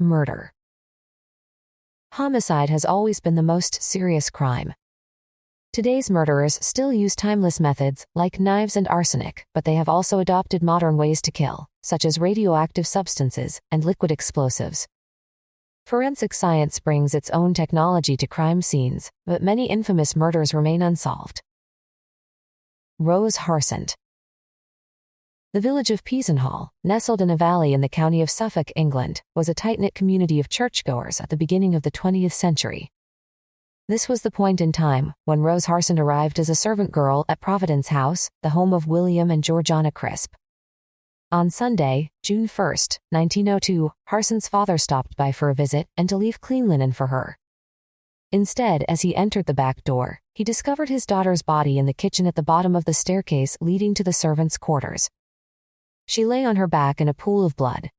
Murder. Homicide has always been the most serious crime. Today's murderers still use timeless methods like knives and arsenic, but they have also adopted modern ways to kill, such as radioactive substances and liquid explosives. Forensic science brings its own technology to crime scenes, but many infamous murders remain unsolved. Rose Harsent. The village of Peasenhall, nestled in a valley in the county of Suffolk, England, was a tight-knit community of churchgoers at the beginning of the 20th century. This was the point in time when Rose Harsent arrived as a servant girl at Providence House, the home of William and Georgiana Crisp. On Sunday, June 1, 1902, Harsent's father stopped by for a visit and to leave clean linen for her. Instead, as he entered the back door, he discovered his daughter's body in the kitchen at the bottom of the staircase leading to the servants' quarters. She lay on her back in a pool of blood.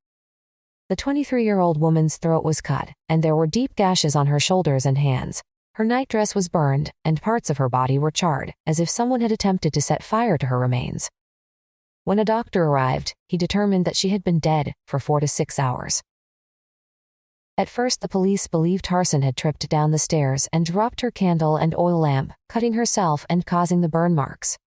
The 23-year-old woman's throat was cut, and there were deep gashes on her shoulders and hands. Her nightdress was burned, and parts of her body were charred, as if someone had attempted to set fire to her remains. When a doctor arrived, he determined that she had been dead for 4 to 6 hours. At first, the police believed Harsent had tripped down the stairs and dropped her candle and oil lamp, cutting herself and causing the burn marks.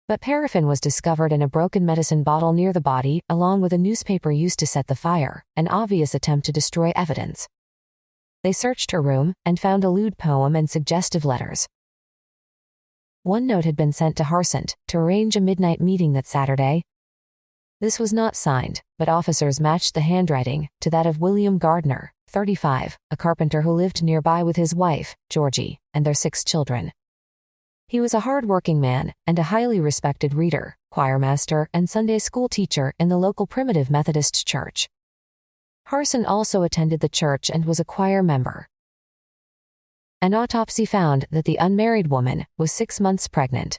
But paraffin was discovered in a broken medicine bottle near the body, along with a newspaper used to set the fire, an obvious attempt to destroy evidence. They searched her room and found a lewd poem and suggestive letters. One note had been sent to Harsent to arrange a midnight meeting that Saturday. This was not signed, but officers matched the handwriting to that of William Gardner, 35, a carpenter who lived nearby with his wife, Georgie, and their 6 children. He was a hard-working man and a highly respected reader, choirmaster, and Sunday school teacher in the local Primitive Methodist Church. Harsent also attended the church and was a choir member. An autopsy found that the unmarried woman was 6 months pregnant.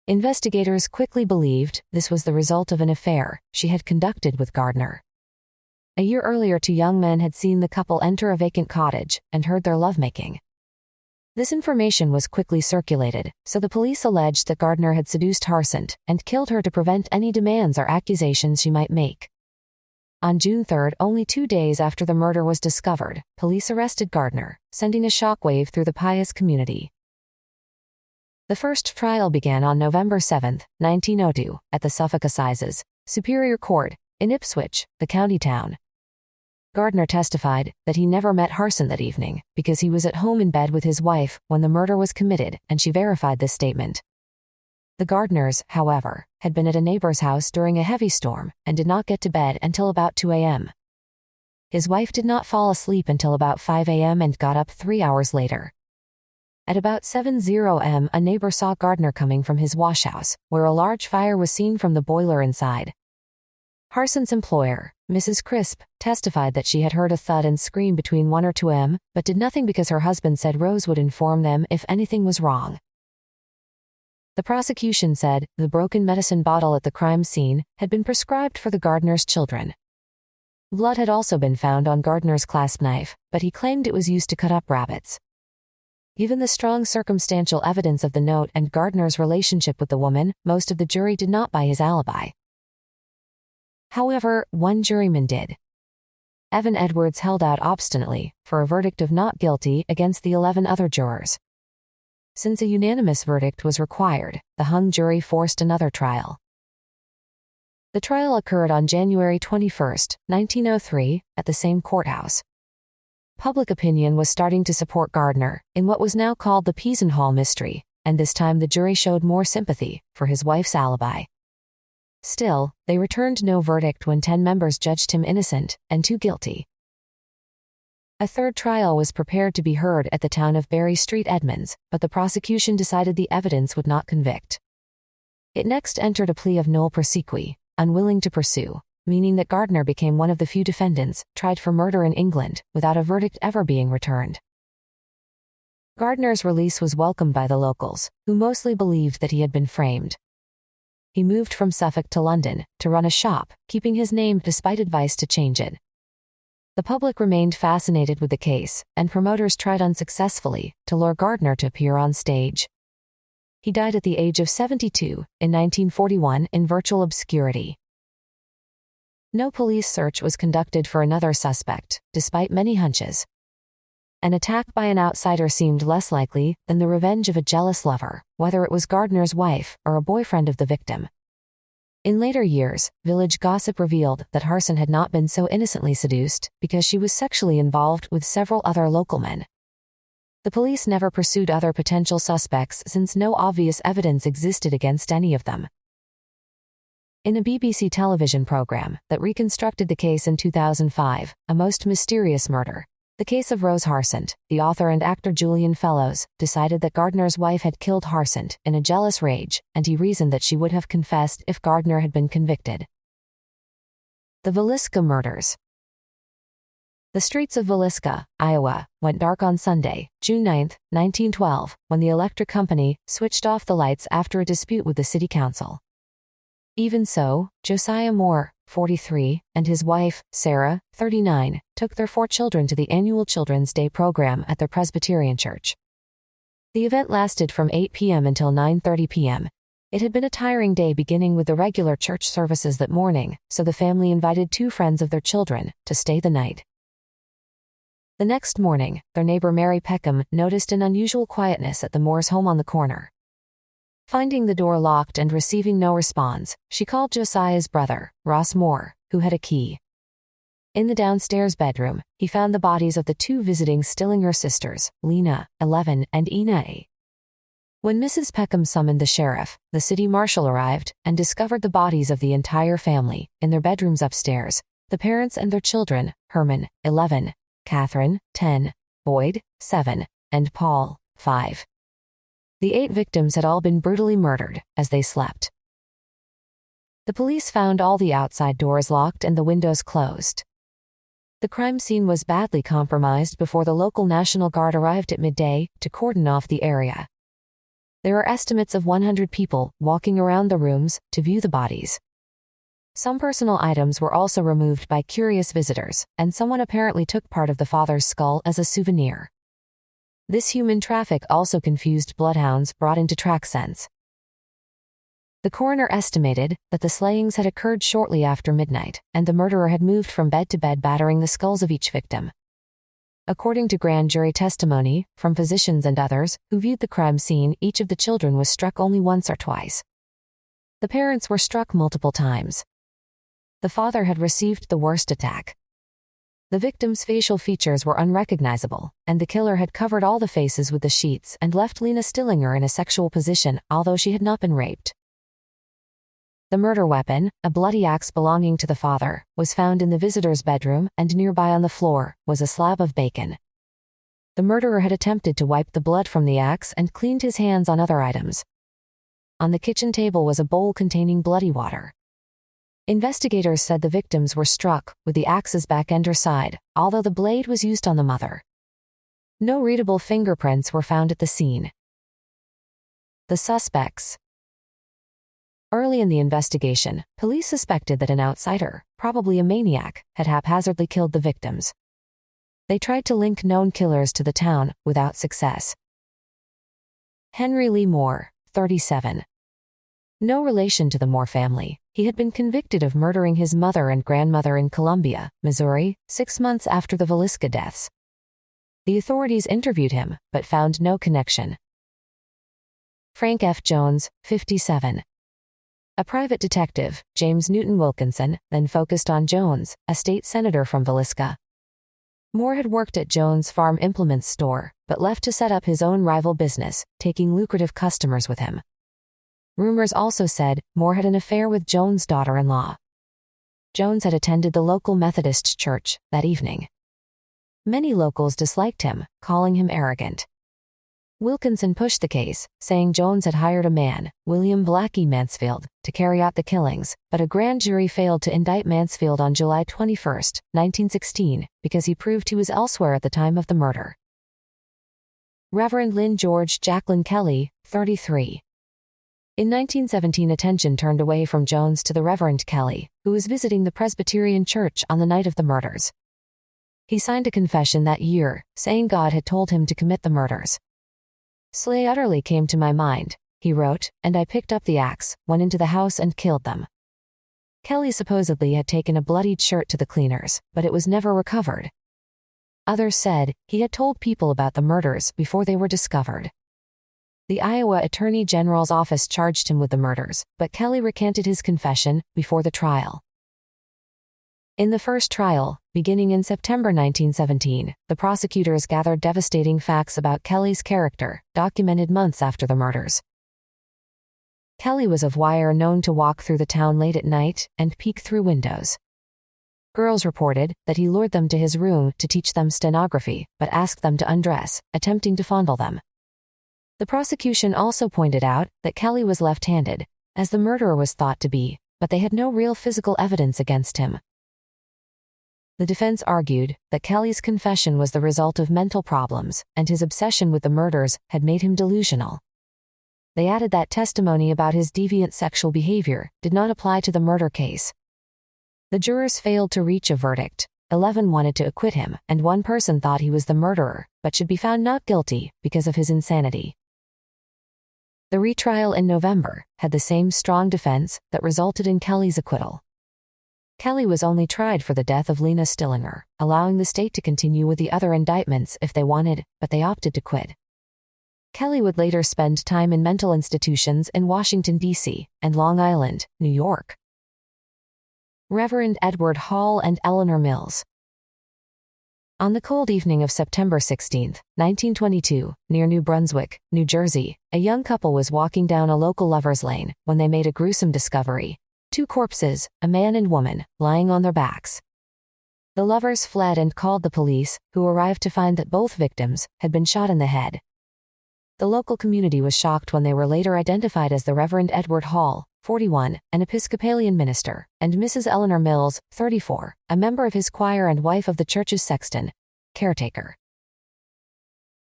Investigators quickly believed this was the result of an affair she had conducted with Gardner. A year earlier, 2 young men had seen the couple enter a vacant cottage and heard their lovemaking. This information was quickly circulated, so the police alleged that Gardner had seduced Harsent and killed her to prevent any demands or accusations she might make. On June 3, only 2 days after the murder was discovered, police arrested Gardner, sending a shockwave through the pious community. The first trial began on November 7, 1902, at the Suffolk Assizes, Superior Court, in Ipswich, the county town. Gardner testified that he never met Harsent that evening because he was at home in bed with his wife when the murder was committed, and she verified this statement. The Gardners, however, had been at a neighbor's house during a heavy storm and did not get to bed until about 2 a.m. His wife did not fall asleep until about 5 a.m. and got up 3 hours later. At about 7:00 a.m., a neighbor saw Gardner coming from his washhouse, where a large fire was seen from the boiler inside. Harsent's employer, Mrs. Crisp, testified that she had heard a thud and scream between 1 or 2 a.m., but did nothing because her husband said Rose would inform them if anything was wrong. The prosecution said the broken medicine bottle at the crime scene had been prescribed for the Gardner's children. Blood had also been found on Gardner's clasp knife, but he claimed it was used to cut up rabbits. Given the strong circumstantial evidence of the note and Gardner's relationship with the woman, most of the jury did not buy his alibi. However, one juryman did. Evan Edwards held out obstinately for a verdict of not guilty against the 11 other jurors. Since a unanimous verdict was required, the hung jury forced another trial. The trial occurred on January 21, 1903, at the same courthouse. Public opinion was starting to support Gardner in what was now called the Peasenhall mystery, and this time the jury showed more sympathy for his wife's alibi. Still, they returned no verdict when 10 members judged him innocent and 2 guilty. A third trial was prepared to be heard at the town of Berry Street, Edmonds, but the prosecution decided the evidence would not convict. It next entered a plea of nolle prosequi, unwilling to pursue, meaning that Gardner became one of the few defendants tried for murder in England without a verdict ever being returned. Gardner's release was welcomed by the locals, who mostly believed that he had been framed. He moved from Suffolk to London to run a shop, keeping his name despite advice to change it. The public remained fascinated with the case, and promoters tried unsuccessfully to lure Gardner to appear on stage. He died at the age of 72 in 1941 in virtual obscurity. No police search was conducted for another suspect, despite many hunches. An attack by an outsider seemed less likely than the revenge of a jealous lover, whether it was Gardner's wife or a boyfriend of the victim. In later years, village gossip revealed that Harson had not been so innocently seduced because she was sexually involved with several other local men. The police never pursued other potential suspects since no obvious evidence existed against any of them. In a BBC television program that reconstructed the case in 2005, A Most Mysterious Murder, the case of Rose Harsent, the author and actor Julian Fellows decided that Gardner's wife had killed Harsent in a jealous rage, and he reasoned that she would have confessed if Gardner had been convicted. The Villisca Murders. The streets of Villisca, Iowa, went dark on Sunday, June 9, 1912, when the electric company switched off the lights after a dispute with the city council. Even so, Josiah Moore, 43, and his wife, Sarah, 39, took their 4 children to the annual Children's Day program at their Presbyterian church. The event lasted from 8 p.m. until 9:30 p.m. It had been a tiring day beginning with the regular church services that morning, so the family invited 2 friends of their children to stay the night. The next morning, their neighbor Mary Peckham noticed an unusual quietness at the Moores' home on the corner. Finding the door locked and receiving no response, she called Josiah's brother, Ross Moore, who had a key. In the downstairs bedroom, he found the bodies of the 2 visiting Stillinger sisters, Lena, 11, and Ina, 8. When Mrs. Peckham summoned the sheriff, the city marshal arrived and discovered the bodies of the entire family in their bedrooms upstairs, the parents and their children, Herman, 11, Catherine, 10, Boyd, 7, and Paul, 5. The 8 victims had all been brutally murdered as they slept. The police found all the outside doors locked and the windows closed. The crime scene was badly compromised before the local National Guard arrived at midday to cordon off the area. There are estimates of 100 people walking around the rooms to view the bodies. Some personal items were also removed by curious visitors, and someone apparently took part of the father's skull as a souvenir. This human traffic also confused bloodhounds brought into track sense. The coroner estimated that the slayings had occurred shortly after midnight, and the murderer had moved from bed to bed battering the skulls of each victim. According to grand jury testimony from physicians and others who viewed the crime scene, each of the children was struck only once or twice. The parents were struck multiple times. The father had received the worst attack. The victim's facial features were unrecognizable, and the killer had covered all the faces with the sheets and left Lena Stillinger in a sexual position, although she had not been raped. The murder weapon, a bloody axe belonging to the father, was found in the visitor's bedroom, and nearby on the floor was a slab of bacon. The murderer had attempted to wipe the blood from the axe and cleaned his hands on other items. On the kitchen table was a bowl containing bloody water. Investigators said the victims were struck with the axe's back end or side, although the blade was used on the mother. No readable fingerprints were found at the scene. The suspects. Early in the investigation, police suspected that an outsider, probably a maniac, had haphazardly killed the victims. They tried to link known killers to the town, without success. Henry Lee Moore, 37. No relation to the Moore family, he had been convicted of murdering his mother and grandmother in Columbia, Missouri, 6 months after the Villisca deaths. The authorities interviewed him, but found no connection. Frank F. Jones, 57. A private detective, James Newton Wilkinson, then focused on Jones, a state senator from Villisca. Moore had worked at Jones' farm implements store, but left to set up his own rival business, taking lucrative customers with him. Rumors also said Moore had an affair with Jones' daughter-in-law. Jones had attended the local Methodist church that evening. Many locals disliked him, calling him arrogant. Wilkinson pushed the case, saying Jones had hired a man, William Blackie Mansfield, to carry out the killings, but a grand jury failed to indict Mansfield on July 21, 1916, because he proved he was elsewhere at the time of the murder. Reverend Lynn George Jacqueline Kelly, 33. In 1917, attention turned away from Jones to the Reverend Kelly, who was visiting the Presbyterian church on the night of the murders. He signed a confession that year, saying God had told him to commit the murders. "Slay utterly came to my mind," he wrote, "and I picked up the axe, went into the house and killed them." Kelly supposedly had taken a bloodied shirt to the cleaners, but it was never recovered. Others said he had told people about the murders before they were discovered. The Iowa Attorney General's office charged him with the murders, but Kelly recanted his confession before the trial. In the first trial, beginning in September 1917, the prosecutors gathered devastating facts about Kelly's character, documented months after the murders. Kelly was of wire, known to walk through the town late at night and peek through windows. Girls reported that he lured them to his room to teach them stenography, but asked them to undress, attempting to fondle them. The prosecution also pointed out that Kelly was left-handed, as the murderer was thought to be, but they had no real physical evidence against him. The defense argued that Kelly's confession was the result of mental problems, and his obsession with the murders had made him delusional. They added that testimony about his deviant sexual behavior did not apply to the murder case. The jurors failed to reach a verdict. 11 wanted to acquit him, and one person thought he was the murderer, but should be found not guilty because of his insanity. The retrial in November had the same strong defense that resulted in Kelly's acquittal. Kelly was only tried for the death of Lena Stillinger, allowing the state to continue with the other indictments if they wanted, but they opted to quit. Kelly would later spend time in mental institutions in Washington, D.C., and Long Island, New York. Reverend Edward Hall and Eleanor Mills. On the cold evening of September 16, 1922, near New Brunswick, New Jersey, a young couple was walking down a local lover's lane when they made a gruesome discovery: 2 corpses, a man and woman, lying on their backs. The lovers fled and called the police, who arrived to find that both victims had been shot in the head. The local community was shocked when they were later identified as the Reverend Edward Hall, 41, an Episcopalian minister, and Mrs. Eleanor Mills, 34, a member of his choir and wife of the church's sexton, caretaker.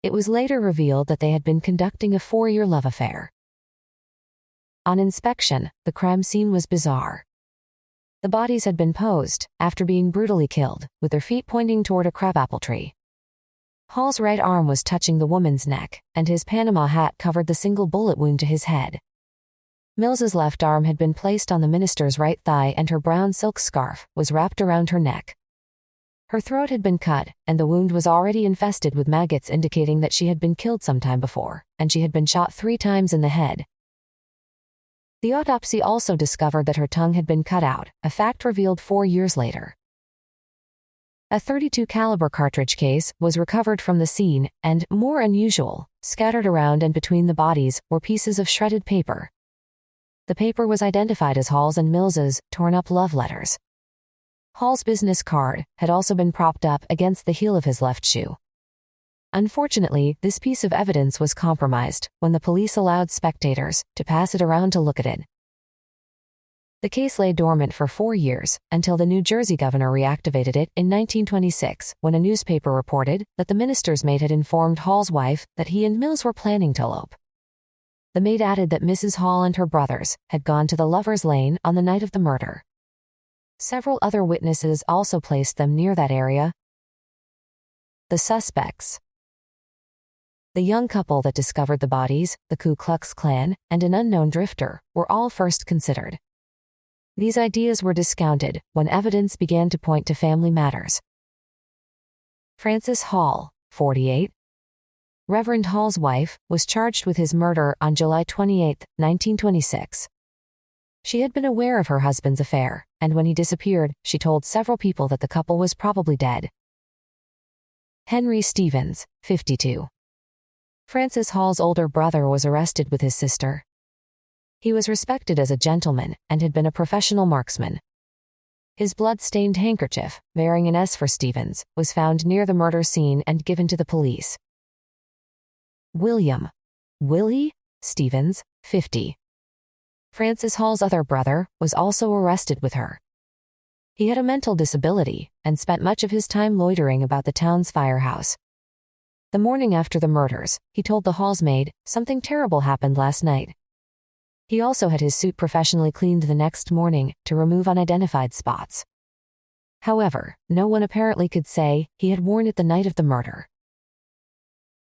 It was later revealed that they had been conducting a 4-year love affair. On inspection, the crime scene was bizarre. The bodies had been posed, after being brutally killed, with their feet pointing toward a crabapple tree. Hall's right arm was touching the woman's neck, and his Panama hat covered the single bullet wound to his head. Mills's left arm had been placed on the minister's right thigh, and her brown silk scarf was wrapped around her neck. Her throat had been cut, and the wound was already infested with maggots, indicating that she had been killed sometime before, and she had been shot 3 times in the head. The autopsy also discovered that her tongue had been cut out, a fact revealed 4 years later. A .32 caliber cartridge case was recovered from the scene, and, more unusual, scattered around and between the bodies were pieces of shredded paper. The paper was identified as Hall's and Mills's torn-up love letters. Hall's business card had also been propped up against the heel of his left shoe. Unfortunately, this piece of evidence was compromised when the police allowed spectators to pass it around to look at it. The case lay dormant for 4 years, until the New Jersey governor reactivated it in 1926, when a newspaper reported that the minister's maid had informed Hall's wife that he and Mills were planning to elope. The maid added that Mrs. Hall and her brothers had gone to the Lover's Lane on the night of the murder. Several other witnesses also placed them near that area. The suspects. The young couple that discovered the bodies, the Ku Klux Klan, and an unknown drifter, were all first considered. These ideas were discounted when evidence began to point to family matters. Frances Hall, 48. Reverend Hall's wife, was charged with his murder on July 28, 1926. She had been aware of her husband's affair, and when he disappeared, she told several people that the couple was probably dead. Henry Stevens, 52. Frances Hall's older brother was arrested with his sister. He was respected as a gentleman and had been a professional marksman. His blood-stained handkerchief, bearing an S for Stevens, was found near the murder scene and given to the police. William Willie Stevens, 50. Frances Hall's other brother was also arrested with her. He had a mental disability and spent much of his time loitering about the town's firehouse. The morning after the murders, he told the Hall's maid, "Something terrible happened last night." He also had his suit professionally cleaned the next morning to remove unidentified spots. However, no one apparently could say he had worn it the night of the murder.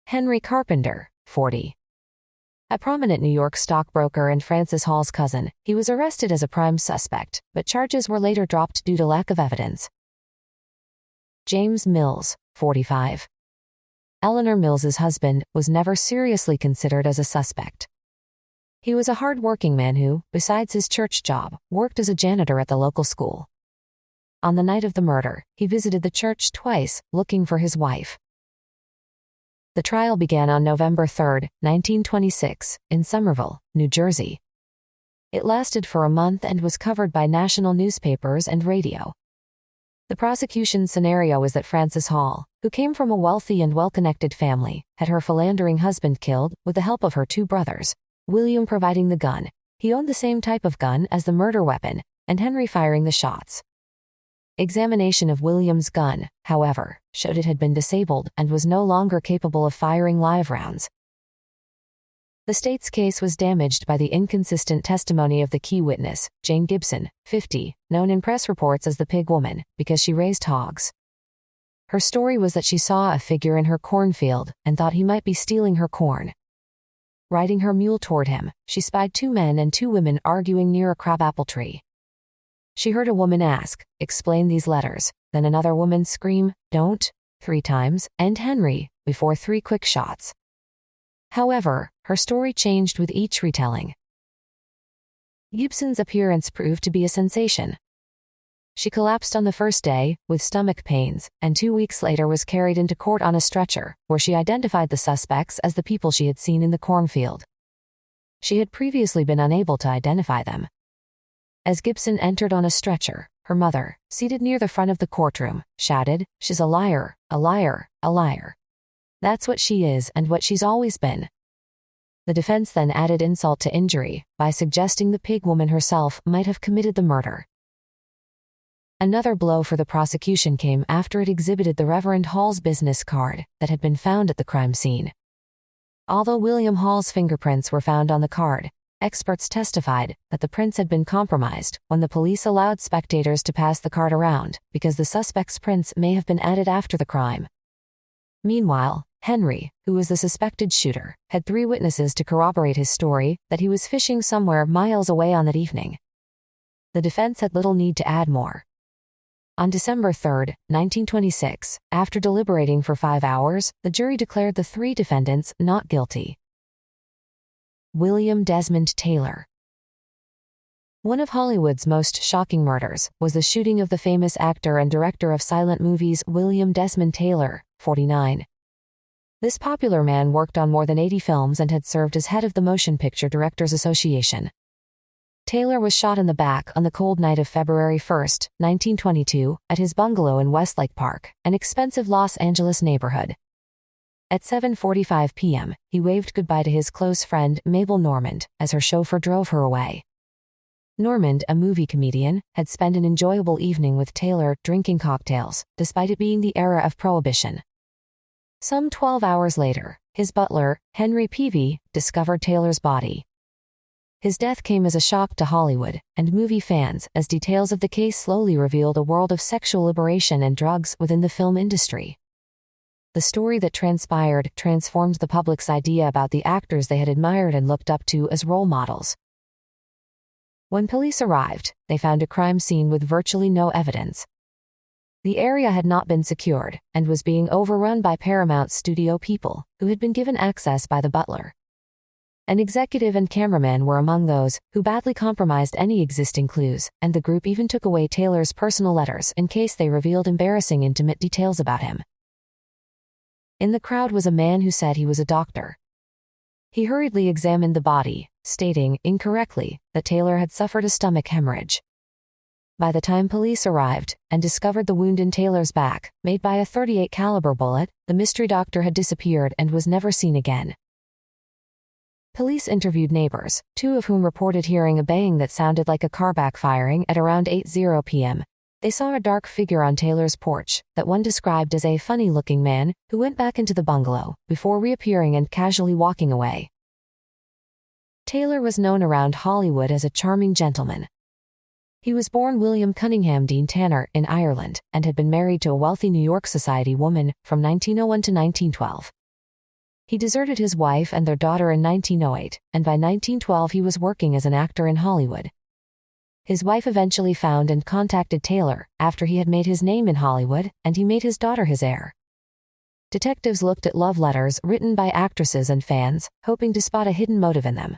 Henry Carpenter, 40. A prominent New York stockbroker and Francis Hall's cousin, he was arrested as a prime suspect, but charges were later dropped due to lack of evidence. James Mills, 45. Eleanor Mills's husband was never seriously considered as a suspect. He was a hard-working man who, besides his church job, worked as a janitor at the local school. On the night of the murder, he visited the church twice, looking for his wife. The trial began on November 3, 1926, in Somerville, New Jersey. It lasted for a month and was covered by national newspapers and radio. The prosecution's scenario was that Frances Hall, who came from a wealthy and well-connected family, had her philandering husband killed with the help of her two brothers, William providing the gun. He owned the same type of gun as the murder weapon, and Henry firing the shots. Examination of William's gun, however, showed it had been disabled and was no longer capable of firing live rounds. The state's case was damaged by the inconsistent testimony of the key witness, Jane Gibson, 50, known in press reports as the Pig Woman, because she raised hogs. Her story was that she saw a figure in her cornfield and thought he might be stealing her corn. Riding her mule toward him, she spied two men and two women arguing near a crabapple tree. She heard a woman ask, "Explain these letters," then another woman scream, "Don't," 3 times, and Henry, before 3 quick shots. However, her story changed with each retelling. Gibson's appearance proved to be a sensation. She collapsed on the first day, with stomach pains, and 2 weeks later was carried into court on a stretcher, where she identified the suspects as the people she had seen in the cornfield. She had previously been unable to identify them. As Gibson entered on a stretcher, her mother, seated near the front of the courtroom, shouted, "She's a liar, a liar, a liar. That's what she is and what she's always been." The defense then added insult to injury by suggesting the Pig Woman herself might have committed the murder. Another blow for the prosecution came after it exhibited the Reverend Hall's business card that had been found at the crime scene. Although William Hall's fingerprints were found on the card, experts testified that the prints had been compromised when the police allowed spectators to pass the card around because the suspect's prints may have been added after the crime. Meanwhile, Henry, who was the suspected shooter, had 3 witnesses to corroborate his story that he was fishing somewhere miles away on that evening. The defense had little need to add more. On December 3, 1926, after deliberating for 5 hours, the jury declared the 3 defendants not guilty. William Desmond Taylor. One of Hollywood's most shocking murders was the shooting of the famous actor and director of silent movies William Desmond Taylor, 49. This popular man worked on more than 80 films and had served as head of the Motion Picture Directors Association. Taylor was shot in the back on the cold night of February 1, 1922, at his bungalow in Westlake Park, an expensive Los Angeles neighborhood. At 7:45 p.m., he waved goodbye to his close friend Mabel Normand as her chauffeur drove her away. Normand, a movie comedian, had spent an enjoyable evening with Taylor drinking cocktails, despite it being the era of Prohibition. Some 12 hours later, his butler, Henry Peavy, discovered Taylor's body. His death came as a shock to Hollywood and movie fans as details of the case slowly revealed a world of sexual liberation and drugs within the film industry. The story that transpired transformed the public's idea about the actors they had admired and looked up to as role models. When police arrived, they found a crime scene with virtually no evidence. The area had not been secured and was being overrun by Paramount studio people who had been given access by the butler. An executive and cameraman were among those who badly compromised any existing clues, and the group even took away Taylor's personal letters in case they revealed embarrassing intimate details about him. In the crowd was a man who said he was a doctor. He hurriedly examined the body, stating, incorrectly, that Taylor had suffered a stomach hemorrhage. By the time police arrived and discovered the wound in Taylor's back, made by a .38 caliber bullet, the mystery doctor had disappeared and was never seen again. Police interviewed neighbors, 2 of whom reported hearing a bang that sounded like a car backfiring at around 8:00 p.m. They saw a dark figure on Taylor's porch that one described as a funny-looking man who went back into the bungalow before reappearing and casually walking away. Taylor was known around Hollywood as a charming gentleman. He was born William Cunningham Dean Tanner in Ireland and had been married to a wealthy New York society woman from 1901 to 1912. He deserted his wife and their daughter in 1908, and by 1912 he was working as an actor in Hollywood. His wife eventually found and contacted Taylor after he had made his name in Hollywood, and he made his daughter his heir. Detectives looked at love letters written by actresses and fans, hoping to spot a hidden motive in them.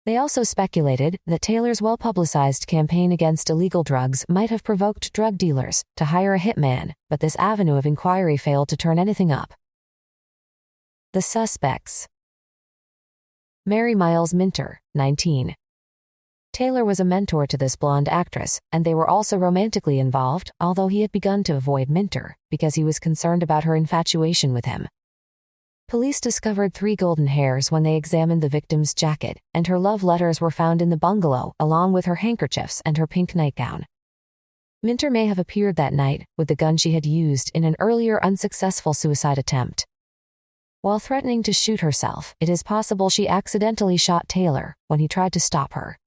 They also speculated that Taylor's well-publicized campaign against illegal drugs might have provoked drug dealers to hire a hitman, but this avenue of inquiry failed to turn anything up. The suspects. Mary Miles Minter, 19. Taylor was a mentor to this blonde actress, and they were also romantically involved, although he had begun to avoid Minter because he was concerned about her infatuation with him. Police discovered 3 golden hairs when they examined the victim's jacket, and her love letters were found in the bungalow along with her handkerchiefs and her pink nightgown. Minter may have appeared that night with the gun she had used in an earlier unsuccessful suicide attempt. While threatening to shoot herself, it is possible she accidentally shot Taylor when he tried to stop her.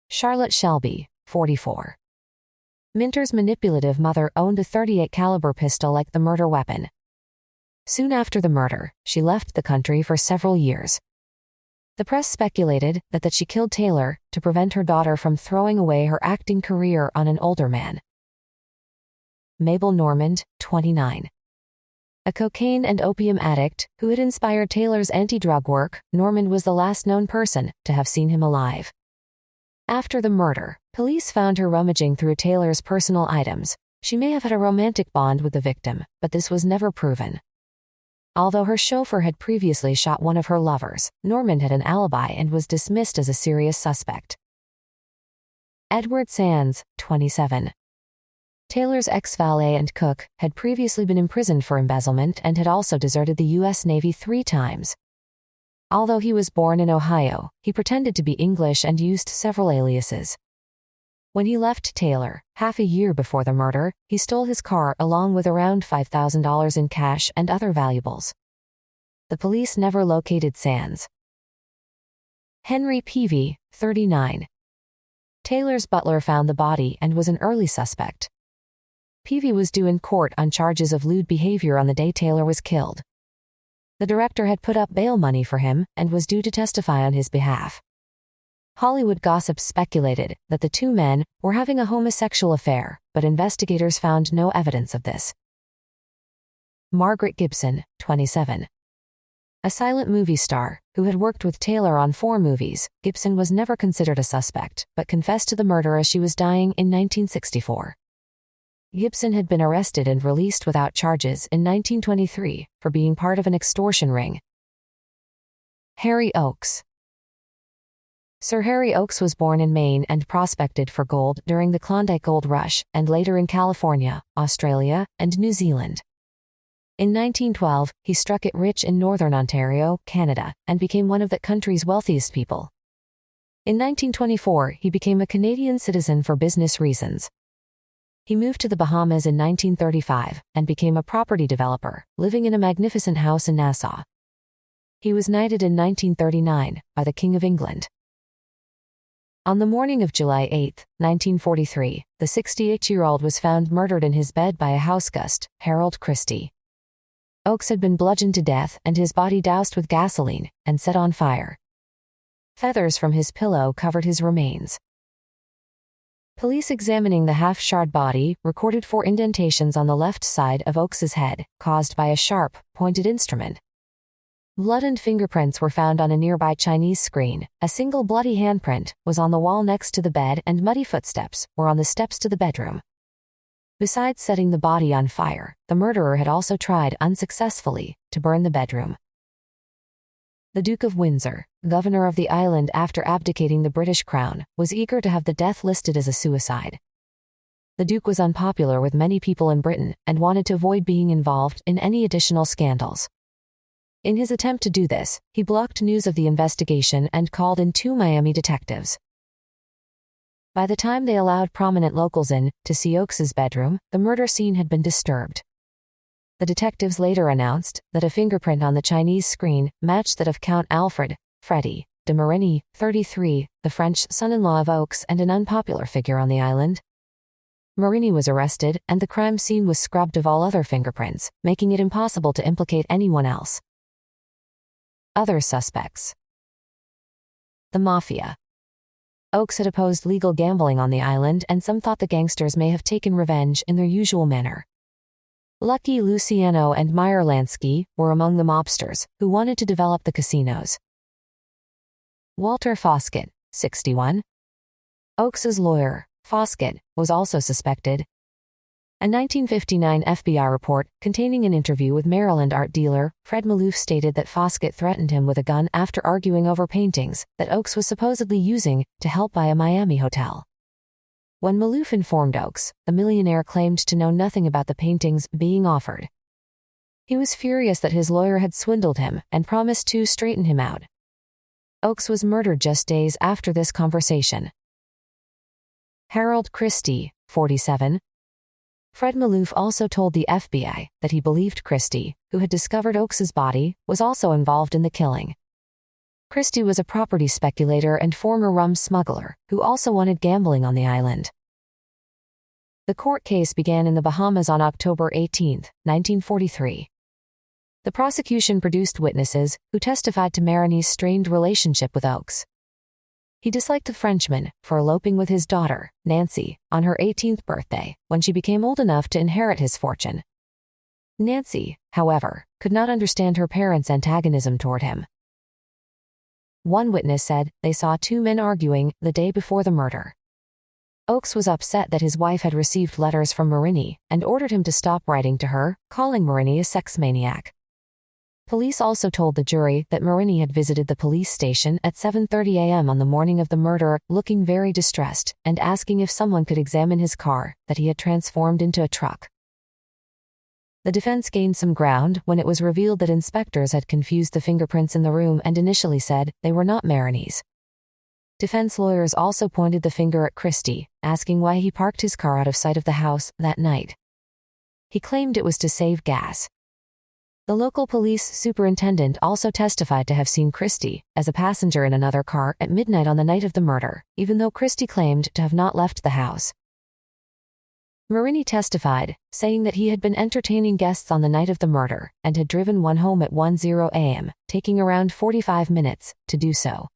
Charlotte Shelby, 44. Minter's manipulative mother owned a .38 caliber pistol like the murder weapon. Soon after the murder, she left the country for several years. The press speculated that she killed Taylor to prevent her daughter from throwing away her acting career on an older man. Mabel Normand, 29. A cocaine and opium addict who had inspired Taylor's anti-drug work, Normand was the last known person to have seen him alive. After the murder, police found her rummaging through Taylor's personal items. She may have had a romantic bond with the victim, but this was never proven. Although her chauffeur had previously shot one of her lovers, Normand had an alibi and was dismissed as a serious suspect. Edward Sands, 27. Taylor's ex-valet and cook had previously been imprisoned for embezzlement and had also deserted the U.S. Navy 3 times. Although he was born in Ohio, he pretended to be English and used several aliases. When he left Taylor, half a year before the murder, he stole his car along with around $5,000 in cash and other valuables. The police never located Sands. Henry Peavy, 39. Taylor's butler found the body and was an early suspect. Peavy was due in court on charges of lewd behavior on the day Taylor was killed. The director had put up bail money for him and was due to testify on his behalf. Hollywood gossip speculated that the 2 men were having a homosexual affair, but investigators found no evidence of this. Margaret Gibson, 27. A silent movie star who had worked with Taylor on 4 movies, Gibson was never considered a suspect, but confessed to the murder as she was dying in 1964. Gibson had been arrested and released without charges in 1923 for being part of an extortion ring. Harry Oakes. Sir Harry Oakes was born in Maine and prospected for gold during the Klondike Gold Rush and later in California, Australia, and New Zealand. In 1912, he struck it rich in northern Ontario, Canada, and became one of that country's wealthiest people. In 1924, he became a Canadian citizen for business reasons. He moved to the Bahamas in 1935 and became a property developer, living in a magnificent house in Nassau. He was knighted in 1939 by the King of England. On the morning of July 8, 1943, the 68-year-old was found murdered in his bed by a housegust, Harold Christie. Oakes had been bludgeoned to death and his body doused with gasoline and set on fire. Feathers from his pillow covered his remains. Police examining the half-charred body recorded 4 indentations on the left side of Oakes's head, caused by a sharp, pointed instrument. Blood and fingerprints were found on a nearby Chinese screen. A single bloody handprint was on the wall next to the bed and muddy footsteps were on the steps to the bedroom. Besides setting the body on fire, the murderer had also tried unsuccessfully to burn the bedroom. The Duke of Windsor, governor of the island after abdicating the British crown, was eager to have the death listed as a suicide. The Duke was unpopular with many people in Britain and wanted to avoid being involved in any additional scandals. In his attempt to do this, he blocked news of the investigation and called in 2 Miami detectives. By the time they allowed prominent locals in to see Oakes's bedroom, the murder scene had been disturbed. The detectives later announced that a fingerprint on the Chinese screen matched that of Count Alfred, Freddie, de Marigny, 33, the French son-in-law of Oakes and an unpopular figure on the island. Marini was arrested, and the crime scene was scrubbed of all other fingerprints, making it impossible to implicate anyone else. Other suspects. The Mafia. Oakes had opposed legal gambling on the island, and some thought the gangsters may have taken revenge in their usual manner. Lucky Luciano and Meyer Lansky were among the mobsters who wanted to develop the casinos. Walter Foskett, 61. Oakes's lawyer, Foskett, was also suspected. A 1959 FBI report containing an interview with Maryland art dealer Fred Maloof stated that Foskett threatened him with a gun after arguing over paintings that Oakes was supposedly using to help buy a Miami hotel. When Maloof informed Oakes, the millionaire claimed to know nothing about the paintings being offered. He was furious that his lawyer had swindled him and promised to straighten him out. Oakes was murdered just days after this conversation. Harold Christie, 47. Fred Maloof also told the FBI that he believed Christie, who had discovered Oakes's body, was also involved in the killing. Christie was a property speculator and former rum smuggler who also wanted gambling on the island. The court case began in the Bahamas on October 18, 1943. The prosecution produced witnesses who testified to Marini's strained relationship with Oakes. He disliked the Frenchman for eloping with his daughter, Nancy, on her 18th birthday, when she became old enough to inherit his fortune. Nancy, however, could not understand her parents' antagonism toward him. One witness said they saw two men arguing the day before the murder. Oakes was upset that his wife had received letters from Marini and ordered him to stop writing to her, calling Marini a sex maniac. Police also told the jury that Marini had visited the police station at 7:30 a.m. on the morning of the murder, looking very distressed and asking if someone could examine his car that he had transformed into a truck. The defense gained some ground when it was revealed that inspectors had confused the fingerprints in the room and initially said they were not Marini's. Defense lawyers also pointed the finger at Christie, asking why he parked his car out of sight of the house that night. He claimed it was to save gas. The local police superintendent also testified to have seen Christie as a passenger in another car at midnight on the night of the murder, even though Christie claimed to have not left the house. Marini testified, saying that he had been entertaining guests on the night of the murder and had driven one home at 1:00 a.m., taking around 45 minutes to do so.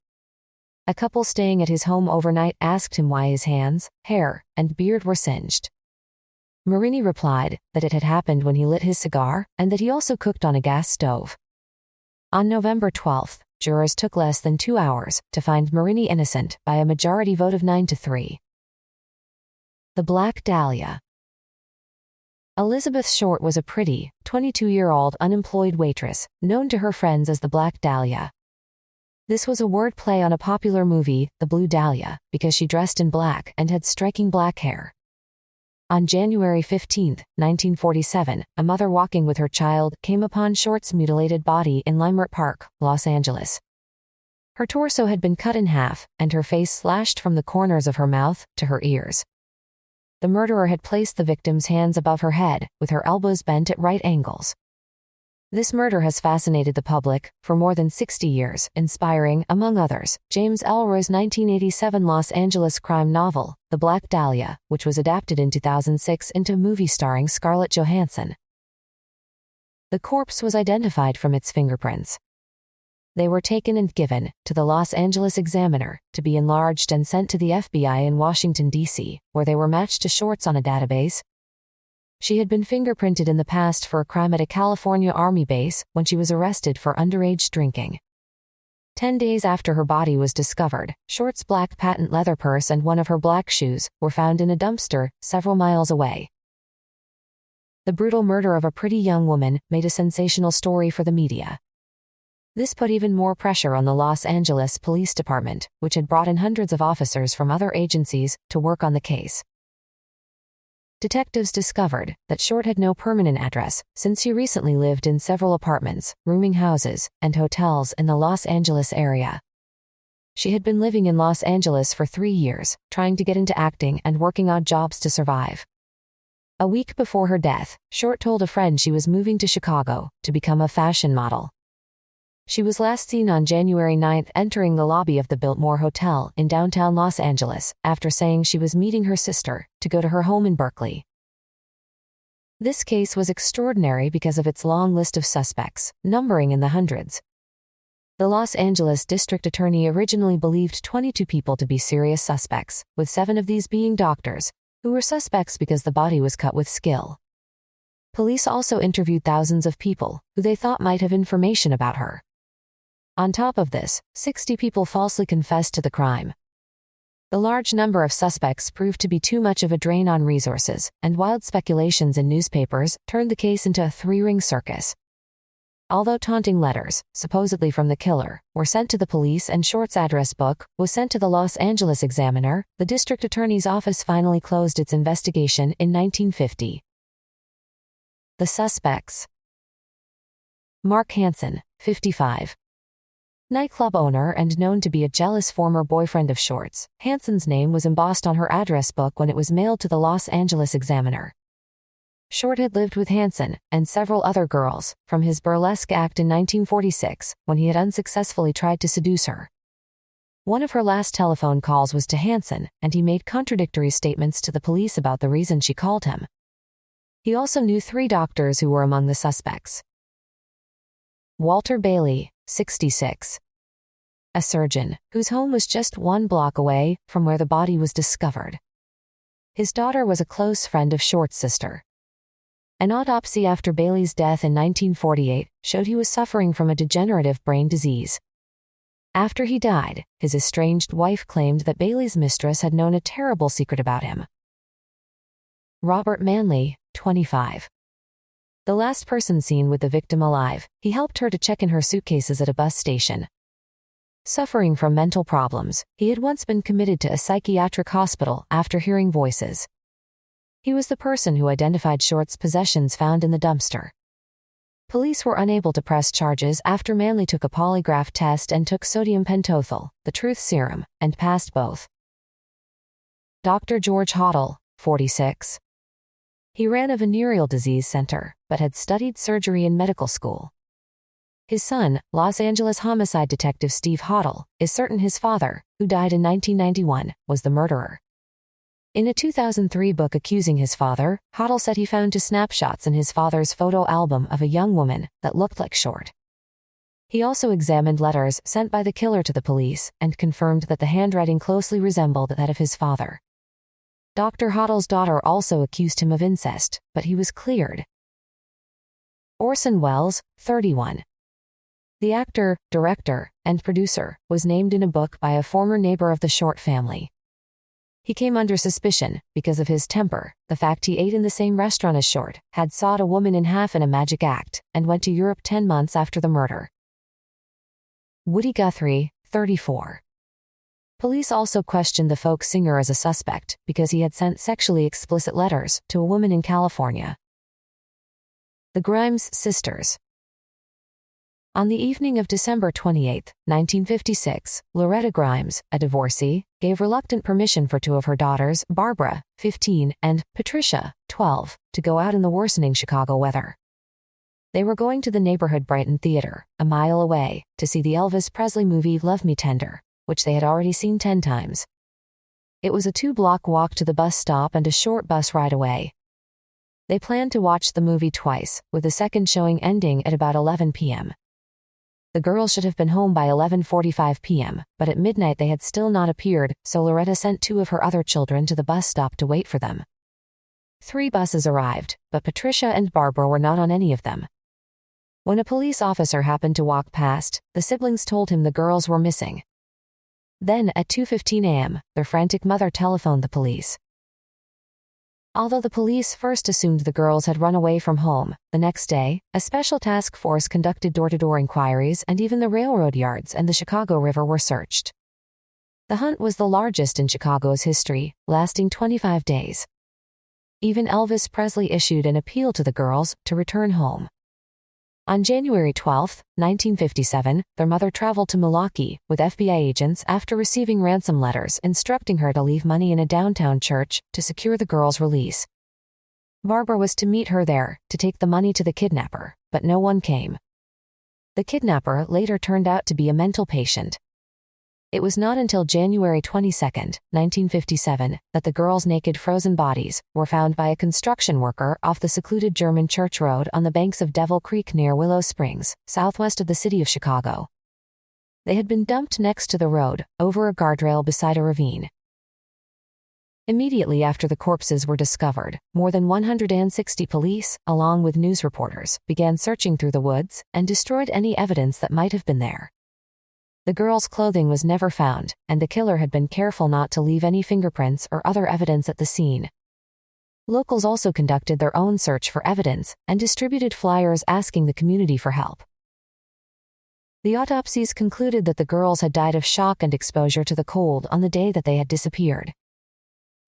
A couple staying at his home overnight asked him why his hands, hair, and beard were singed. Marini replied that it had happened when he lit his cigar and that he also cooked on a gas stove. On November 12, jurors took less than 2 hours to find Marini innocent by a majority vote of 9-3. The Black Dahlia. Elizabeth Short was a pretty, 22-year-old unemployed waitress, known to her friends as the Black Dahlia. This was a word play on a popular movie, The Blue Dahlia, because she dressed in black and had striking black hair. On January 15, 1947, a mother walking with her child came upon Short's mutilated body in Leimert Park, Los Angeles. Her torso had been cut in half, and her face slashed from the corners of her mouth to her ears. The murderer had placed the victim's hands above her head, with her elbows bent at right angles. This murder has fascinated the public for more than 60 years, inspiring, among others, James Ellroy's 1987 Los Angeles crime novel, The Black Dahlia, which was adapted in 2006 into a movie starring Scarlett Johansson. The corpse was identified from its fingerprints. They were taken and given to the Los Angeles Examiner to be enlarged and sent to the FBI in Washington, D.C., where they were matched to Short's on a database. She had been fingerprinted in the past for a crime at a California Army base when she was arrested for underage drinking. 10 days after her body was discovered, Short's black patent leather purse and one of her black shoes were found in a dumpster several miles away. The brutal murder of a pretty young woman made a sensational story for the media. This put even more pressure on the Los Angeles Police Department, which had brought in hundreds of officers from other agencies to work on the case. Detectives discovered that Short had no permanent address since she recently lived in several apartments, rooming houses, and hotels in the Los Angeles area. She had been living in Los Angeles for 3 years, trying to get into acting and working odd jobs to survive. A week before her death, Short told a friend she was moving to Chicago to become a fashion model. She was last seen on January 9 entering the lobby of the Biltmore Hotel in downtown Los Angeles after saying she was meeting her sister to go to her home in Berkeley. This case was extraordinary because of its long list of suspects, numbering in the hundreds. The Los Angeles District Attorney originally believed 22 people to be serious suspects, with 7 of these being doctors, who were suspects because the body was cut with skill. Police also interviewed thousands of people who they thought might have information about her. On top of this, 60 people falsely confessed to the crime. The large number of suspects proved to be too much of a drain on resources, and wild speculations in newspapers turned the case into a 3-ring circus. Although taunting letters, supposedly from the killer, were sent to the police and Short's address book was sent to the Los Angeles Examiner, the district attorney's office finally closed its investigation in 1950. The suspects. Mark Hansen, 55. Nightclub owner and known to be a jealous former boyfriend of Short's, Hansen's name was embossed on her address book when it was mailed to the Los Angeles Examiner. Short had lived with Hansen and several other girls from his burlesque act in 1946 when he had unsuccessfully tried to seduce her. One of her last telephone calls was to Hansen, and he made contradictory statements to the police about the reason she called him. He also knew 3 doctors who were among the suspects. Walter Bailey, 66. A surgeon, whose home was just 1 block away from where the body was discovered. His daughter was a close friend of Short's sister. An autopsy after Bailey's death in 1948 showed he was suffering from a degenerative brain disease. After he died, his estranged wife claimed that Bailey's mistress had known a terrible secret about him. Robert Manley, 25. The last person seen with the victim alive, he helped her to check in her suitcases at a bus station. Suffering from mental problems, he had once been committed to a psychiatric hospital after hearing voices. He was the person who identified Short's possessions found in the dumpster. Police were unable to press charges after Manley took a polygraph test and took sodium pentothal, the truth serum, and passed both. Dr. George Hoddle, 46. He ran a venereal disease center, but had studied surgery in medical school. His son, Los Angeles homicide detective Steve Hoddle, is certain his father, who died in 1991, was the murderer. In a 2003 book accusing his father, Hoddle said he found 2 snapshots in his father's photo album of a young woman that looked like Short. He also examined letters sent by the killer to the police and confirmed that the handwriting closely resembled that of his father. Dr. Hoddle's daughter also accused him of incest, but he was cleared. Orson Welles, 31. The actor, director, and producer was named in a book by a former neighbor of the Short family. He came under suspicion because of his temper, the fact he ate in the same restaurant as Short, had sawed a woman in half in a magic act, and went to Europe 10 months after the murder. Woody Guthrie, 34. Police also questioned the folk singer as a suspect because he had sent sexually explicit letters to a woman in California. The Grimes sisters. On the evening of December 28, 1956, Loretta Grimes, a divorcee, gave reluctant permission for 2 of her daughters, Barbara, 15, and Patricia, 12, to go out in the worsening Chicago weather. They were going to the neighborhood Brighton Theater, a mile away, to see the Elvis Presley movie Love Me Tender, which they had already seen 10 times. It was a 2-block walk to the bus stop and a short bus ride away. They planned to watch the movie twice, with the second showing ending at about 11 p.m. The girls should have been home by 11:45 p.m., but at midnight they had still not appeared, so Loretta sent 2 of her other children to the bus stop to wait for them. 3 buses arrived, but Patricia and Barbara were not on any of them. When a police officer happened to walk past, the siblings told him the girls were missing. Then, at 2:15 a.m., their frantic mother telephoned the police. Although the police first assumed the girls had run away from home, the next day, a special task force conducted door-to-door inquiries and even the railroad yards and the Chicago River were searched. The hunt was the largest in Chicago's history, lasting 25 days. Even Elvis Presley issued an appeal to the girls to return home. On January 12, 1957, their mother traveled to Milwaukee with FBI agents after receiving ransom letters instructing her to leave money in a downtown church to secure the girls' release. Barbara was to meet her there to take the money to the kidnapper, but no one came. The kidnapper later turned out to be a mental patient. It was not until January 22, 1957, that the girls' naked frozen bodies were found by a construction worker off the secluded German Church Road on the banks of Devil Creek near Willow Springs, southwest of the city of Chicago. They had been dumped next to the road, over a guardrail beside a ravine. Immediately after the corpses were discovered, more than 160 police, along with news reporters, began searching through the woods and destroyed any evidence that might have been there. The girls' clothing was never found, and the killer had been careful not to leave any fingerprints or other evidence at the scene. Locals also conducted their own search for evidence and distributed flyers asking the community for help. The autopsies concluded that the girls had died of shock and exposure to the cold on the day that they had disappeared.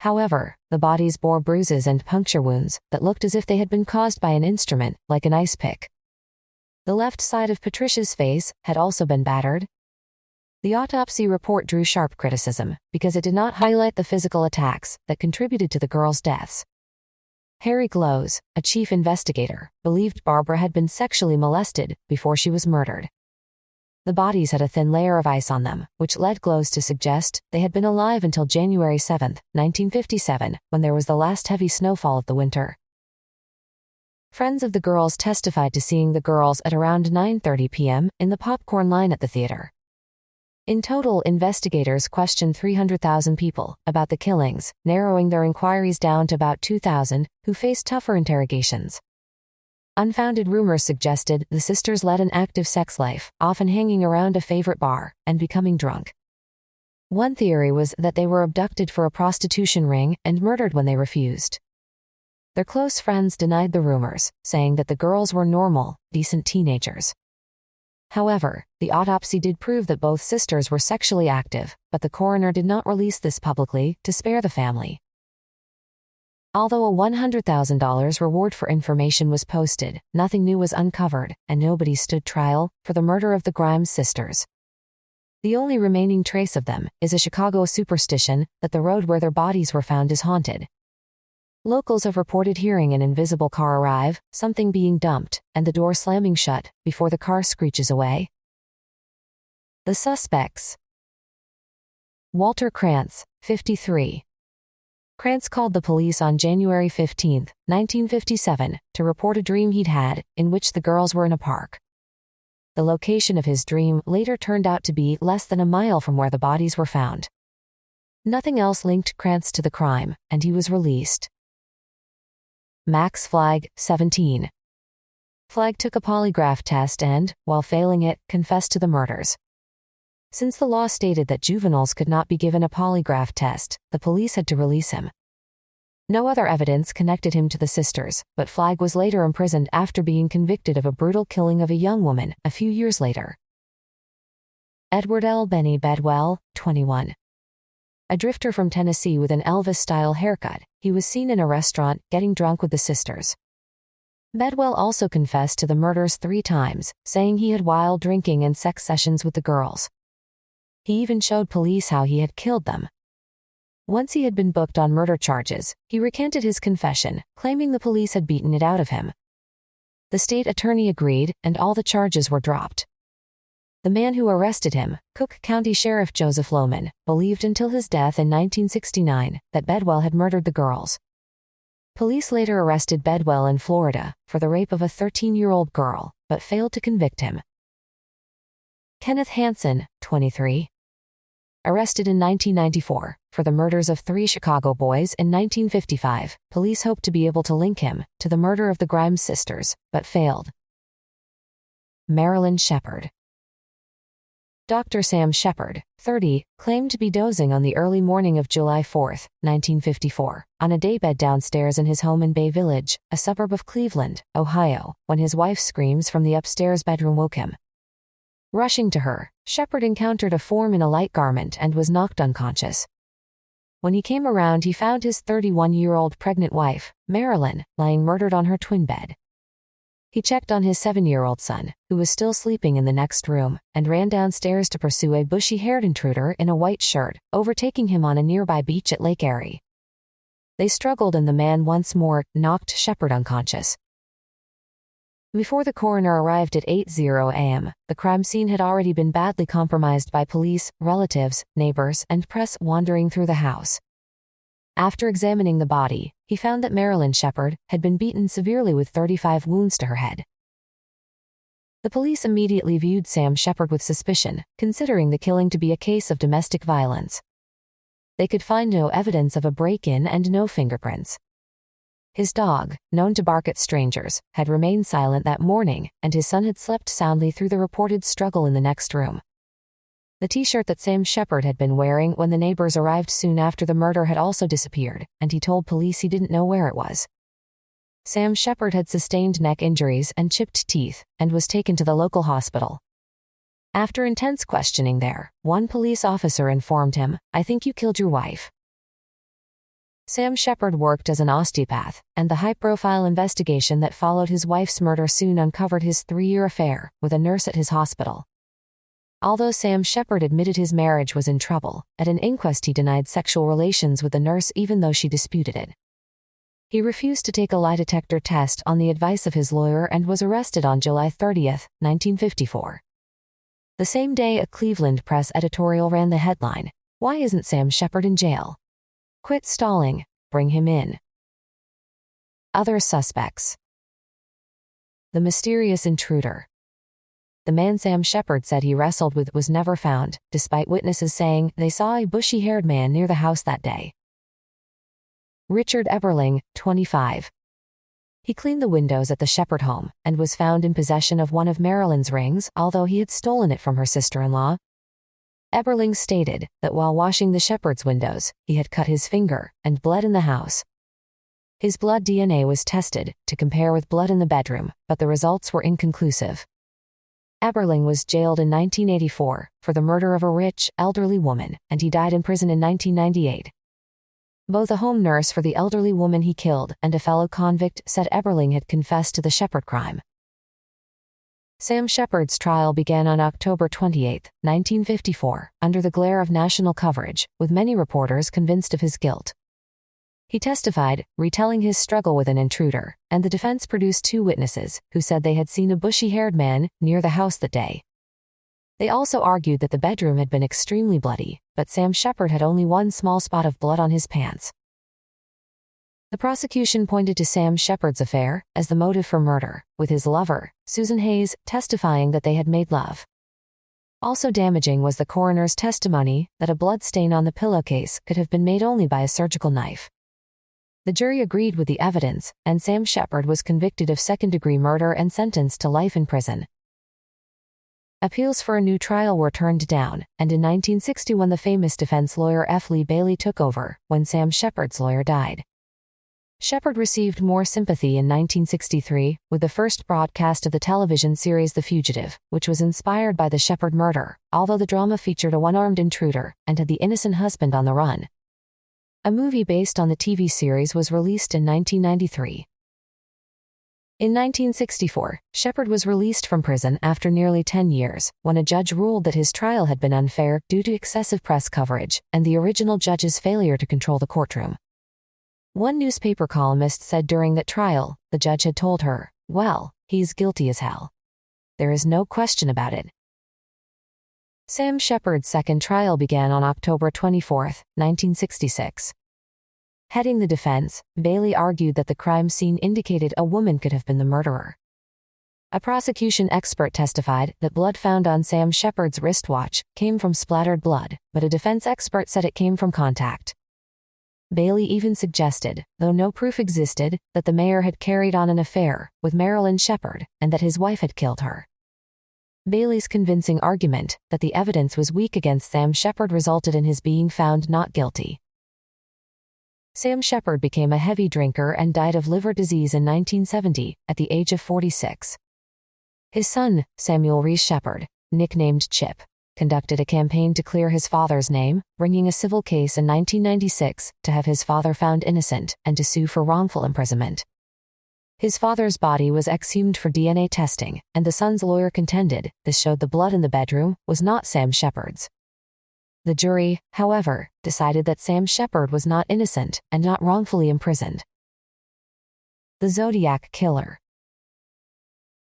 However, the bodies bore bruises and puncture wounds that looked as if they had been caused by an instrument, like an ice pick. The left side of Patricia's face had also been battered. The autopsy report drew sharp criticism because it did not highlight the physical attacks that contributed to the girls' deaths. Harry Glowes, a chief investigator, believed Barbara had been sexually molested before she was murdered. The bodies had a thin layer of ice on them, which led Glowes to suggest they had been alive until January 7, 1957, when there was the last heavy snowfall of the winter. Friends of the girls testified to seeing the girls at around 9:30 p.m. in the popcorn line at the theater. In total, investigators questioned 300,000 people about the killings, narrowing their inquiries down to about 2,000, who faced tougher interrogations. Unfounded rumors suggested the sisters led an active sex life, often hanging around a favorite bar and becoming drunk. One theory was that they were abducted for a prostitution ring and murdered when they refused. Their close friends denied the rumors, saying that the girls were normal, decent teenagers. However, the autopsy did prove that both sisters were sexually active, but the coroner did not release this publicly to spare the family. Although a $100,000 reward for information was posted, nothing new was uncovered, and nobody stood trial for the murder of the Grimes sisters. The only remaining trace of them is a Chicago superstition that the road where their bodies were found is haunted. Locals have reported hearing an invisible car arrive, something being dumped, and the door slamming shut before the car screeches away. The suspects. Walter Krantz, 53. Krantz called the police on January 15, 1957, to report a dream he'd had, in which the girls were in a park. The location of his dream later turned out to be less than a mile from where the bodies were found. Nothing else linked Krantz to the crime, and he was released. Max Flagg, 17. Flagg took a polygraph test and, while failing it, confessed to the murders. Since the law stated that juveniles could not be given a polygraph test, the police had to release him. No other evidence connected him to the sisters, but Flagg was later imprisoned after being convicted of a brutal killing of a young woman a few years later. Edward L. Benny Bedwell, 21. A drifter from Tennessee with an Elvis-style haircut, he was seen in a restaurant getting drunk with the sisters. Bedwell also confessed to the murders 3 times, saying he had wild drinking and sex sessions with the girls. He even showed police how he had killed them. Once he had been booked on murder charges, he recanted his confession, claiming the police had beaten it out of him. The state attorney agreed, and all the charges were dropped. The man who arrested him, Cook County Sheriff Joseph Lohman, believed until his death in 1969 that Bedwell had murdered the girls. Police later arrested Bedwell in Florida for the rape of a 13-year-old girl, but failed to convict him. Kenneth Hansen, 23. Arrested in 1994 for the murders of 3 Chicago boys in 1955, police hoped to be able to link him to the murder of the Grimes sisters, but failed. Marilyn Shepard. Dr. Sam Shepard, 30, claimed to be dozing on the early morning of July 4, 1954, on a daybed downstairs in his home in Bay Village, a suburb of Cleveland, Ohio, when his wife's screams from the upstairs bedroom woke him. Rushing to her, Shepard encountered a form in a light garment and was knocked unconscious. When he came around, he found his 31-year-old pregnant wife, Marilyn, lying murdered on her twin bed. He checked on his 7-year-old son, who was still sleeping in the next room, and ran downstairs to pursue a bushy-haired intruder in a white shirt, overtaking him on a nearby beach at Lake Erie. They struggled and the man once more knocked Shepard unconscious. Before the coroner arrived at 8:00 a.m., the crime scene had already been badly compromised by police, relatives, neighbors, and press wandering through the house. After examining the body, he found that Marilyn Shepard had been beaten severely with 35 wounds to her head. The police immediately viewed Sam Shepard with suspicion, considering the killing to be a case of domestic violence. They could find no evidence of a break-in and no fingerprints. His dog, known to bark at strangers, had remained silent that morning, and his son had slept soundly through the reported struggle in the next room. The t-shirt that Sam Shepard had been wearing when the neighbors arrived soon after the murder had also disappeared, and he told police he didn't know where it was. Sam Shepard had sustained neck injuries and chipped teeth, and was taken to the local hospital. After intense questioning there, one police officer informed him, "I think you killed your wife." Sam Shepard worked as an osteopath, and the high-profile investigation that followed his wife's murder soon uncovered his 3-year affair with a nurse at his hospital. Although Sam Shepard admitted his marriage was in trouble, at an inquest he denied sexual relations with the nurse even though she disputed it. He refused to take a lie detector test on the advice of his lawyer and was arrested on July 30, 1954. The same day, a Cleveland Press editorial ran the headline, "Why isn't Sam Shepard in jail? Quit stalling, bring him in." Other suspects. The mysterious intruder. The man Sam Shepard said he wrestled with was never found, despite witnesses saying they saw a bushy-haired man near the house that day. Richard Eberling, 25. He cleaned the windows at the Shepard home and was found in possession of one of Marilyn's rings, although he had stolen it from her sister-in-law. Eberling stated that while washing the Shepard's windows, he had cut his finger and bled in the house. His blood DNA was tested to compare with blood in the bedroom, but the results were inconclusive. Eberling was jailed in 1984 for the murder of a rich, elderly woman, and he died in prison in 1998. Both a home nurse for the elderly woman he killed and a fellow convict said Eberling had confessed to the Shepard crime. Sam Shepard's trial began on October 28, 1954, under the glare of national coverage, with many reporters convinced of his guilt. He testified, retelling his struggle with an intruder, and the defense produced 2 witnesses who said they had seen a bushy-haired man near the house that day. They also argued that the bedroom had been extremely bloody, but Sam Shepard had only one small spot of blood on his pants. The prosecution pointed to Sam Shepard's affair as the motive for murder, with his lover, Susan Hayes, testifying that they had made love. Also damaging was the coroner's testimony that a blood stain on the pillowcase could have been made only by a surgical knife. The jury agreed with the evidence, and Sam Shepard was convicted of second-degree murder and sentenced to life in prison. Appeals for a new trial were turned down, and in 1961 the famous defense lawyer F. Lee Bailey took over when Sam Shepard's lawyer died. Shepard received more sympathy in 1963 with the first broadcast of the television series The Fugitive, which was inspired by the Shepard murder, although the drama featured a one-armed intruder and had the innocent husband on the run. A movie based on the TV series was released in 1993. In 1964, Shepard was released from prison after nearly 10 years, when a judge ruled that his trial had been unfair due to excessive press coverage and the original judge's failure to control the courtroom. One newspaper columnist said during that trial, the judge had told her, "Well, he's guilty as hell. There is no question about it." Sam Shepard's second trial began on October 24, 1966. Heading the defense, Bailey argued that the crime scene indicated a woman could have been the murderer. A prosecution expert testified that blood found on Sam Shepard's wristwatch came from splattered blood, but a defense expert said it came from contact. Bailey even suggested, though no proof existed, that the mayor had carried on an affair with Marilyn Shepard and that his wife had killed her. Bailey's convincing argument that the evidence was weak against Sam Shepard resulted in his being found not guilty. Sam Shepard became a heavy drinker and died of liver disease in 1970 at the age of 46. His son, Samuel Reese Shepard, nicknamed Chip, conducted a campaign to clear his father's name, bringing a civil case in 1996 to have his father found innocent and to sue for wrongful imprisonment. His father's body was exhumed for DNA testing, and the son's lawyer contended this showed the blood in the bedroom was not Sam Shepard's. The jury, however, decided that Sam Shepard was not innocent and not wrongfully imprisoned. The Zodiac Killer.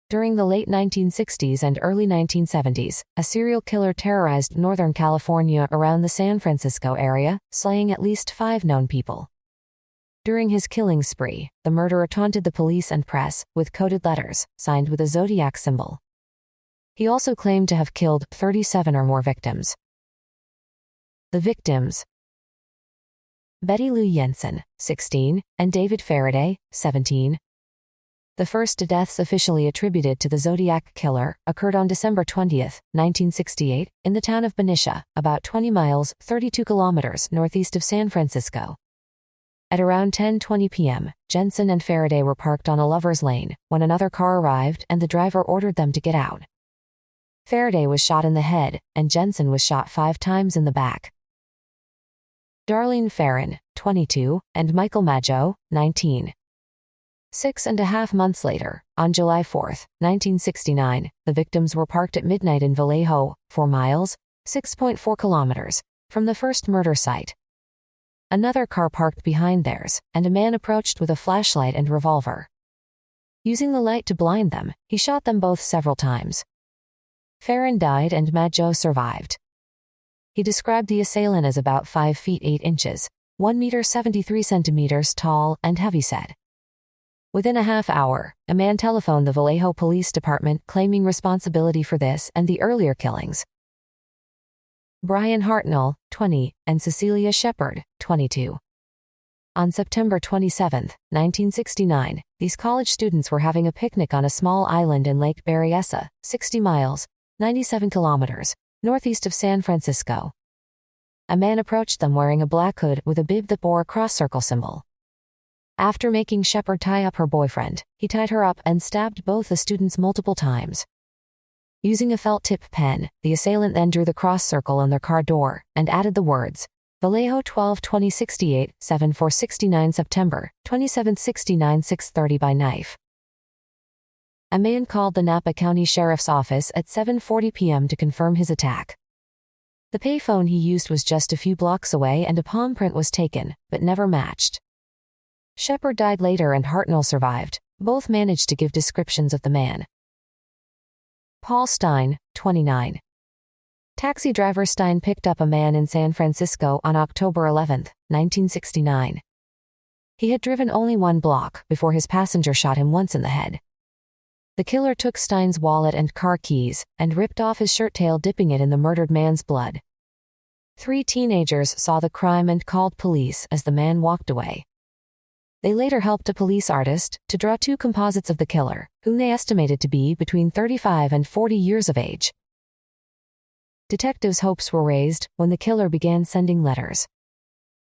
During the late 1960s and early 1970s, a serial killer terrorized Northern California around the San Francisco area, slaying at least 5 known people. During his killing spree, the murderer taunted the police and press with coded letters, signed with a zodiac symbol. He also claimed to have killed 37 or more victims. The victims: Betty Lou Jensen, 16, and David Faraday, 17. The first deaths officially attributed to the Zodiac Killer occurred on December 20, 1968, in the town of Benicia, about 20 miles, 32 kilometers northeast of San Francisco. At around 10:20 p.m., Jensen and Faraday were parked on a lover's lane when another car arrived and the driver ordered them to get out. Faraday was shot in the head, and Jensen was shot 5 times in the back. Darlene Ferrin, 22, and Michael Maggio, 19. 6.5 months later, on July 4, 1969, the victims were parked at midnight in Vallejo, 4 miles, 6.4 kilometers, from the first murder site. Another car parked behind theirs, and a man approached with a flashlight and revolver. Using the light to blind them, he shot them both several times. Ferrin died and Maggio survived. He described the assailant as about 5 feet 8 inches, 1 meter 73 centimeters tall, and heavyset. Within a half hour, a man telephoned the Vallejo Police Department claiming responsibility for this and the earlier killings. Brian Hartnell, 20, and Cecilia Shepard, 22. On September 27, 1969, these college students were having a picnic on a small island in Lake Berryessa, 60 miles, 97 kilometers, northeast of San Francisco. A man approached them wearing a black hood with a bib that bore a cross-circle symbol. After making Shepard tie up her boyfriend, he tied her up and stabbed both the students multiple times. Using a felt tip pen, the assailant then drew the cross circle on their car door and added the words, Vallejo 12-2068, 7-4-69 September, 27-69 6:30 by knife. A man called the Napa County Sheriff's Office at 7:40 p.m. to confirm his attack. The payphone he used was just a few blocks away and a palm print was taken, but never matched. Shepard died later and Hartnell survived. Both managed to give descriptions of the man. Paul Stine, 29. Taxi driver Stine picked up a man in San Francisco on October 11, 1969. He had driven only 1 block before his passenger shot him once in the head. The killer took Stine's wallet and car keys and ripped off his shirt tail, dipping it in the murdered man's blood. 3 teenagers saw the crime and called police as the man walked away. They later helped a police artist to draw 2 composites of the killer, whom they estimated to be between 35 and 40 years of age. Detectives' hopes were raised when the killer began sending letters.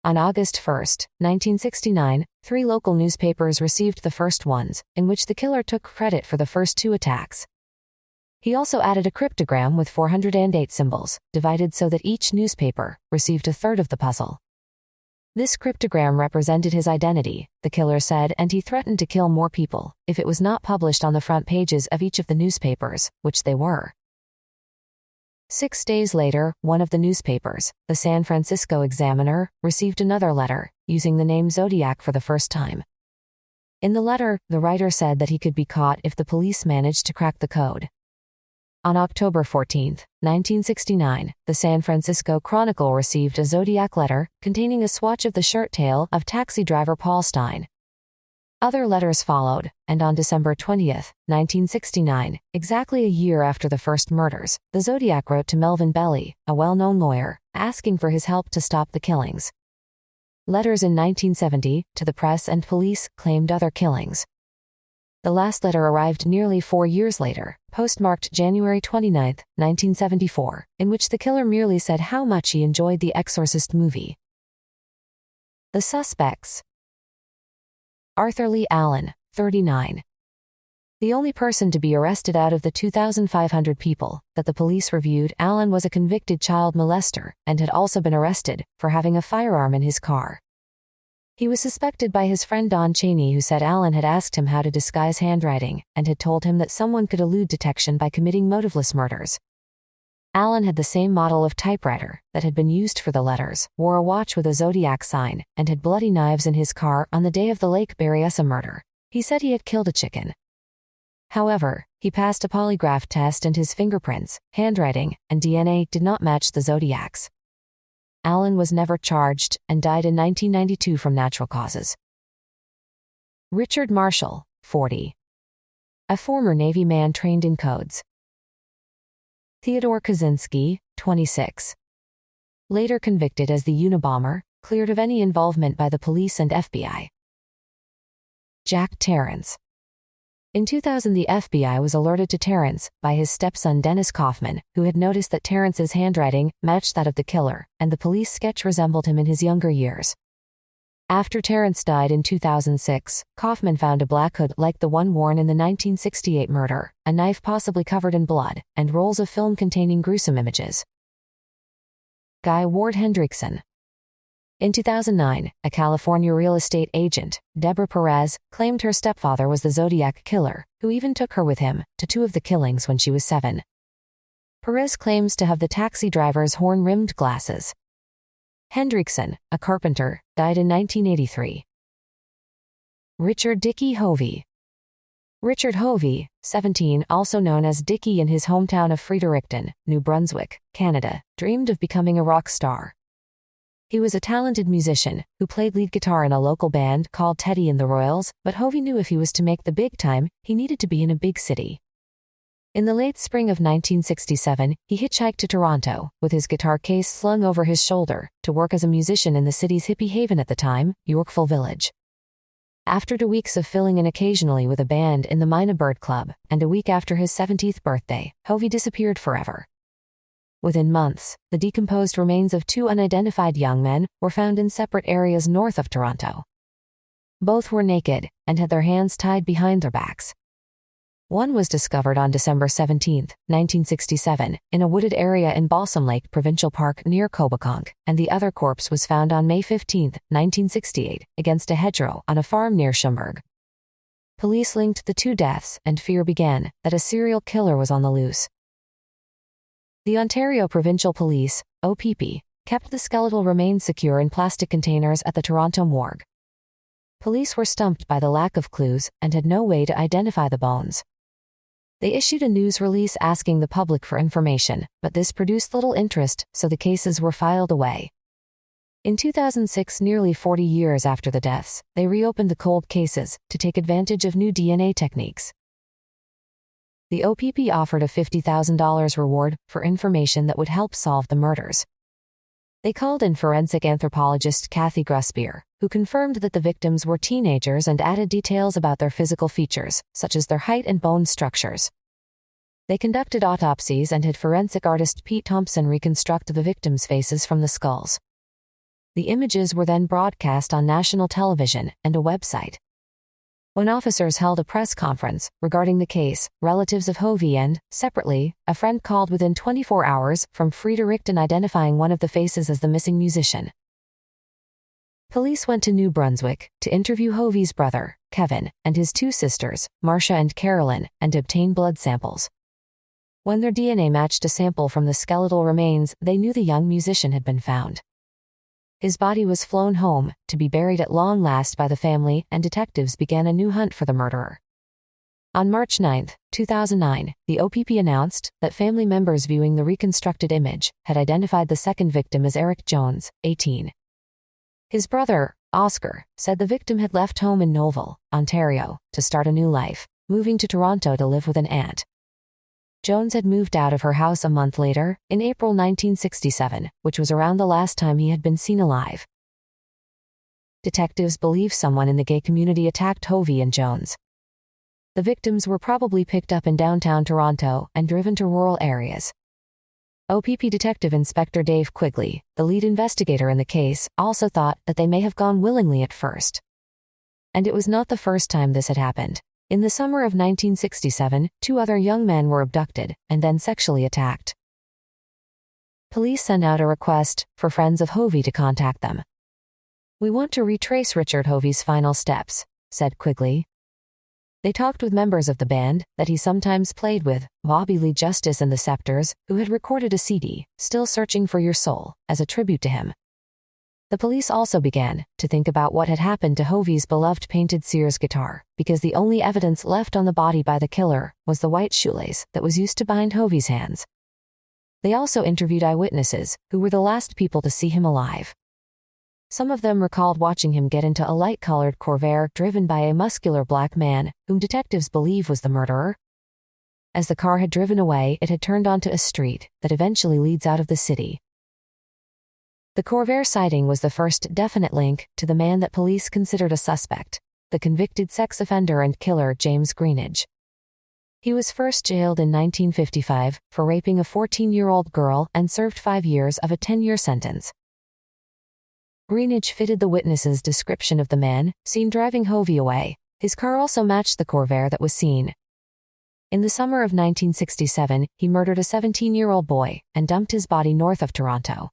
On August 1, 1969, 3 local newspapers received the first ones, in which the killer took credit for the first 2 attacks. He also added a cryptogram with 408 symbols, divided so that each newspaper received a third of the puzzle. This cryptogram represented his identity, the killer said, and he threatened to kill more people if it was not published on the front pages of each of the newspapers, which they were. 6 days later, one of the newspapers, the San Francisco Examiner, received another letter, using the name Zodiac for the first time. In the letter, the writer said that he could be caught if the police managed to crack the code. On October 14, 1969, the San Francisco Chronicle received a Zodiac letter containing a swatch of the shirt tail of taxi driver Paul Stine. Other letters followed, and on December 20, 1969, exactly a year after the first murders, the Zodiac wrote to Melvin Belli, a well-known lawyer, asking for his help to stop the killings. Letters in 1970, to the press and police, claimed other killings. The last letter arrived nearly 4 years later, postmarked January 29, 1974, in which the killer merely said how much he enjoyed the Exorcist movie. The suspects: Arthur Lee Allen, 39. The only person to be arrested out of the 2,500 people that the police reviewed, Allen was a convicted child molester and had also been arrested for having a firearm in his car. He was suspected by his friend Don Cheney, who said Allen had asked him how to disguise handwriting and had told him that someone could elude detection by committing motiveless murders. Allen had the same model of typewriter that had been used for the letters, wore a watch with a Zodiac sign, and had bloody knives in his car on the day of the Lake Berryessa murder. He said he had killed a chicken. However, he passed a polygraph test and his fingerprints, handwriting, and DNA did not match the Zodiac's. Allen was never charged and died in 1992 from natural causes. Richard Marshall, 40. A former Navy man trained in codes. Theodore Kaczynski, 26. Later convicted as the Unabomber, cleared of any involvement by the police and FBI. Jack Terrence. In 2000, the FBI was alerted to Terrence by his stepson Dennis Kaufman, who had noticed that Terrence's handwriting matched that of the killer, and the police sketch resembled him in his younger years. After Terrence died in 2006, Kaufman found a black hood like the one worn in the 1968 murder, a knife possibly covered in blood, and rolls of film containing gruesome images. Guy Ward Hendrickson. In 2009, a California real estate agent, Deborah Perez, claimed her stepfather was the Zodiac killer, who even took her with him to 2 of the killings when she was 7. Perez claims to have the taxi driver's horn-rimmed glasses. Hendrickson, a carpenter, died in 1983. Richard Dickey Hovey. Richard Hovey, 17, also known as Dickey in his hometown of Fredericton, New Brunswick, Canada, dreamed of becoming a rock star. He was a talented musician who played lead guitar in a local band called Teddy and the Royals, but Hovey knew if he was to make the big time, he needed to be in a big city. In the late spring of 1967, he hitchhiked to Toronto, with his guitar case slung over his shoulder, to work as a musician in the city's hippie haven at the time, Yorkville Village. After 2 weeks of filling in occasionally with a band in the Mina Bird Club, and a week after his 70th birthday, Hovey disappeared forever. Within months, the decomposed remains of 2 unidentified young men were found in separate areas north of Toronto. Both were naked and had their hands tied behind their backs. One was discovered on December 17, 1967, in a wooded area in Balsam Lake Provincial Park near Coboconk, and the other corpse was found on May 15, 1968, against a hedgerow on a farm near Schomburg. Police linked the 2 deaths, and fear began that a serial killer was on the loose. The Ontario Provincial Police, OPP, kept the skeletal remains secure in plastic containers at the Toronto morgue. Police were stumped by the lack of clues and had no way to identify the bones. They issued a news release asking the public for information, but this produced little interest, so the cases were filed away. In 2006, nearly 40 years after the deaths, they reopened the cold cases to take advantage of new DNA techniques. The OPP offered a $50,000 reward for information that would help solve the murders. They called in forensic anthropologist Kathy Grusbier, who confirmed that the victims were teenagers and added details about their physical features, such as their height and bone structures. They conducted autopsies and had forensic artist Pete Thompson reconstruct the victims' faces from the skulls. The images were then broadcast on national television and a website. When officers held a press conference regarding the case, relatives of Hovey and, separately, a friend called within 24 hours from Fredericton identifying one of the faces as the missing musician. Police went to New Brunswick to interview Hovey's brother, Kevin, and his 2 sisters, Marcia and Carolyn, and obtain blood samples. When their DNA matched a sample from the skeletal remains, they knew the young musician had been found. His body was flown home, to be buried at long last by the family, and detectives began a new hunt for the murderer. On March 9, 2009, the OPP announced that family members viewing the reconstructed image had identified the second victim as Eric Jones, 18. His brother, Oscar, said the victim had left home in Nouvelle, Ontario, to start a new life, moving to Toronto to live with an aunt. Jones had moved out of her house a month later, in April 1967, which was around the last time he had been seen alive. Detectives believe someone in the gay community attacked Hovey and Jones. The victims were probably picked up in downtown Toronto and driven to rural areas. OPP Detective Inspector Dave Quigley, the lead investigator in the case, also thought that they may have gone willingly at first. And it was not the first time this had happened. In the summer of 1967, 2 other young men were abducted and then sexually attacked. Police sent out a request for friends of Hovey to contact them. "We want to retrace Richard Hovey's final steps," said Quigley. They talked with members of the band that he sometimes played with, Bobby Lee Justice and the Scepters, who had recorded a CD, "Still Searching for Your Soul," as a tribute to him. The police also began to think about what had happened to Hovey's beloved painted Sears guitar, because the only evidence left on the body by the killer was the white shoelace that was used to bind Hovey's hands. They also interviewed eyewitnesses, who were the last people to see him alive. Some of them recalled watching him get into a light-colored Corvair driven by a muscular black man, whom detectives believe was the murderer. As the car had driven away, it had turned onto a street that eventually leads out of the city. The Corvair sighting was the first definite link to the man that police considered a suspect, the convicted sex offender and killer James Greenidge. He was first jailed in 1955 for raping a 14-year-old girl and served 5 years of a 10-year sentence. Greenidge fitted the witnesses' description of the man seen driving Hovey away. His car also matched the Corvair that was seen. In the summer of 1967, he murdered a 17-year-old boy and dumped his body north of Toronto.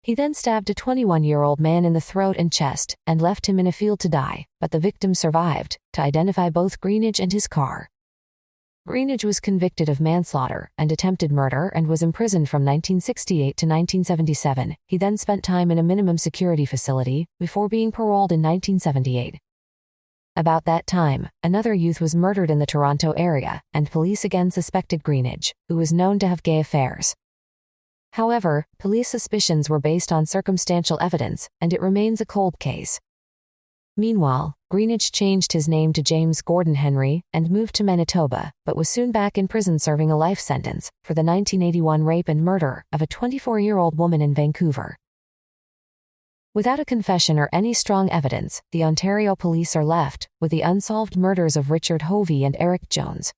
He then stabbed a 21-year-old man in the throat and chest and left him in a field to die, but the victim survived to identify both Greenidge and his car. Greenidge was convicted of manslaughter and attempted murder and was imprisoned from 1968 to 1977. He then spent time in a minimum security facility before being paroled in 1978. About that time, another youth was murdered in the Toronto area, and police again suspected Greenidge, who was known to have gay affairs. However, police suspicions were based on circumstantial evidence, and it remains a cold case. Meanwhile, Greenidge changed his name to James Gordon Henry and moved to Manitoba, but was soon back in prison serving a life sentence for the 1981 rape and murder of a 24-year-old woman in Vancouver. Without a confession or any strong evidence, the Ontario police are left with the unsolved murders of Richard Hovey and Eric Jones.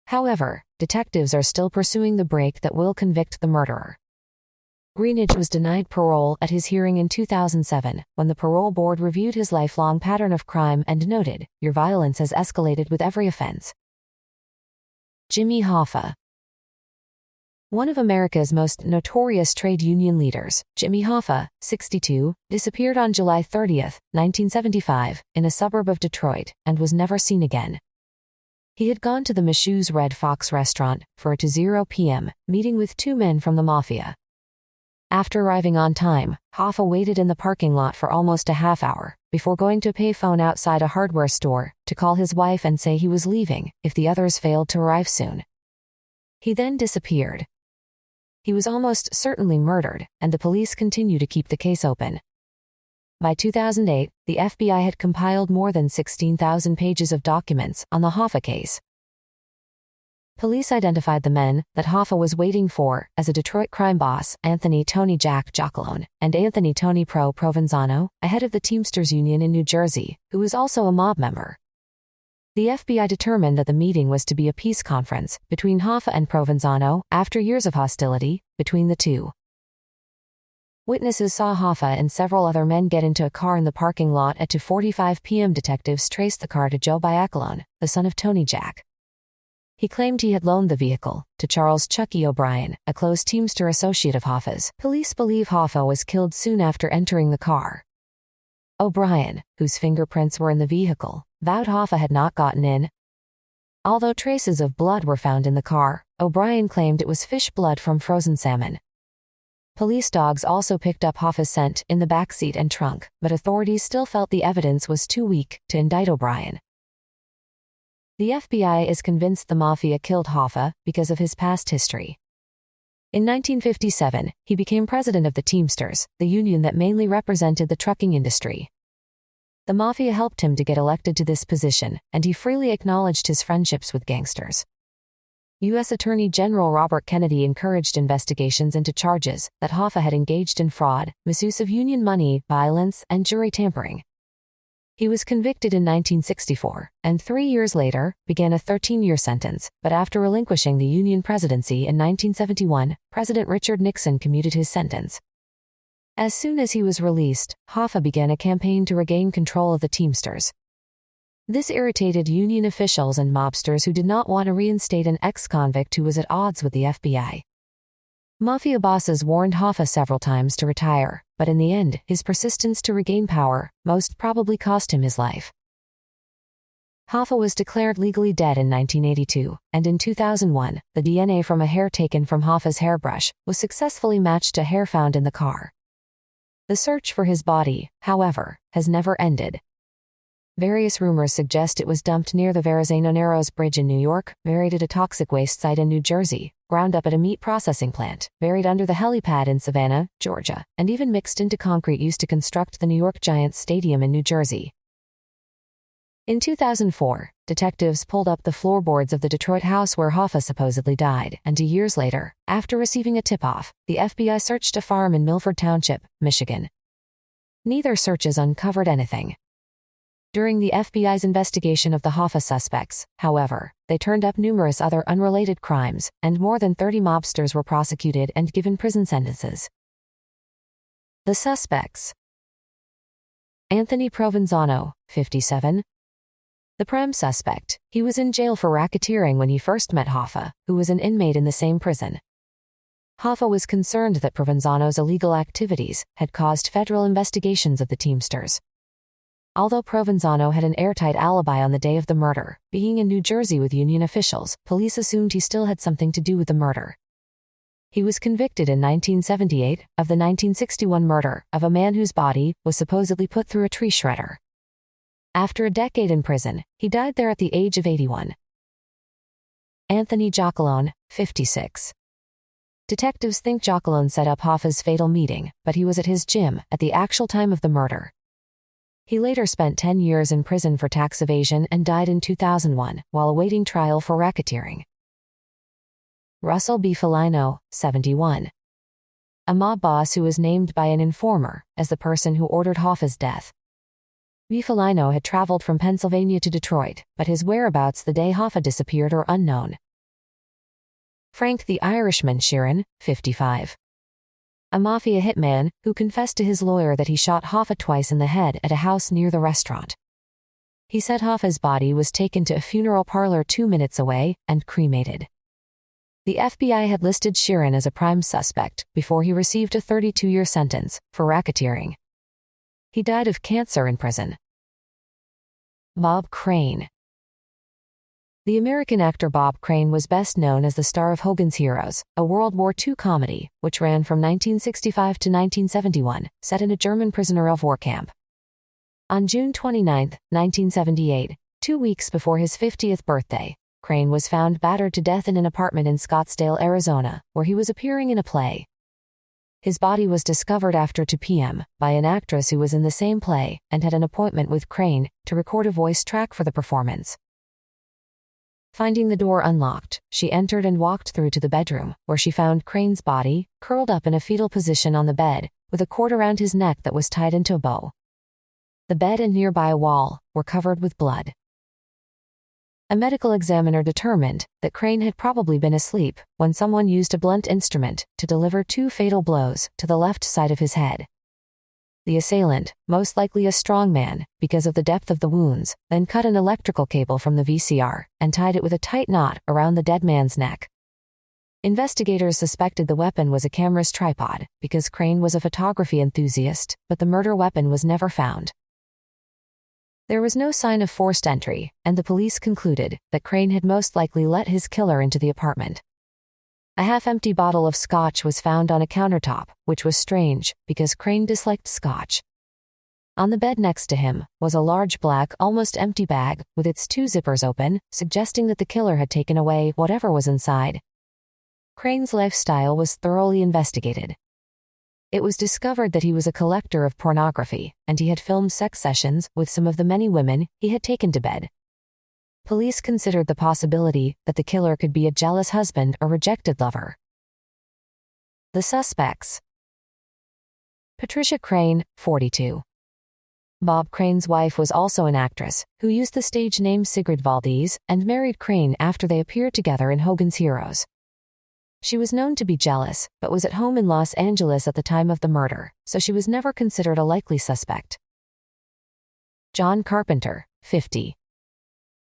However, detectives are still pursuing the break that will convict the murderer. Greenidge was denied parole at his hearing in 2007, when the parole board reviewed his lifelong pattern of crime and noted, "Your violence has escalated with every offense." Jimmy Hoffa. One of America's most notorious trade union leaders, Jimmy Hoffa, 62, disappeared on July 30, 1975, in a suburb of Detroit, and was never seen again. He had gone to the Michoud's Red Fox restaurant for a 2:00 p.m. meeting with 2 men from the mafia. After arriving on time, Hoffa waited in the parking lot for almost a half hour, before going to a payphone outside a hardware store to call his wife and say he was leaving if the others failed to arrive soon. He then disappeared. He was almost certainly murdered, and the police continue to keep the case open. By 2008, the FBI had compiled more than 16,000 pages of documents on the Hoffa case. Police identified the men that Hoffa was waiting for as a Detroit crime boss, Anthony Tony Jack Giacalone, and Anthony Tony Pro Provenzano, a head of the Teamsters Union in New Jersey, who was also a mob member. The FBI determined that the meeting was to be a peace conference between Hoffa and Provenzano after years of hostility between the two. Witnesses saw Hoffa and several other men get into a car in the parking lot at 2:45 p.m. Detectives traced the car to Joe Giacalone, the son of Tony Jack. He claimed he had loaned the vehicle to Charles Chucky O'Brien, a close Teamster associate of Hoffa's. Police believe Hoffa was killed soon after entering the car. O'Brien, whose fingerprints were in the vehicle, vowed Hoffa had not gotten in. Although traces of blood were found in the car, O'Brien claimed it was fish blood from frozen salmon. Police dogs also picked up Hoffa's scent in the backseat and trunk, but authorities still felt the evidence was too weak to indict O'Brien. The FBI is convinced the mafia killed Hoffa because of his past history. In 1957, he became president of the Teamsters, the union that mainly represented the trucking industry. The mafia helped him to get elected to this position, and he freely acknowledged his friendships with gangsters. U.S. Attorney General Robert Kennedy encouraged investigations into charges that Hoffa had engaged in fraud, misuse of union money, violence, and jury tampering. He was convicted in 1964, and 3 years later, began a 13-year sentence, but after relinquishing the Union presidency in 1971, President Richard Nixon commuted his sentence. As soon as he was released, Hoffa began a campaign to regain control of the Teamsters. This irritated Union officials and mobsters who did not want to reinstate an ex-convict who was at odds with the FBI. Mafia bosses warned Hoffa several times to retire, but in the end, his persistence to regain power most probably cost him his life. Hoffa was declared legally dead in 1982, and in 2001, the DNA from a hair taken from Hoffa's hairbrush was successfully matched to hair found in the car. The search for his body, however, has never ended. Various rumors suggest it was dumped near the Verrazano Narrows Bridge in New York, buried at a toxic waste site in New Jersey, ground up at a meat processing plant, buried under the helipad in Savannah, Georgia, and even mixed into concrete used to construct the New York Giants Stadium in New Jersey. In 2004, detectives pulled up the floorboards of the Detroit house where Hoffa supposedly died, and 2 years later, after receiving a tip-off, the FBI searched a farm in Milford Township, Michigan. Neither searches uncovered anything. During the FBI's investigation of the Hoffa suspects, however, they turned up numerous other unrelated crimes, and more than 30 mobsters were prosecuted and given prison sentences. The suspects. Anthony Provenzano, 57. The prime suspect, he was in jail for racketeering when he first met Hoffa, who was an inmate in the same prison. Hoffa was concerned that Provenzano's illegal activities had caused federal investigations of the Teamsters. Although Provenzano had an airtight alibi on the day of the murder, being in New Jersey with union officials, police assumed he still had something to do with the murder. He was convicted in 1978 of the 1961 murder of a man whose body was supposedly put through a tree shredder. After a decade in prison, he died there at the age of 81. Anthony Giacalone, 56. Detectives think Giacalone set up Hoffa's fatal meeting, but he was at his gym at the actual time of the murder. He later spent 10 years in prison for tax evasion and died in 2001 while awaiting trial for racketeering. Russell B. Felino, 71. A mob boss who was named by an informer as the person who ordered Hoffa's death. B. Felino had traveled from Pennsylvania to Detroit, but his whereabouts the day Hoffa disappeared are unknown. Frank the Irishman Sheeran, 55. A mafia hitman who confessed to his lawyer that he shot Hoffa twice in the head at a house near the restaurant. He said Hoffa's body was taken to a funeral parlor 2 minutes away and cremated. The FBI had listed Sheeran as a prime suspect before he received a 32-year sentence for racketeering. He died of cancer in prison. Bob Crane. The American actor Bob Crane was best known as the star of Hogan's Heroes, a World War II comedy, which ran from 1965 to 1971, set in a German prisoner of war camp. On June 29, 1978, 2 weeks before his 50th birthday, Crane was found battered to death in an apartment in Scottsdale, Arizona, where he was appearing in a play. His body was discovered after 2 p.m. by an actress who was in the same play and had an appointment with Crane to record a voice track for the performance. Finding the door unlocked, she entered and walked through to the bedroom, where she found Crane's body, curled up in a fetal position on the bed, with a cord around his neck that was tied into a bow. The bed and nearby a wall were covered with blood. A medical examiner determined that Crane had probably been asleep when someone used a blunt instrument to deliver 2 fatal blows to the left side of his head. The assailant, most likely a strong man because of the depth of the wounds, then cut an electrical cable from the VCR and tied it with a tight knot around the dead man's neck. Investigators suspected the weapon was a camera's tripod because Crane was a photography enthusiast, but the murder weapon was never found. There was no sign of forced entry, and the police concluded that Crane had most likely let his killer into the apartment. A half-empty bottle of scotch was found on a countertop, which was strange, because Crane disliked scotch. On the bed next to him was a large black, almost empty bag, with its 2 zippers open, suggesting that the killer had taken away whatever was inside. Crane's lifestyle was thoroughly investigated. It was discovered that he was a collector of pornography, and he had filmed sex sessions with some of the many women he had taken to bed. Police considered the possibility that the killer could be a jealous husband or rejected lover. The suspects. Patricia Crane, 42. Bob Crane's wife was also an actress, who used the stage name Sigrid Valdez and married Crane after they appeared together in Hogan's Heroes. She was known to be jealous, but was at home in Los Angeles at the time of the murder, so she was never considered a likely suspect. John Carpenter, 50.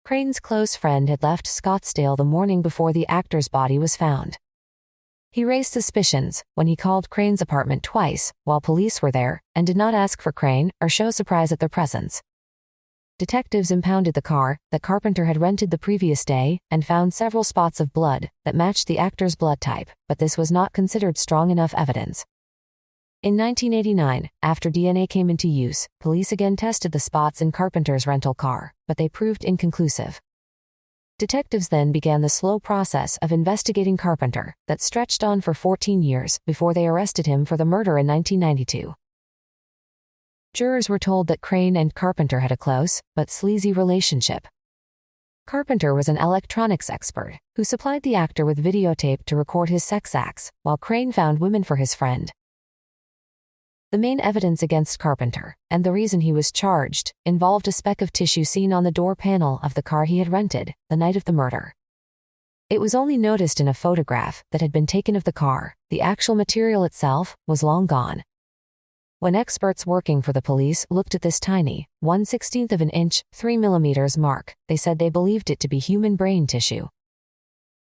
Crane's close friend had left Scottsdale the morning before the actor's body was found. He raised suspicions when he called Crane's apartment twice while police were there and did not ask for Crane or show surprise at their presence. Detectives impounded the car that Carpenter had rented the previous day and found several spots of blood that matched the actor's blood type, but this was not considered strong enough evidence. In 1989, after DNA came into use, police again tested the spots in Carpenter's rental car, but they proved inconclusive. Detectives then began the slow process of investigating Carpenter that stretched on for 14 years before they arrested him for the murder in 1992. Jurors were told that Crane and Carpenter had a close, but sleazy relationship. Carpenter was an electronics expert who supplied the actor with videotape to record his sex acts, while Crane found women for his friend. The main evidence against Carpenter, and the reason he was charged, involved a speck of tissue seen on the door panel of the car he had rented the night of the murder. It was only noticed in a photograph that had been taken of the car. The actual material itself was long gone. When experts working for the police looked at this tiny, 1/16 of an inch, 3 millimeters mark, they said they believed it to be human brain tissue.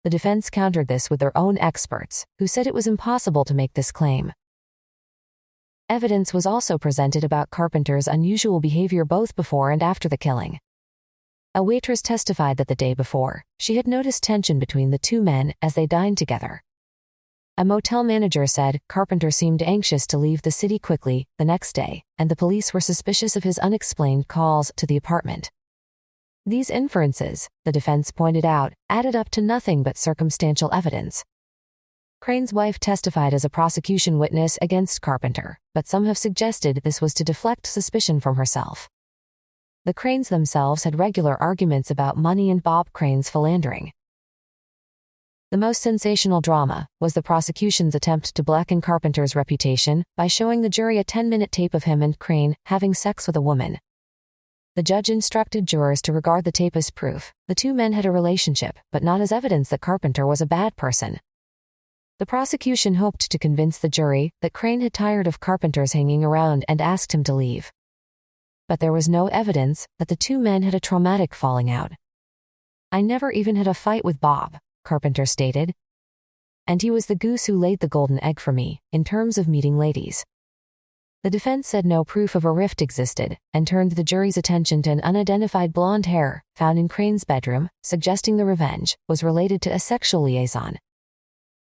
The defense countered this with their own experts, who said it was impossible to make this claim. Evidence was also presented about Carpenter's unusual behavior both before and after the killing. A waitress testified that the day before, she had noticed tension between the two men as they dined together. A motel manager said Carpenter seemed anxious to leave the city quickly the next day, and the police were suspicious of his unexplained calls to the apartment. These inferences, the defense pointed out, added up to nothing but circumstantial evidence. Crane's wife testified as a prosecution witness against Carpenter, but some have suggested this was to deflect suspicion from herself. The Cranes themselves had regular arguments about money and Bob Crane's philandering. The most sensational drama was the prosecution's attempt to blacken Carpenter's reputation by showing the jury a 10-minute tape of him and Crane having sex with a woman. The judge instructed jurors to regard the tape as proof the two men had a relationship, but not as evidence that Carpenter was a bad person. The prosecution hoped to convince the jury that Crane had tired of Carpenter's hanging around and asked him to leave. But there was no evidence that the two men had a traumatic falling out. "I never even had a fight with Bob," Carpenter stated. "And he was the goose who laid the golden egg for me, in terms of meeting ladies." The defense said no proof of a rift existed, and turned the jury's attention to an unidentified blonde hair found in Crane's bedroom, suggesting the revenge was related to a sexual liaison.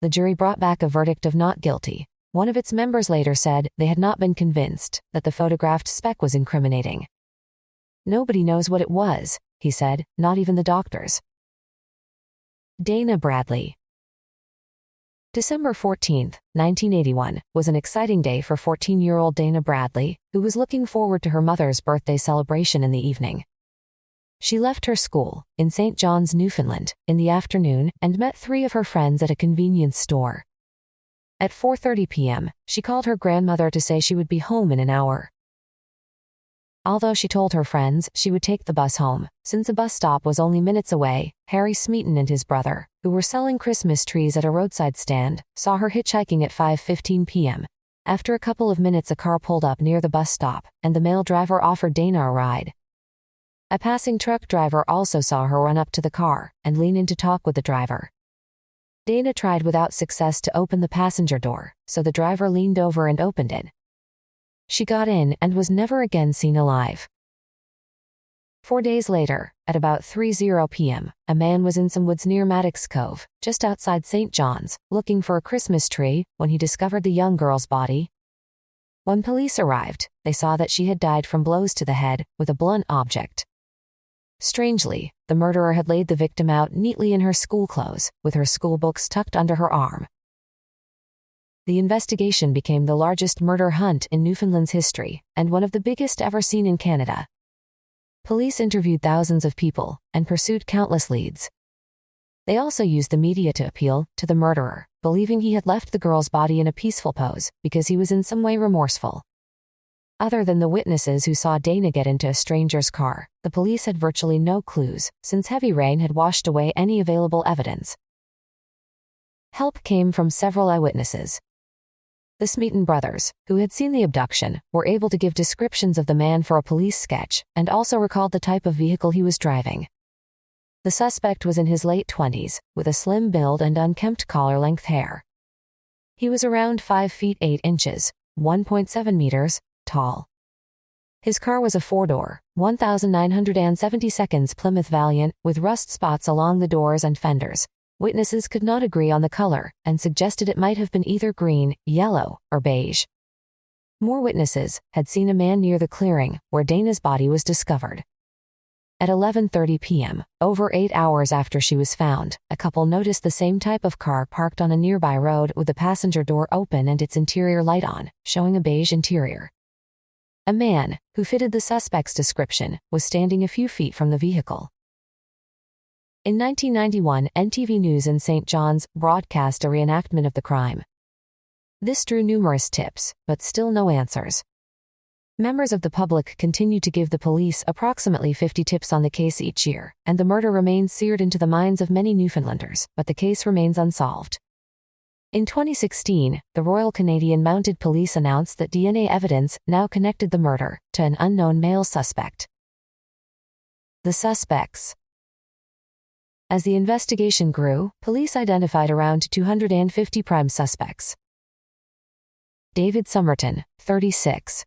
The jury brought back a verdict of not guilty. One of its members later said they had not been convinced that the photographed speck was incriminating. "Nobody knows what it was," he said, "not even the doctors." Dana Bradley. December 14, 1981, was an exciting day for 14-year-old Dana Bradley, who was looking forward to her mother's birthday celebration in the evening. She left her school, in St. John's, Newfoundland, in the afternoon and met 3 of her friends at a convenience store. At 4:30 p.m., she called her grandmother to say she would be home in an hour. Although she told her friends she would take the bus home, since the bus stop was only minutes away, Harry Smeaton and his brother, who were selling Christmas trees at a roadside stand, saw her hitchhiking at 5:15 p.m. After a couple of minutes, a car pulled up near the bus stop, and the male driver offered Dana a ride. A passing truck driver also saw her run up to the car and lean in to talk with the driver. Dana tried without success to open the passenger door, so the driver leaned over and opened it. She got in and was never again seen alive. 4 days later, at about 3:00 p.m., a man was in some woods near Maddox Cove, just outside St. John's, looking for a Christmas tree when he discovered the young girl's body. When police arrived, they saw that she had died from blows to the head with a blunt object. Strangely, the murderer had laid the victim out neatly in her school clothes, with her school books tucked under her arm. The investigation became the largest murder hunt in Newfoundland's history, and one of the biggest ever seen in Canada. Police interviewed thousands of people and pursued countless leads. They also used the media to appeal to the murderer, believing he had left the girl's body in a peaceful pose because he was in some way remorseful. Other than the witnesses who saw Dana get into a stranger's car, the police had virtually no clues, since heavy rain had washed away any available evidence. Help came from several eyewitnesses. The Smeaton brothers, who had seen the abduction, were able to give descriptions of the man for a police sketch, and also recalled the type of vehicle he was driving. The suspect was in his late 20s, with a slim build and unkempt collar-length hair. He was around 5 feet 8 inches, 1.7 meters, tall. His car was a 4-door, 1972 Plymouth Valiant, with rust spots along the doors and fenders. Witnesses could not agree on the color and suggested it might have been either green, yellow, or beige. More witnesses had seen a man near the clearing where Dana's body was discovered. At 11:30 p.m., over 8 hours after she was found, a couple noticed the same type of car parked on a nearby road with the passenger door open and its interior light on, showing a beige interior. A man, who fitted the suspect's description, was standing a few feet from the vehicle. In 1991, NTV News in St. John's broadcast a reenactment of the crime. This drew numerous tips, but still no answers. Members of the public continue to give the police approximately 50 tips on the case each year, and the murder remains seared into the minds of many Newfoundlanders, but the case remains unsolved. In 2016, the Royal Canadian Mounted Police announced that DNA evidence now connected the murder to an unknown male suspect. The suspects. As the investigation grew, police identified around 250 prime suspects. David Somerton, 36.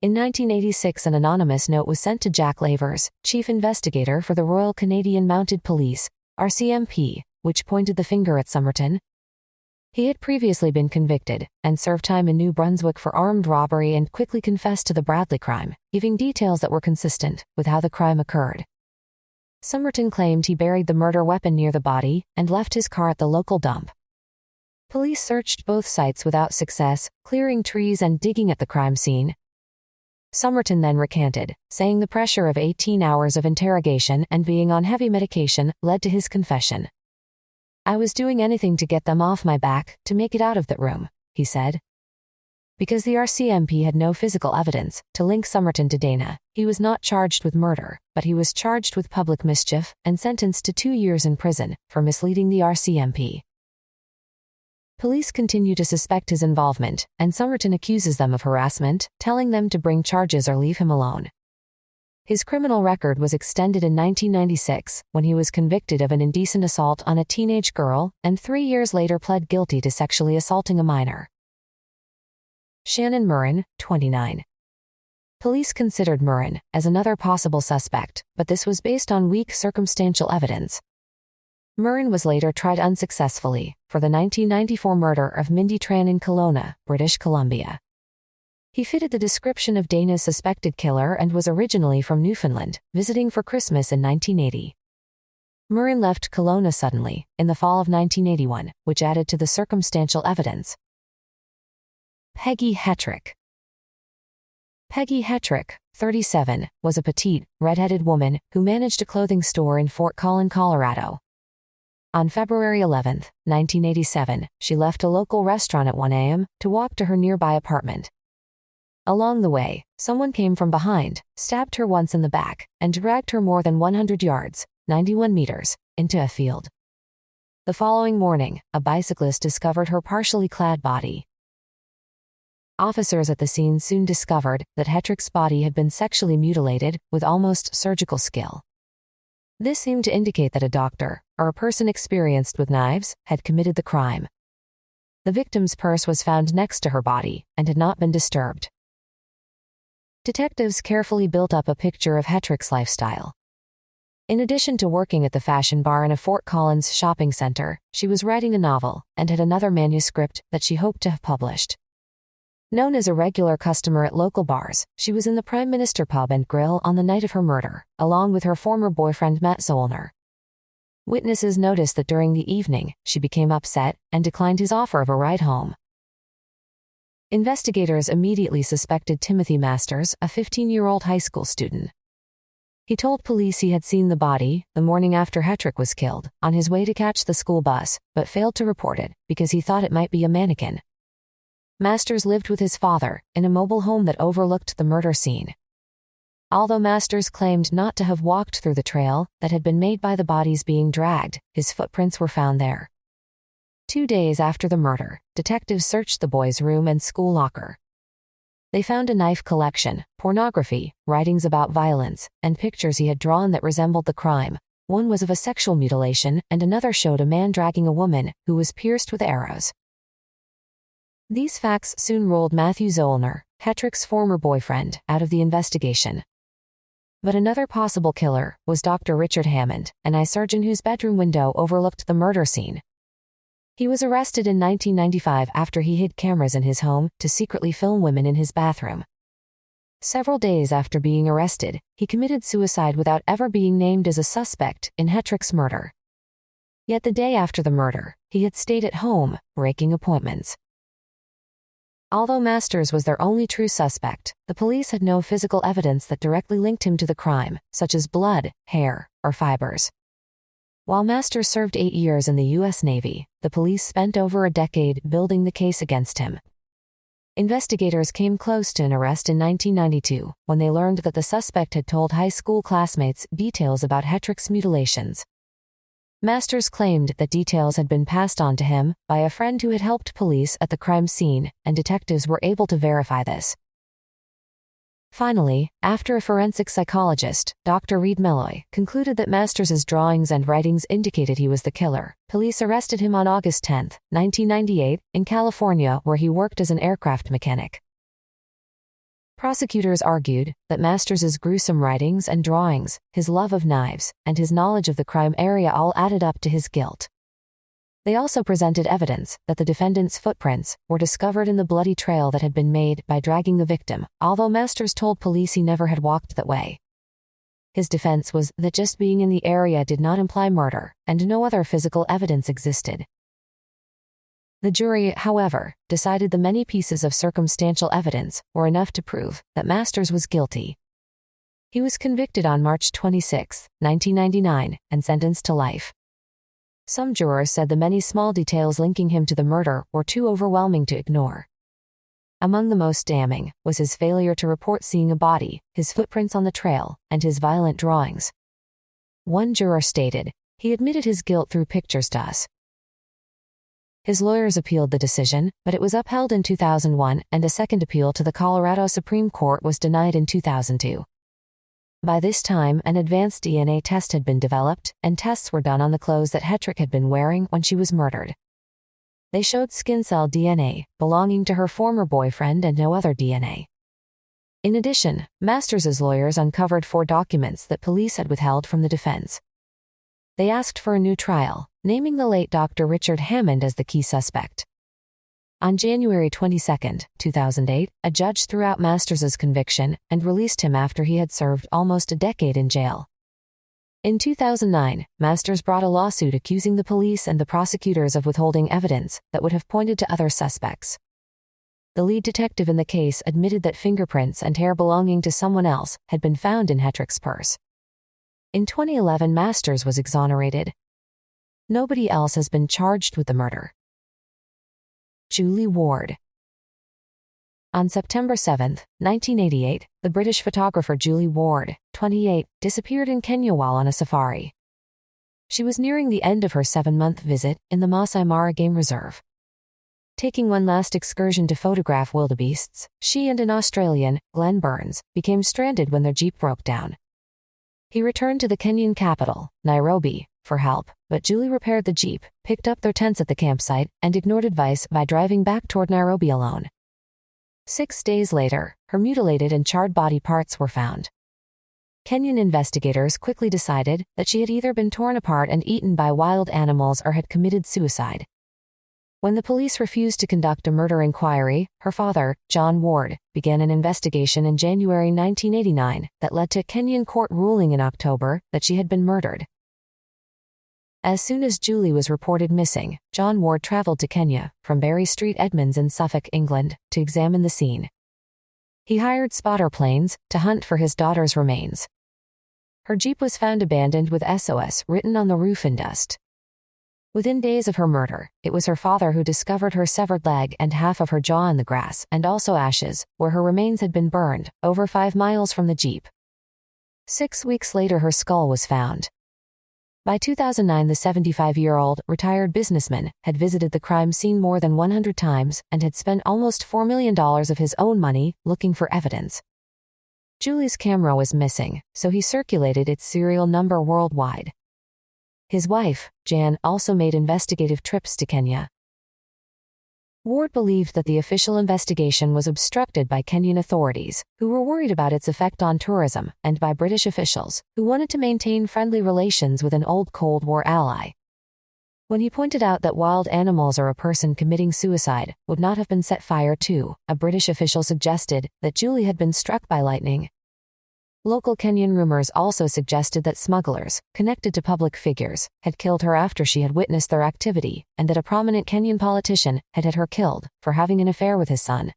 In 1986, an anonymous note was sent to Jack Lavers, chief investigator for the Royal Canadian Mounted Police, RCMP, which pointed the finger at Somerton. He had previously been convicted and served time in New Brunswick for armed robbery and quickly confessed to the Bradley crime, giving details that were consistent with how the crime occurred. Somerton claimed he buried the murder weapon near the body and left his car at the local dump. Police searched both sites without success, clearing trees and digging at the crime scene. Somerton then recanted, saying the pressure of 18 hours of interrogation and being on heavy medication led to his confession. "I was doing anything to get them off my back, to make it out of that room," he said. Because the RCMP had no physical evidence to link Somerton to Dana, he was not charged with murder, but he was charged with public mischief and sentenced to 2 years in prison for misleading the RCMP. Police continue to suspect his involvement, and Somerton accuses them of harassment, telling them to bring charges or leave him alone. His criminal record was extended in 1996 when he was convicted of an indecent assault on a teenage girl and 3 years later pled guilty to sexually assaulting a minor. Shannon Murrin, 29. Police considered Murrin as another possible suspect, but this was based on weak circumstantial evidence. Murrin was later tried unsuccessfully for the 1994 murder of Mindy Tran in Kelowna, British Columbia. He fitted the description of Dana's suspected killer and was originally from Newfoundland, visiting for Christmas in 1980. Murrin left Kelowna suddenly, in the fall of 1981, which added to the circumstantial evidence. Peggy Hetrick. Peggy Hetrick, 37, was a petite, red-headed woman who managed a clothing store in Fort Collin, Colorado. On February 11, 1987, she left a local restaurant at 1 a.m. to walk to her nearby apartment. Along the way, someone came from behind, stabbed her once in the back, and dragged her more than 100 yards, 91 meters, into a field. The following morning, a bicyclist discovered her partially clad body. Officers at the scene soon discovered that Hetrick's body had been sexually mutilated with almost surgical skill. This seemed to indicate that a doctor, or a person experienced with knives, had committed the crime. The victim's purse was found next to her body and had not been disturbed. Detectives carefully built up a picture of Hetrick's lifestyle. In addition to working at the fashion bar in a Fort Collins shopping center, she was writing a novel and had another manuscript that she hoped to have published. Known as a regular customer at local bars, she was in the Prime Minister Pub and Grill on the night of her murder, along with her former boyfriend Matt Zollner. Witnesses noticed that during the evening, she became upset and declined his offer of a ride home. Investigators immediately suspected Timothy Masters, a 15-year-old high school student. He told police he had seen the body, the morning after Hetrick was killed, on his way to catch the school bus, but failed to report it because he thought it might be a mannequin. Masters lived with his father in a mobile home that overlooked the murder scene. Although Masters claimed not to have walked through the trail that had been made by the bodies being dragged, his footprints were found there. 2 days after the murder, detectives searched the boy's room and school locker. They found a knife collection, pornography, writings about violence, and pictures he had drawn that resembled the crime. One was of a sexual mutilation, and another showed a man dragging a woman who was pierced with arrows. These facts soon rolled Matthew Zollner, Hetrick's former boyfriend, out of the investigation. But another possible killer was Dr. Richard Hammond, an eye surgeon whose bedroom window overlooked the murder scene. He was arrested in 1995 after he hid cameras in his home to secretly film women in his bathroom. Several days after being arrested, he committed suicide without ever being named as a suspect in Hetrick's murder. Yet the day after the murder, he had stayed at home, breaking appointments. Although Masters was their only true suspect, the police had no physical evidence that directly linked him to the crime, such as blood, hair, or fibers. While Masters served 8 years in the U.S. Navy, the police spent over a decade building the case against him. Investigators came close to an arrest in 1992 when they learned that the suspect had told high school classmates details about Hetrick's mutilations. Masters claimed that details had been passed on to him by a friend who had helped police at the crime scene, and detectives were able to verify this. Finally, after a forensic psychologist, Dr. Reed Melloy, concluded that Masters' drawings and writings indicated he was the killer, police arrested him on August 10, 1998, in California, where he worked as an aircraft mechanic. Prosecutors argued that Masters' gruesome writings and drawings, his love of knives, and his knowledge of the crime area all added up to his guilt. They also presented evidence that the defendant's footprints were discovered in the bloody trail that had been made by dragging the victim, although Masters told police he never had walked that way. His defense was that just being in the area did not imply murder, and no other physical evidence existed. The jury, however, decided the many pieces of circumstantial evidence were enough to prove that Masters was guilty. He was convicted on March 26, 1999, and sentenced to life. Some jurors said the many small details linking him to the murder were too overwhelming to ignore. Among the most damning was his failure to report seeing a body, his footprints on the trail, and his violent drawings. One juror stated, "He admitted his guilt through pictures to us." His lawyers appealed the decision, but it was upheld in 2001, and a second appeal to the Colorado Supreme Court was denied in 2002. By this time, an advanced DNA test had been developed, and tests were done on the clothes that Hetrick had been wearing when she was murdered. They showed skin cell DNA belonging to her former boyfriend and no other DNA. In addition, Masters' lawyers uncovered 4 documents that police had withheld from the defense. They asked for a new trial, naming the late Dr. Richard Hammond as the key suspect. On January 22, 2008, a judge threw out Masters' conviction and released him after he had served almost a decade in jail. In 2009, Masters brought a lawsuit accusing the police and the prosecutors of withholding evidence that would have pointed to other suspects. The lead detective in the case admitted that fingerprints and hair belonging to someone else had been found in Hetrick's purse. In 2011, Masters was exonerated. Nobody else has been charged with the murder. Julie Ward. On September 7, 1988, the British photographer Julie Ward, 28, disappeared in Kenya while on a safari. She was nearing the end of her 7-month visit in the Masai Mara Game Reserve. Taking one last excursion to photograph wildebeests, she and an Australian, Glenn Burns, became stranded when their jeep broke down. He returned to the Kenyan capital, Nairobi, for help, but Julie repaired the jeep, picked up their tents at the campsite, and ignored advice by driving back toward Nairobi alone. 6 days later, her mutilated and charred body parts were found. Kenyan investigators quickly decided that she had either been torn apart and eaten by wild animals or had committed suicide. When the police refused to conduct a murder inquiry, her father, John Ward, began an investigation in January 1989 that led to a Kenyan court ruling in October that she had been murdered. As soon as Julie was reported missing, John Ward traveled to Kenya, from Berry Street, Edmonds in Suffolk, England, to examine the scene. He hired spotter planes to hunt for his daughter's remains. Her jeep was found abandoned with SOS written on the roof in dust. Within days of her murder, it was her father who discovered her severed leg and half of her jaw in the grass, and also ashes, where her remains had been burned, over 5 miles from the jeep. 6 weeks later, her skull was found. By 2009, the 75-year-old, retired businessman, had visited the crime scene more than 100 times and had spent almost $4 million of his own money looking for evidence. Julie's camera was missing, so he circulated its serial number worldwide. His wife, Jan, also made investigative trips to Kenya. Ward believed that the official investigation was obstructed by Kenyan authorities, who were worried about its effect on tourism, and by British officials, who wanted to maintain friendly relations with an old Cold War ally. When he pointed out that wild animals or a person committing suicide would not have been set fire to, a British official suggested that Julie had been struck by lightning. Local Kenyan rumors also suggested that smugglers, connected to public figures, had killed her after she had witnessed their activity, and that a prominent Kenyan politician had her killed for having an affair with his son.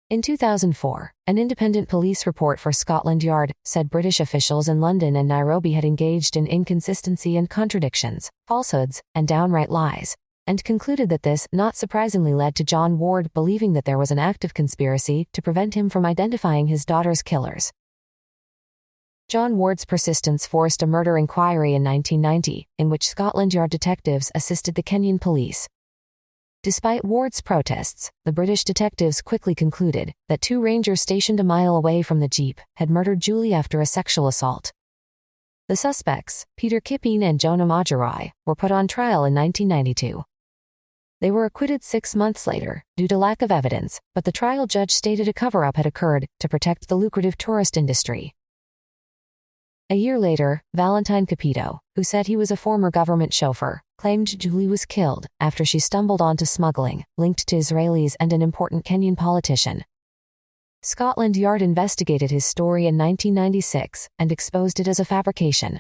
In 2004, an independent police report for Scotland Yard said British officials in London and Nairobi had engaged in inconsistency and contradictions, falsehoods, and downright lies, and concluded that this, not surprisingly, led to John Ward believing that there was an active conspiracy to prevent him from identifying his daughter's killers. John Ward's persistence forced a murder inquiry in 1990, in which Scotland Yard detectives assisted the Kenyan police. Despite Ward's protests, the British detectives quickly concluded that two rangers stationed a mile away from the jeep had murdered Julie after a sexual assault. The suspects, Peter Kipping and Jonah Majirai, were put on trial in 1992. They were acquitted 6 months later due to lack of evidence, but the trial judge stated a cover-up had occurred to protect the lucrative tourist industry. A year later, Valentine Capito, who said he was a former government chauffeur, claimed Julie was killed after she stumbled onto smuggling, linked to Israelis and an important Kenyan politician. Scotland Yard investigated his story in 1996 and exposed it as a fabrication.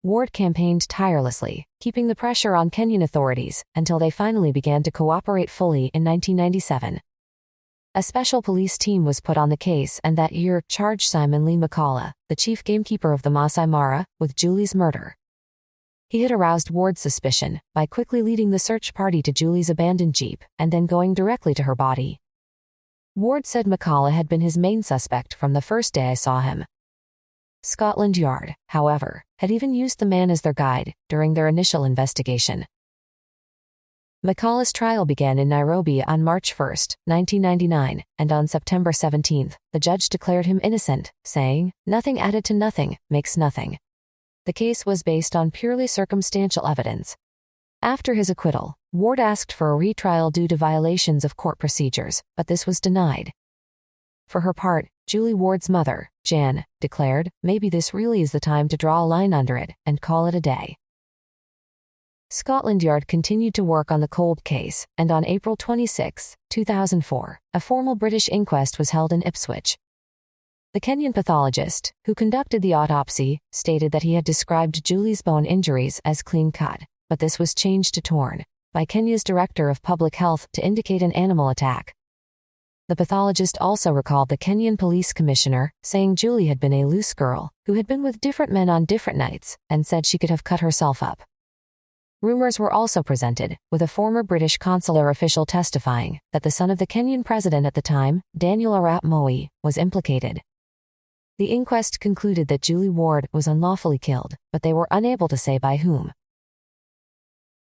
Ward campaigned tirelessly, keeping the pressure on Kenyan authorities until they finally began to cooperate fully in 1997. A special police team was put on the case and that year charged Simon Lee McCullough, the chief gamekeeper of the Masai Mara, with Julie's murder. He had aroused Ward's suspicion by quickly leading the search party to Julie's abandoned jeep and then going directly to her body. Ward said McCullough had been his main suspect from the first day I saw him. Scotland Yard, however, had even used the man as their guide during their initial investigation. McCullough's trial began in Nairobi on March 1, 1999, and on September 17, the judge declared him innocent, saying, "Nothing added to nothing makes nothing." The case was based on purely circumstantial evidence. After his acquittal, Ward asked for a retrial due to violations of court procedures, but this was denied. For her part, Julie Ward's mother, Jan, declared, "Maybe this really is the time to draw a line under it and call it a day." Scotland Yard continued to work on the cold case, and on April 26, 2004, a formal British inquest was held in Ipswich. The Kenyan pathologist, who conducted the autopsy, stated that he had described Julie's bone injuries as clean-cut, but this was changed to torn by Kenya's Director of Public Health to indicate an animal attack. The pathologist also recalled the Kenyan police commissioner saying Julie had been a loose girl who had been with different men on different nights and said she could have cut herself up. Rumors were also presented, with a former British consular official testifying that the son of the Kenyan president at the time, Daniel Arap Moi, was implicated. The inquest concluded that Julie Ward was unlawfully killed, but they were unable to say by whom.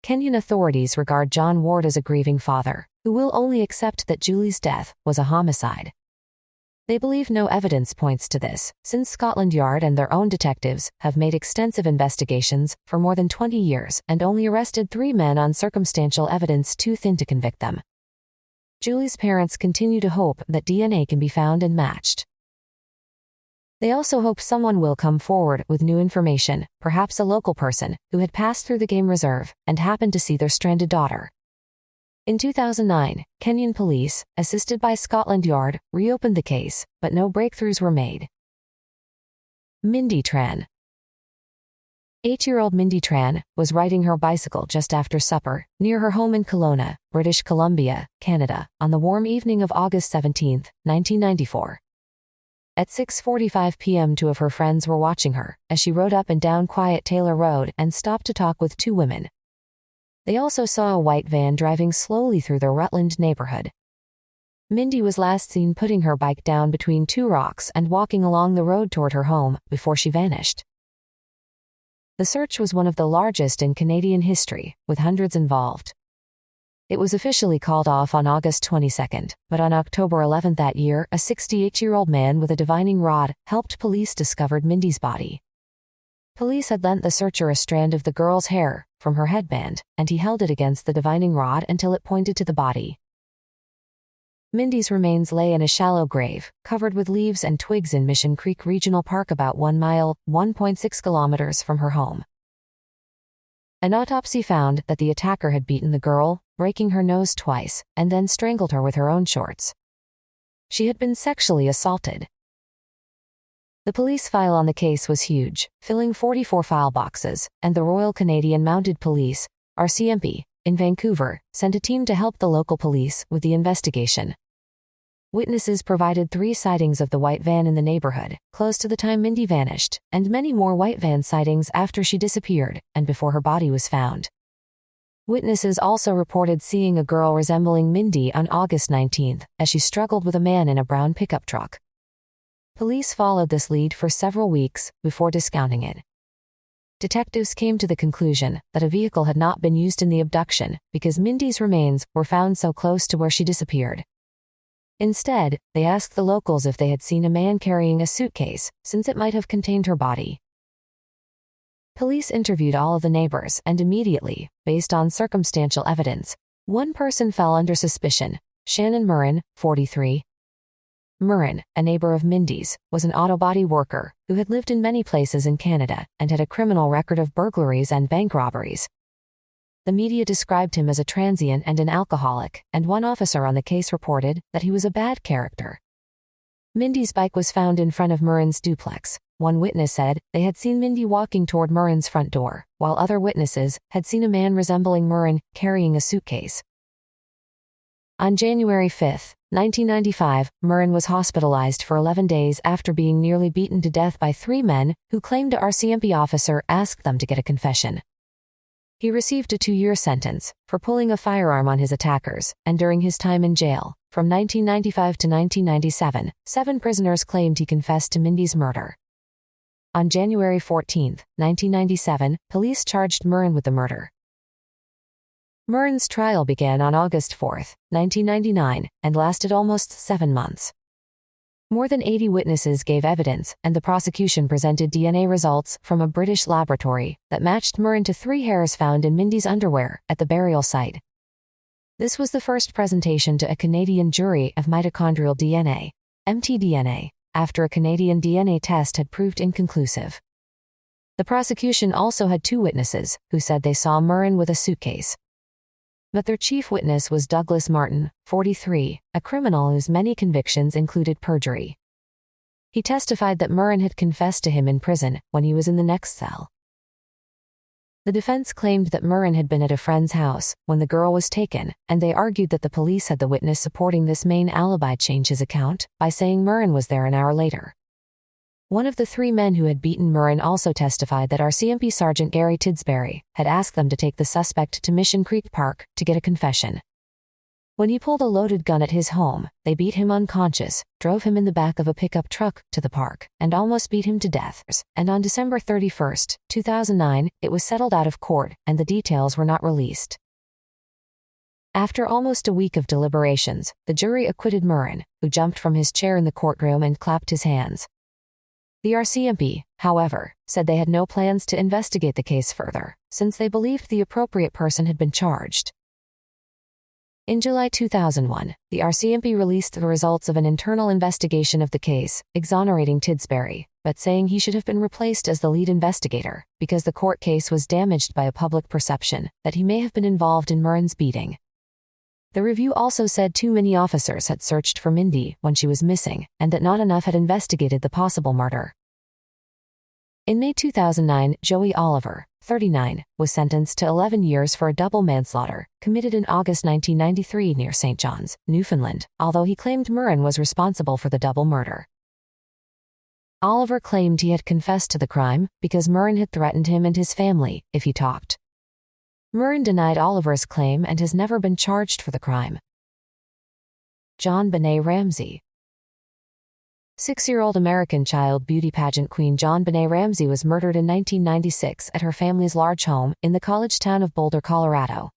Kenyan authorities regard John Ward as a grieving father, who will only accept that Julie's death was a homicide. They believe no evidence points to this, since Scotland Yard and their own detectives have made extensive investigations for more than 20 years and only arrested 3 men on circumstantial evidence too thin to convict them. Julie's parents continue to hope that DNA can be found and matched. They also hope someone will come forward with new information, perhaps a local person who had passed through the game reserve and happened to see their stranded daughter. In 2009, Kenyan police, assisted by Scotland Yard, reopened the case, but no breakthroughs were made. Mindy Tran. 8-year-old Mindy Tran was riding her bicycle just after supper, near her home in Kelowna, British Columbia, Canada, on the warm evening of August 17, 1994. At 6:45 p.m. 2 of her friends were watching her, as she rode up and down quiet Taylor Road and stopped to talk with 2 women. They also saw a white van driving slowly through their Rutland neighborhood. Mindy was last seen putting her bike down between 2 rocks and walking along the road toward her home before she vanished. The search was one of the largest in Canadian history, with hundreds involved. It was officially called off on August 22, but on October 11 that year, a 68-year-old man with a divining rod helped police discover Mindy's body. Police had lent the searcher a strand of the girl's hair from her headband, and he held it against the divining rod until it pointed to the body. Mindy's remains lay in a shallow grave, covered with leaves and twigs in Mission Creek Regional Park, about 1 mile, 1.6 kilometers from her home. An autopsy found that the attacker had beaten the girl, breaking her nose twice, and then strangled her with her own shorts. She had been sexually assaulted. The police file on the case was huge, filling 44 file boxes, and the Royal Canadian Mounted Police, RCMP, in Vancouver, sent a team to help the local police with the investigation. Witnesses provided 3 sightings of the white van in the neighborhood, close to the time Mindy vanished, and many more white van sightings after she disappeared and before her body was found. Witnesses also reported seeing a girl resembling Mindy on August 19 as she struggled with a man in a brown pickup truck. Police followed this lead for several weeks before discounting it. Detectives came to the conclusion that a vehicle had not been used in the abduction because Mindy's remains were found so close to where she disappeared. Instead, they asked the locals if they had seen a man carrying a suitcase, since it might have contained her body. Police interviewed all of the neighbors, and immediately, based on circumstantial evidence, one person fell under suspicion: Shannon Murrin, 43. Murrin, a neighbor of Mindy's, was an auto body worker who had lived in many places in Canada and had a criminal record of burglaries and bank robberies. The media described him as a transient and an alcoholic, and one officer on the case reported that he was a bad character. Mindy's bike was found in front of Murrin's duplex. One witness said they had seen Mindy walking toward Murrin's front door, while other witnesses had seen a man resembling Murrin carrying a suitcase. On January 5, 1995, Murrin was hospitalized for 11 days after being nearly beaten to death by 3 men who claimed a RCMP officer asked them to get a confession. He received a 2-year sentence for pulling a firearm on his attackers, and during his time in jail, from 1995 to 1997, 7 prisoners claimed he confessed to Mindy's murder. On January 14, 1997, police charged Murrin with the murder. Murrin's trial began on August 4, 1999, and lasted almost 7 months. More than 80 witnesses gave evidence, and the prosecution presented DNA results from a British laboratory that matched Murrin to 3 hairs found in Mindy's underwear at the burial site. This was the first presentation to a Canadian jury of mitochondrial DNA, mtDNA, after a Canadian DNA test had proved inconclusive. The prosecution also had 2 witnesses who said they saw Murrin with a suitcase. But their chief witness was Douglas Martin, 43, a criminal whose many convictions included perjury. He testified that Murrin had confessed to him in prison when he was in the next cell. The defense claimed that Murrin had been at a friend's house when the girl was taken, and they argued that the police had the witness supporting this main alibi change his account by saying Murrin was there an hour later. One of the 3 men who had beaten Murrin also testified that RCMP Sergeant Gary Tidsbury had asked them to take the suspect to Mission Creek Park to get a confession. When he pulled a loaded gun at his home, they beat him unconscious, drove him in the back of a pickup truck to the park, and almost beat him to death. And on December 31, 2009, it was settled out of court, and the details were not released. After almost a week of deliberations, the jury acquitted Murrin, who jumped from his chair in the courtroom and clapped his hands. The RCMP, however, said they had no plans to investigate the case further, since they believed the appropriate person had been charged. In July 2001, the RCMP released the results of an internal investigation of the case, exonerating Tidsbury, but saying he should have been replaced as the lead investigator, because the court case was damaged by a public perception that he may have been involved in Murrin's beating. The review also said too many officers had searched for Mindy when she was missing, and that not enough had investigated the possible murder. In May 2009, Joey Oliver, 39, was sentenced to 11 years for a double manslaughter committed in August 1993 near St. John's, Newfoundland, although he claimed Murrin was responsible for the double murder. Oliver claimed he had confessed to the crime because Murrin had threatened him and his family if he talked. Murrin denied Oliver's claim and has never been charged for the crime. JonBenet Ramsey. 6-year-old American child beauty pageant queen JonBenet Ramsey was murdered in 1996 at her family's large home in the college town of Boulder, Colorado.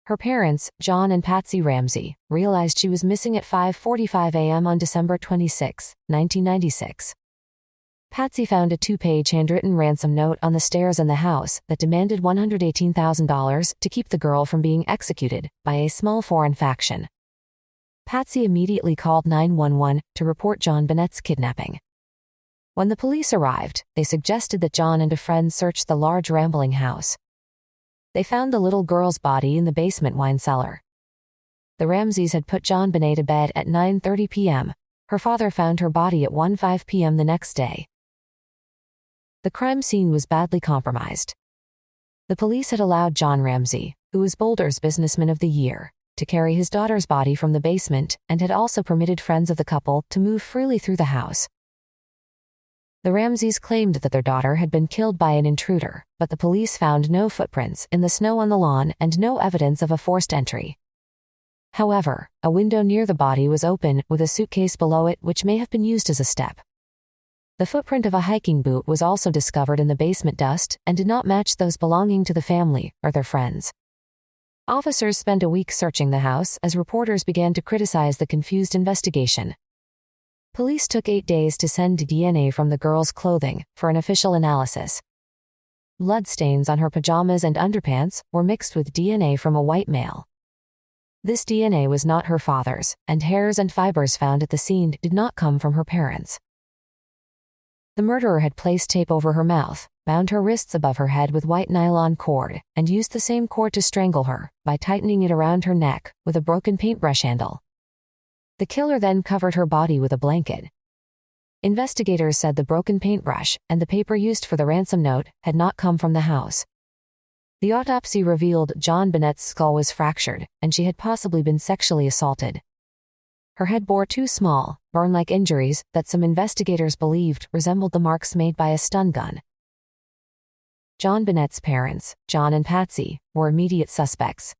Her parents, John and Patsy Ramsey, realized she was missing at 5:45 a.m. on December 26, 1996. Patsy found a 2-page handwritten ransom note on the stairs in the house that demanded $118,000 to keep the girl from being executed by a small foreign faction. Patsy immediately called 911 to report JonBenet's kidnapping. When the police arrived, they suggested that John and a friend search the large rambling house. They found the little girl's body in the basement wine cellar. The Ramseys had put JonBenet to bed at 9:30 p.m. Her father found her body at 1:05 p.m. the next day. The crime scene was badly compromised. The police had allowed John Ramsey, who was Boulder's Businessman of the Year, to carry his daughter's body from the basement and had also permitted friends of the couple to move freely through the house. The Ramseys claimed that their daughter had been killed by an intruder, but the police found no footprints in the snow on the lawn and no evidence of a forced entry. However, a window near the body was open with a suitcase below it which may have been used as a step. The footprint of a hiking boot was also discovered in the basement dust and did not match those belonging to the family or their friends. Officers spent a week searching the house as reporters began to criticize the confused investigation. Police took 8 days to send DNA from the girl's clothing for an official analysis. Bloodstains on her pajamas and underpants were mixed with DNA from a white male. This DNA was not her father's, and hairs and fibers found at the scene did not come from her parents. The murderer had placed tape over her mouth, bound her wrists above her head with white nylon cord, and used the same cord to strangle her by tightening it around her neck with a broken paintbrush handle. The killer then covered her body with a blanket. Investigators said the broken paintbrush and the paper used for the ransom note had not come from the house. The autopsy revealed JonBenet's skull was fractured, and she had possibly been sexually assaulted. Her head bore 2 small, burn-like injuries that some investigators believed resembled the marks made by a stun gun. JonBenet's parents, John and Patsy, were immediate suspects.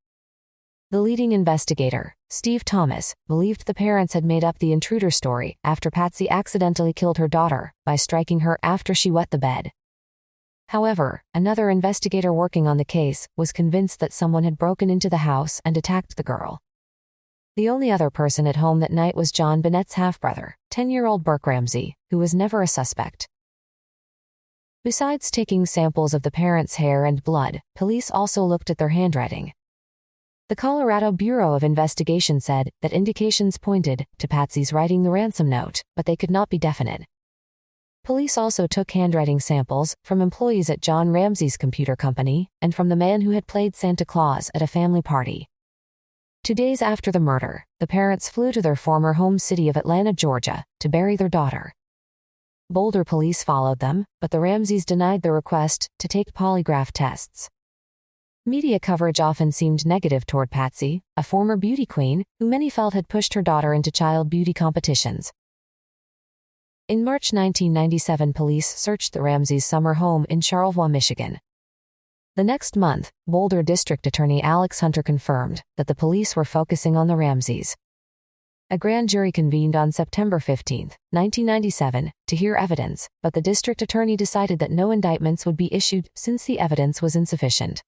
The leading investigator, Steve Thomas, believed the parents had made up the intruder story after Patsy accidentally killed her daughter by striking her after she wet the bed. However, another investigator working on the case was convinced that someone had broken into the house and attacked the girl. The only other person at home that night was JonBenet's half-brother, 10-year-old Burke Ramsey, who was never a suspect. Besides taking samples of the parents' hair and blood, police also looked at their handwriting. The Colorado Bureau of Investigation said that indications pointed to Patsy's writing the ransom note, but they could not be definite. Police also took handwriting samples from employees at John Ramsey's computer company and from the man who had played Santa Claus at a family party. 2 days after the murder, the parents flew to their former home city of Atlanta, Georgia, to bury their daughter. Boulder police followed them, but the Ramseys denied their request to take polygraph tests. Media coverage often seemed negative toward Patsy, a former beauty queen who many felt had pushed her daughter into child beauty competitions. In March 1997, police searched the Ramseys' summer home in Charlevoix, Michigan. The next month, Boulder District Attorney Alex Hunter confirmed that the police were focusing on the Ramseys. A grand jury convened on September 15, 1997, to hear evidence, but the district attorney decided that no indictments would be issued since the evidence was insufficient.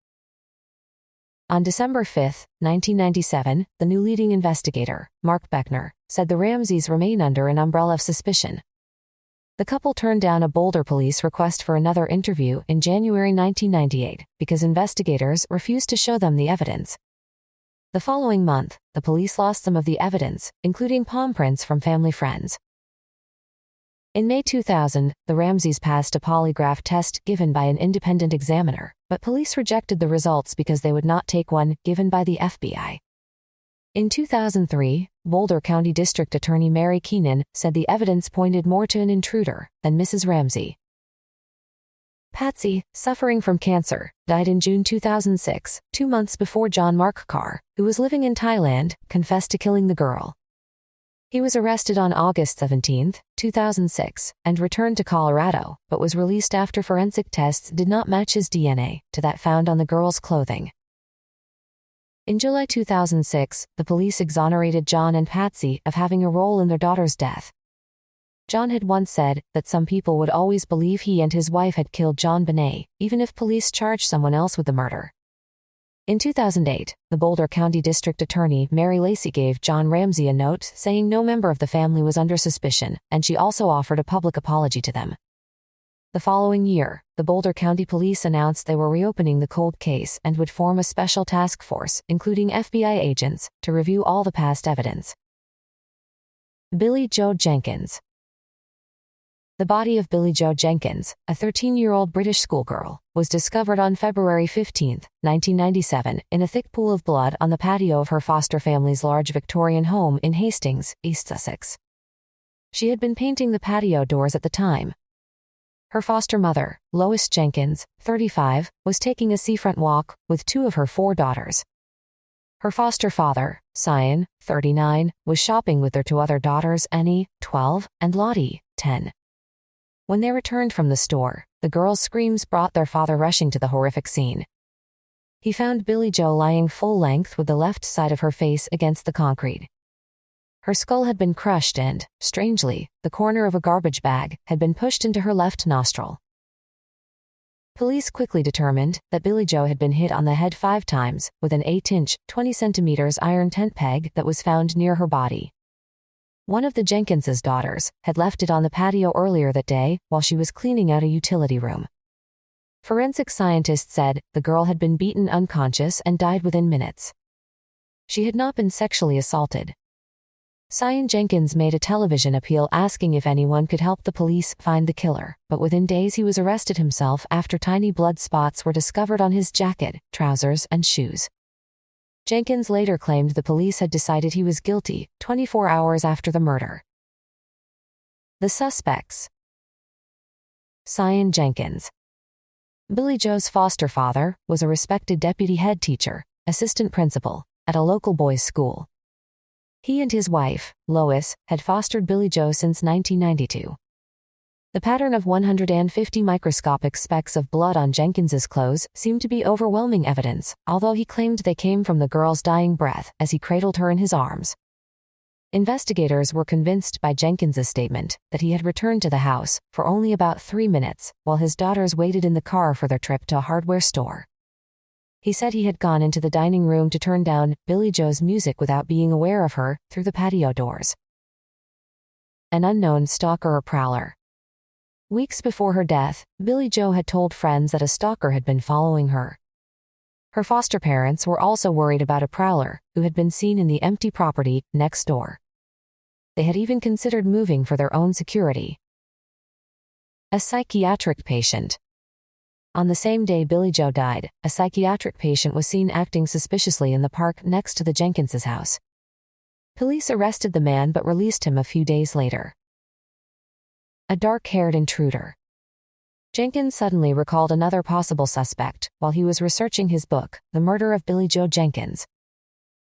On December 5, 1997, the new leading investigator, Mark Beckner, said the Ramseys remain under an umbrella of suspicion. The couple turned down a Boulder police request for another interview in January 1998 because investigators refused to show them the evidence. The following month, the police lost some of the evidence, including palm prints from family friends. In May 2000, the Ramseys passed a polygraph test given by an independent examiner, but police rejected the results because they would not take one given by the FBI. In 2003, Boulder County District Attorney Mary Keenan said the evidence pointed more to an intruder than Mrs. Ramsey. Patsy, suffering from cancer, died in June 2006, 2 months before John Mark Carr, who was living in Thailand, confessed to killing the girl. He was arrested on August 17, 2006, and returned to Colorado, but was released after forensic tests did not match his DNA to that found on the girl's clothing. In July 2006, the police exonerated John and Patsy of having a role in their daughter's death. John had once said that some people would always believe he and his wife had killed JonBenet, even if police charged someone else with the murder. In 2008, the Boulder County District Attorney Mary Lacey gave John Ramsey a note saying no member of the family was under suspicion, and she also offered a public apology to them. The following year, the Boulder County Police announced they were reopening the cold case and would form a special task force, including FBI agents, to review all the past evidence. Billie Jo Jenkins. The body of Billie Jo Jenkins, a 13-year-old British schoolgirl, was discovered on February 15, 1997, in a thick pool of blood on the patio of her foster family's large Victorian home in Hastings, East Sussex. She had been painting the patio doors at the time. Her foster mother, Lois Jenkins, 35, was taking a seafront walk with 2 of her 4 daughters. Her foster father, Cyan, 39, was shopping with their 2 other daughters, Annie, 12, and Lottie, 10. When they returned from the store, the girls' screams brought their father rushing to the horrific scene. He found Billie Jo lying full length with the left side of her face against the concrete. Her skull had been crushed and, strangely, the corner of a garbage bag had been pushed into her left nostril. Police quickly determined that Billie Jo had been hit on the head 5 times with an 8-inch, 20 centimeters iron tent peg that was found near her body. One of the Jenkins's daughters had left it on the patio earlier that day while she was cleaning out a utility room. Forensic scientists said the girl had been beaten unconscious and died within minutes. She had not been sexually assaulted. Cyan Jenkins made a television appeal asking if anyone could help the police find the killer, but within days he was arrested himself after tiny blood spots were discovered on his jacket, trousers, and shoes. Jenkins later claimed the police had decided he was guilty 24 hours after the murder. The suspects. Cyan Jenkins. Billie Jo's foster father was a respected deputy head teacher, assistant principal, at a local boys' school. He and his wife, Lois, had fostered Billie Jo since 1992. The pattern of 150 microscopic specks of blood on Jenkins's clothes seemed to be overwhelming evidence, although he claimed they came from the girl's dying breath as he cradled her in his arms. Investigators were convinced by Jenkins's statement that he had returned to the house for only about 3 minutes while his daughters waited in the car for their trip to a hardware store. He said he had gone into the dining room to turn down Billie Jo's music without being aware of her through the patio doors. An unknown stalker or prowler. Weeks before her death, Billie Jo had told friends that a stalker had been following her. Her foster parents were also worried about a prowler who had been seen in the empty property next door. They had even considered moving for their own security. A psychiatric patient. On the same day Billie Jo died, a psychiatric patient was seen acting suspiciously in the park next to the Jenkins's house. Police arrested the man but released him a few days later. A dark-haired intruder. Jenkins suddenly recalled another possible suspect while he was researching his book, The Murder of Billie Jo Jenkins.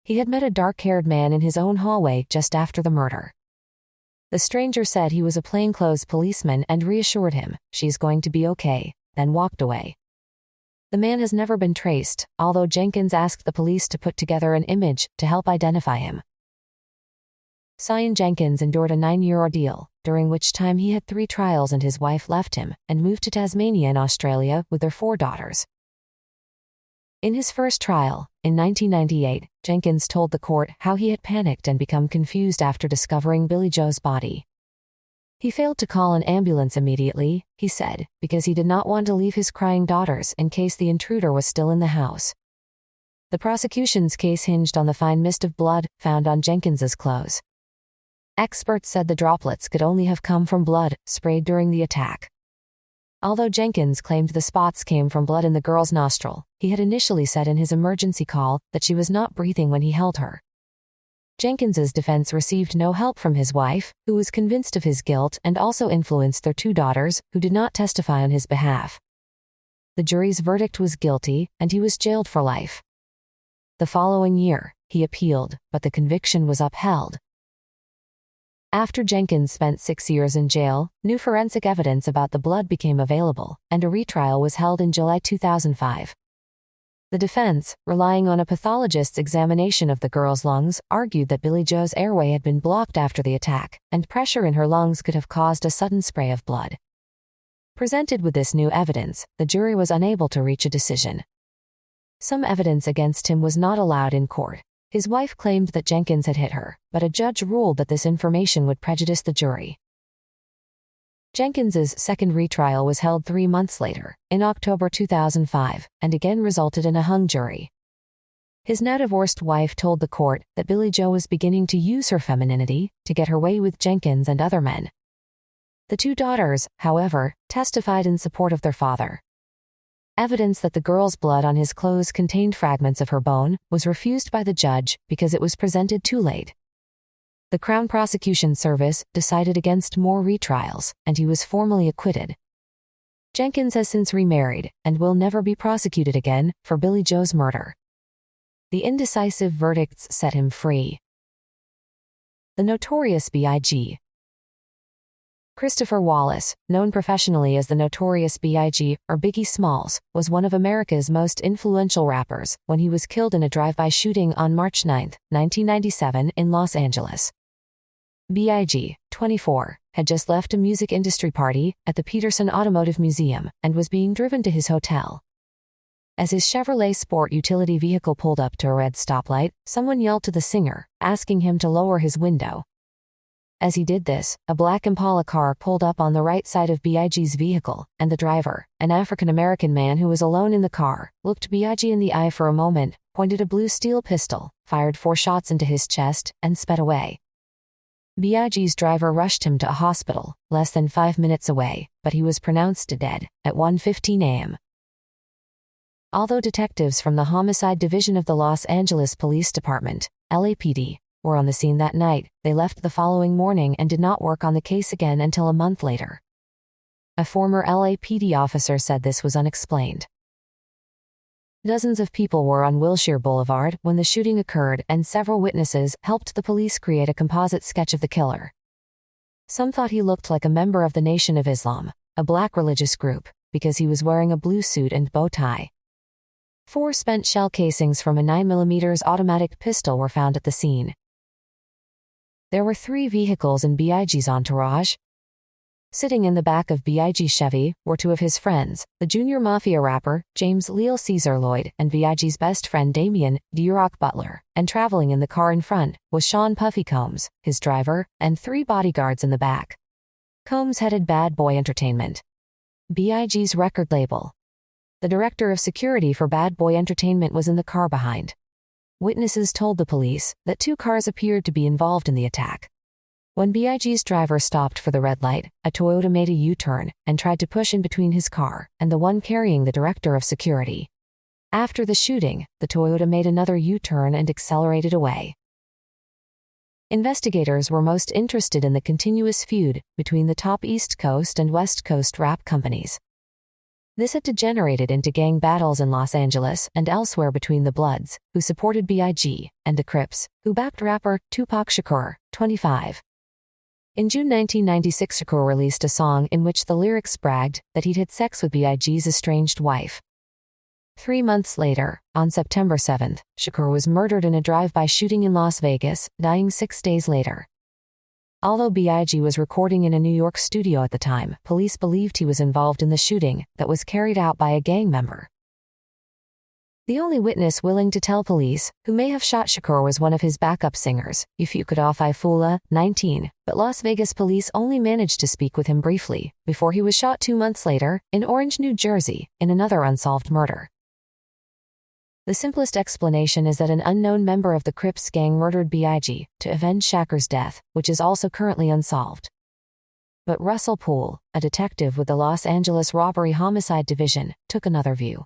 He had met a dark-haired man in his own hallway just after the murder. The stranger said he was a plainclothes policeman and reassured him, "She's going to be okay," then walked away. The man has never been traced, although Jenkins asked the police to put together an image to help identify him. Cyan Jenkins endured a 9-year ordeal, during which time he had 3 trials and his wife left him and moved to Tasmania in Australia with their 4 daughters. In his first trial, in 1998, Jenkins told the court how he had panicked and become confused after discovering Billie Jo's body. He failed to call an ambulance immediately, he said, because he did not want to leave his crying daughters in case the intruder was still in the house. The prosecution's case hinged on the fine mist of blood found on Jenkins's clothes. Experts said the droplets could only have come from blood sprayed during the attack. Although Jenkins claimed the spots came from blood in the girl's nostril, he had initially said in his emergency call that she was not breathing when he held her. Jenkins's defense received no help from his wife, who was convinced of his guilt and also influenced their 2 daughters, who did not testify on his behalf. The jury's verdict was guilty, and he was jailed for life. The following year, he appealed, but the conviction was upheld. After Jenkins spent 6 years in jail, new forensic evidence about the blood became available, and a retrial was held in July 2005. The defense, relying on a pathologist's examination of the girl's lungs, argued that Billie Jo's airway had been blocked after the attack, and pressure in her lungs could have caused a sudden spray of blood. Presented with this new evidence, the jury was unable to reach a decision. Some evidence against him was not allowed in court. His wife claimed that Jenkins had hit her, but a judge ruled that this information would prejudice the jury. Jenkins's second retrial was held 3 months later, in October 2005, and again resulted in a hung jury. His now divorced wife told the court that Billie Jo was beginning to use her femininity to get her way with Jenkins and other men. The 2 daughters, however, testified in support of their father. Evidence that the girl's blood on his clothes contained fragments of her bone was refused by the judge because it was presented too late. The Crown Prosecution Service decided against more retrials, and he was formally acquitted. Jenkins has since remarried and will never be prosecuted again for Billy Joe's murder. The indecisive verdicts set him free. The notorious B.I.G. Christopher Wallace, known professionally as the Notorious B.I.G. or Biggie Smalls, was one of America's most influential rappers when he was killed in a drive-by shooting on March 9, 1997 in Los Angeles. B.I.G., 24, had just left a music industry party at the Peterson Automotive Museum and was being driven to his hotel. As his Chevrolet Sport utility vehicle pulled up to a red stoplight, someone yelled to the singer, asking him to lower his window. As he did this, a black Impala car pulled up on the right side of B.I.G.'s vehicle, and the driver, an African-American man who was alone in the car, looked B.I.G. in the eye for a moment, pointed a blue steel pistol, fired 4 shots into his chest, and sped away. B.I.G.'s driver rushed him to a hospital, less than 5 minutes away, but he was pronounced dead at 1:15 a.m. Although detectives from the Homicide Division of the Los Angeles Police Department, LAPD, were on the scene that night, they left the following morning and did not work on the case again until a month later. A former LAPD officer said this was unexplained. Dozens of people were on Wilshire Boulevard when the shooting occurred, and several witnesses helped the police create a composite sketch of the killer. Some thought he looked like a member of the Nation of Islam, a black religious group, because he was wearing a blue suit and bow tie. 4 spent shell casings from a 9mm automatic pistol were found at the scene. There were 3 vehicles in B.I.G.'s entourage. Sitting in the back of B.I.G.'s Chevy were 2 of his friends, the junior mafia rapper, James Leal Caesar Lloyd, and B.I.G.'s best friend Damien D-Rock Butler, and traveling in the car in front was Sean Puffy Combs, his driver, and 3 bodyguards in the back. Combs headed Bad Boy Entertainment, B.I.G.'s record label. The director of security for Bad Boy Entertainment was in the car behind. Witnesses told the police that 2 cars appeared to be involved in the attack. When B.I.G.'s driver stopped for the red light, a Toyota made a U-turn and tried to push in between his car and the one carrying the director of security. After the shooting, the Toyota made another U-turn and accelerated away. Investigators were most interested in the continuous feud between the top East Coast and West Coast rap companies. This had degenerated into gang battles in Los Angeles and elsewhere between the Bloods, who supported B.I.G., and the Crips, who backed rapper Tupac Shakur, 25. In June 1996, Shakur released a song in which the lyrics bragged that he'd had sex with B.I.G.'s estranged wife. 3 months later, on September 7, Shakur was murdered in a drive-by shooting in Las Vegas, dying 6 days later. Although B.I.G. was recording in a New York studio at the time, police believed he was involved in the shooting that was carried out by a gang member. The only witness willing to tell police who may have shot Shakur was one of his backup singers, Ifeoluwa Ifula, 19, but Las Vegas police only managed to speak with him briefly before he was shot 2 months later in Orange, New Jersey, in another unsolved murder. The simplest explanation is that an unknown member of the Crips gang murdered B.I.G. to avenge Shakur's death, which is also currently unsolved. But Russell Poole, a detective with the Los Angeles Robbery Homicide Division, took another view.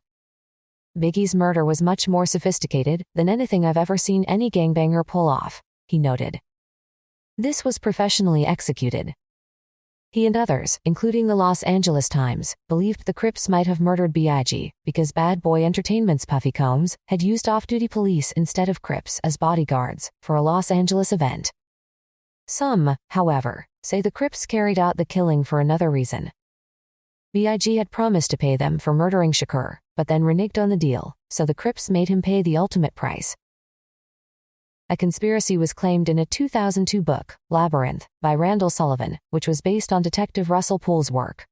Biggie's murder was much more sophisticated than anything I've ever seen any gangbanger pull off, he noted. This was professionally executed. He and others, including the Los Angeles Times, believed the Crips might have murdered B.I.G. because Bad Boy Entertainment's Puffy Combs had used off-duty police instead of Crips as bodyguards for a Los Angeles event. Some, however, say the Crips carried out the killing for another reason. B.I.G. had promised to pay them for murdering Shakur, but then reneged on the deal, so the Crips made him pay the ultimate price. A conspiracy was claimed in a 2002 book, Labyrinth, by Randall Sullivan, which was based on Detective Russell Poole's work.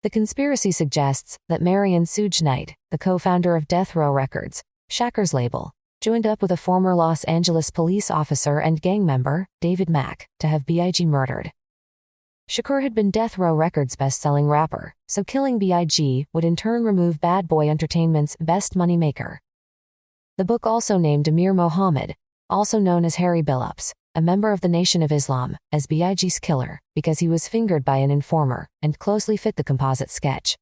The conspiracy suggests that Marion Suge Knight, the co-founder of Death Row Records, Shakur's label, joined up with a former Los Angeles police officer and gang member, David Mack, to have B.I.G. murdered. Shakur had been Death Row Records' best-selling rapper, so killing B.I.G. would in turn remove Bad Boy Entertainment's best moneymaker. The book also named Amir Mohammed, also known as Harry Billups, a member of the Nation of Islam, as B.I.G.'s killer, because he was fingered by an informer and closely fit the composite sketch.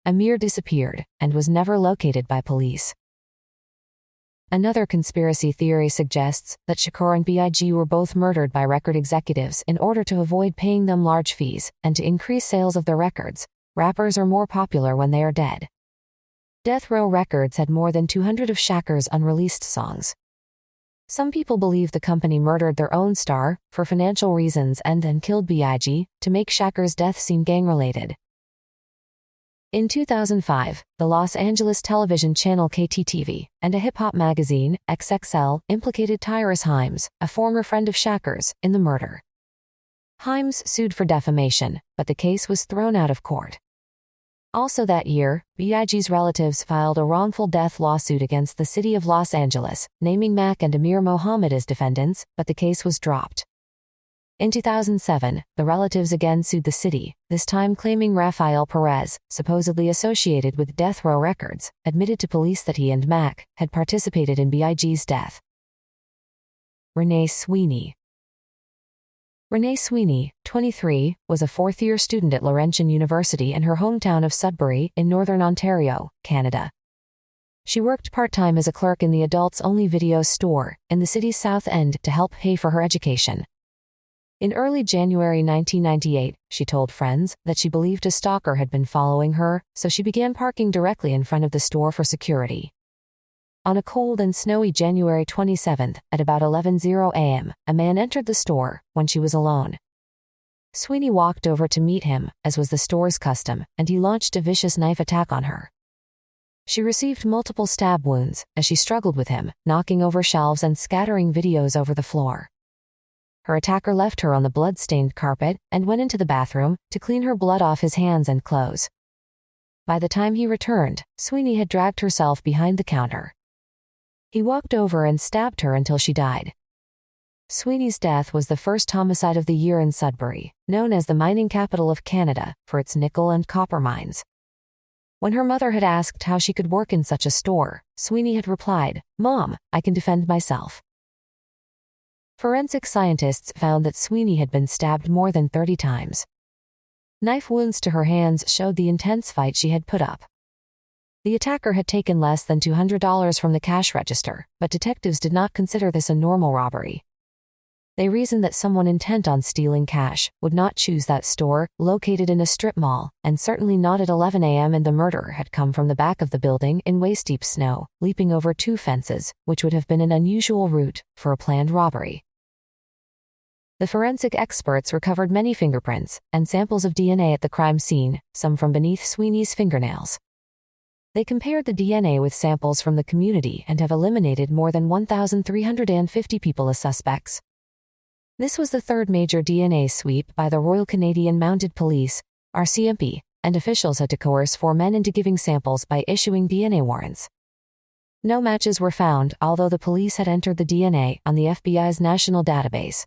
Amir disappeared and was never located by police. Another conspiracy theory suggests that Shakur and Big were both murdered by record executives in order to avoid paying them large fees and to increase sales of their records. Rappers are more popular when they are dead. Death Row Records had more than 200 of Shakur's unreleased songs. Some people believe the company murdered their own star for financial reasons and then killed Big to make Shakur's death seem gang-related. In 2005, the Los Angeles television channel KTTV and a hip-hop magazine, XXL, implicated Tyrus Himes, a former friend of Shakur's, in the murder. Himes sued for defamation, but the case was thrown out of court. Also that year, Big's relatives filed a wrongful death lawsuit against the city of Los Angeles, naming Mac and Amir Mohammed as defendants, but the case was dropped. In 2007, the relatives again sued the city, this time claiming Rafael Perez, supposedly associated with Death Row Records, admitted to police that he and Mac had participated in Big's death. Renee Sweeney. Renee Sweeney, 23, was a fourth-year student at Laurentian University in her hometown of Sudbury in Northern Ontario, Canada. She worked part-time as a clerk in the adults-only video store in the city's South End to help pay for her education. In early January 1998, she told friends that she believed a stalker had been following her, so she began parking directly in front of the store for security. On a cold and snowy January 27, at about 11:00 a.m., a man entered the store when she was alone. Sweeney walked over to meet him, as was the store's custom, and he launched a vicious knife attack on her. She received multiple stab wounds as she struggled with him, knocking over shelves and scattering videos over the floor. Her attacker left her on the blood-stained carpet and went into the bathroom to clean her blood off his hands and clothes. By the time he returned, Sweeney had dragged herself behind the counter. He walked over and stabbed her until she died. Sweeney's death was the first homicide of the year in Sudbury, known as the mining capital of Canada for its nickel and copper mines. When her mother had asked how she could work in such a store, Sweeney had replied, "Mom, I can defend myself." Forensic scientists found that Sweeney had been stabbed more than 30 times. Knife wounds to her hands showed the intense fight she had put up. The attacker had taken less than $200 from the cash register, but detectives did not consider this a normal robbery. They reasoned that someone intent on stealing cash would not choose that store, located in a strip mall, and certainly not at 11 a.m. and the murderer had come from the back of the building in waist-deep snow, leaping over 2 fences, which would have been an unusual route for a planned robbery. The forensic experts recovered many fingerprints and samples of DNA at the crime scene, some from beneath Sweeney's fingernails. They compared the DNA with samples from the community and have eliminated more than 1,350 people as suspects. This was the third major DNA sweep by the Royal Canadian Mounted Police, RCMP, and officials had to coerce 4 men into giving samples by issuing DNA warrants. No matches were found, although the police had entered the DNA on the FBI's national database.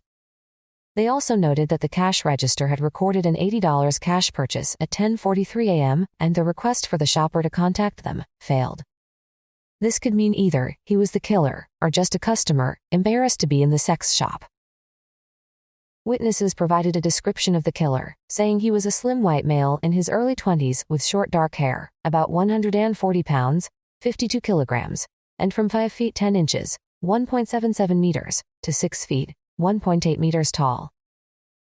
They also noted that the cash register had recorded an $80 cash purchase at 10:43 a.m., and the request for the shopper to contact them failed. This could mean either he was the killer or just a customer, embarrassed to be in the sex shop. Witnesses provided a description of the killer, saying he was a slim white male in his early 20s with short dark hair, about 140 pounds, 52 kilograms, and from 5 feet 10 inches, 1.77 meters, to 6 feet, 1.8 meters tall.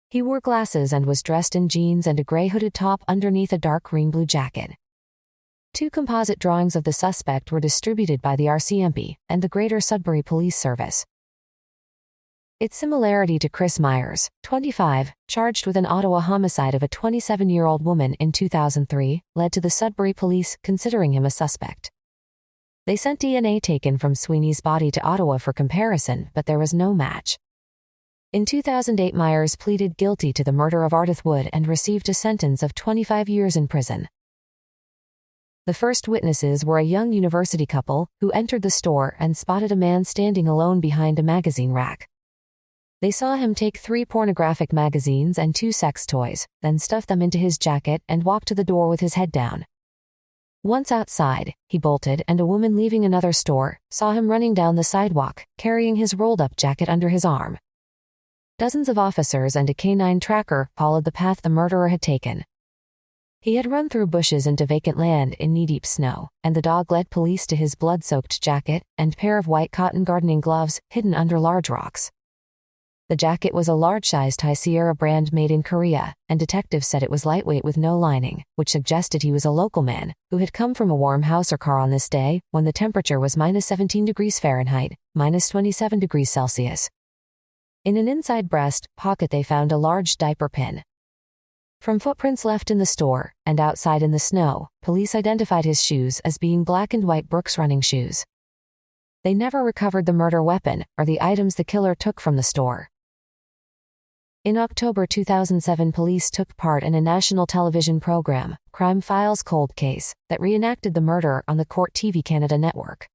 He wore glasses and was dressed in jeans and a gray hooded top underneath a dark green-blue jacket. 2 composite drawings of the suspect were distributed by the RCMP and the Greater Sudbury Police Service. Its similarity to Chris Myers, 25, charged with an Ottawa homicide of a 27-year-old woman in 2003, led to the Sudbury police considering him a suspect. They sent DNA taken from Sweeney's body to Ottawa for comparison, but there was no match. In 2008, Myers pleaded guilty to the murder of Ardith Wood and received a sentence of 25 years in prison. The first witnesses were a young university couple who entered the store and spotted a man standing alone behind a magazine rack. They saw him take 3 pornographic magazines and 2 sex toys, then stuff them into his jacket and walk to the door with his head down. Once outside, he bolted, and a woman leaving another store saw him running down the sidewalk, carrying his rolled-up jacket under his arm. Dozens of officers and a canine tracker followed the path the murderer had taken. He had run through bushes into vacant land in knee-deep snow, and the dog led police to his blood-soaked jacket and pair of white cotton gardening gloves hidden under large rocks. The jacket was a large-sized High Sierra brand made in Korea, and detectives said it was lightweight with no lining, which suggested he was a local man who had come from a warm house or car on this day when the temperature was -17 degrees Fahrenheit, -27 degrees Celsius. In an inside breast pocket they found a large diaper pin. From footprints left in the store and outside in the snow, police identified his shoes as being black and white Brooks running shoes. They never recovered the murder weapon or the items the killer took from the store. In October 2007, police took part in a national television program, Crime Files Cold Case, that reenacted the murder on the Court TV Canada network.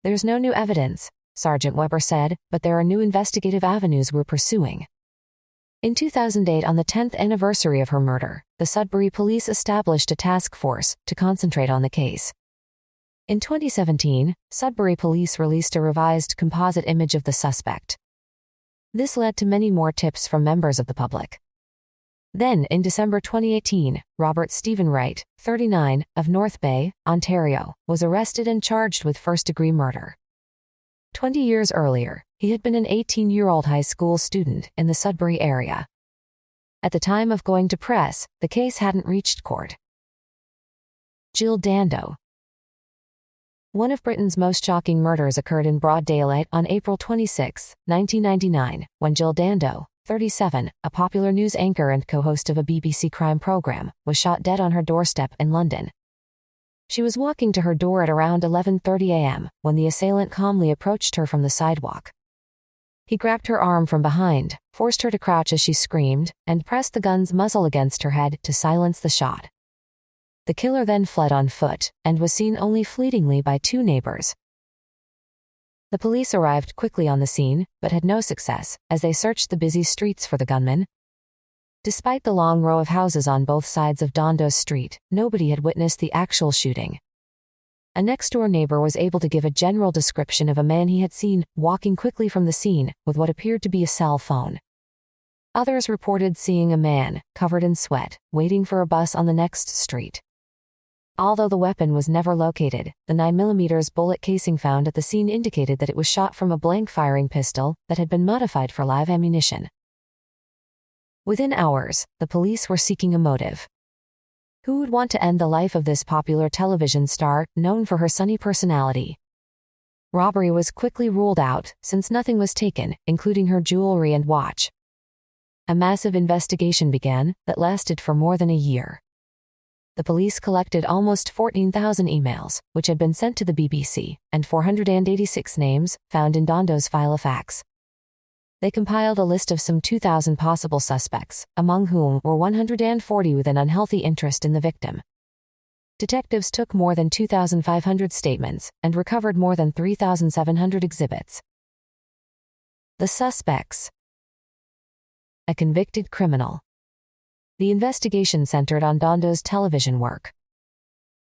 "There's no new evidence," Sergeant Weber said, "but there are new investigative avenues we're pursuing." In 2008, on the 10th anniversary of her murder, the Sudbury police established a task force to concentrate on the case. In 2017, Sudbury police released a revised composite image of the suspect. This led to many more tips from members of the public. Then, in December 2018, Robert Stephen Wright, 39, of North Bay, Ontario, was arrested and charged with first-degree murder. 20 years earlier, he had been an 18-year-old high school student in the Sudbury area. At the time of going to press, the case hadn't reached court. Jill Dando. One of Britain's most shocking murders occurred in broad daylight on April 26, 1999, when Jill Dando, 37, a popular news anchor and co-host of a BBC crime program, was shot dead on her doorstep in London. She was walking to her door at around 11:30 a.m. when the assailant calmly approached her from the sidewalk. He grabbed her arm from behind, forced her to crouch as she screamed, and pressed the gun's muzzle against her head to silence the shot. The killer then fled on foot and was seen only fleetingly by two neighbors. The police arrived quickly on the scene, but had no success as they searched the busy streets for the gunman. Despite the long row of houses on both sides of Dando's street, nobody had witnessed the actual shooting. A next-door neighbor was able to give a general description of a man he had seen walking quickly from the scene with what appeared to be a cell phone. Others reported seeing a man, covered in sweat, waiting for a bus on the next street. Although the weapon was never located, the 9mm bullet casing found at the scene indicated that it was shot from a blank-firing pistol that had been modified for live ammunition. Within hours, the police were seeking a motive. Who would want to end the life of this popular television star, known for her sunny personality? Robbery was quickly ruled out, since nothing was taken, including her jewelry and watch. A massive investigation began that lasted for more than a year. The police collected almost 14,000 emails, which had been sent to the BBC, and 486 names found in Dando's file of facts. They compiled a list of some 2,000 possible suspects, among whom were 140 with an unhealthy interest in the victim. Detectives took more than 2,500 statements and recovered more than 3,700 exhibits. The suspects. A convicted criminal. The investigation centered on Dando's television work.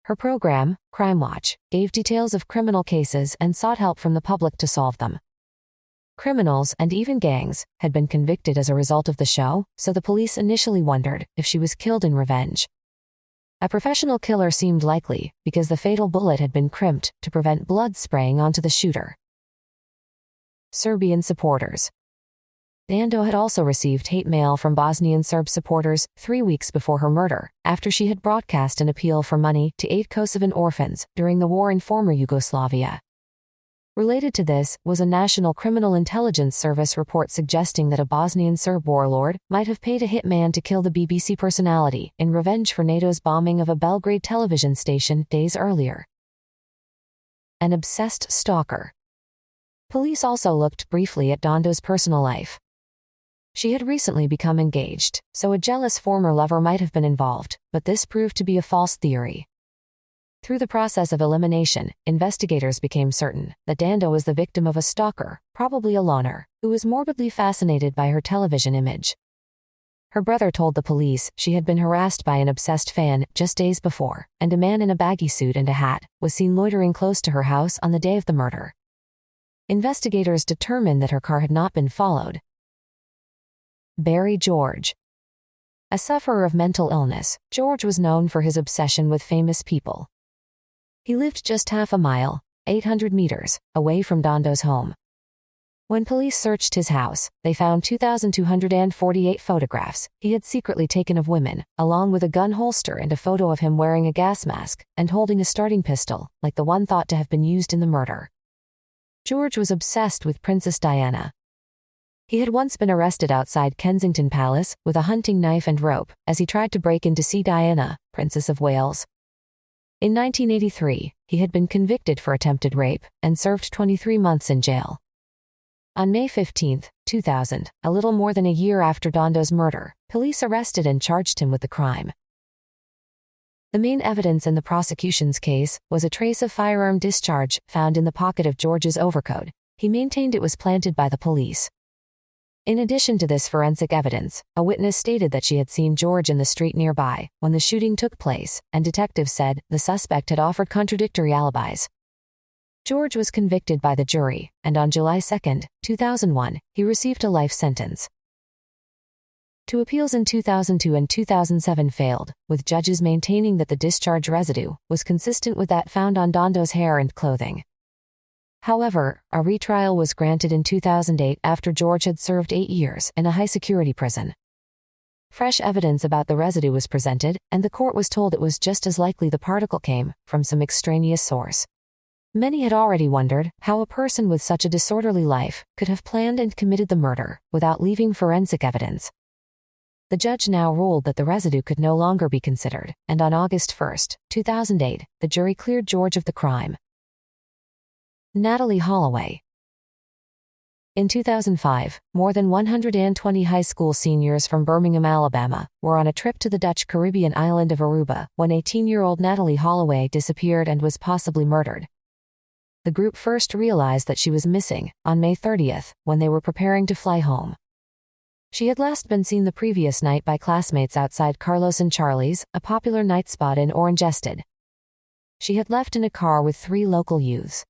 Her program, Crime Watch, gave details of criminal cases and sought help from the public to solve them. Criminals, and even gangs, had been convicted as a result of the show, so the police initially wondered if she was killed in revenge. A professional killer seemed likely, because the fatal bullet had been crimped to prevent blood spraying onto the shooter. Serbian supporters. Dando had also received hate mail from Bosnian Serb supporters 3 weeks before her murder, after she had broadcast an appeal for money to aid Kosovan orphans during the war in former Yugoslavia. Related to this was a National Criminal Intelligence Service report suggesting that a Bosnian Serb warlord might have paid a hitman to kill the BBC personality in revenge for NATO's bombing of a Belgrade television station days earlier. An obsessed stalker. Police also looked briefly at Dando's personal life. She had recently become engaged, so a jealous former lover might have been involved, but this proved to be a false theory. Through the process of elimination, investigators became certain that Dando was the victim of a stalker, probably a loner, who was morbidly fascinated by her television image. Her brother told the police she had been harassed by an obsessed fan just days before, and a man in a baggy suit and a hat was seen loitering close to her house on the day of the murder. Investigators determined that her car had not been followed. Barry George. A sufferer of mental illness, George was known for his obsession with famous people. He lived just half a mile, 800 meters, away from Dondo's home. When police searched his house, they found 2,248 photographs he had secretly taken of women, along with a gun holster and a photo of him wearing a gas mask and holding a starting pistol, like the one thought to have been used in the murder. George was obsessed with Princess Diana. He had once been arrested outside Kensington Palace with a hunting knife and rope as he tried to break in to see Diana, Princess of Wales. In 1983, he had been convicted for attempted rape and served 23 months in jail. On May 15, 2000, a little more than a year after Dondo's murder, police arrested and charged him with the crime. The main evidence in the prosecution's case was a trace of firearm discharge found in the pocket of George's overcoat. He maintained it was planted by the police. In addition to this forensic evidence, a witness stated that she had seen George in the street nearby when the shooting took place, and detectives said the suspect had offered contradictory alibis. George was convicted by the jury, and on July 2, 2001, he received a life sentence. Two appeals in 2002 and 2007 failed, with judges maintaining that the discharge residue was consistent with that found on Dondo's hair and clothing. However, a retrial was granted in 2008 after George had served 8 years in a high-security prison. Fresh evidence about the residue was presented, and the court was told it was just as likely the particle came from some extraneous source. Many had already wondered how a person with such a disorderly life could have planned and committed the murder without leaving forensic evidence. The judge now ruled that the residue could no longer be considered, and on August 1, 2008, the jury cleared George of the crime. Natalie Holloway. In 2005, more than 120 high school seniors from Birmingham, Alabama, were on a trip to the Dutch Caribbean island of Aruba when 18-year-old Natalie Holloway disappeared and was possibly murdered. The group first realized that she was missing on May 30, when they were preparing to fly home. She had last been seen the previous night by classmates outside Carlos and Charlie's, a popular night spot in Oranjestad. She had left in a car with 3 local youths.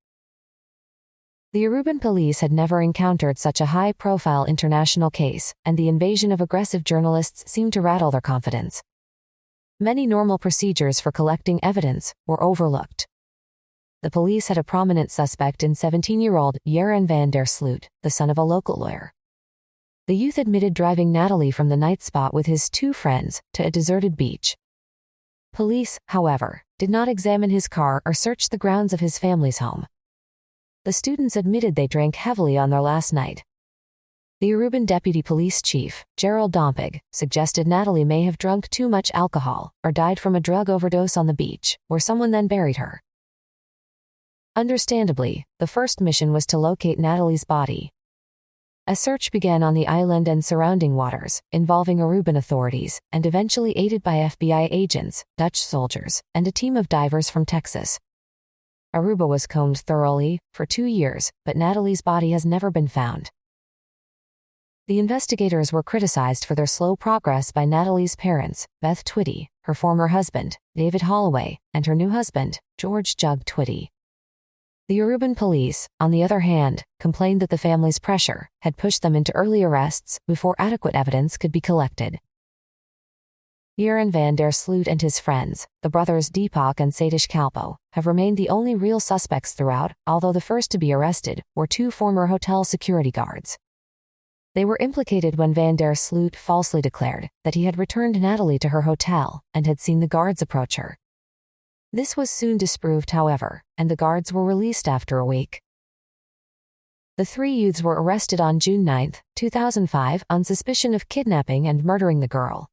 The Aruban police had never encountered such a high-profile international case, and the invasion of aggressive journalists seemed to rattle their confidence. Many normal procedures for collecting evidence were overlooked. The police had a prominent suspect in 17-year-old Jeroen van der Sloot, the son of a local lawyer. The youth admitted driving Natalie from the night spot with his 2 friends to a deserted beach. Police, however, did not examine his car or search the grounds of his family's home. The students admitted they drank heavily on their last night. The Aruban Deputy Police Chief, Gerald Dompig, suggested Natalie may have drunk too much alcohol or died from a drug overdose on the beach, where someone then buried her. Understandably, the first mission was to locate Natalie's body. A search began on the island and surrounding waters, involving Aruban authorities, and eventually aided by FBI agents, Dutch soldiers, and a team of divers from Texas. Aruba was combed thoroughly for 2 years, but Natalie's body has never been found. The investigators were criticized for their slow progress by Natalie's parents, Beth Twitty, her former husband, David Holloway, and her new husband, George Jug Twitty. The Aruban police, on the other hand, complained that the family's pressure had pushed them into early arrests before adequate evidence could be collected. Jeroen van der Sloot and his friends, the brothers Deepak and Satish Kalpo, have remained the only real suspects throughout, although the first to be arrested were 2 former hotel security guards. They were implicated when van der Sloot falsely declared that he had returned Natalie to her hotel and had seen the guards approach her. This was soon disproved, however, and the guards were released after a week. The 3 youths were arrested on June 9, 2005, on suspicion of kidnapping and murdering the girl.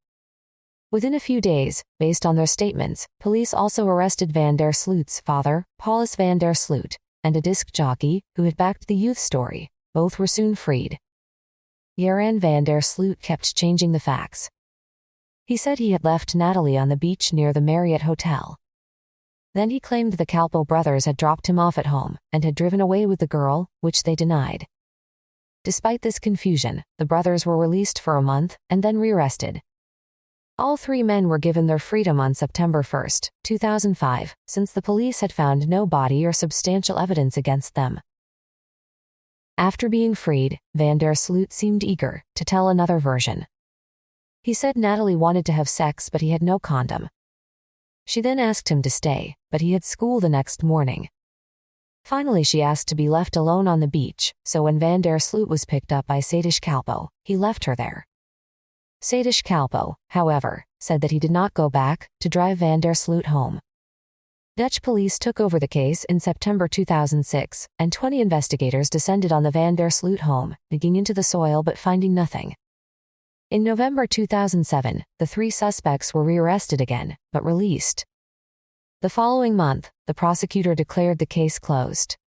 Within a few days, based on their statements, police also arrested van der Sloot's father, Paulus van der Sloot, and a disc jockey who had backed the youth story. Both were soon freed. Jeroen van der Sloot kept changing the facts. He said he had left Natalie on the beach near the Marriott Hotel. Then he claimed the Kalpo brothers had dropped him off at home and had driven away with the girl, which they denied. Despite this confusion, the brothers were released for a month and then rearrested. All 3 men were given their freedom on September 1, 2005, since the police had found no body or substantial evidence against them. After being freed, van der Sloot seemed eager to tell another version. He said Natalie wanted to have sex but he had no condom. She then asked him to stay, but he had school the next morning. Finally she asked to be left alone on the beach, so when Van der Sloot was picked up by Sadish Kalpo, he left her there. Sadish Kalpo, however, said that he did not go back to drive Van der Sloot home. Dutch police took over the case in September 2006, and 20 investigators descended on the Van der Sloot home, digging into the soil but finding nothing. In November 2007, the 3 suspects were rearrested again, but released. The following month, the prosecutor declared the case closed.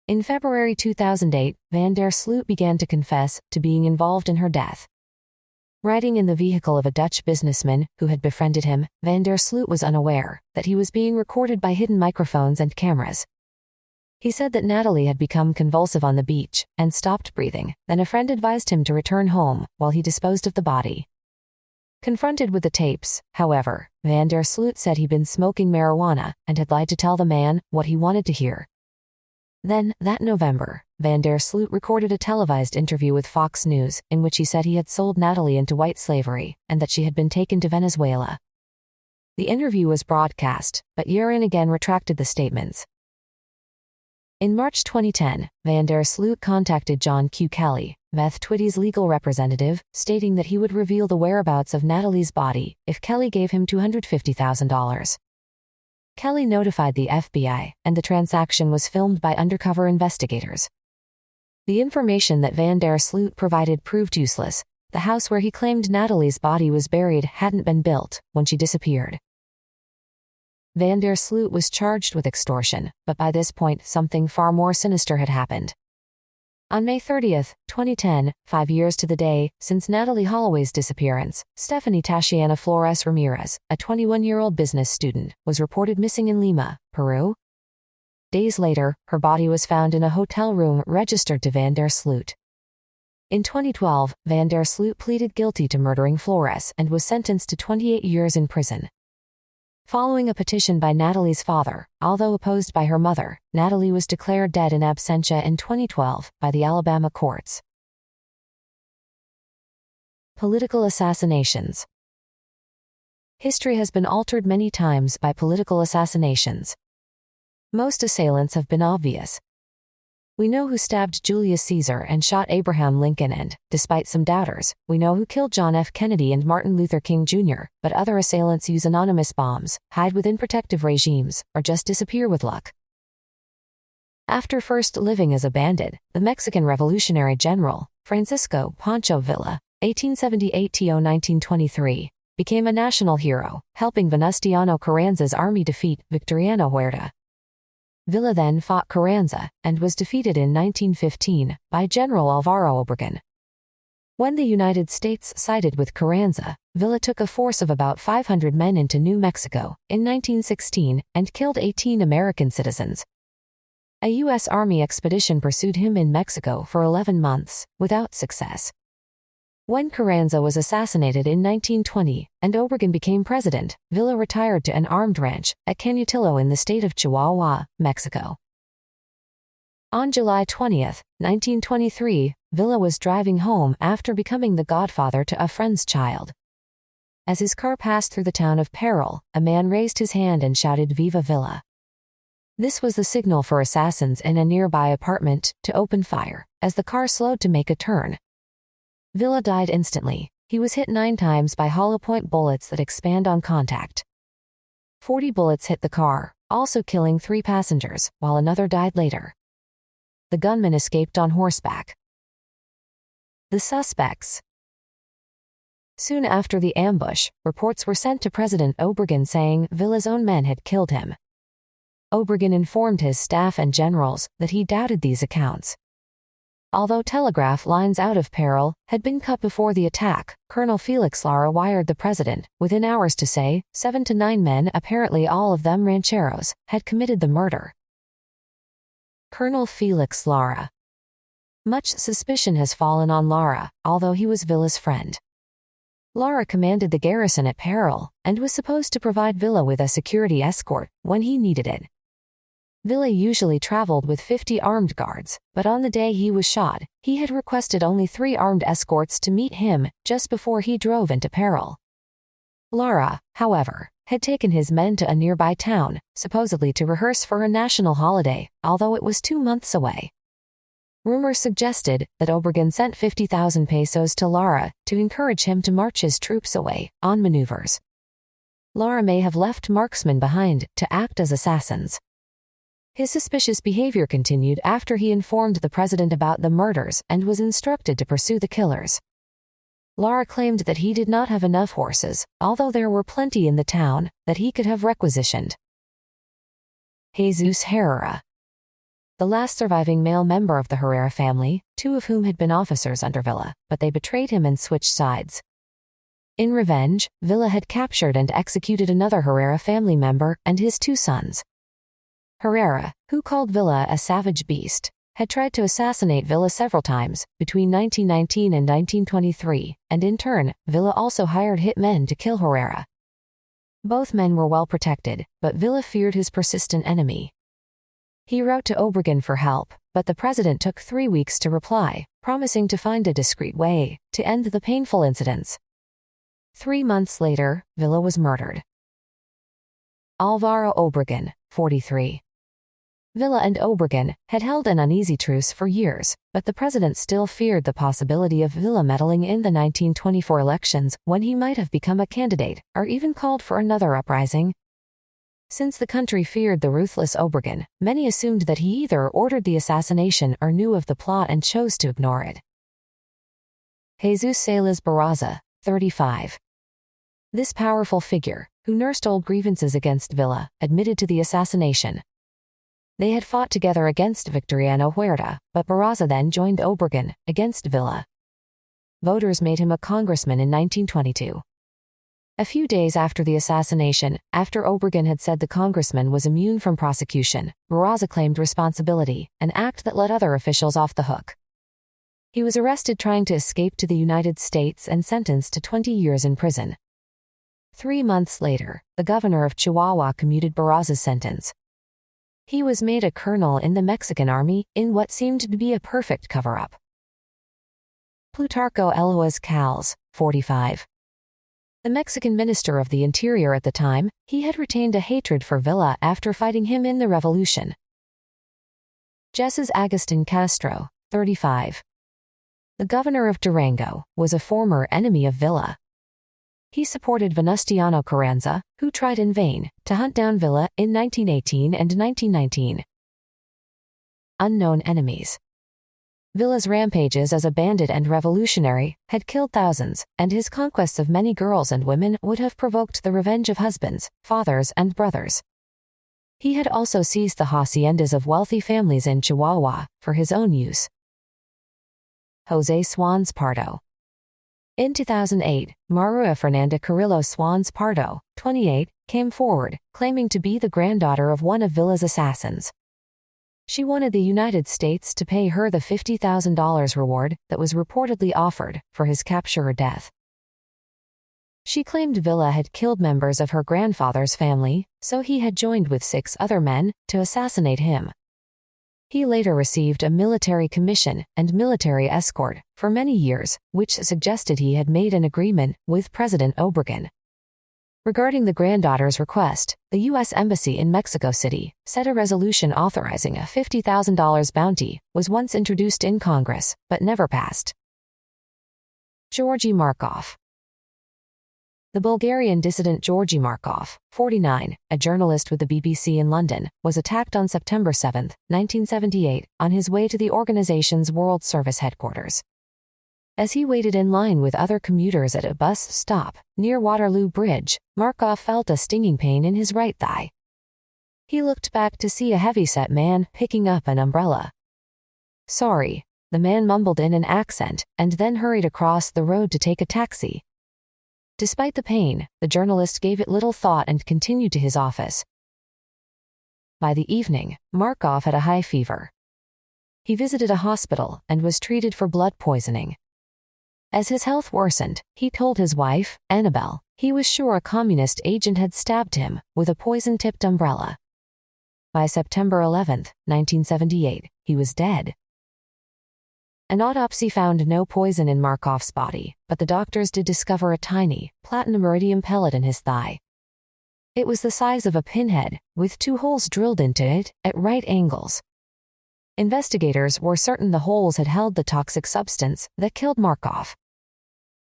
In February 2008, Van der Sloot began to confess to being involved in her death. Riding in the vehicle of a Dutch businessman who had befriended him, Van der Sloot was unaware that he was being recorded by hidden microphones and cameras. He said that Natalie had become convulsive on the beach and stopped breathing, then a friend advised him to return home while he disposed of the body. Confronted with the tapes, however, Van der Sloot said he'd been smoking marijuana and had lied to tell the man what he wanted to hear. Then, that November, Van der Sloot recorded a televised interview with Fox News in which he said he had sold Natalie into white slavery and that she had been taken to Venezuela. The interview was broadcast, but Yerin again retracted the statements. In March 2010, Van der Sloot contacted John Q. Kelly, Beth Twitty's legal representative, stating that he would reveal the whereabouts of Natalie's body if Kelly gave him $250,000. Kelly notified the FBI, and the transaction was filmed by undercover investigators. The information that Van der Sloot provided proved useless. The house where he claimed Natalie's body was buried hadn't been built when she disappeared. Van der Sloot was charged with extortion, but by this point something far more sinister had happened. On May 30, 2010, 5 years to the day since Natalie Holloway's disappearance, Stephanie Tashiana Flores Ramirez, a 21-year-old business student, was reported missing in Lima, Peru. Days later, her body was found in a hotel room registered to Van der Sloot. In 2012, Van der Sloot pleaded guilty to murdering Flores and was sentenced to 28 years in prison. Following a petition by Natalie's father, although opposed by her mother, Natalie was declared dead in absentia in 2012 by the Alabama courts. Political assassinations. History has been altered many times by political assassinations. Most assailants have been obvious. We know who stabbed Julius Caesar and shot Abraham Lincoln and, despite some doubters, we know who killed John F. Kennedy and Martin Luther King Jr., but other assailants use anonymous bombs, hide within protective regimes, or just disappear with luck. After first living as a bandit, the Mexican Revolutionary General, Francisco Pancho Villa, 1878–1923, became a national hero, helping Venustiano Carranza's army defeat Victoriano Huerta. Villa then fought Carranza, and was defeated in 1915 by General Alvaro Obregón. When the United States sided with Carranza, Villa took a force of about 500 men into New Mexico in 1916 and killed 18 American citizens. A U.S. Army expedition pursued him in Mexico for 11 months, without success. When Carranza was assassinated in 1920 and Obregón became president, Villa retired to an armed ranch at Canutillo in the state of Chihuahua, Mexico. On July 20, 1923, Villa was driving home after becoming the godfather to a friend's child. As his car passed through the town of Peril, a man raised his hand and shouted "Viva Villa." This was the signal for assassins in a nearby apartment to open fire, as the car slowed to make a turn. Villa died instantly. He was hit 9 times by hollow-point bullets that expand on contact. 40 bullets hit the car, also killing 3 passengers, while another died later. The gunman escaped on horseback. The suspects. Soon after the ambush, reports were sent to President Obregón saying Villa's own men had killed him. Obregón informed his staff and generals that he doubted these accounts. Although telegraph lines out of Peril had been cut before the attack, Colonel Felix Lara wired the president within hours to say 7 to 9 men, apparently all of them rancheros, had committed the murder. Colonel Felix Lara. Much suspicion has fallen on Lara, although he was Villa's friend. Lara commanded the garrison at Peril and was supposed to provide Villa with a security escort when he needed it. Villa usually traveled with 50 armed guards, but on the day he was shot, he had requested only 3 armed escorts to meet him just before he drove into peril. Lara, however, had taken his men to a nearby town, supposedly to rehearse for a national holiday, although it was 2 months away. Rumors suggested that Obregon sent 50,000 pesos to Lara to encourage him to march his troops away on maneuvers. Lara may have left marksmen behind to act as assassins. His suspicious behavior continued after he informed the president about the murders and was instructed to pursue the killers. Lara claimed that he did not have enough horses, although there were plenty in the town that he could have requisitioned. Jesus Herrera. The last surviving male member of the Herrera family, 2 of whom had been officers under Villa, but they betrayed him and switched sides. In revenge, Villa had captured and executed another Herrera family member and his 2 sons. Herrera, who called Villa a savage beast, had tried to assassinate Villa several times between 1919 and 1923, and in turn, Villa also hired hitmen to kill Herrera. Both men were well protected, but Villa feared his persistent enemy. He wrote to Obregon for help, but the president took 3 weeks to reply, promising to find a discreet way to end the painful incidents. 3 months later, Villa was murdered. Alvaro Obregon, 43. Villa and Obregon had held an uneasy truce for years, but the president still feared the possibility of Villa meddling in the 1924 elections when he might have become a candidate, or even called for another uprising. Since the country feared the ruthless Obregon, many assumed that he either ordered the assassination or knew of the plot and chose to ignore it. Jesus Salas Barraza, 35. This powerful figure, who nursed old grievances against Villa, admitted to the assassination. They had fought together against Victoriano Huerta, but Barraza then joined Obregon against Villa. Voters made him a congressman in 1922. A few days after the assassination, after Obregon had said the congressman was immune from prosecution, Barraza claimed responsibility, an act that let other officials off the hook. He was arrested trying to escape to the United States and sentenced to 20 years in prison. 3 months later, the governor of Chihuahua commuted Barraza's sentence. He was made a colonel in the Mexican army in what seemed to be a perfect cover-up. Plutarco Eloas Calles, 45. The Mexican minister of the Interior at the time, he had retained a hatred for Villa after fighting him in the revolution. Jesus Agustin Castro, 35. The governor of Durango was a former enemy of Villa. He supported Venustiano Carranza, who tried in vain to hunt down Villa in 1918 and 1919. Unknown enemies. Villa's rampages as a bandit and revolutionary had killed thousands, and his conquests of many girls and women would have provoked the revenge of husbands, fathers, and brothers. He had also seized the haciendas of wealthy families in Chihuahua for his own use. Jose Swans Pardo. In 2008, Maria Fernanda Carrillo Swans Pardo, 28, came forward, claiming to be the granddaughter of one of Villa's assassins. She wanted the United States to pay her the $50,000 reward that was reportedly offered for his capture or death. She claimed Villa had killed members of her grandfather's family, so he had joined with 6 other men to assassinate him. He later received a military commission and military escort for many years, which suggested he had made an agreement with President Obregon. Regarding the granddaughter's request, the U.S. Embassy in Mexico City said a resolution authorizing a $50,000 bounty was once introduced in Congress, but never passed. Georgy Markov. The Bulgarian dissident Georgy Markov, 49, a journalist with the BBC in London, was attacked on September 7, 1978, on his way to the organization's World Service headquarters. As he waited in line with other commuters at a bus stop near Waterloo Bridge, Markov felt a stinging pain in his right thigh. He looked back to see a heavyset man picking up an umbrella. "Sorry," the man mumbled in an accent, and then hurried across the road to take a taxi. Despite the pain, the journalist gave it little thought and continued to his office. By the evening, Markov had a high fever. He visited a hospital and was treated for blood poisoning. As his health worsened, he told his wife, Annabelle, he was sure a communist agent had stabbed him with a poison-tipped umbrella. By September 11, 1978, he was dead. An autopsy found no poison in Markov's body, but the doctors did discover a tiny, platinum iridium pellet in his thigh. It was the size of a pinhead, with 2 holes drilled into it, at right angles. Investigators were certain the holes had held the toxic substance that killed Markov.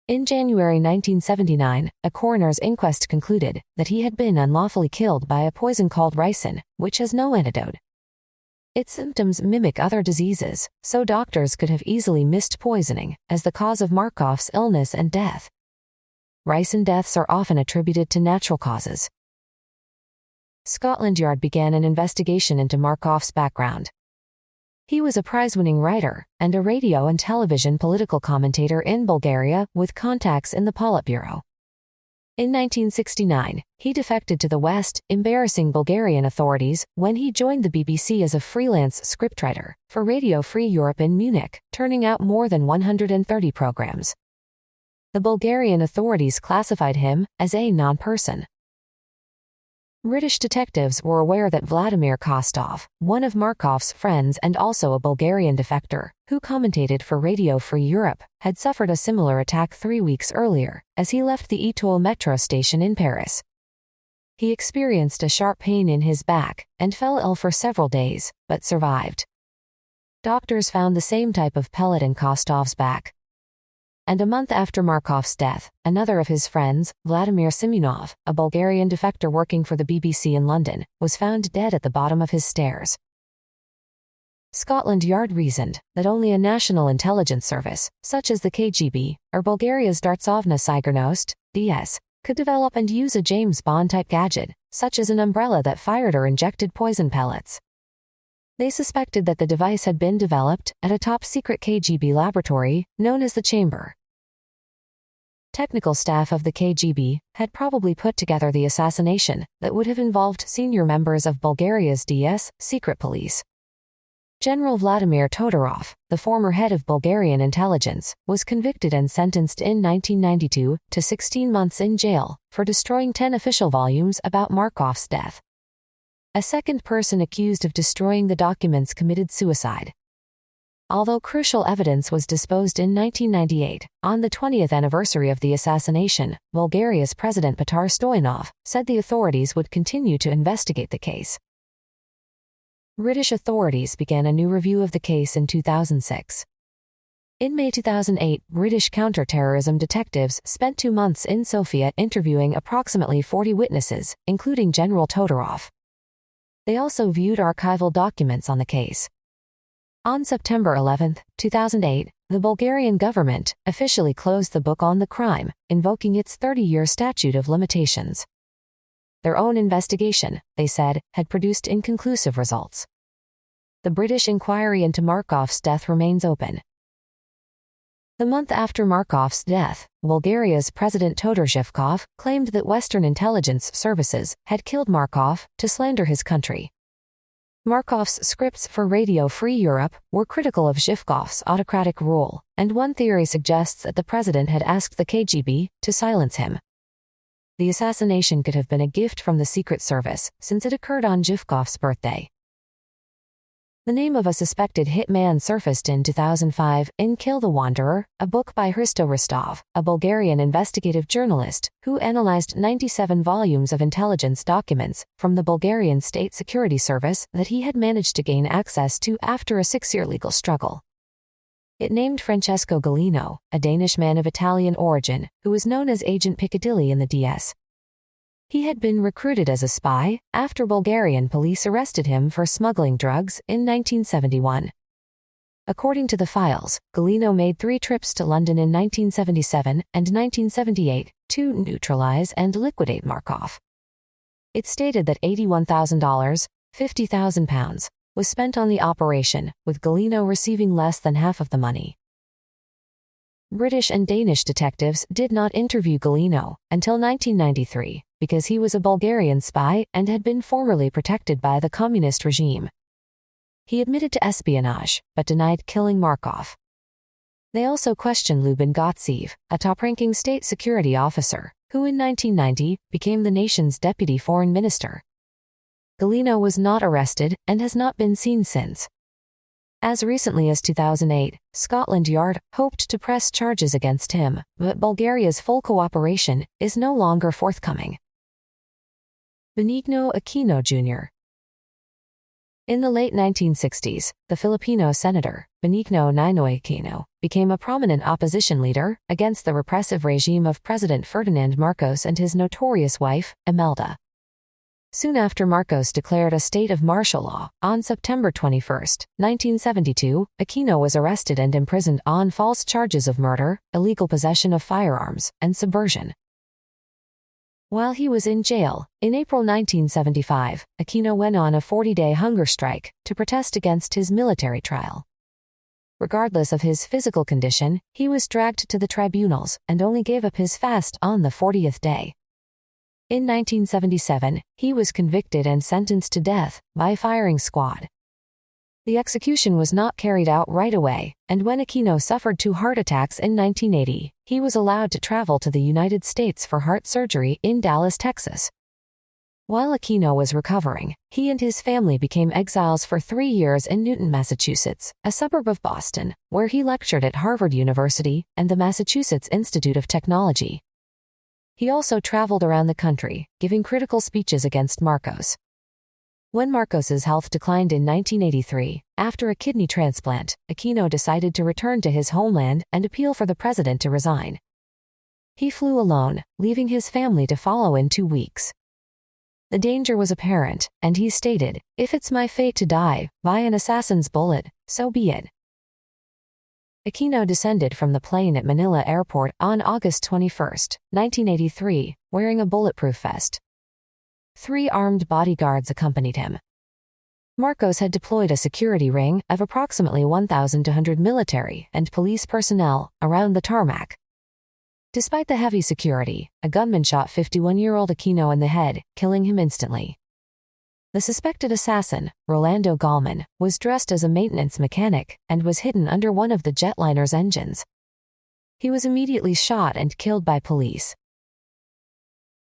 In January 1979, a coroner's inquest concluded that he had been unlawfully killed by a poison called ricin, which has no antidote. Its symptoms mimic other diseases, so doctors could have easily missed poisoning as the cause of Markov's illness and death. Ricin deaths are often attributed to natural causes. Scotland Yard began an investigation into Markov's background. He was a prize-winning writer and a radio and television political commentator in Bulgaria with contacts in the Politburo. In 1969, he defected to the West, embarrassing Bulgarian authorities when he joined the BBC as a freelance scriptwriter for Radio Free Europe in Munich, turning out more than 130 programs. The Bulgarian authorities classified him as a non-person. British detectives were aware that Vladimir Kostov, one of Markov's friends and also a Bulgarian defector, who commentated for Radio Free Europe, had suffered a similar attack 3 weeks earlier, as he left the Étoile metro station in Paris. He experienced a sharp pain in his back and fell ill for several days, but survived. Doctors found the same type of pellet in Kostov's back. And a month after Markov's death, another of his friends, Vladimir Simunov, a Bulgarian defector working for the BBC in London, was found dead at the bottom of his stairs. Scotland Yard reasoned that only a national intelligence service, such as the KGB, or Bulgaria's Dartsovna Sigurnost, DS, could develop and use a James Bond-type gadget, such as an umbrella that fired or injected poison pellets. They suspected that the device had been developed at a top-secret KGB laboratory known as the Chamber. Technical staff of the KGB had probably put together the assassination that would have involved senior members of Bulgaria's DS secret police. General Vladimir Todorov, the former head of Bulgarian intelligence, was convicted and sentenced in 1992 to 16 months in jail for destroying 10 official volumes about Markov's death. A second person accused of destroying the documents committed suicide. Although crucial evidence was disposed in 1998, on the 20th anniversary of the assassination, Bulgaria's President Petar Stoyanov said the authorities would continue to investigate the case. British authorities began a new review of the case in 2006. In May 2008, British counter-terrorism detectives spent 2 months in Sofia interviewing approximately 40 witnesses, including General Todorov. They also viewed archival documents on the case. On September 11, 2008, the Bulgarian government officially closed the book on the crime, invoking its 30-year statute of limitations. Their own investigation, they said, had produced inconclusive results. The British inquiry into Markov's death remains open. The month after Markov's death, Bulgaria's President Todor Zhivkov claimed that Western intelligence services had killed Markov to slander his country. Markov's scripts for Radio Free Europe were critical of Zhivkov's autocratic rule, and one theory suggests that the president had asked the KGB to silence him. The assassination could have been a gift from the Secret Service, since it occurred on Zhivkov's birthday. The name of a suspected hitman surfaced in 2005 in Kill the Wanderer, a book by Hristo Rostov, a Bulgarian investigative journalist who analyzed 97 volumes of intelligence documents from the Bulgarian State Security Service that he had managed to gain access to after a 6-year legal struggle. It named Francesco Gallino, a Danish man of Italian origin, who was known as Agent Piccadilly in the DS. He had been recruited as a spy after Bulgarian police arrested him for smuggling drugs in 1971. According to the files, Gallino made 3 trips to London in 1977 and 1978 to neutralize and liquidate Markov. It stated that $81,000, £50,000, was spent on the operation, with Gallino receiving less than half of the money. British and Danish detectives did not interview Gallino until 1993 because he was a Bulgarian spy and had been formerly protected by the communist regime. He admitted to espionage, but denied killing Markov. They also questioned Lyubin Gotsev, a top-ranking state security officer, who in 1990 became the nation's deputy foreign minister. Galino was not arrested and has not been seen since. As recently as 2008, Scotland Yard hoped to press charges against him, but Bulgaria's full cooperation is no longer forthcoming. Benigno Aquino Jr. In the late 1960s, the Filipino senator, Benigno Ninoy Aquino, became a prominent opposition leader against the repressive regime of President Ferdinand Marcos and his notorious wife, Imelda. Soon after Marcos declared a state of martial law, on September 21, 1972, Aquino was arrested and imprisoned on false charges of murder, illegal possession of firearms, and subversion. While he was in jail, in April 1975, Aquino went on a 40-day hunger strike to protest against his military trial. Regardless of his physical condition, he was dragged to the tribunals and only gave up his fast on the 40th day. In 1977, he was convicted and sentenced to death by firing squad. The execution was not carried out right away, and when Aquino suffered 2 heart attacks in 1980, he was allowed to travel to the United States for heart surgery in Dallas, Texas. While Aquino was recovering, he and his family became exiles for 3 years in Newton, Massachusetts, a suburb of Boston, where he lectured at Harvard University and the Massachusetts Institute of Technology. He also traveled around the country, giving critical speeches against Marcos. When Marcos's health declined in 1983, after a kidney transplant, Aquino decided to return to his homeland and appeal for the president to resign. He flew alone, leaving his family to follow in 2 weeks. The danger was apparent, and he stated, "If it's my fate to die by an assassin's bullet, so be it." Aquino descended from the plane at Manila Airport on August 21, 1983, wearing a bulletproof vest. 3 armed bodyguards accompanied him. Marcos had deployed a security ring of approximately 1,200 military and police personnel around the tarmac. Despite the heavy security, a gunman shot 51-year-old Aquino in the head, killing him instantly. The suspected assassin, Rolando Gallman, was dressed as a maintenance mechanic and was hidden under one of the jetliner's engines. He was immediately shot and killed by police.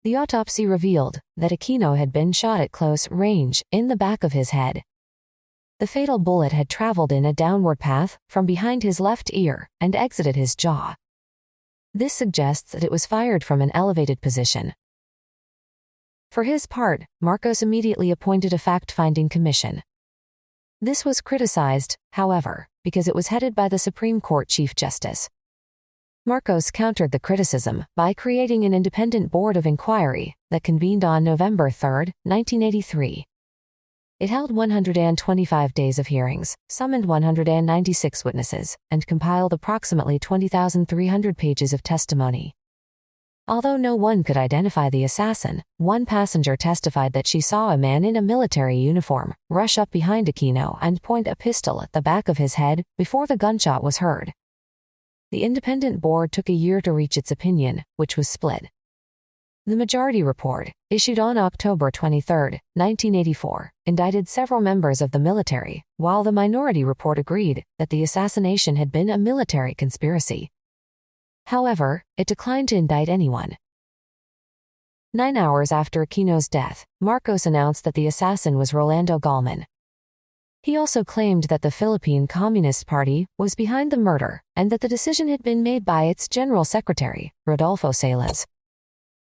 The autopsy revealed that Aquino had been shot at close range in the back of his head. The fatal bullet had traveled in a downward path from behind his left ear and exited his jaw. This suggests that it was fired from an elevated position. For his part, Marcos immediately appointed a fact-finding commission. This was criticized, however, because it was headed by the Supreme Court Chief Justice. Marcos countered the criticism by creating an independent board of inquiry that convened on November 3, 1983. It held 125 days of hearings, summoned 196 witnesses, and compiled approximately 20,300 pages of testimony. Although no one could identify the assassin, one passenger testified that she saw a man in a military uniform rush up behind Aquino and point a pistol at the back of his head before the gunshot was heard. The independent board took a year to reach its opinion, which was split. The majority report, issued on October 23, 1984, indicted several members of the military, while the minority report agreed that the assassination had been a military conspiracy. However, it declined to indict anyone. 9 hours after Aquino's death, Marcos announced that the assassin was Rolando Gallman. He also claimed that the Philippine Communist Party was behind the murder and that the decision had been made by its General Secretary, Rodolfo Salas.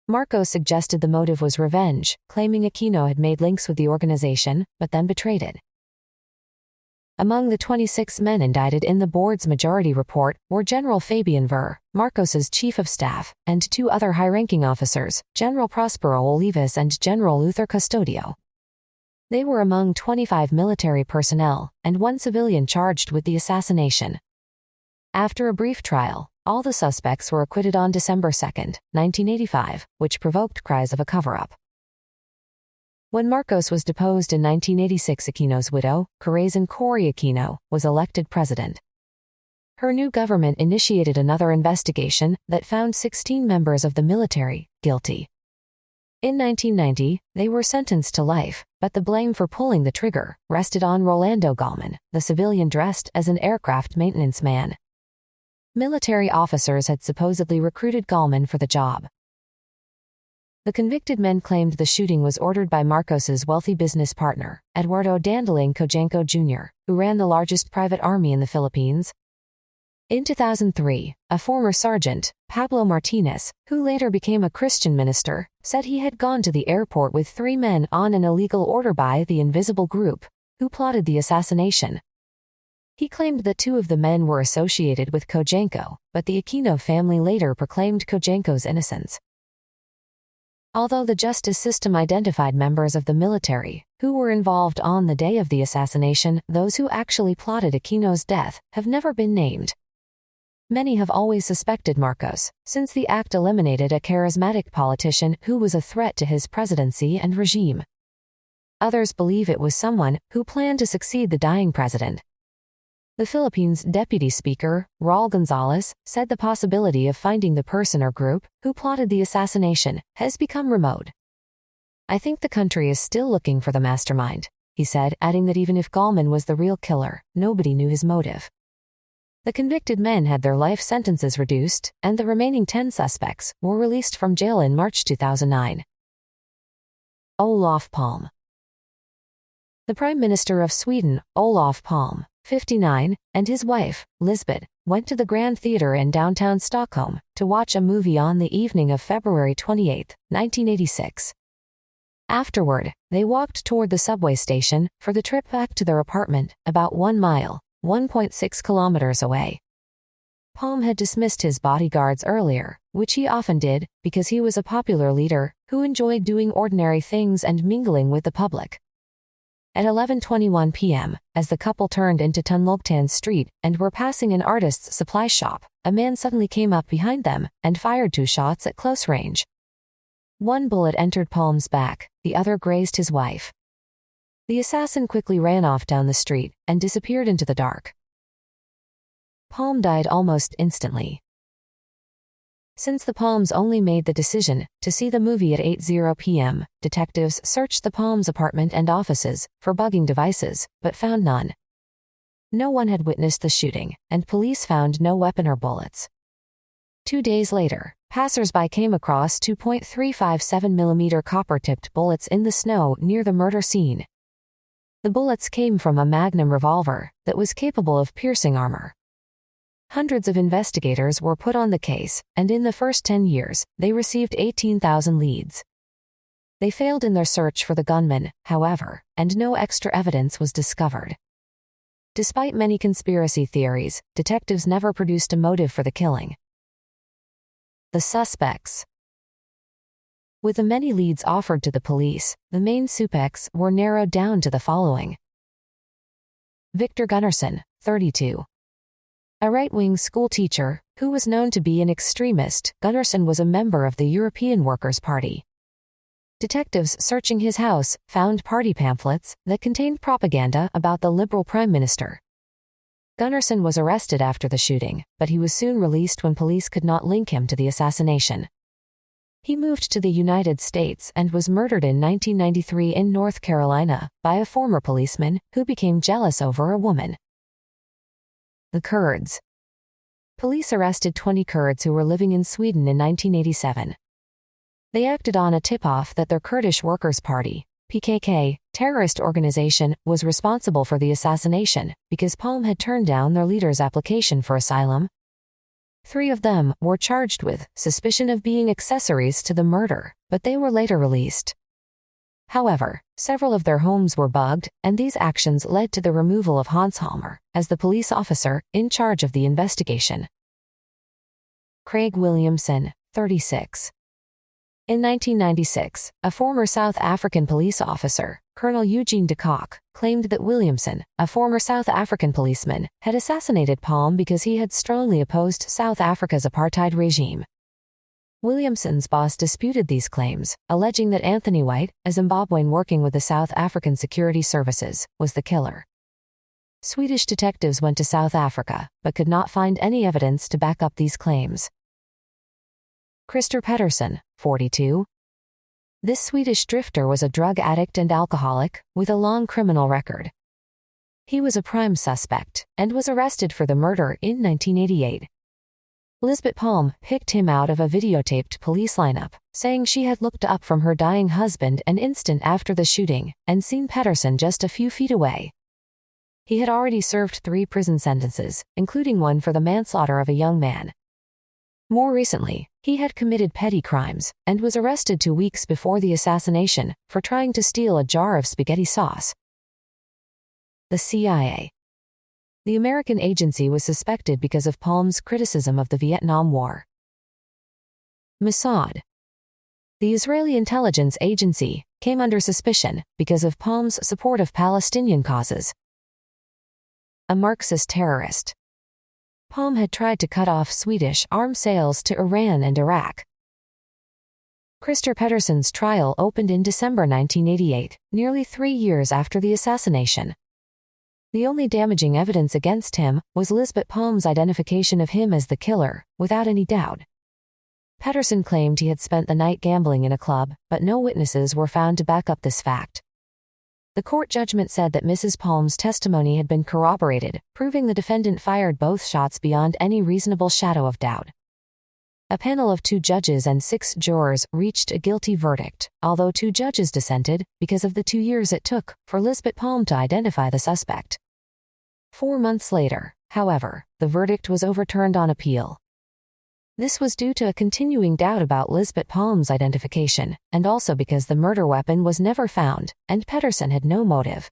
Marcos suggested the motive was revenge, claiming Aquino had made links with the organization, but then betrayed it. Among the 26 men indicted in the board's majority report were General Fabian Ver, Marcos's chief of staff, and 2 other high-ranking officers, General Prospero Olivas and General Luther Custodio. They were among 25 military personnel and 1 civilian charged with the assassination. After a brief trial, all the suspects were acquitted on December 2, 1985, which provoked cries of a cover-up. When Marcos was deposed in 1986, Aquino's widow, Corazon Cory Aquino, was elected president. Her new government initiated another investigation that found 16 members of the military guilty. In 1990, they were sentenced to life, but the blame for pulling the trigger rested on Rolando Gallman, the civilian dressed as an aircraft maintenance man. Military officers had supposedly recruited Gallman for the job. The convicted men claimed the shooting was ordered by Marcos's wealthy business partner, Eduardo Dandaling Cojenco Jr., who ran the largest private army in the Philippines. In 2003, a former sergeant, Pablo Martinez, who later became a Christian minister, said he had gone to the airport with 3 men on an illegal order by the Invisible Group, who plotted the assassination. He claimed that 2 of the men were associated with Cojenco, but the Aquino family later proclaimed Cojenco's innocence. Although the justice system identified members of the military who were involved on the day of the assassination, those who actually plotted Aquino's death have never been named. Many have always suspected Marcos, since the act eliminated a charismatic politician who was a threat to his presidency and regime. Others believe it was someone who planned to succeed the dying president. The Philippines' Deputy Speaker, Raul Gonzalez, said the possibility of finding the person or group who plotted the assassination has become remote. "I think the country is still looking for the mastermind," he said, adding that even if Gallman was the real killer, nobody knew his motive. The convicted men had their life sentences reduced, and the remaining 10 suspects were released from jail in March 2009. Olof Palme. The Prime Minister of Sweden, Olof Palme, 59, and his wife, Lisbeth, went to the Grand Theatre in downtown Stockholm to watch a movie on the evening of February 28, 1986. Afterward, they walked toward the subway station for the trip back to their apartment, about 1 mile, 1.6 kilometers away. Palme had dismissed his bodyguards earlier, which he often did, because he was a popular leader who enjoyed doing ordinary things and mingling with the public. At 11:21 p.m., as the couple turned into Tunlogtan Street and were passing an artist's supply shop, a man suddenly came up behind them and fired 2 shots at close range. 1 bullet entered Palme's back, the other grazed his wife. The assassin quickly ran off down the street and disappeared into the dark. Palme died almost instantly. Since the Palmes only made the decision to see the movie at 8:00 p.m., detectives searched the Palmes' apartment and offices for bugging devices, but found none. No one had witnessed the shooting, and police found no weapon or bullets. 2 days later, passers-by came across 2.357mm copper-tipped bullets in the snow near the murder scene. The bullets came from a Magnum revolver that was capable of piercing armor. Hundreds of investigators were put on the case, and in the first 10 years, they received 18,000 leads. They failed in their search for the gunman, however, and no extra evidence was discovered. Despite many conspiracy theories, detectives never produced a motive for the killing. The suspects. With the many leads offered to the police, the main suspects were narrowed down to the following. Victor Gunnarsson, 32. A right-wing school teacher, who was known to be an extremist, Gunnarsson was a member of the European Workers' Party. Detectives searching his house found party pamphlets that contained propaganda about the Liberal Prime Minister. Gunnarsson was arrested after the shooting, but he was soon released when police could not link him to the assassination. He moved to the United States and was murdered in 1993 in North Carolina by a former policeman who became jealous over a woman. The Kurds. Police arrested 20 Kurds who were living in Sweden in 1987. They acted on a tip-off that their Kurdish Workers' Party, PKK, terrorist organization, was responsible for the assassination because Palme had turned down their leader's application for asylum. 3 of them were charged with suspicion of being accessories to the murder, but they were later released. However, several of their homes were bugged, and these actions led to the removal of Hans Halmer as the police officer in charge of the investigation. Craig Williamson, 36. In 1996, a former South African police officer, Colonel Eugene de Kock, claimed that Williamson, a former South African policeman, had assassinated Palme because he had strongly opposed South Africa's apartheid regime. Williamson's boss disputed these claims, alleging that Anthony White, a Zimbabwean working with the South African Security Services, was the killer. Swedish detectives went to South Africa, but could not find any evidence to back up these claims. Christer Pettersson, 42. This Swedish drifter was a drug addict and alcoholic, with a long criminal record. He was a prime suspect, and was arrested for the murder in 1988. Lisbeth Palm picked him out of a videotaped police lineup, saying she had looked up from her dying husband an instant after the shooting and seen Pettersson just a few feet away. He had already served 3 prison sentences, including one for the manslaughter of a young man. More recently, he had committed petty crimes and was arrested 2 weeks before the assassination for trying to steal a jar of spaghetti sauce. The CIA. The American agency was suspected because of Palm's criticism of the Vietnam War. Mossad. The Israeli intelligence agency came under suspicion because of Palm's support of Palestinian causes. A Marxist terrorist. Palm had tried to cut off Swedish arms sales to Iran and Iraq. Christer Pettersson's trial opened in December 1988, nearly 3 years after the assassination. The only damaging evidence against him was Lisbeth Palm's identification of him as the killer, without any doubt. Pettersson claimed he had spent the night gambling in a club, but no witnesses were found to back up this fact. The court judgment said that Mrs. Palm's testimony had been corroborated, proving the defendant fired both shots beyond any reasonable shadow of doubt. A panel of 2 judges and 6 jurors reached a guilty verdict, although 2 judges dissented because of the 2 years it took for Lisbeth Palm to identify the suspect. 4 months later, however, the verdict was overturned on appeal. This was due to a continuing doubt about Lisbeth Palm's identification, and also because the murder weapon was never found, and Pettersson had no motive.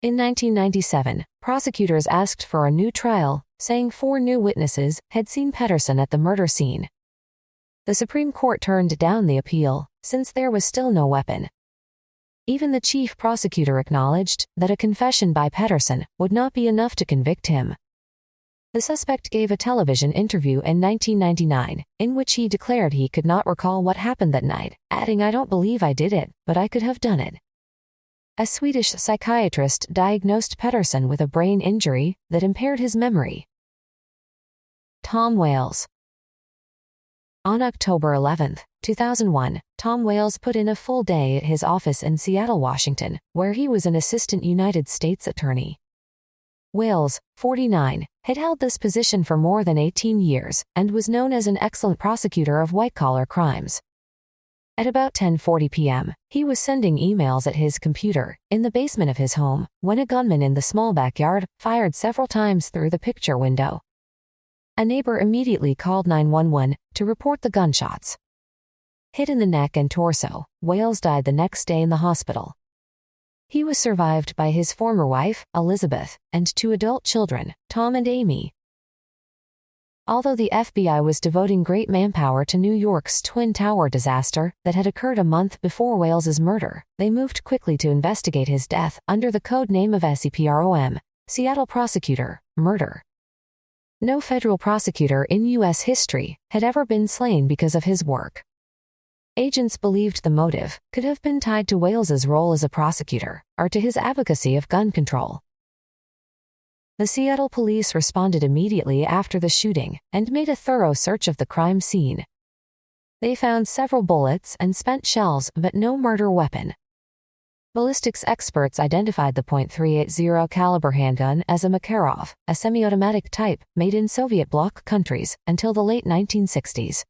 In 1997, prosecutors asked for a new trial, saying 4 new witnesses had seen Pettersson at the murder scene. The Supreme Court turned down the appeal, since there was still no weapon. Even the chief prosecutor acknowledged that a confession by Pettersson would not be enough to convict him. The suspect gave a television interview in 1999, in which he declared he could not recall what happened that night, adding, "I don't believe I did it, but I could have done it." A Swedish psychiatrist diagnosed Pettersson with a brain injury that impaired his memory. Tom Wales. On October 11, 2001, Tom Wales put in a full day at his office in Seattle, Washington, where he was an assistant United States attorney. Wales, 49, had held this position for more than 18 years and was known as an excellent prosecutor of white-collar crimes. At about 10:40 p.m., he was sending emails at his computer in the basement of his home when a gunman in the small backyard fired several times through the picture window. A neighbor immediately called 911 to report the gunshots. Hit in the neck and torso, Wales died the next day in the hospital. He was survived by his former wife, Elizabeth, and 2 adult children, Tom and Amy. Although the FBI was devoting great manpower to New York's Twin Tower disaster that had occurred a month before Wales's murder, they moved quickly to investigate his death under the code name of SEPROM, Seattle Prosecutor, Murder. No federal prosecutor in U.S. history had ever been slain because of his work. Agents believed the motive could have been tied to Wales's role as a prosecutor or to his advocacy of gun control. The Seattle police responded immediately after the shooting and made a thorough search of the crime scene. They found several bullets and spent shells but no murder weapon. Ballistics experts identified the .380 caliber handgun as a Makarov, a semi-automatic type made in Soviet bloc countries until the late 1960s.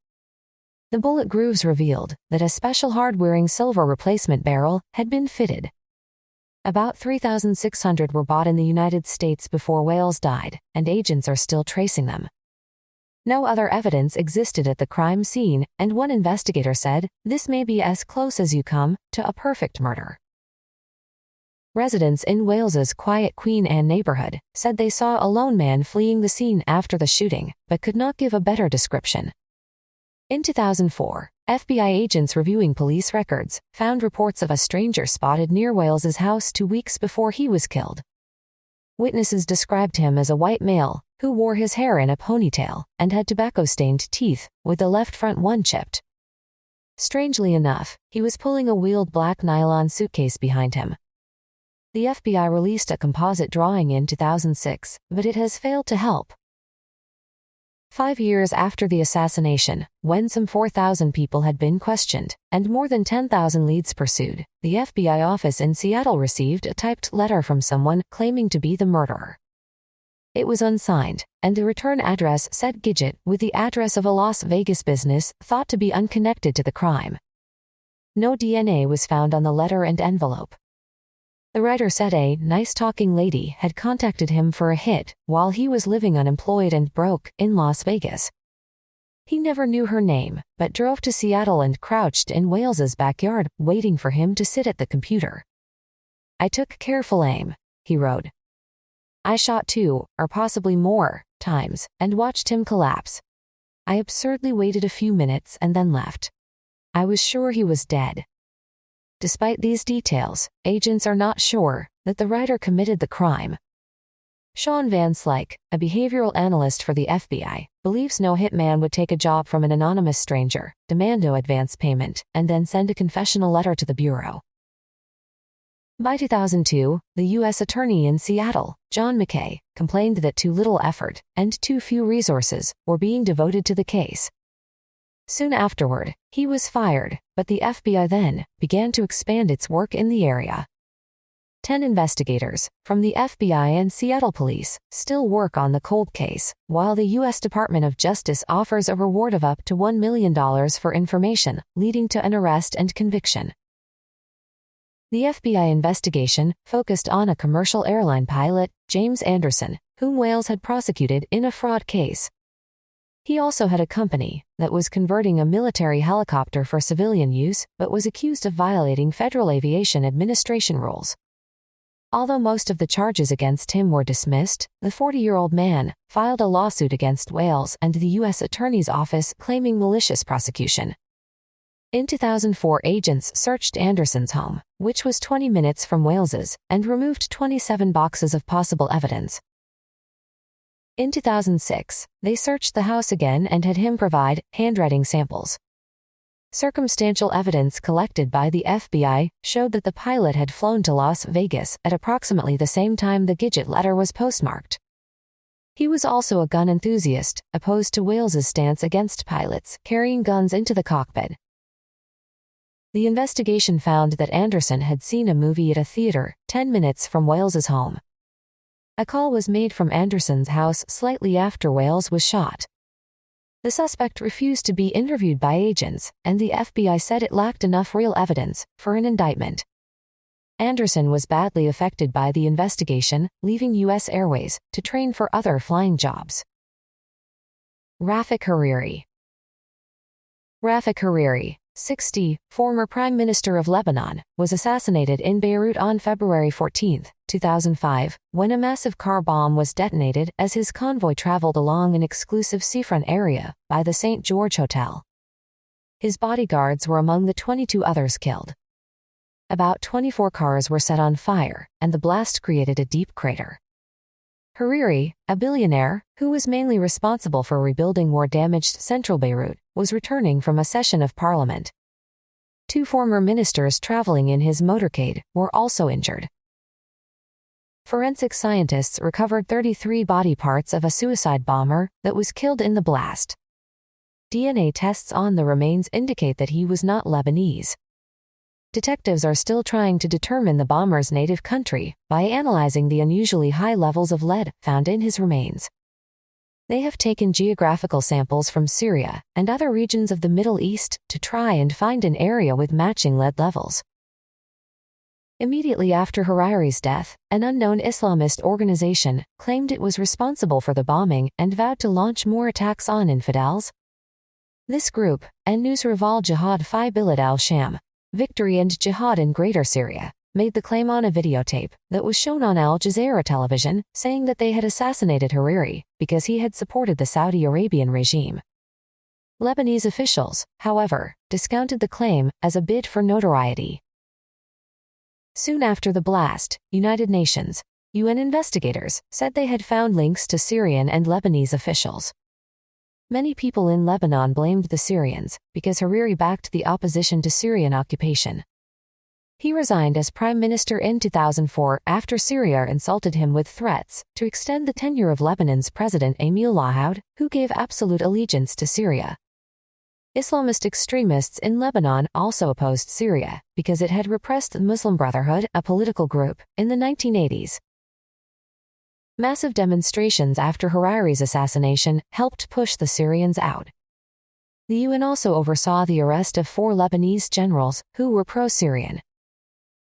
The bullet grooves revealed that a special hard-wearing silver replacement barrel had been fitted. About 3,600 were bought in the United States before Wales died, and agents are still tracing them. No other evidence existed at the crime scene, and one investigator said, "This may be as close as you come to a perfect murder." Residents in Wales's quiet Queen Anne neighborhood said they saw a lone man fleeing the scene after the shooting, but could not give a better description. In 2004, FBI agents reviewing police records found reports of a stranger spotted near Wales's house 2 weeks before he was killed. Witnesses described him as a white male who wore his hair in a ponytail and had tobacco-stained teeth, with the left front one chipped. Strangely enough, he was pulling a wheeled black nylon suitcase behind him. The FBI released a composite drawing in 2006, but it has failed to help. 5 years after the assassination, when some 4,000 people had been questioned and more than 10,000 leads pursued, the FBI office in Seattle received a typed letter from someone claiming to be the murderer. It was unsigned, and the return address said Gidget with the address of a Las Vegas business thought to be unconnected to the crime. No DNA was found on the letter and envelope. The writer said a nice-talking lady had contacted him for a hit while he was living unemployed and broke in Las Vegas. He never knew her name, but drove to Seattle and crouched in Wales's backyard, waiting for him to sit at the computer. I took careful aim, he wrote. I shot 2, or possibly more, times, and watched him collapse. I absurdly waited a few minutes and then left. I was sure he was dead. Despite these details, agents are not sure that the writer committed the crime. Sean Van Slyke, a behavioral analyst for the FBI, believes no hitman would take a job from an anonymous stranger, demand no advance payment, and then send a confessional letter to the Bureau. By 2002, the U.S. Attorney in Seattle, John McKay, complained that too little effort and too few resources were being devoted to the case. Soon afterward, he was fired, but the FBI then began to expand its work in the area. 10 investigators from the FBI and Seattle police still work on the cold case, while the U.S. Department of Justice offers a reward of up to $1 million for information leading to an arrest and conviction. The FBI investigation focused on a commercial airline pilot, James Anderson, whom Wales had prosecuted in a fraud case. He also had a company that was converting a military helicopter for civilian use but was accused of violating Federal Aviation Administration rules. Although most of the charges against him were dismissed, the 40-year-old man filed a lawsuit against Wales and the U.S. Attorney's Office claiming malicious prosecution. In 2004, agents searched Anderson's home, which was 20 minutes from Wales's, and removed 27 boxes of possible evidence. In 2006, they searched the house again and had him provide handwriting samples. Circumstantial evidence collected by the FBI showed that the pilot had flown to Las Vegas at approximately the same time the Gidget letter was postmarked. He was also a gun enthusiast, opposed to Wales's stance against pilots carrying guns into the cockpit. The investigation found that Anderson had seen a movie at a theater 10 minutes from Wales's home. A call was made from Anderson's house slightly after Wales was shot. The suspect refused to be interviewed by agents, and the FBI said it lacked enough real evidence for an indictment. Anderson was badly affected by the investigation, leaving U.S. Airways to train for other flying jobs. Rafik Hariri. Rafik Hariri, 60, former Prime Minister of Lebanon, was assassinated in Beirut on February 14, 2005, when a massive car bomb was detonated as his convoy traveled along an exclusive seafront area by the St. George Hotel. His bodyguards were among the 22 others killed. About 24 cars were set on fire, and the blast created a deep crater. Hariri, a billionaire, who was mainly responsible for rebuilding war-damaged central Beirut, was returning from a session of parliament. 2 former ministers traveling in his motorcade were also injured. Forensic scientists recovered 33 body parts of a suicide bomber that was killed in the blast. DNA tests on the remains indicate that he was not Lebanese. Detectives are still trying to determine the bomber's native country by analyzing the unusually high levels of lead found in his remains. They have taken geographical samples from Syria and other regions of the Middle East to try and find an area with matching lead levels. Immediately after Hariri's death, an unknown Islamist organization claimed it was responsible for the bombing and vowed to launch more attacks on infidels. This group, An-Nusra al-Jihad fi Bilad al-Sham, Victory and Jihad in Greater Syria, made the claim on a videotape that was shown on Al Jazeera television, saying that they had assassinated Hariri because he had supported the Saudi Arabian regime. Lebanese officials, however, discounted the claim as a bid for notoriety. Soon after the blast, United Nations, UN investigators said they had found links to Syrian and Lebanese officials. Many people in Lebanon blamed the Syrians because Hariri backed the opposition to Syrian occupation. He resigned as prime minister in 2004 after Syria insulted him with threats to extend the tenure of Lebanon's president Emil Lahoud, who gave absolute allegiance to Syria. Islamist extremists in Lebanon also opposed Syria because it had repressed the Muslim Brotherhood, a political group, in the 1980s. Massive demonstrations after Hariri's assassination helped push the Syrians out. The UN also oversaw the arrest of 4 Lebanese generals who were pro-Syrian.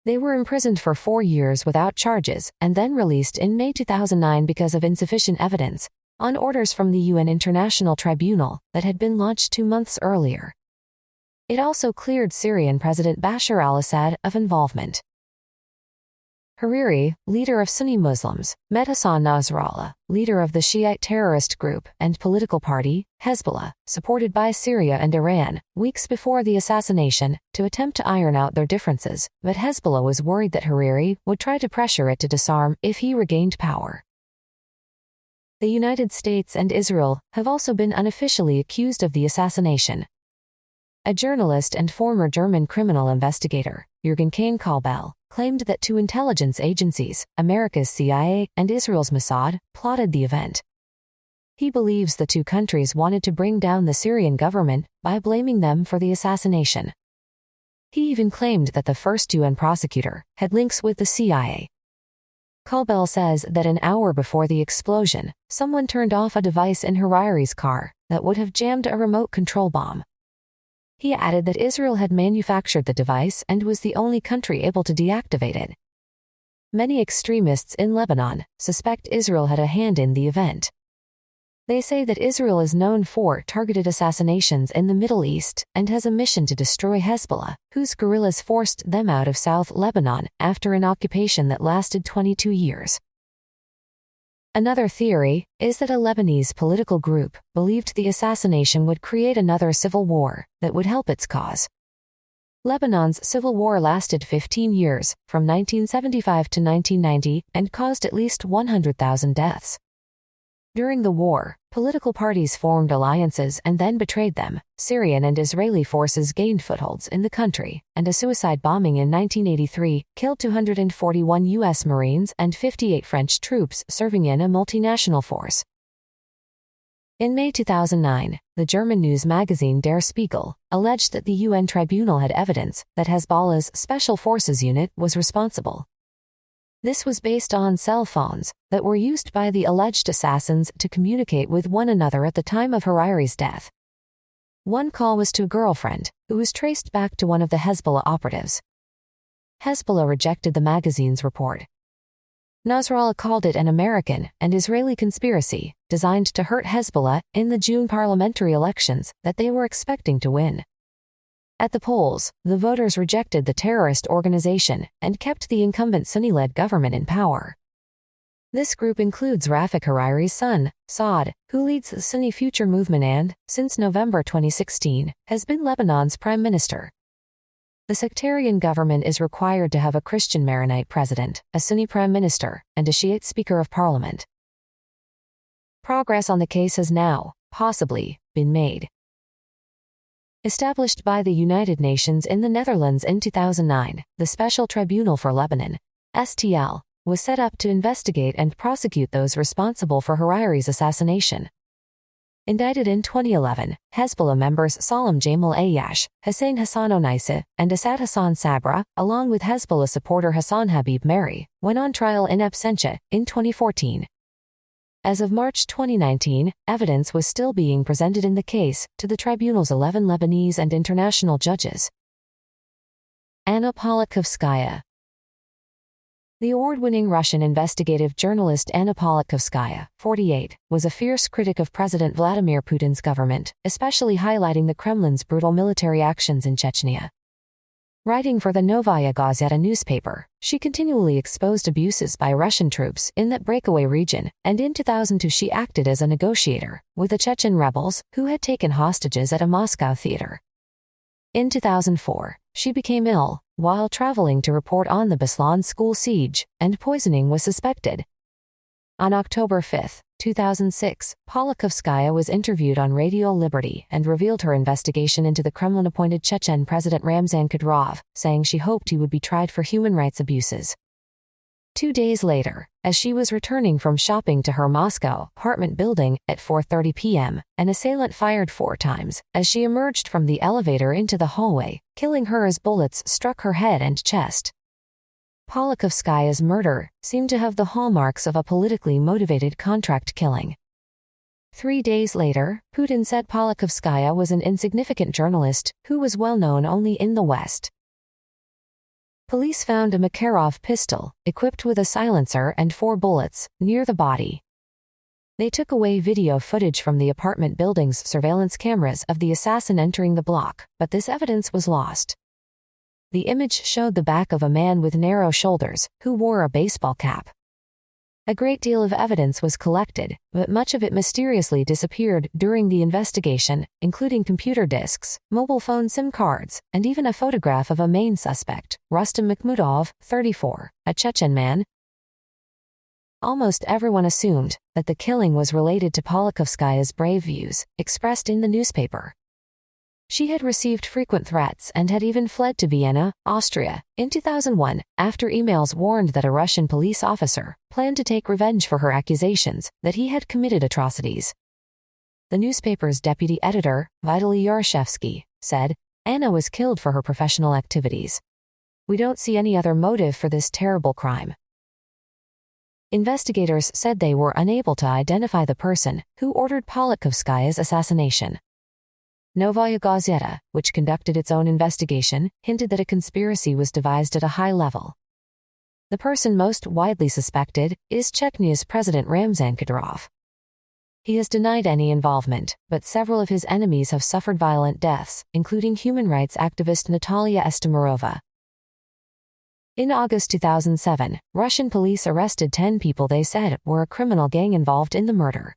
They were imprisoned for 4 years without charges and then released in May 2009 because of insufficient evidence, on orders from the UN International Tribunal that had been launched 2 months earlier. It also cleared Syrian President Bashar al-Assad of involvement. Hariri, leader of Sunni Muslims, met Hassan Nasrallah, leader of the Shiite terrorist group and political party, Hezbollah, supported by Syria and Iran, weeks before the assassination, to attempt to iron out their differences, but Hezbollah was worried that Hariri would try to pressure it to disarm if he regained power. The United States and Israel have also been unofficially accused of the assassination. A journalist and former German criminal investigator, Jürgen Kain-Kalbel, claimed that 2 intelligence agencies, America's CIA and Israel's Mossad, plotted the event. He believes the 2 countries wanted to bring down the Syrian government by blaming them for the assassination. He even claimed that the first UN prosecutor had links with the CIA. Kalbel says that an hour before the explosion, someone turned off a device in Hariri's car that would have jammed a remote control bomb. He added that Israel had manufactured the device and was the only country able to deactivate it. Many extremists in Lebanon suspect Israel had a hand in the event. They say that Israel is known for targeted assassinations in the Middle East and has a mission to destroy Hezbollah, whose guerrillas forced them out of South Lebanon after an occupation that lasted 22 years. Another theory is that a Lebanese political group believed the assassination would create another civil war that would help its cause. Lebanon's civil war lasted 15 years, from 1975 to 1990, and caused at least 100,000 deaths. During the war, political parties formed alliances and then betrayed them. Syrian and Israeli forces gained footholds in the country, and a suicide bombing in 1983 killed 241 U.S. Marines and 58 French troops serving in a multinational force. In May 2009, the German news magazine Der Spiegel alleged that the UN tribunal had evidence that Hezbollah's Special Forces unit was responsible. This was based on cell phones that were used by the alleged assassins to communicate with one another at the time of Hariri's death. One call was to a girlfriend, who was traced back to one of the Hezbollah operatives. Hezbollah rejected the magazine's report. Nasrallah called it an American and Israeli conspiracy designed to hurt Hezbollah in the June parliamentary elections that they were expecting to win. At the polls, the voters rejected the terrorist organization and kept the incumbent Sunni-led government in power. This group includes Rafik Hariri's son, Saad, who leads the Sunni Future Movement and, since November 2016, has been Lebanon's prime minister. The sectarian government is required to have a Christian Maronite president, a Sunni prime minister, and a Shiite speaker of parliament. Progress on the case has now, possibly, been made. Established by the United Nations in the Netherlands in 2009, the Special Tribunal for Lebanon, STL, was set up to investigate and prosecute those responsible for Hariri's assassination. Indicted in 2011, Hezbollah members Salam Jamal Ayyash, Hussein Hassan Onaisa, and Asad Hassan Sabra, along with Hezbollah supporter Hassan Habib Mary, went on trial in absentia in 2014. As of March 2019, evidence was still being presented in the case to the tribunal's 11 Lebanese and international judges. Anna Politkovskaya. The award-winning Russian investigative journalist Anna Politkovskaya, 48, was a fierce critic of President Vladimir Putin's government, especially highlighting the Kremlin's brutal military actions in Chechnya. Writing for the Novaya Gazeta newspaper, she continually exposed abuses by Russian troops in that breakaway region, and in 2002 she acted as a negotiator with the Chechen rebels who had taken hostages at a Moscow theater. In 2004, she became ill while traveling to report on the Beslan school siege, and poisoning was suspected. On October 5, 2006, Politkovskaya was interviewed on Radio Liberty and revealed her investigation into the Kremlin-appointed Chechen President Ramzan Kadyrov, saying she hoped he would be tried for human rights abuses. 2 days later, as she was returning from shopping to her Moscow apartment building at 4:30 p.m., an assailant fired 4 times as she emerged from the elevator into the hallway, killing her as bullets struck her head and chest. Polikovskaya's murder seemed to have the hallmarks of a politically motivated contract killing. 3 days later, Putin said Polikovskaya was an insignificant journalist who was well known only in the West. Police found a Makarov pistol, equipped with a silencer and 4 bullets, near the body. They took away video footage from the apartment building's surveillance cameras of the assassin entering the block, but this evidence was lost. The image showed the back of a man with narrow shoulders, who wore a baseball cap. A great deal of evidence was collected, but much of it mysteriously disappeared during the investigation, including computer disks, mobile phone SIM cards, and even a photograph of a main suspect, Rustam Makhmudov, 34, a Chechen man. Almost everyone assumed that the killing was related to Polikovskaya's brave views, expressed in the newspaper. She had received frequent threats and had even fled to Vienna, Austria, in 2001, after emails warned that a Russian police officer planned to take revenge for her accusations that he had committed atrocities. The newspaper's deputy editor, Vitaly Yaroshevsky, said, "Anna was killed for her professional activities. We don't see any other motive for this terrible crime." Investigators said they were unable to identify the person who ordered Polikovskaya's assassination. Novaya Gazeta, which conducted its own investigation, hinted that a conspiracy was devised at a high level. The person most widely suspected is Chechny's President Ramzan Kadyrov. He has denied any involvement, but several of his enemies have suffered violent deaths, including human rights activist Natalia Estemirova. In August 2007, Russian police arrested 10 people they said were a criminal gang involved in the murder.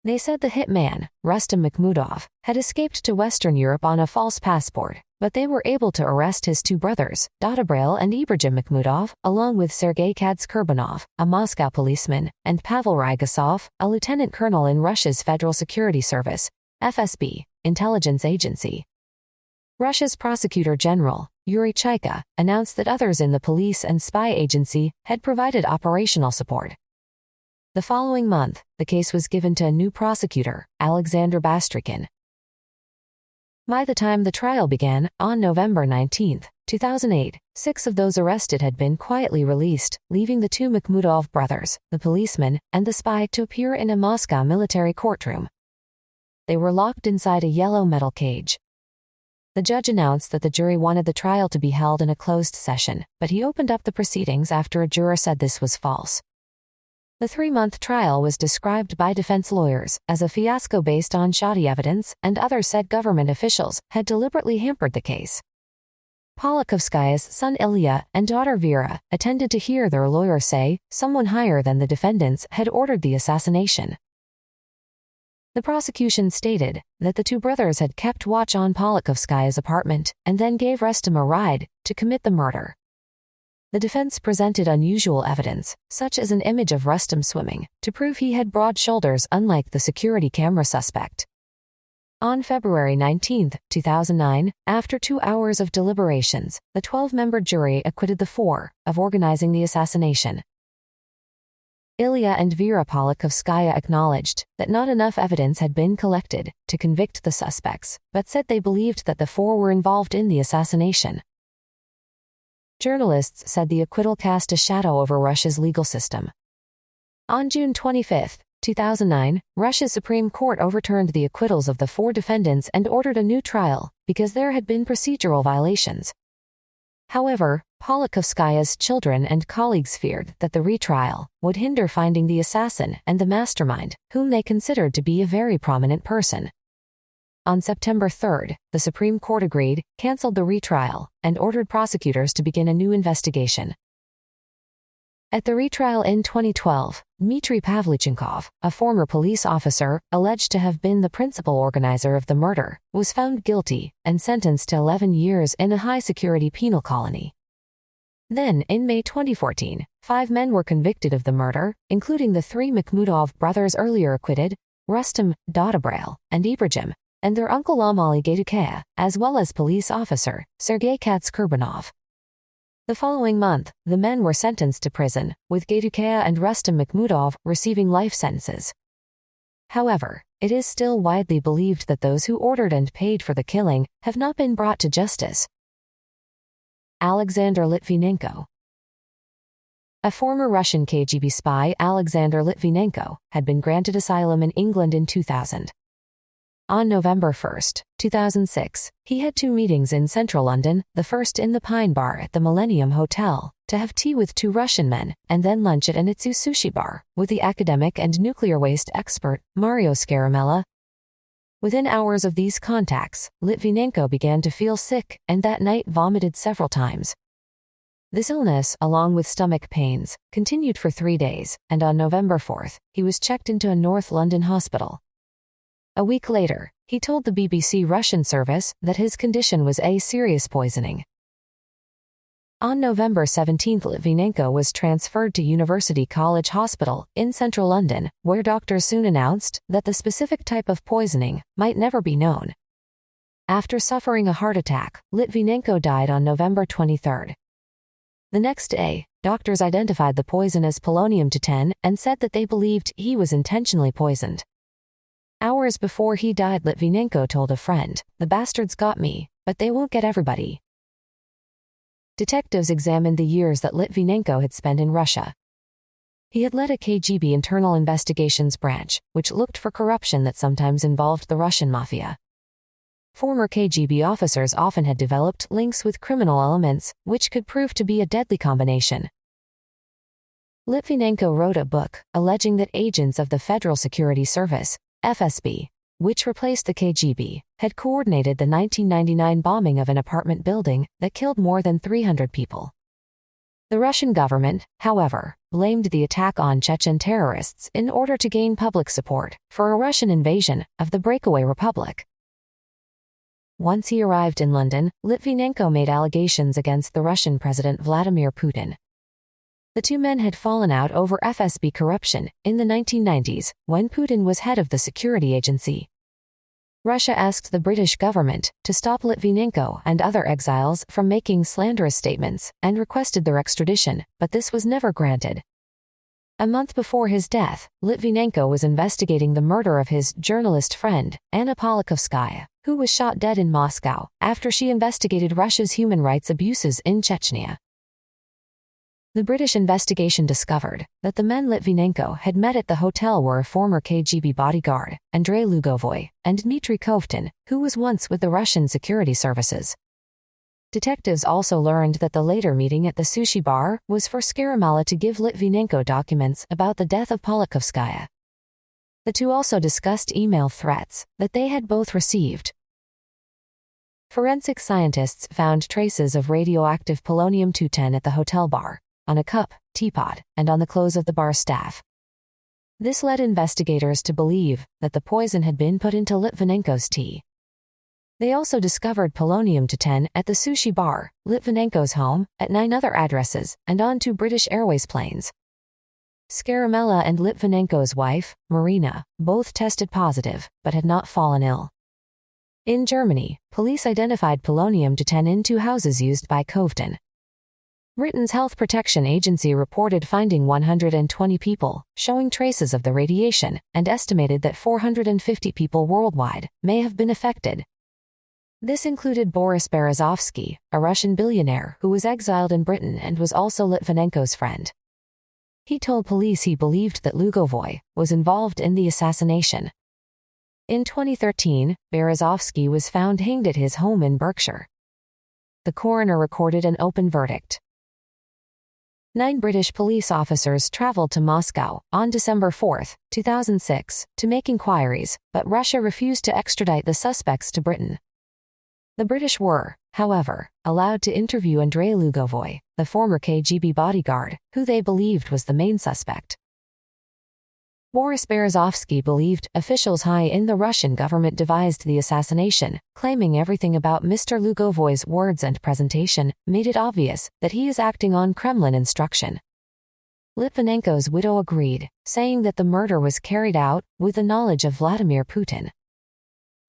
They said the hitman, Rustam Makhmudov, had escaped to Western Europe on a false passport, but they were able to arrest his 2 brothers, Dodobrail and Ibrahim Makhmudov, along with Sergei Katskurbanov, a Moscow policeman, and Pavel Rygasov, a lieutenant colonel in Russia's Federal Security Service, FSB, intelligence agency. Russia's prosecutor general, Yuri Chaika, announced that others in the police and spy agency had provided operational support. The following month, the case was given to a new prosecutor, Alexander Bastrikin. By the time the trial began, on November 19, 2008, 6 of those arrested had been quietly released, leaving the 2 Makhmudov brothers, the policeman, and the spy to appear in a Moscow military courtroom. They were locked inside a yellow metal cage. The judge announced that the jury wanted the trial to be held in a closed session, but he opened up the proceedings after a juror said this was false. The 3-month trial was described by defense lawyers as a fiasco based on shoddy evidence, and others said government officials had deliberately hampered the case. Polikovskaya's son Ilya and daughter Vera attended to hear their lawyer say someone higher than the defendants had ordered the assassination. The prosecution stated that the 2 brothers had kept watch on Polikovskaya's apartment and then gave Rustam a ride to commit the murder. The defense presented unusual evidence, such as an image of Rustam swimming, to prove he had broad shoulders unlike the security camera suspect. On February 19, 2009, after 2 hours of deliberations, the 12-member jury acquitted the 4 of organizing the assassination. Ilya and Vera Polikovskaya acknowledged that not enough evidence had been collected to convict the suspects, but said they believed that the 4 were involved in the assassination. Journalists said the acquittal cast a shadow over Russia's legal system. On June 25, 2009, Russia's Supreme Court overturned the acquittals of the 4 defendants and ordered a new trial because there had been procedural violations. However, Polikovskaya's children and colleagues feared that the retrial would hinder finding the assassin and the mastermind, whom they considered to be a very prominent person. On September 3, the Supreme Court agreed, canceled the retrial, and ordered prosecutors to begin a new investigation. At the retrial in 2012, Dmitry Pavlychenkov, a former police officer alleged to have been the principal organizer of the murder, was found guilty and sentenced to 11 years in a high-security penal colony. Then, in May 2014, 5 men were convicted of the murder, including the 3 Makhmudov brothers earlier acquitted, Rustam, Dodobrail, and Ibrahim, and their uncle Amaly Gaidukaya, as well as police officer Sergei Katskurbanov. The following month, the men were sentenced to prison, with Gaidukaya and Rustam Makhmudov receiving life sentences. However, it is still widely believed that those who ordered and paid for the killing have not been brought to justice. Alexander Litvinenko. A former Russian KGB spy, Alexander Litvinenko, had been granted asylum in England in 2000. On November 1, 2006, he had 2 meetings in central London, the first in the Pine Bar at the Millennium Hotel, to have tea with 2 Russian men, and then lunch at an Itsu sushi bar, with the academic and nuclear waste expert, Mario Scaramella. Within hours of these contacts, Litvinenko began to feel sick, and that night vomited several times. This illness, along with stomach pains, continued for 3 days, and on November 4, he was checked into a North London hospital. A week later, he told the BBC Russian service that his condition was a serious poisoning. On November 17, Litvinenko was transferred to University College Hospital in central London, where doctors soon announced that the specific type of poisoning might never be known. After suffering a heart attack, Litvinenko died on November 23. The next day, doctors identified the poison as polonium-210 and said that they believed he was intentionally poisoned. Hours before he died, Litvinenko told a friend, "The bastards got me, but they won't get everybody." Detectives examined the years that Litvinenko had spent in Russia. He had led a KGB internal investigations branch, which looked for corruption that sometimes involved the Russian mafia. Former KGB officers often had developed links with criminal elements, which could prove to be a deadly combination. Litvinenko wrote a book alleging that agents of the Federal Security Service, FSB, which replaced the KGB, had coordinated the 1999 bombing of an apartment building that killed more than 300 people. The Russian government, however, blamed the attack on Chechen terrorists in order to gain public support for a Russian invasion of the breakaway republic. Once he arrived in London, Litvinenko made allegations against the Russian President Vladimir Putin. The 2 men had fallen out over FSB corruption in the 1990s, when Putin was head of the security agency. Russia asked the British government to stop Litvinenko and other exiles from making slanderous statements and requested their extradition, but this was never granted. A month before his death, Litvinenko was investigating the murder of his journalist friend, Anna Politkovskaya, who was shot dead in Moscow after she investigated Russia's human rights abuses in Chechnya. The British investigation discovered that the men Litvinenko had met at the hotel were a former KGB bodyguard, Andrei Lugovoy, and Dmitry Kovtun, who was once with the Russian security services. Detectives also learned that the later meeting at the sushi bar was for Scaramella to give Litvinenko documents about the death of Politkovskaya. The 2 also discussed email threats that they had both received. Forensic scientists found traces of radioactive polonium-210 at the hotel bar, on a cup, teapot, and on the clothes of the bar staff. This led investigators to believe that the poison had been put into Litvinenko's tea. They also discovered polonium-210 at the sushi bar, Litvinenko's home, at 9 other addresses, and on 2 British Airways planes. Scaramella and Litvinenko's wife, Marina, both tested positive, but had not fallen ill. In Germany, police identified polonium-210 in 2 houses used by Kovtun. Britain's Health Protection Agency reported finding 120 people, showing traces of the radiation, and estimated that 450 people worldwide may have been affected. This included Boris Berezovsky, a Russian billionaire who was exiled in Britain and was also Litvinenko's friend. He told police he believed that Lugovoy was involved in the assassination. In 2013, Berezovsky was found hanged at his home in Berkshire. The coroner recorded an open verdict. 9 British police officers traveled to Moscow on December 4, 2006, to make inquiries, but Russia refused to extradite the suspects to Britain. The British were, however, allowed to interview Andrei Lugovoy, the former KGB bodyguard, who they believed was the main suspect. Boris Berezovsky believed officials high in the Russian government devised the assassination, claiming everything about Mr. Lugovoy's words and presentation made it obvious that he is acting on Kremlin instruction. Litvinenko's widow agreed, saying that the murder was carried out with the knowledge of Vladimir Putin.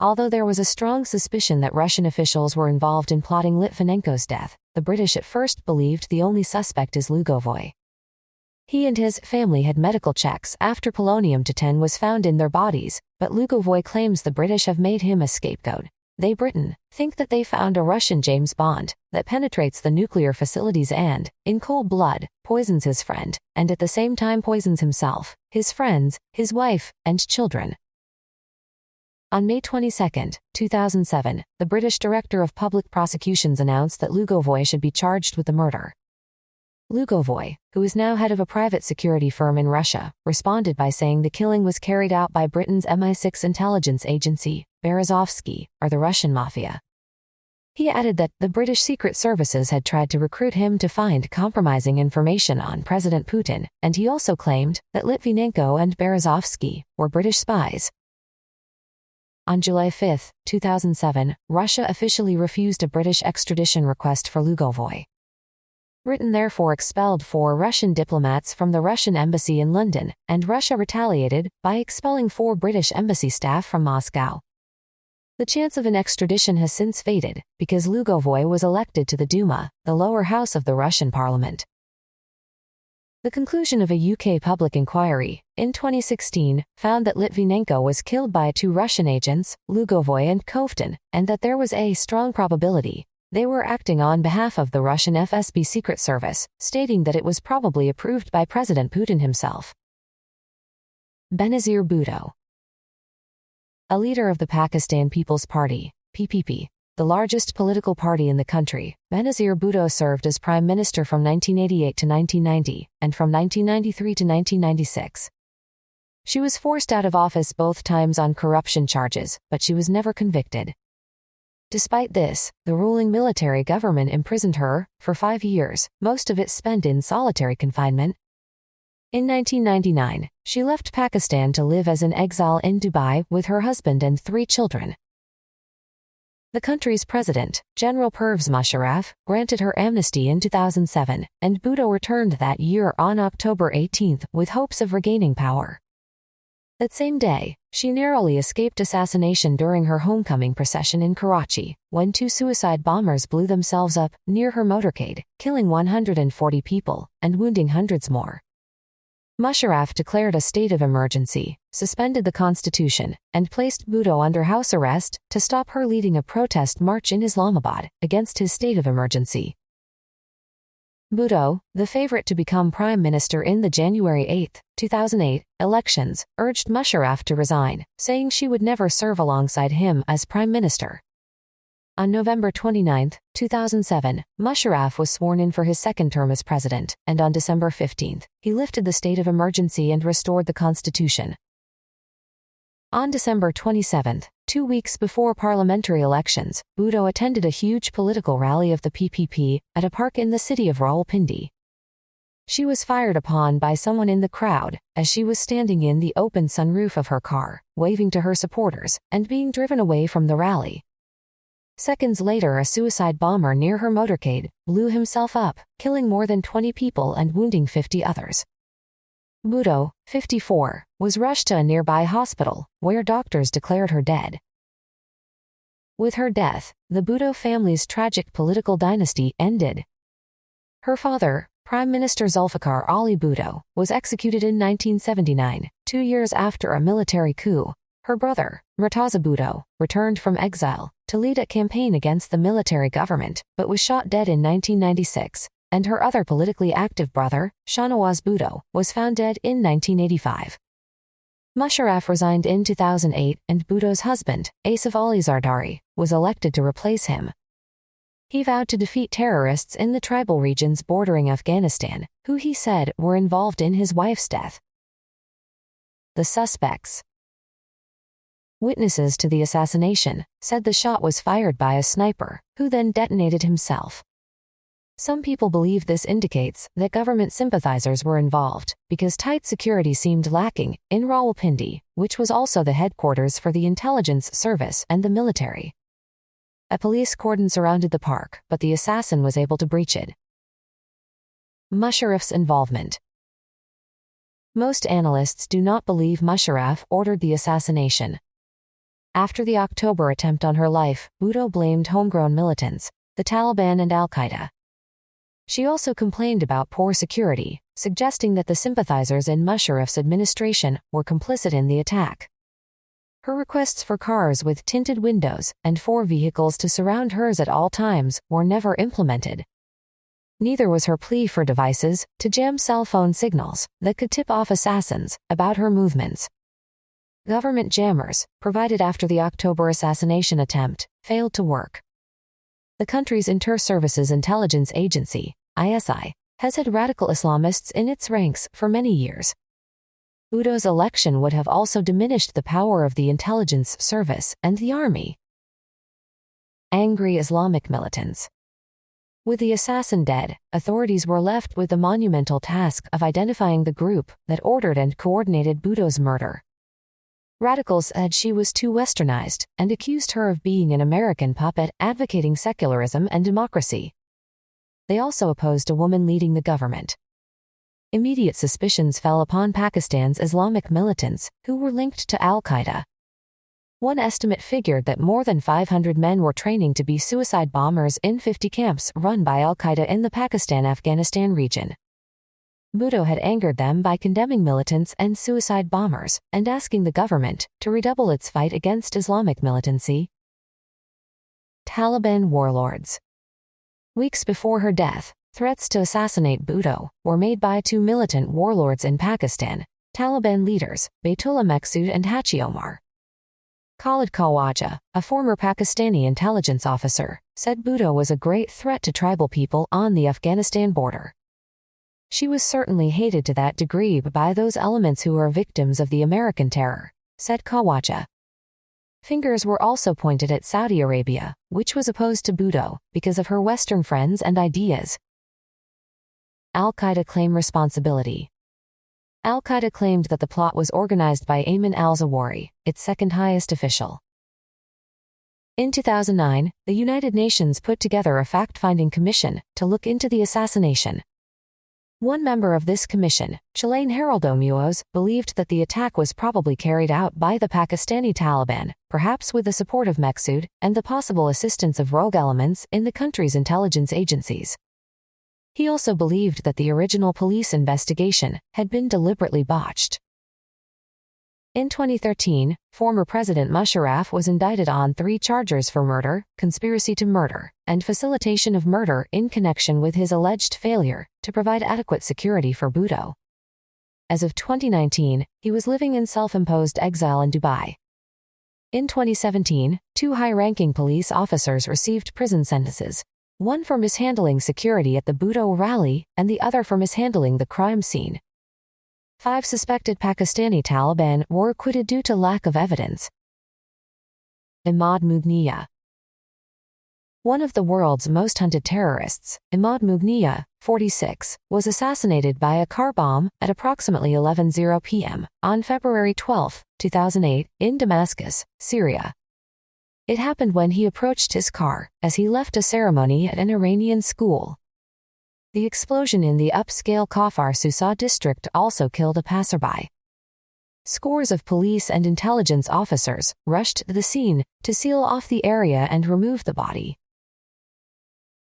Although there was a strong suspicion that Russian officials were involved in plotting Litvinenko's death, the British at first believed the only suspect is Lugovoy. He and his family had medical checks after polonium-210 was found in their bodies, but Lugovoy claims the British have made him a scapegoat. They, Britain, think that they found a Russian James Bond that penetrates the nuclear facilities and, in cold blood, poisons his friend, and at the same time poisons himself, his friends, his wife, and children. On May 22, 2007, the British Director of Public Prosecutions announced that Lugovoy should be charged with the murder. Lugovoy, who is now head of a private security firm in Russia, responded by saying the killing was carried out by Britain's MI6 intelligence agency, Berezovsky, or the Russian mafia. He added that the British Secret Services had tried to recruit him to find compromising information on President Putin, and he also claimed that Litvinenko and Berezovsky were British spies. On July 5, 2007, Russia officially refused a British extradition request for Lugovoy. Britain therefore expelled 4 Russian diplomats from the Russian embassy in London, and Russia retaliated by expelling 4 British embassy staff from Moscow. The chance of an extradition has since faded, because Lugovoy was elected to the Duma, the lower house of the Russian parliament. The conclusion of a UK public inquiry, in 2016, found that Litvinenko was killed by 2 Russian agents, Lugovoy and Heaton, and that there was a strong probability they were acting on behalf of the Russian FSB Secret Service, stating that it was probably approved by President Putin himself. Benazir Bhutto, a leader of the Pakistan People's Party, PPP, the largest political party in the country, Benazir Bhutto served as Prime Minister from 1988 to 1990, and from 1993 to 1996. She was forced out of office both times on corruption charges, but she was never convicted. Despite this, the ruling military government imprisoned her for 5 years, most of it spent in solitary confinement. In 1999, she left Pakistan to live as an exile in Dubai with her husband and 3 children. The country's president, General Pervez Musharraf, granted her amnesty in 2007, and Bhutto returned that year on October 18 with hopes of regaining power. That same day, she narrowly escaped assassination during her homecoming procession in Karachi, when 2 suicide bombers blew themselves up near her motorcade, killing 140 people and wounding hundreds more. Musharraf declared a state of emergency, suspended the constitution, and placed Bhutto under house arrest to stop her leading a protest march in Islamabad against his state of emergency. Bhutto, the favorite to become prime minister in the January 8, 2008, elections, urged Musharraf to resign, saying she would never serve alongside him as prime minister. On November 29, 2007, Musharraf was sworn in for his second term as president, and on December 15, he lifted the state of emergency and restored the constitution. On December 27, 2 weeks before parliamentary elections, Bhutto attended a huge political rally of the PPP at a park in the city of Rawalpindi. She was fired upon by someone in the crowd as she was standing in the open sunroof of her car, waving to her supporters, and being driven away from the rally. Seconds later, a suicide bomber near her motorcade blew himself up, killing more than 20 people and wounding 50 others. Bhutto, 54, was rushed to a nearby hospital, where doctors declared her dead. With her death, the Bhutto family's tragic political dynasty ended. Her father, Prime Minister Zulfikar Ali Bhutto, was executed in 1979, 2 years after a military coup. Her brother, Murtaza Bhutto, returned from exile to lead a campaign against the military government, but was shot dead in 1996. And her other politically active brother, Shahnawaz Bhutto, was found dead in 1985. Musharraf resigned in 2008, and Bhutto's husband, Asif Ali Zardari, was elected to replace him. He vowed to defeat terrorists in the tribal regions bordering Afghanistan, who he said were involved in his wife's death. The suspects. Witnesses to the assassination said the shot was fired by a sniper, who then detonated himself. Some people believe this indicates that government sympathizers were involved, because tight security seemed lacking in Rawalpindi, which was also the headquarters for the intelligence service and the military. A police cordon surrounded the park, but the assassin was able to breach it. Musharraf's involvement. Most analysts do not believe Musharraf ordered the assassination. After the October attempt on her life, Bhutto blamed homegrown militants, the Taliban and Al-Qaeda. She also complained about poor security, suggesting that the sympathizers in Musharraf's administration were complicit in the attack. Her requests for cars with tinted windows and 4 vehicles to surround hers at all times were never implemented. Neither was her plea for devices to jam cell phone signals that could tip off assassins about her movements. Government jammers, provided after the October assassination attempt, failed to work. The country's Inter-Services Intelligence Agency, ISI, has had radical Islamists in its ranks for many years. Bhutto's election would have also diminished the power of the intelligence service and the army. Angry Islamic militants. With the assassin dead, authorities were left with the monumental task of identifying the group that ordered and coordinated Bhutto's murder. Radicals said she was too westernized and accused her of being an American puppet advocating secularism and democracy. They also opposed a woman leading the government. Immediate suspicions fell upon Pakistan's Islamic militants, who were linked to al-Qaeda. One estimate figured that more than 500 men were training to be suicide bombers in 50 camps run by al-Qaeda in the Pakistan-Afghanistan region. Bhutto had angered them by condemning militants and suicide bombers and asking the government to redouble its fight against Islamic militancy. Taliban warlords. Weeks before her death, threats to assassinate Bhutto were made by 2 militant warlords in Pakistan, Taliban leaders, Baytullah Maqsood and Haji Omar. Khalid Khawaja, a former Pakistani intelligence officer, said Bhutto was a great threat to tribal people on the Afghanistan border. She was certainly hated to that degree by those elements who are victims of the American terror, said Khawaja. Fingers were also pointed at Saudi Arabia, which was opposed to Bhutto because of her Western friends and ideas. Al-Qaeda claim responsibility. Al-Qaeda claimed that the plot was organized by Ayman al-Zawahiri, its second highest official. In 2009, the United Nations put together a fact-finding commission to look into the assassination. One member of this commission, Chalain Haraldo believed that the attack was probably carried out by the Pakistani Taliban, perhaps with the support of Maqsood and the possible assistance of rogue elements in the country's intelligence agencies. He also believed that the original police investigation had been deliberately botched. In 2013, former President Musharraf was indicted on 3 charges for murder, conspiracy to murder, and facilitation of murder in connection with his alleged failure to provide adequate security for Bhutto. As of 2019, he was living in self-imposed exile in Dubai. In 2017, 2 high-ranking police officers received prison sentences, one for mishandling security at the Bhutto rally and the other for mishandling the crime scene. 5 suspected Pakistani Taliban were acquitted due to lack of evidence. Imad Mughniya. One of the world's most hunted terrorists, Imad Mughniya, 46, was assassinated by a car bomb at approximately 11:00 p.m. on February 12, 2008, in Damascus, Syria. It happened when he approached his car as he left a ceremony at an Iranian school. The explosion in the upscale Kafar Sousa district also killed a passerby. Scores of police and intelligence officers rushed to the scene to seal off the area and remove the body.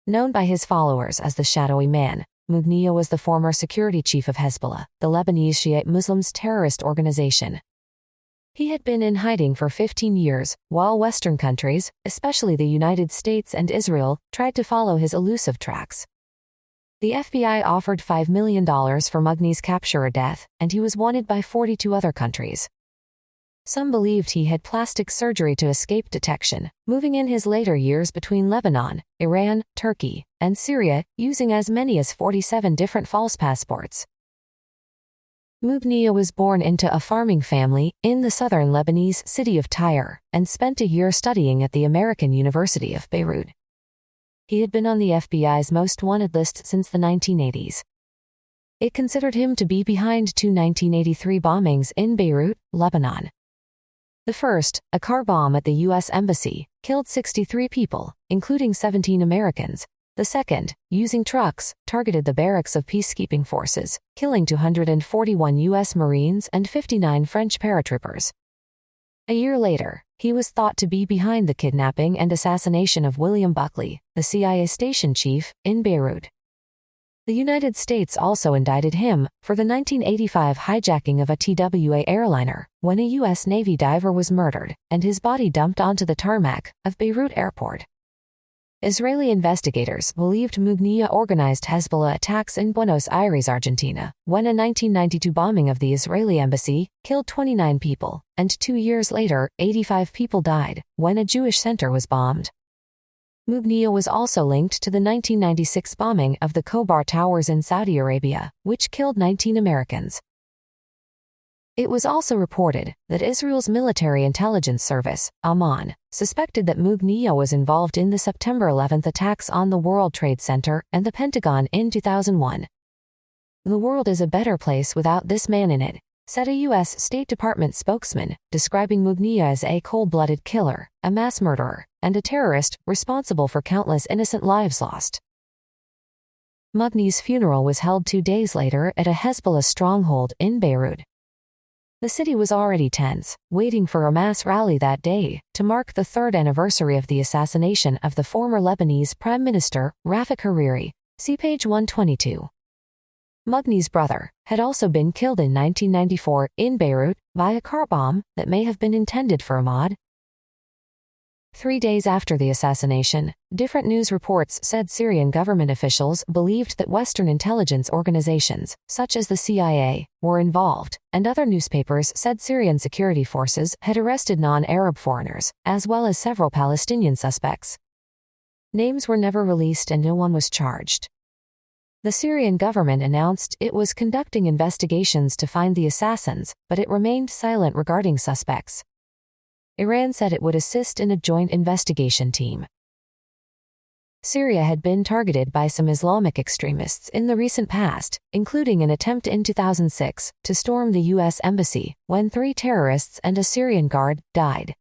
Known by his followers as the Shadowy Man, Mughniya was the former security chief of Hezbollah, the Lebanese Shiite Muslims terrorist organization. He had been in hiding for 15 years, while Western countries, especially the United States and Israel, tried to follow his elusive tracks. The FBI offered $5 million for Mughni's capture or death, and he was wanted by 42 other countries. Some believed he had plastic surgery to escape detection, moving in his later years between Lebanon, Iran, Turkey, and Syria, using as many as 47 different false passports. Mughniya was born into a farming family in the southern Lebanese city of Tyre and spent a year studying at the American University of Beirut. He had been on the FBI's most wanted list since the 1980s. It considered him to be behind 2 1983 bombings in Beirut, Lebanon. The first, a car bomb at the U.S. Embassy, killed 63 people, including 17 Americans. The second, using trucks, targeted the barracks of peacekeeping forces, killing 241 U.S. Marines and 59 French paratroopers. A year later, he was thought to be behind the kidnapping and assassination of William Buckley, the CIA station chief, in Beirut. The United States also indicted him for the 1985 hijacking of a TWA airliner when a U.S. Navy diver was murdered and his body dumped onto the tarmac of Beirut airport. Israeli investigators believed Mugniya organized Hezbollah attacks in Buenos Aires, Argentina, when a 1992 bombing of the Israeli embassy killed 29 people, and 2 years later, 85 people died when a Jewish center was bombed. Mugniya was also linked to the 1996 bombing of the Khobar Towers in Saudi Arabia, which killed 19 Americans. It was also reported that Israel's military intelligence service, Amman, suspected that Mugniya was involved in the September 11 attacks on the World Trade Center and the Pentagon in 2001. "The world is a better place without this man in it," said a U.S. State Department spokesman, describing Mugniya as a cold-blooded killer, a mass murderer, and a terrorist responsible for countless innocent lives lost. Mugni's funeral was held 2 days later at a Hezbollah stronghold in Beirut. The city was already tense, waiting for a mass rally that day to mark the 3rd anniversary of the assassination of the former Lebanese Prime Minister, Rafik Hariri. See page 122. Mugni's brother had also been killed in 1994 in Beirut by a car bomb that may have been intended for Ahmad. 3 days after the assassination, different news reports said Syrian government officials believed that Western intelligence organizations, such as the CIA, were involved, and other newspapers said Syrian security forces had arrested non-Arab foreigners, as well as several Palestinian suspects. Names were never released and no one was charged. The Syrian government announced it was conducting investigations to find the assassins, but it remained silent regarding suspects. Iran said it would assist in a joint investigation team. Syria had been targeted by some Islamic extremists in the recent past, including an attempt in 2006 to storm the U.S. embassy, when 3 terrorists and a Syrian guard died.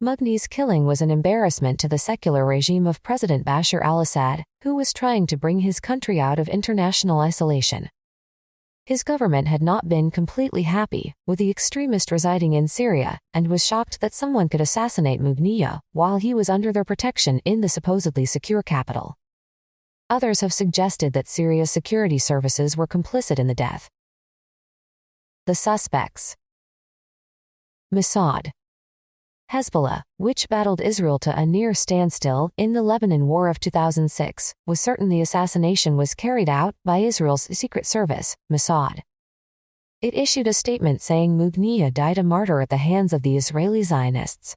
Mugni's killing was an embarrassment to the secular regime of President Bashar al-Assad, who was trying to bring his country out of international isolation. His government had not been completely happy with the extremist residing in Syria and was shocked that someone could assassinate Mugniya while he was under their protection in the supposedly secure capital. Others have suggested that Syria's security services were complicit in the death. The suspects. Mossad. Hezbollah, which battled Israel to a near standstill in the Lebanon War of 2006, was certain the assassination was carried out by Israel's secret service, Mossad. It issued a statement saying Mugniya died a martyr at the hands of the Israeli Zionists.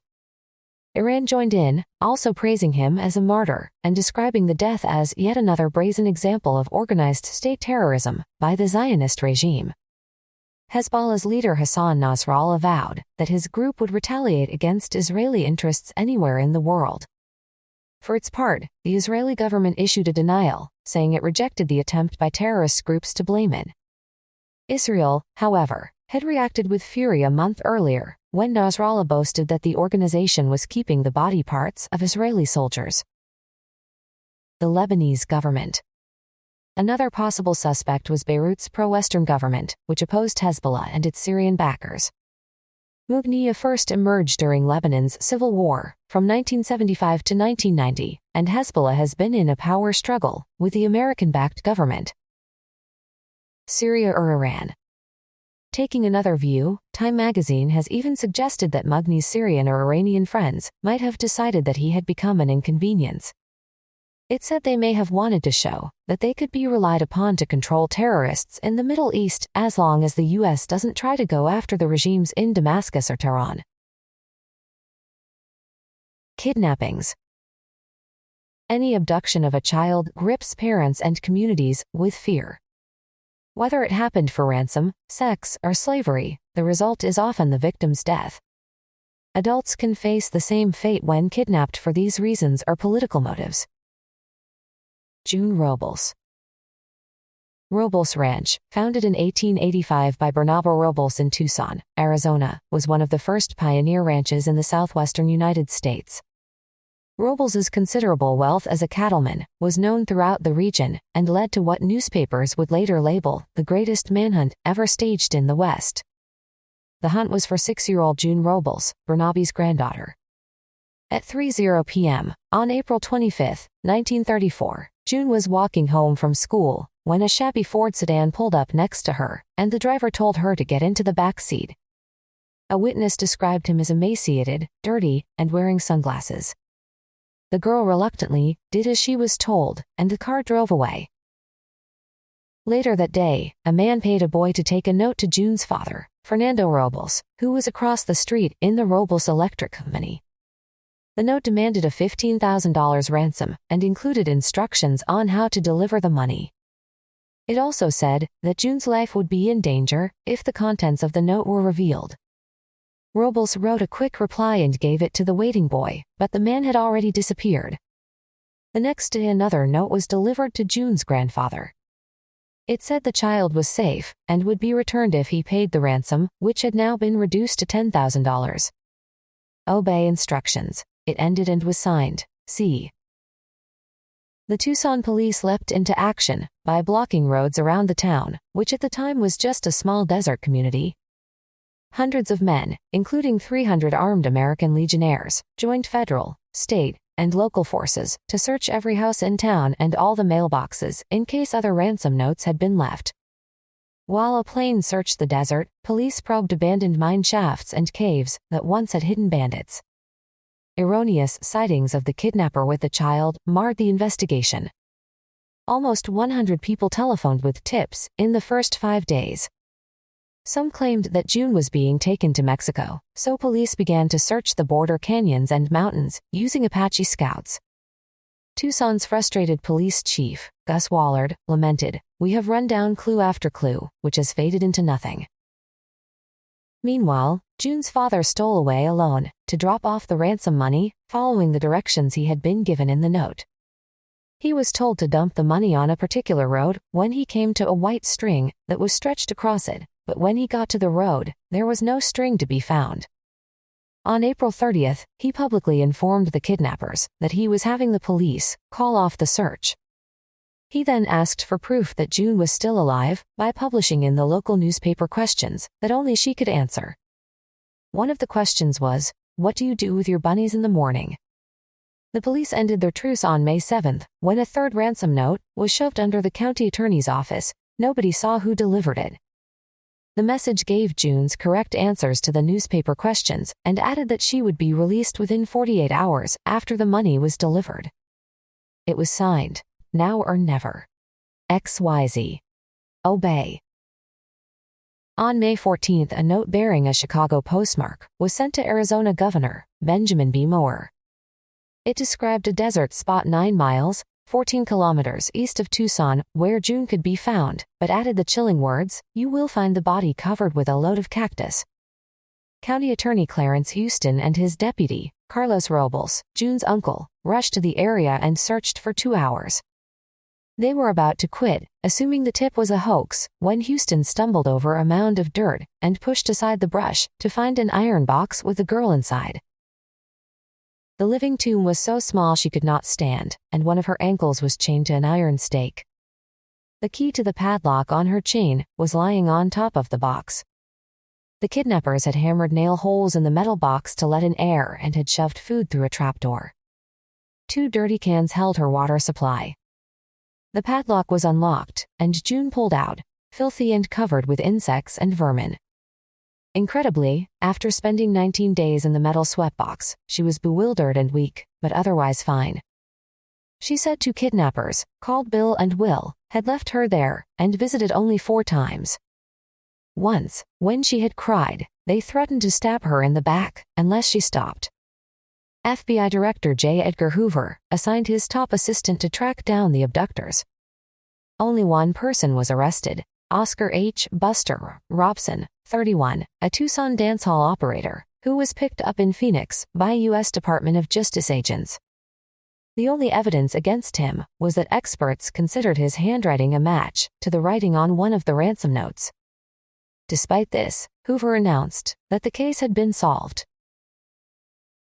Iran joined in, also praising him as a martyr and describing the death as yet another brazen example of organized state terrorism by the Zionist regime. Hezbollah's leader Hassan Nasrallah vowed that his group would retaliate against Israeli interests anywhere in the world. For its part, the Israeli government issued a denial, saying it rejected the attempt by terrorist groups to blame it. Israel, however, had reacted with fury a month earlier, when Nasrallah boasted that the organization was keeping the body parts of Israeli soldiers. The Lebanese government. Another possible suspect was Beirut's pro-Western government, which opposed Hezbollah and its Syrian backers. Mugniya first emerged during Lebanon's civil war, from 1975 to 1990, and Hezbollah has been in a power struggle with the American-backed government. Syria or Iran. Taking another view, Time magazine has even suggested that Mugni's Syrian or Iranian friends might have decided that he had become an inconvenience. It said they may have wanted to show that they could be relied upon to control terrorists in the Middle East as long as the U.S. doesn't try to go after the regimes in Damascus or Tehran. Kidnappings. Any abduction of a child grips parents and communities with fear. Whether it happened for ransom, sex, or slavery, the result is often the victim's death. Adults can face the same fate when kidnapped for these reasons or political motives. June Robles. Robles Ranch, founded in 1885 by Bernardo Robles in Tucson, Arizona, was one of the first pioneer ranches in the southwestern United States. Robles's considerable wealth as a cattleman was known throughout the region and led to what newspapers would later label the greatest manhunt ever staged in the West. The hunt was for 6-year-old June Robles, Bernabe's granddaughter. At 3:00 p.m., on April 25, 1934, June was walking home from school when a shabby Ford sedan pulled up next to her, and the driver told her to get into the back seat. A witness described him as emaciated, dirty, and wearing sunglasses. The girl reluctantly did as she was told, and the car drove away. Later that day, a man paid a boy to take a note to June's father, Fernando Robles, who was across the street in the Robles Electric Company. The note demanded a $15,000 ransom and included instructions on how to deliver the money. It also said that June's life would be in danger if the contents of the note were revealed. Robles wrote a quick reply and gave it to the waiting boy, but the man had already disappeared. The next day another note was delivered to June's grandfather. It said the child was safe and would be returned if he paid the ransom, which had now been reduced to $10,000. Obey instructions. It ended and was signed, C. The Tucson police leapt into action by blocking roads around the town, which at the time was just a small desert community. Hundreds of men, including 300 armed American legionnaires, joined federal, state, and local forces to search every house in town and all the mailboxes in case other ransom notes had been left. While a plane searched the desert, police probed abandoned mine shafts and caves that once had hidden bandits. Erroneous sightings of the kidnapper with the child marred the investigation. Almost 100 people telephoned with tips in the first 5 days. Some claimed that June was being taken to Mexico, so police began to search the border canyons and mountains using Apache scouts. Tucson's frustrated police chief, Gus Wallard, lamented, "We have run down clue after clue, which has faded into nothing." Meanwhile, June's father stole away alone to drop off the ransom money, following the directions he had been given in the note. He was told to dump the money on a particular road when he came to a white string that was stretched across it, but when he got to the road, there was no string to be found. On April 30th, he publicly informed the kidnappers that he was having the police call off the search. He then asked for proof that June was still alive by publishing in the local newspaper questions that only she could answer. One of the questions was, "What do you do with your bunnies in the morning?" The police ended their truce on May 7th, when a third ransom note was shoved under the county attorney's office. Nobody saw who delivered it. The message gave June's correct answers to the newspaper questions and added that she would be released within 48 hours after the money was delivered. It was signed, "Now or Never. XYZ. Obey." On May 14th, a note bearing a Chicago postmark was sent to Arizona Governor Benjamin B. Moore. It described a desert spot 9 miles, 14 kilometers east of Tucson, where June could be found, but added the chilling words, "You will find the body covered with a load of cactus." County Attorney Clarence Heaton and his deputy, Carlos Robles, June's uncle, rushed to the area and searched for 2 hours. They were about to quit, assuming the tip was a hoax, when Heaton stumbled over a mound of dirt and pushed aside the brush to find an iron box with the girl inside. The living tomb was so small she could not stand, and one of her ankles was chained to an iron stake. The key to the padlock on her chain was lying on top of the box. The kidnappers had hammered nail holes in the metal box to let in air and had shoved food through a trapdoor. 2 dirty cans held her water supply. The padlock was unlocked, and June pulled out, filthy and covered with insects and vermin. Incredibly, after spending 19 days in the metal sweatbox, she was bewildered and weak, but otherwise fine. She said 2 kidnappers, called Bill and Will, had left her there and visited only 4 times. Once, when she had cried, they threatened to stab her in the back unless she stopped. FBI Director J. Edgar Hoover assigned his top assistant to track down the abductors. Only one person was arrested, Oscar H. Buster Robson, 31, a Tucson dance hall operator, who was picked up in Phoenix by U.S. Department of Justice agents. The only evidence against him was that experts considered his handwriting a match to the writing on one of the ransom notes. Despite this, Hoover announced that the case had been solved.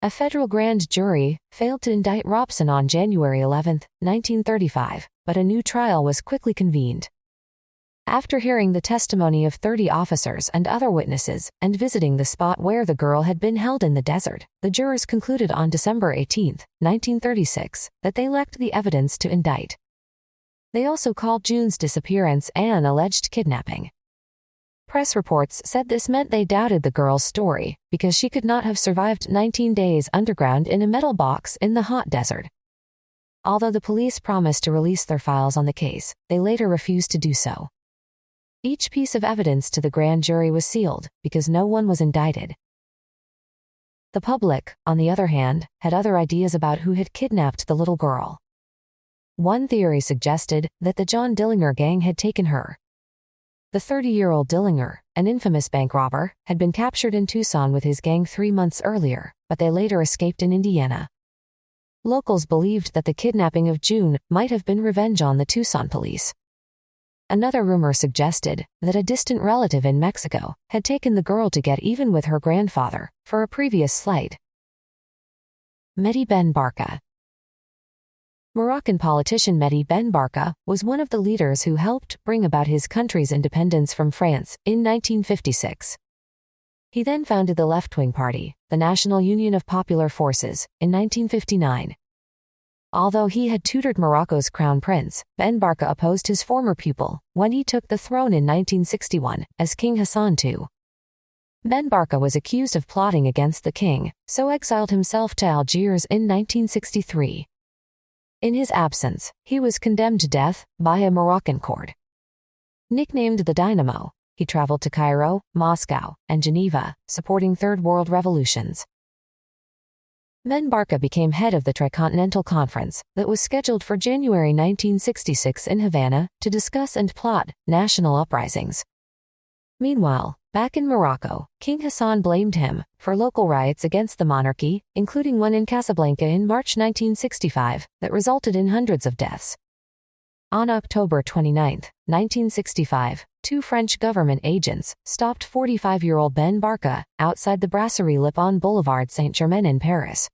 A federal grand jury failed to indict Robson on January 11, 1935, but a new trial was quickly convened. After hearing the testimony of 30 officers and other witnesses and visiting the spot where the girl had been held in the desert, the jurors concluded on December 18, 1936, that they lacked the evidence to indict. They also called June's disappearance an alleged kidnapping. Press reports said this meant they doubted the girl's story because she could not have survived 19 days underground in a metal box in the hot desert. Although the police promised to release their files on the case, they later refused to do so. Each piece of evidence to the grand jury was sealed because no one was indicted. The public, on the other hand, had other ideas about who had kidnapped the little girl. One theory suggested that the John Dillinger gang had taken her. The 30-year-old Dillinger, an infamous bank robber, had been captured in Tucson with his gang 3 months earlier, but they later escaped in Indiana. Locals believed that the kidnapping of June might have been revenge on the Tucson police. Another rumor suggested that a distant relative in Mexico had taken the girl to get even with her grandfather for a previous slight. Mehdi Ben Barka. Moroccan politician Mehdi Ben Barka was one of the leaders who helped bring about his country's independence from France in 1956. He then founded the left-wing party, the National Union of Popular Forces, in 1959. Although he had tutored Morocco's crown prince, Ben Barka opposed his former pupil when he took the throne in 1961 as King Hassan II. Ben Barka was accused of plotting against the king, so exiled himself to Algiers in 1963. In his absence, he was condemned to death by a Moroccan court. Nicknamed the Dynamo, he traveled to Cairo, Moscow, and Geneva, supporting Third World revolutions. Ben Barka became head of the Tricontinental Conference that was scheduled for January 1966 in Havana to discuss and plot national uprisings. Meanwhile, back in Morocco, King Hassan blamed him for local riots against the monarchy, including one in Casablanca in March 1965 that resulted in hundreds of deaths. On October 29, 1965, 2 French government agents stopped 45-year-old Ben Barka outside the Brasserie Le Bon Boulevard Saint-Germain in Paris.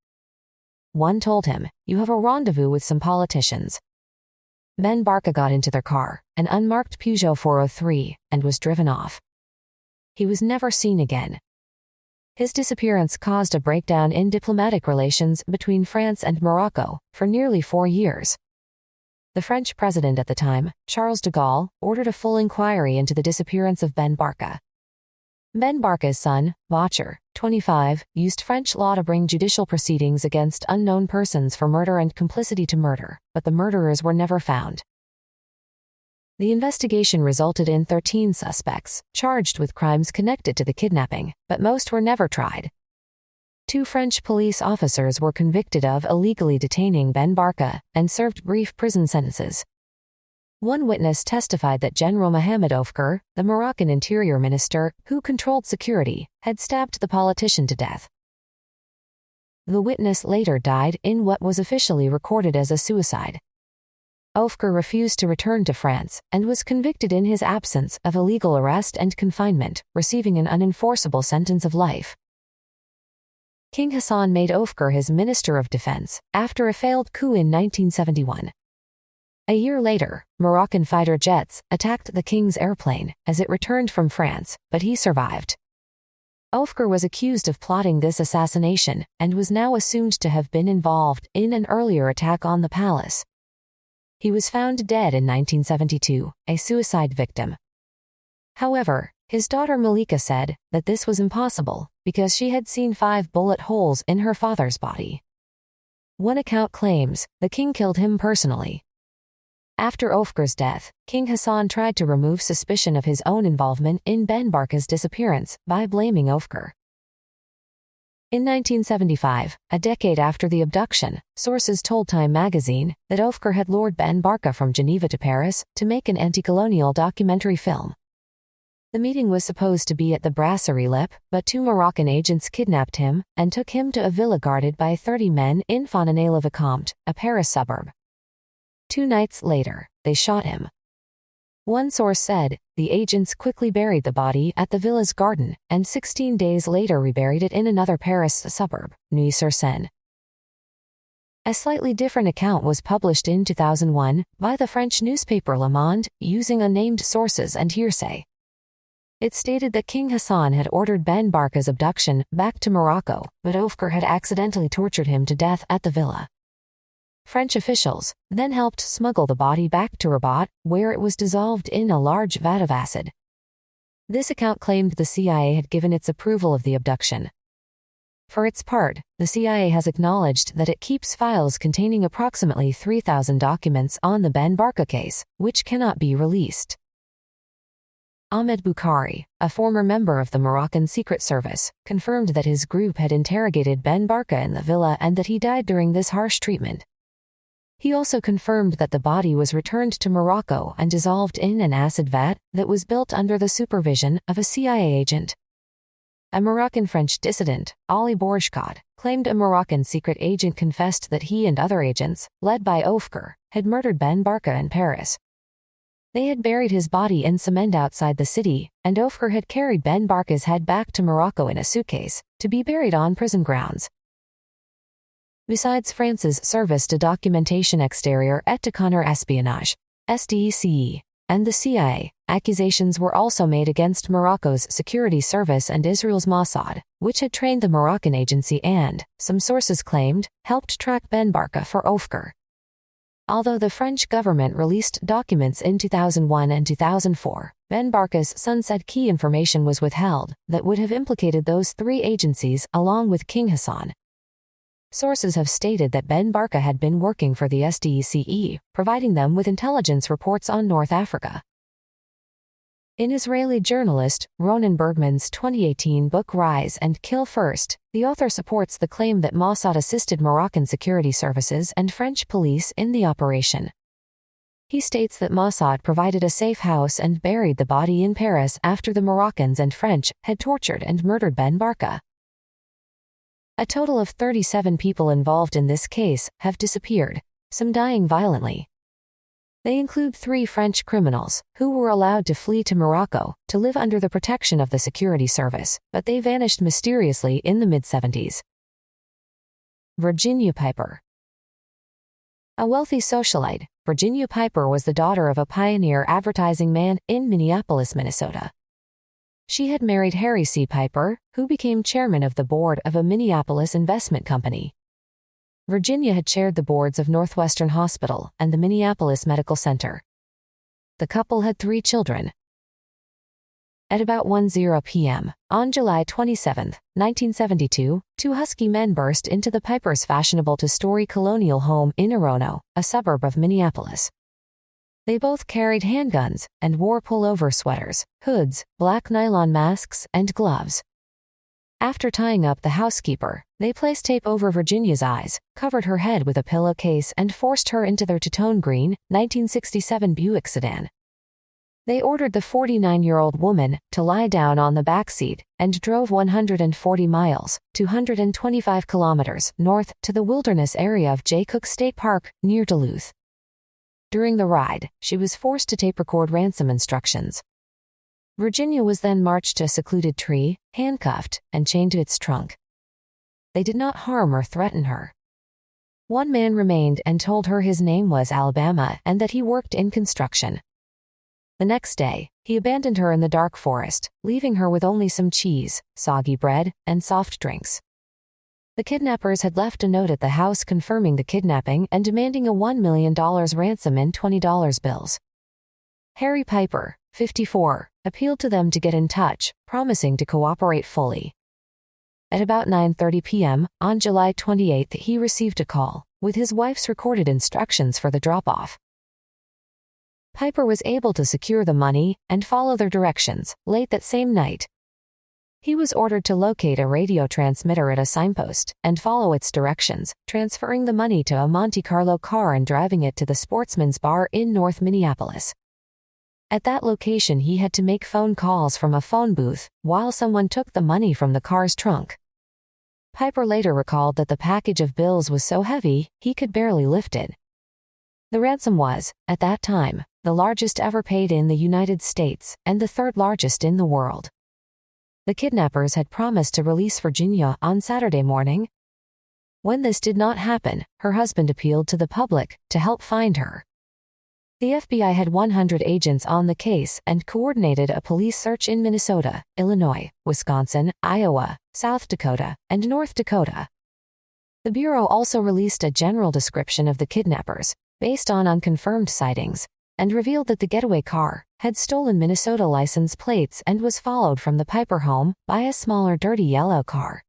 One told him, "You have a rendezvous with some politicians." Ben Barka got into their car, an unmarked Peugeot 403, and was driven off. He was never seen again. His disappearance caused a breakdown in diplomatic relations between France and Morocco for nearly 4 years. The French president at the time, Charles de Gaulle, ordered a full inquiry into the disappearance of Ben Barka. Ben Barka's son, Boucher, 25, used French law to bring judicial proceedings against unknown persons for murder and complicity to murder, but the murderers were never found. The investigation resulted in 13 suspects charged with crimes connected to the kidnapping, but most were never tried. 2 French police officers were convicted of illegally detaining Ben Barka and served brief prison sentences. One witness testified that General Mohamed Oufkir, the Moroccan interior minister who controlled security, had stabbed the politician to death. The witness later died in what was officially recorded as a suicide. Oufkir refused to return to France and was convicted in his absence of illegal arrest and confinement, receiving an unenforceable sentence of life. King Hassan made Oufkir his Minister of Defense after a failed coup in 1971. A year later, Moroccan fighter jets attacked the king's airplane as it returned from France, but he survived. Oufkir was accused of plotting this assassination and was now assumed to have been involved in an earlier attack on the palace. He was found dead in 1972, a suicide victim. However, his daughter Malika said that this was impossible because she had seen 5 bullet holes in her father's body. One account claims the king killed him personally. After Oufkir's death, King Hassan tried to remove suspicion of his own involvement in Ben Barka's disappearance by blaming Oufkir. In 1975, a decade after the abduction, sources told Time magazine that Oufkir had lured Ben Barka from Geneva to Paris to make an anti-colonial documentary film. The meeting was supposed to be at the Brasserie Lip, but 2 Moroccan agents kidnapped him and took him to a villa guarded by 30 men in Fontenay-le-Vicomte, a Paris suburb. 2 nights later, they shot him. One source said, the agents quickly buried the body at the villa's garden and 16 days later reburied it in another Paris suburb, Neuilly-sur-Seine. A slightly different account was published in 2001 by the French newspaper Le Monde, using unnamed sources and hearsay. It stated that King Hassan had ordered Ben Barka's abduction back to Morocco, but Oufkir had accidentally tortured him to death at the villa. French officials then helped smuggle the body back to Rabat, where it was dissolved in a large vat of acid. This account claimed the CIA had given its approval of the abduction. For its part, the CIA has acknowledged that it keeps files containing approximately 3,000 documents on the Ben Barka case, which cannot be released. Ahmed Bukhari, a former member of the Moroccan Secret Service, confirmed that his group had interrogated Ben Barka in the villa and that he died during this harsh treatment. He also confirmed that the body was returned to Morocco and dissolved in an acid vat that was built under the supervision of a CIA agent. A Moroccan-French dissident, Ali Bourchkot, claimed a Moroccan secret agent confessed that he and other agents, led by Ofker, had murdered Ben Barka in Paris. They had buried his body in cement outside the city, and Ofker had carried Ben Barka's head back to Morocco in a suitcase, to be buried on prison grounds. Besides France's Service de Documentation Extérieure et de Contre-Espionnage, SDECE, and the CIA, accusations were also made against Morocco's security service and Israel's Mossad, which had trained the Moroccan agency and, some sources claimed, helped track Ben Barka for Ofker. Although the French government released documents in 2001 and 2004, Ben Barka's son said key information was withheld that would have implicated those three agencies along with King Hassan. Sources have stated that Ben Barka had been working for the SDECE, providing them with intelligence reports on North Africa. In Israeli journalist Ronan Bergman's 2018 book Rise and Kill First, the author supports the claim that Mossad assisted Moroccan security services and French police in the operation. He states that Mossad provided a safe house and buried the body in Paris after the Moroccans and French had tortured and murdered Ben Barka. A total of 37 people involved in this case have disappeared, some dying violently. They include 3 French criminals, who were allowed to flee to Morocco to live under the protection of the security service, but they vanished mysteriously in the mid-70s. Virginia Piper. A wealthy socialite, Virginia Piper was the daughter of a pioneer advertising man in Minneapolis, Minnesota. She had married Harry C. Piper, who became chairman of the board of a Minneapolis investment company. Virginia had chaired the boards of Northwestern Hospital and the Minneapolis Medical Center. The couple had 3 children. At about 1:00 p.m., on July 27, 1972, 2 husky men burst into the Pipers' fashionable two-story colonial home in Orono, a suburb of Minneapolis. They both carried handguns and wore pullover sweaters, hoods, black nylon masks, and gloves. After tying up the housekeeper, they placed tape over Virginia's eyes, covered her head with a pillowcase, and forced her into their two-tone green, 1967 Buick sedan. They ordered the 49-year-old woman to lie down on the back seat and drove 140 miles, 225 kilometers, north to the wilderness area of Jay Cook State Park, near Duluth. During the ride, she was forced to tape-record ransom instructions. Virginia was then marched to a secluded tree, handcuffed, and chained to its trunk. They did not harm or threaten her. One man remained and told her his name was Alabama and that he worked in construction. The next day, he abandoned her in the dark forest, leaving her with only some cheese, soggy bread, and soft drinks. The kidnappers had left a note at the house confirming the kidnapping and demanding a $1 million ransom in $20 bills. Harry Piper, 54, appealed to them to get in touch, promising to cooperate fully. At about 9:30 p.m., on July 28, he received a call, with his wife's recorded instructions for the drop-off. Piper was able to secure the money and follow their directions. Late that same night, he was ordered to locate a radio transmitter at a signpost and follow its directions, transferring the money to a Monte Carlo car and driving it to the Sportsman's Bar in North Minneapolis. At that location, he had to make phone calls from a phone booth while someone took the money from the car's trunk. Piper later recalled that the package of bills was so heavy, he could barely lift it. The ransom was, at that time, the largest ever paid in the United States and the 3rd largest in the world. The kidnappers had promised to release Virginia on Saturday morning. When this did not happen, her husband appealed to the public to help find her. The FBI had 100 agents on the case and coordinated a police search in Minnesota, Illinois, Wisconsin, Iowa, South Dakota, and North Dakota. The Bureau also released a general description of the kidnappers, based on unconfirmed sightings, and revealed that the getaway car had stolen Minnesota license plates and was followed from the Piper home by a smaller dirty yellow car.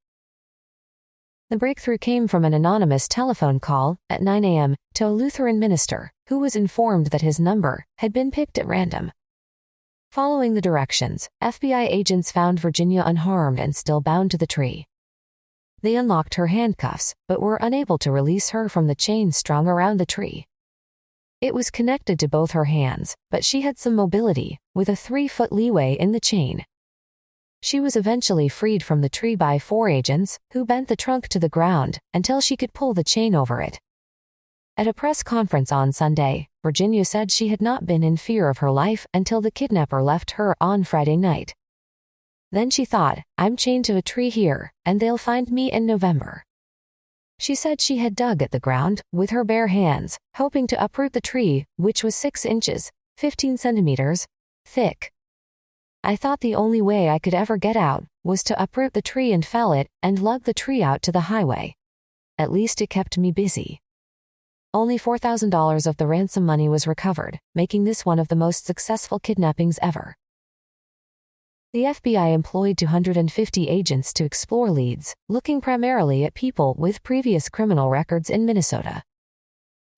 The breakthrough came from an anonymous telephone call at 9 a.m. to a Lutheran minister who was informed that his number had been picked at random. Following the directions, FBI agents found Virginia unharmed and still bound to the tree. They unlocked her handcuffs, but were unable to release her from the chain strung around the tree. It was connected to both her hands, but she had some mobility, with a 3-foot leeway in the chain. She was eventually freed from the tree by 4 agents, who bent the trunk to the ground until she could pull the chain over it. At a press conference on Sunday, Virginia said she had not been in fear of her life until the kidnapper left her on Friday night. Then she thought, "I'm chained to a tree here, and they'll find me in November." She said she had dug at the ground with her bare hands, hoping to uproot the tree, which was 6 inches, 15 centimeters, thick. "I thought the only way I could ever get out was to uproot the tree and fell it and lug the tree out to the highway. At least it kept me busy." Only $4,000 of the ransom money was recovered, making this one of the most successful kidnappings ever. The FBI employed 250 agents to explore leads, looking primarily at people with previous criminal records in Minnesota.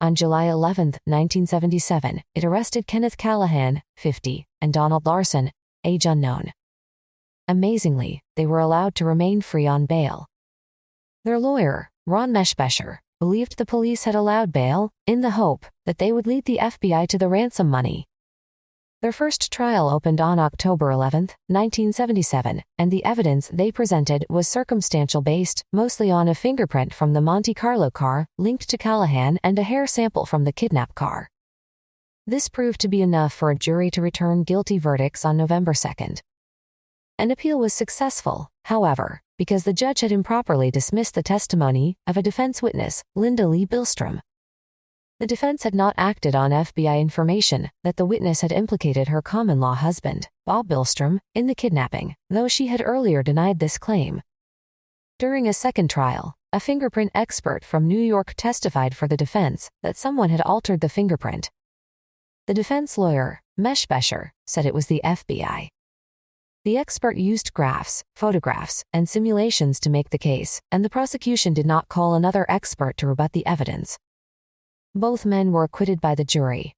On July 11, 1977, it arrested Kenneth Callahan, 50, and Donald Larson, age unknown. Amazingly, they were allowed to remain free on bail. Their lawyer, Ron Meschbecher, believed the police had allowed bail in the hope that they would lead the FBI to the ransom money. Their first trial opened on October 11, 1977, and the evidence they presented was circumstantial based, mostly on a fingerprint from the Monte Carlo car linked to Callahan and a hair sample from the kidnap car. This proved to be enough for a jury to return guilty verdicts on November 2. An appeal was successful, however, because the judge had improperly dismissed the testimony of a defense witness, Linda Lee Billstrom. The defense had not acted on FBI information that the witness had implicated her common-law husband, Bob Billstrom, in the kidnapping, though she had earlier denied this claim. During a second trial, a fingerprint expert from New York testified for the defense that someone had altered the fingerprint. The defense lawyer, Meschbecher, said it was the FBI. The expert used graphs, photographs, and simulations to make the case, and the prosecution did not call another expert to rebut the evidence. Both men were acquitted by the jury.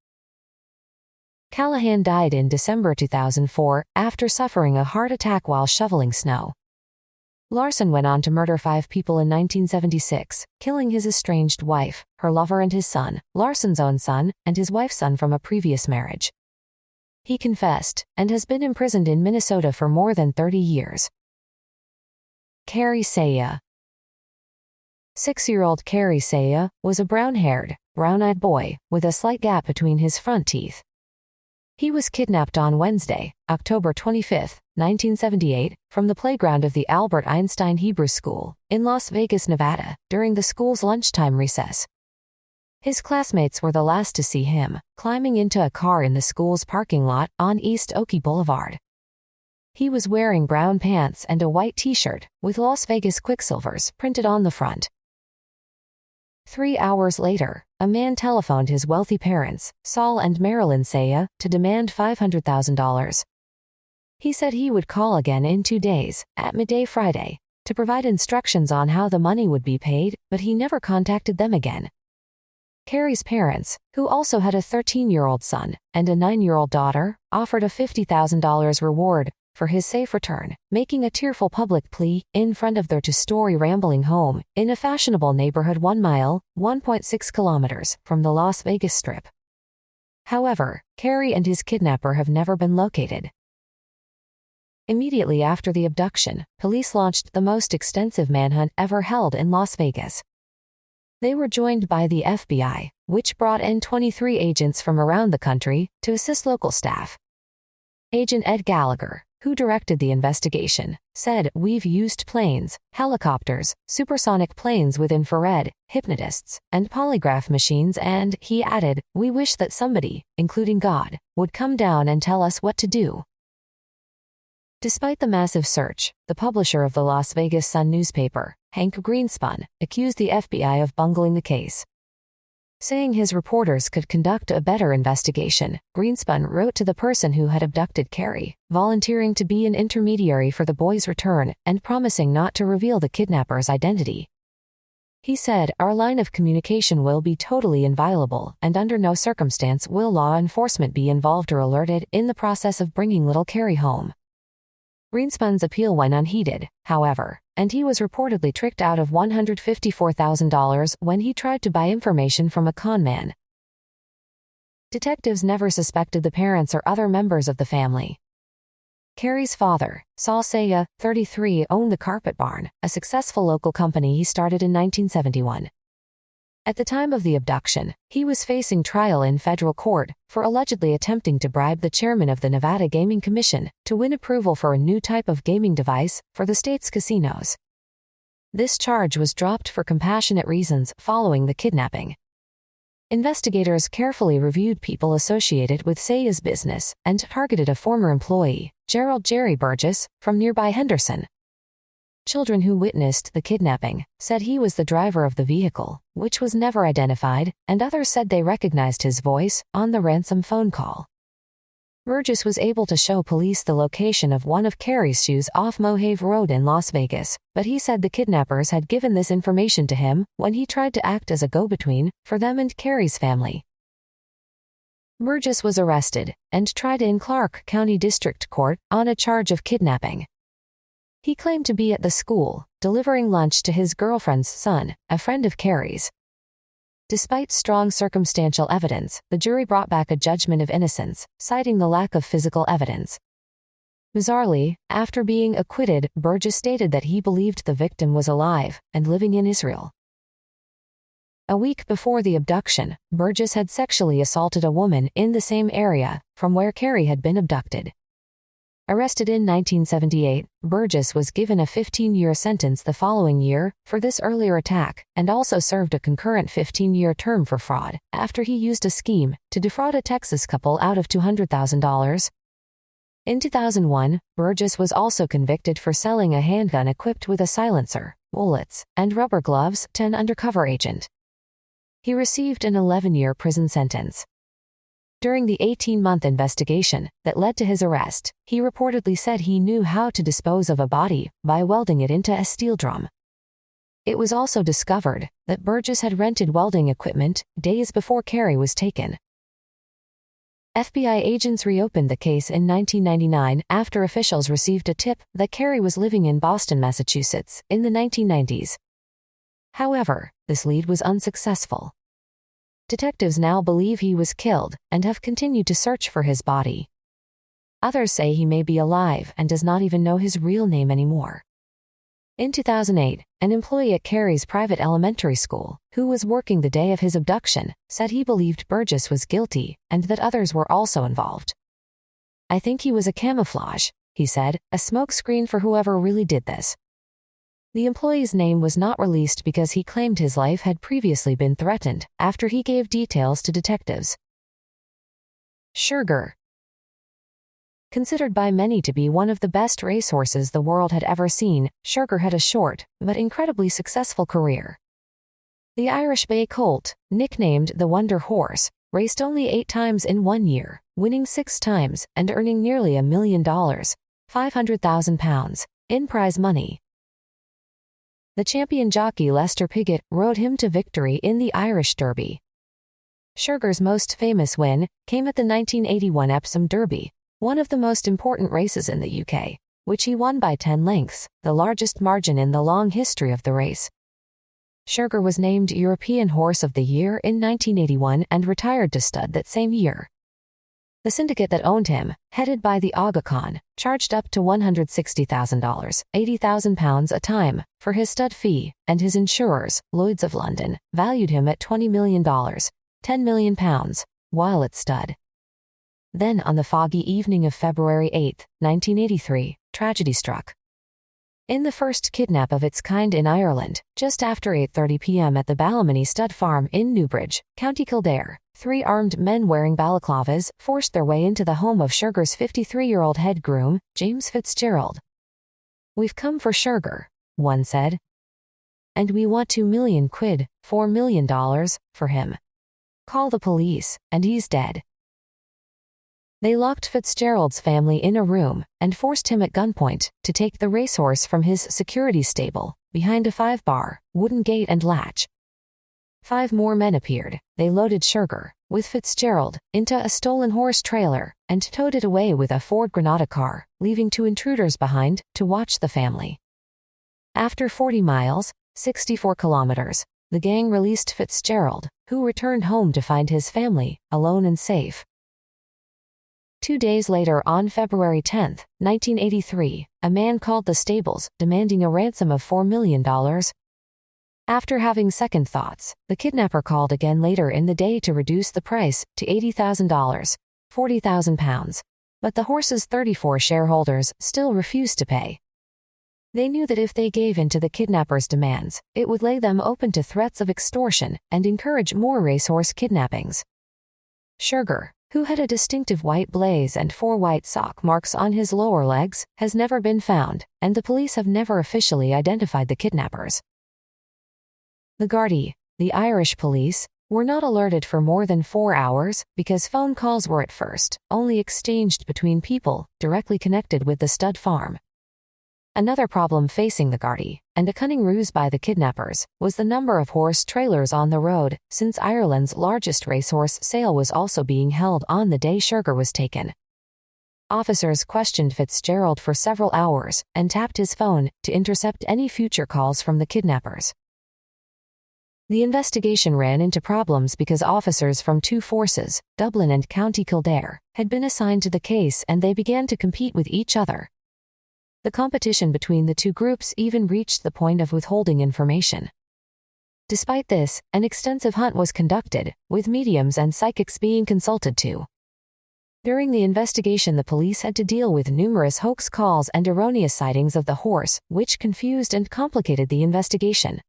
Callahan died in December 2004 after suffering a heart attack while shoveling snow. Larson went on to murder 5 people in 1976, killing his estranged wife, her lover and his son, Larson's own son, and his wife's son from a previous marriage. He confessed, and has been imprisoned in Minnesota for more than 30 years. Carrie Saya. 6-year-old Carrie Saya was a brown-haired, brown-eyed boy with a slight gap between his front teeth. He was kidnapped on Wednesday, October 25, 1978, from the playground of the Albert Einstein Hebrew School in Las Vegas, Nevada, during the school's lunchtime recess. His classmates were the last to see him, climbing into a car in the school's parking lot on East Oakey Boulevard. He was wearing brown pants and a white t-shirt, with Las Vegas Quicksilvers printed on the front. 3 hours later, a man telephoned his wealthy parents, Saul and Marilyn Saya, to demand $500,000. He said he would call again in 2 days, at midday Friday, to provide instructions on how the money would be paid, but he never contacted them again. Carrie's parents, who also had a 13-year-old son and a 9-year-old daughter, offered a $50,000 reward for his safe return, making a tearful public plea in front of their 2-story rambling home in a fashionable neighborhood 1 mile, 1.6 kilometers, from the Las Vegas Strip. However, Carrie and his kidnapper have never been located. Immediately after the abduction, police launched the most extensive manhunt ever held in Las Vegas. They were joined by the FBI, which brought in 23 agents from around the country to assist local staff. Agent Ed Gallagher, who directed the investigation, said, "We've used planes, helicopters, supersonic planes with infrared, hypnotists, and polygraph machines, and," he added, "we wish that somebody, including God, would come down and tell us what to do." Despite the massive search, the publisher of the Las Vegas Sun newspaper, Hank Greenspun, accused the FBI of bungling the case. Saying his reporters could conduct a better investigation, Greenspun wrote to the person who had abducted Carrie, volunteering to be an intermediary for the boy's return and promising not to reveal the kidnapper's identity. He said, "Our line of communication will be totally inviolable, and under no circumstance will law enforcement be involved or alerted in the process of bringing little Carrie home." Greenspun's appeal went unheeded, however, and he was reportedly tricked out of $154,000 when he tried to buy information from a con man. Detectives never suspected the parents or other members of the family. Carrie's father, Saul Saya, 33, owned the Carpet Barn, a successful local company he started in 1971. At the time of the abduction, he was facing trial in federal court for allegedly attempting to bribe the chairman of the Nevada Gaming Commission to win approval for a new type of gaming device for the state's casinos. This charge was dropped for compassionate reasons following the kidnapping. Investigators carefully reviewed people associated with Saya's business and targeted a former employee, Gerald Jerry Burgess, from nearby Henderson. Children who witnessed the kidnapping said he was the driver of the vehicle, which was never identified, and others said they recognized his voice on the ransom phone call. Burgess was able to show police the location of one of Carrie's shoes off Mojave Road in Las Vegas, but he said the kidnappers had given this information to him when he tried to act as a go-between for them and Carrie's family. Burgess was arrested and tried in Clark County District Court on a charge of kidnapping. He claimed to be at the school, delivering lunch to his girlfriend's son, a friend of Carrie's. Despite strong circumstantial evidence, the jury brought back a judgment of innocence, citing the lack of physical evidence. Bizarrely, after being acquitted, Burgess stated that he believed the victim was alive and living in Israel. A week before the abduction, Burgess had sexually assaulted a woman in the same area from where Carrie had been abducted. Arrested in 1978, Burgess was given a 15-year sentence the following year for this earlier attack and also served a concurrent 15-year term for fraud after he used a scheme to defraud a Texas couple out of $200,000. In 2001, Burgess was also convicted for selling a handgun equipped with a silencer, bullets, and rubber gloves to an undercover agent. He received an 11-year prison sentence. During the 18-month investigation that led to his arrest, he reportedly said he knew how to dispose of a body by welding it into a steel drum. It was also discovered that Burgess had rented welding equipment days before Carrie was taken. FBI agents reopened the case in 1999 after officials received a tip that Carrie was living in Boston, Massachusetts, in the 1990s. However, this lead was unsuccessful. Detectives now believe he was killed and have continued to search for his body. Others say he may be alive and does not even know his real name anymore. In 2008, an employee at Carrie's private elementary school, who was working the day of his abduction, said he believed Burgess was guilty and that others were also involved. "I think he was a camouflage," he said, "a smokescreen for whoever really did this." The employee's name was not released because he claimed his life had previously been threatened after he gave details to detectives. Sugar. Considered by many to be one of the best racehorses the world had ever seen, Sugar had a short, but incredibly successful career. The Irish Bay Colt, nicknamed the Wonder Horse, raced only 8 times in 1 year, winning 6 times and earning nearly $1 million, £500,000, in prize money. The champion jockey Lester Piggott rode him to victory in the Irish Derby. Sugar's most famous win came at the 1981 Epsom Derby, one of the most important races in the UK, which he won by 10 lengths, the largest margin in the long history of the race. Sugar was named European Horse of the Year in 1981 and retired to stud that same year. The syndicate that owned him, headed by the Aga Khan, charged up to $160,000, £80,000 a time, for his stud fee, and his insurers, Lloyd's of London, valued him at $20 million, £10 million, while at stud. Then on the foggy evening of February 8, 1983, tragedy struck. In the first kidnap of its kind in Ireland, just after 8:30 p.m. at the Ballymoney Stud Farm in Newbridge, County Kildare, 3 armed men wearing balaclavas forced their way into the home of Sugar's 53-year-old head groom, James Fitzgerald. "We've come for Sugar," one said. and we want 2 million quid, $4 million, for him. Call the police, and he's dead. They locked Fitzgerald's family in a room and forced him at gunpoint to take the racehorse from his security stable behind a 5-bar, wooden gate and latch. 5 more men appeared. They loaded Sugar, with Fitzgerald, into a stolen horse trailer and towed it away with a Ford Granada car, leaving 2 intruders behind to watch the family. After 40 miles, 64 kilometers, the gang released Fitzgerald, who returned home to find his family alone and safe. 2 days later, on February 10, 1983, a man called the stables, demanding a ransom of $4 million. After having second thoughts, the kidnapper called again later in the day to reduce the price to $80,000, £40,000. But the horse's 34 shareholders still refused to pay. They knew that if they gave in to the kidnapper's demands, it would lay them open to threats of extortion and encourage more racehorse kidnappings. Sugar, who had a distinctive white blaze and 4 white sock marks on his lower legs, has never been found, and the police have never officially identified the kidnappers. The Gardaí, the Irish police, were not alerted for more than 4 hours because phone calls were at first only exchanged between people directly connected with the stud farm. Another problem facing the Gardaí, and a cunning ruse by the kidnappers, was the number of horse trailers on the road, since Ireland's largest racehorse sale was also being held on the day Sugar was taken. Officers questioned Fitzgerald for several hours and tapped his phone to intercept any future calls from the kidnappers. The investigation ran into problems because officers from 2 forces, Dublin and County Kildare, had been assigned to the case and they began to compete with each other. The competition between the 2 groups even reached the point of withholding information. Despite this, an extensive hunt was conducted, with mediums and psychics being consulted too. During the investigation, the police had to deal with numerous hoax calls and erroneous sightings of the horse, which confused and complicated the investigation.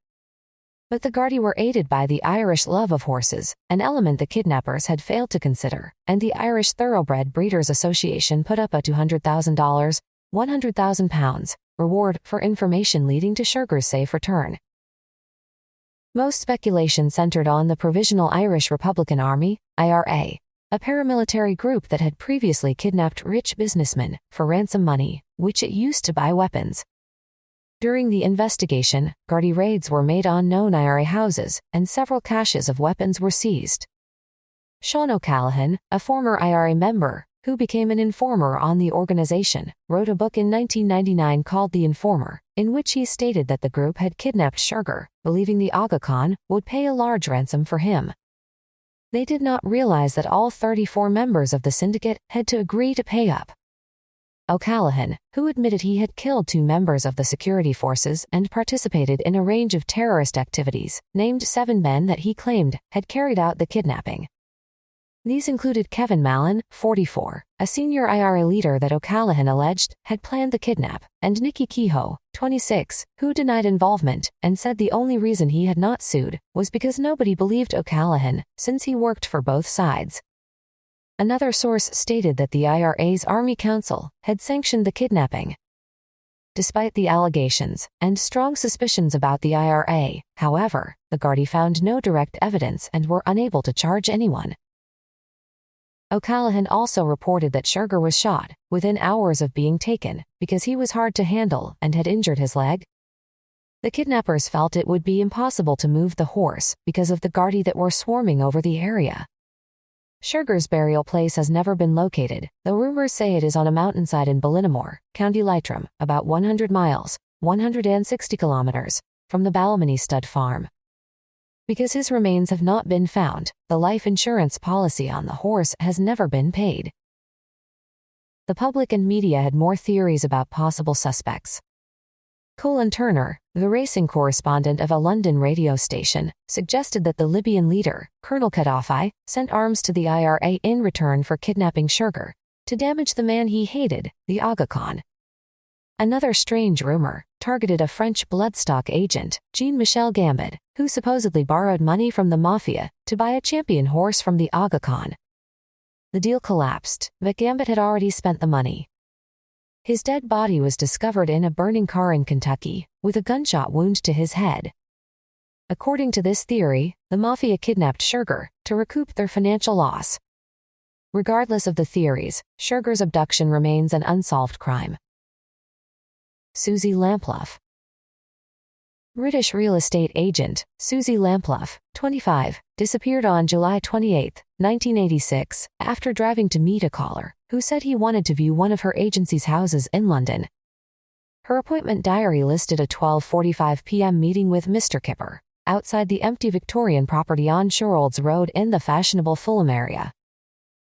But the Gardaí were aided by the Irish love of horses, an element the kidnappers had failed to consider, and the Irish Thoroughbred Breeders Association put up a $200,000, £100,000 reward for information leading to Sugar's safe return. Most speculation centered on the Provisional Irish Republican Army, IRA, a paramilitary group that had previously kidnapped rich businessmen for ransom money, which it used to buy weapons. During the investigation, Gardaí raids were made on known IRA houses, and several caches of weapons were seized. Sean O'Callaghan, a former IRA member, who became an informer on the organization, wrote a book in 1999 called The Informer, in which he stated that the group had kidnapped Sugar, believing the Aga Khan would pay a large ransom for him. They did not realize that all 34 members of the syndicate had to agree to pay up. O'Callaghan, who admitted he had killed 2 members of the security forces and participated in a range of terrorist activities, named 7 men that he claimed had carried out the kidnapping. These included Kevin Mallon, 44, a senior IRA leader that O'Callaghan alleged had planned the kidnap, and Nicky Kehoe, 26, who denied involvement and said the only reason he had not sued was because nobody believed O'Callaghan, since he worked for both sides. Another source stated that the IRA's Army Council had sanctioned the kidnapping. Despite the allegations and strong suspicions about the IRA, however, the Gardaí found no direct evidence and were unable to charge anyone. O'Callaghan also reported that Sugar was shot within hours of being taken because he was hard to handle and had injured his leg. The kidnappers felt it would be impossible to move the horse because of the Gardaí that were swarming over the area. Sugar's burial place has never been located, though rumors say it is on a mountainside in Ballinamore, County Leitrim, about 100 miles, 160 kilometers, from the Ballymoney stud farm. Because his remains have not been found, the life insurance policy on the horse has never been paid. The public and media had more theories about possible suspects. Colin Turner, the racing correspondent of a London radio station, suggested that the Libyan leader, Colonel Gaddafi, sent arms to the IRA in return for kidnapping Sugar, to damage the man he hated, the Aga Khan. Another strange rumor targeted a French bloodstock agent, Jean-Michel Gambit, who supposedly borrowed money from the mafia to buy a champion horse from the Aga Khan. The deal collapsed, but Gambit had already spent the money. His dead body was discovered in a burning car in Kentucky, with a gunshot wound to his head. According to this theory, the mafia kidnapped Sugar to recoup their financial loss. Regardless of the theories, Sugar's abduction remains an unsolved crime. Susie Lamplough. British real estate agent Susie Lamplough, 25, disappeared on July 28, 1986, after driving to meet a caller who said he wanted to view one of her agency's houses in London. Her appointment diary listed a 12:45 p.m. meeting with Mr. Kipper outside the empty Victorian property on Shorolds Road in the fashionable Fulham area.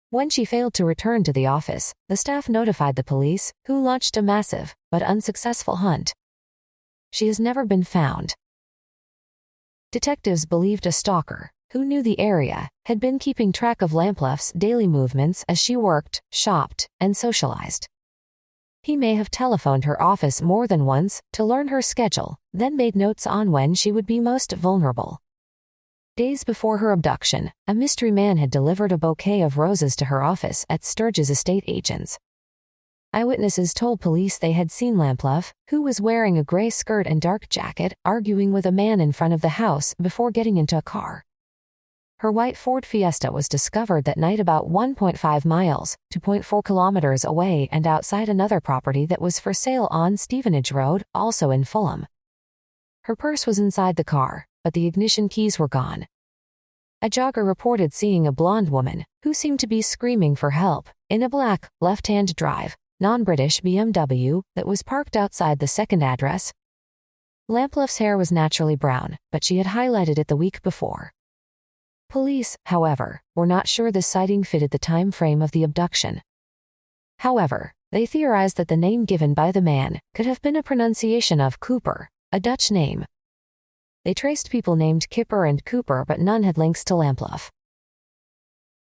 When she failed to return to the office, the staff notified the police, who launched a massive but unsuccessful hunt. She has never been found. Detectives believed a stalker, who knew the area, had been keeping track of Lamplough's daily movements as she worked, shopped, and socialized. He may have telephoned her office more than once to learn her schedule, then made notes on when she would be most vulnerable. Days before her abduction, a mystery man had delivered a bouquet of roses to her office at Sturges estate agents. Eyewitnesses told police they had seen Lamplough, who was wearing a gray skirt and dark jacket, arguing with a man in front of the house before getting into a car. Her white Ford Fiesta was discovered that night about 1.5 miles, 2.4 kilometers away and outside another property that was for sale on Stevenage Road, also in Fulham. Her purse was inside the car, but the ignition keys were gone. A jogger reported seeing a blonde woman, who seemed to be screaming for help, in a black, left-hand drive, non-British BMW that was parked outside the second address. Lamplough's hair was naturally brown, but she had highlighted it the week before. Police, however, were not sure this sighting fitted the time frame of the abduction. However, they theorized that the name given by the man could have been a pronunciation of Cooper, a Dutch name. They traced people named Kipper and Cooper, but none had links to Lamplough.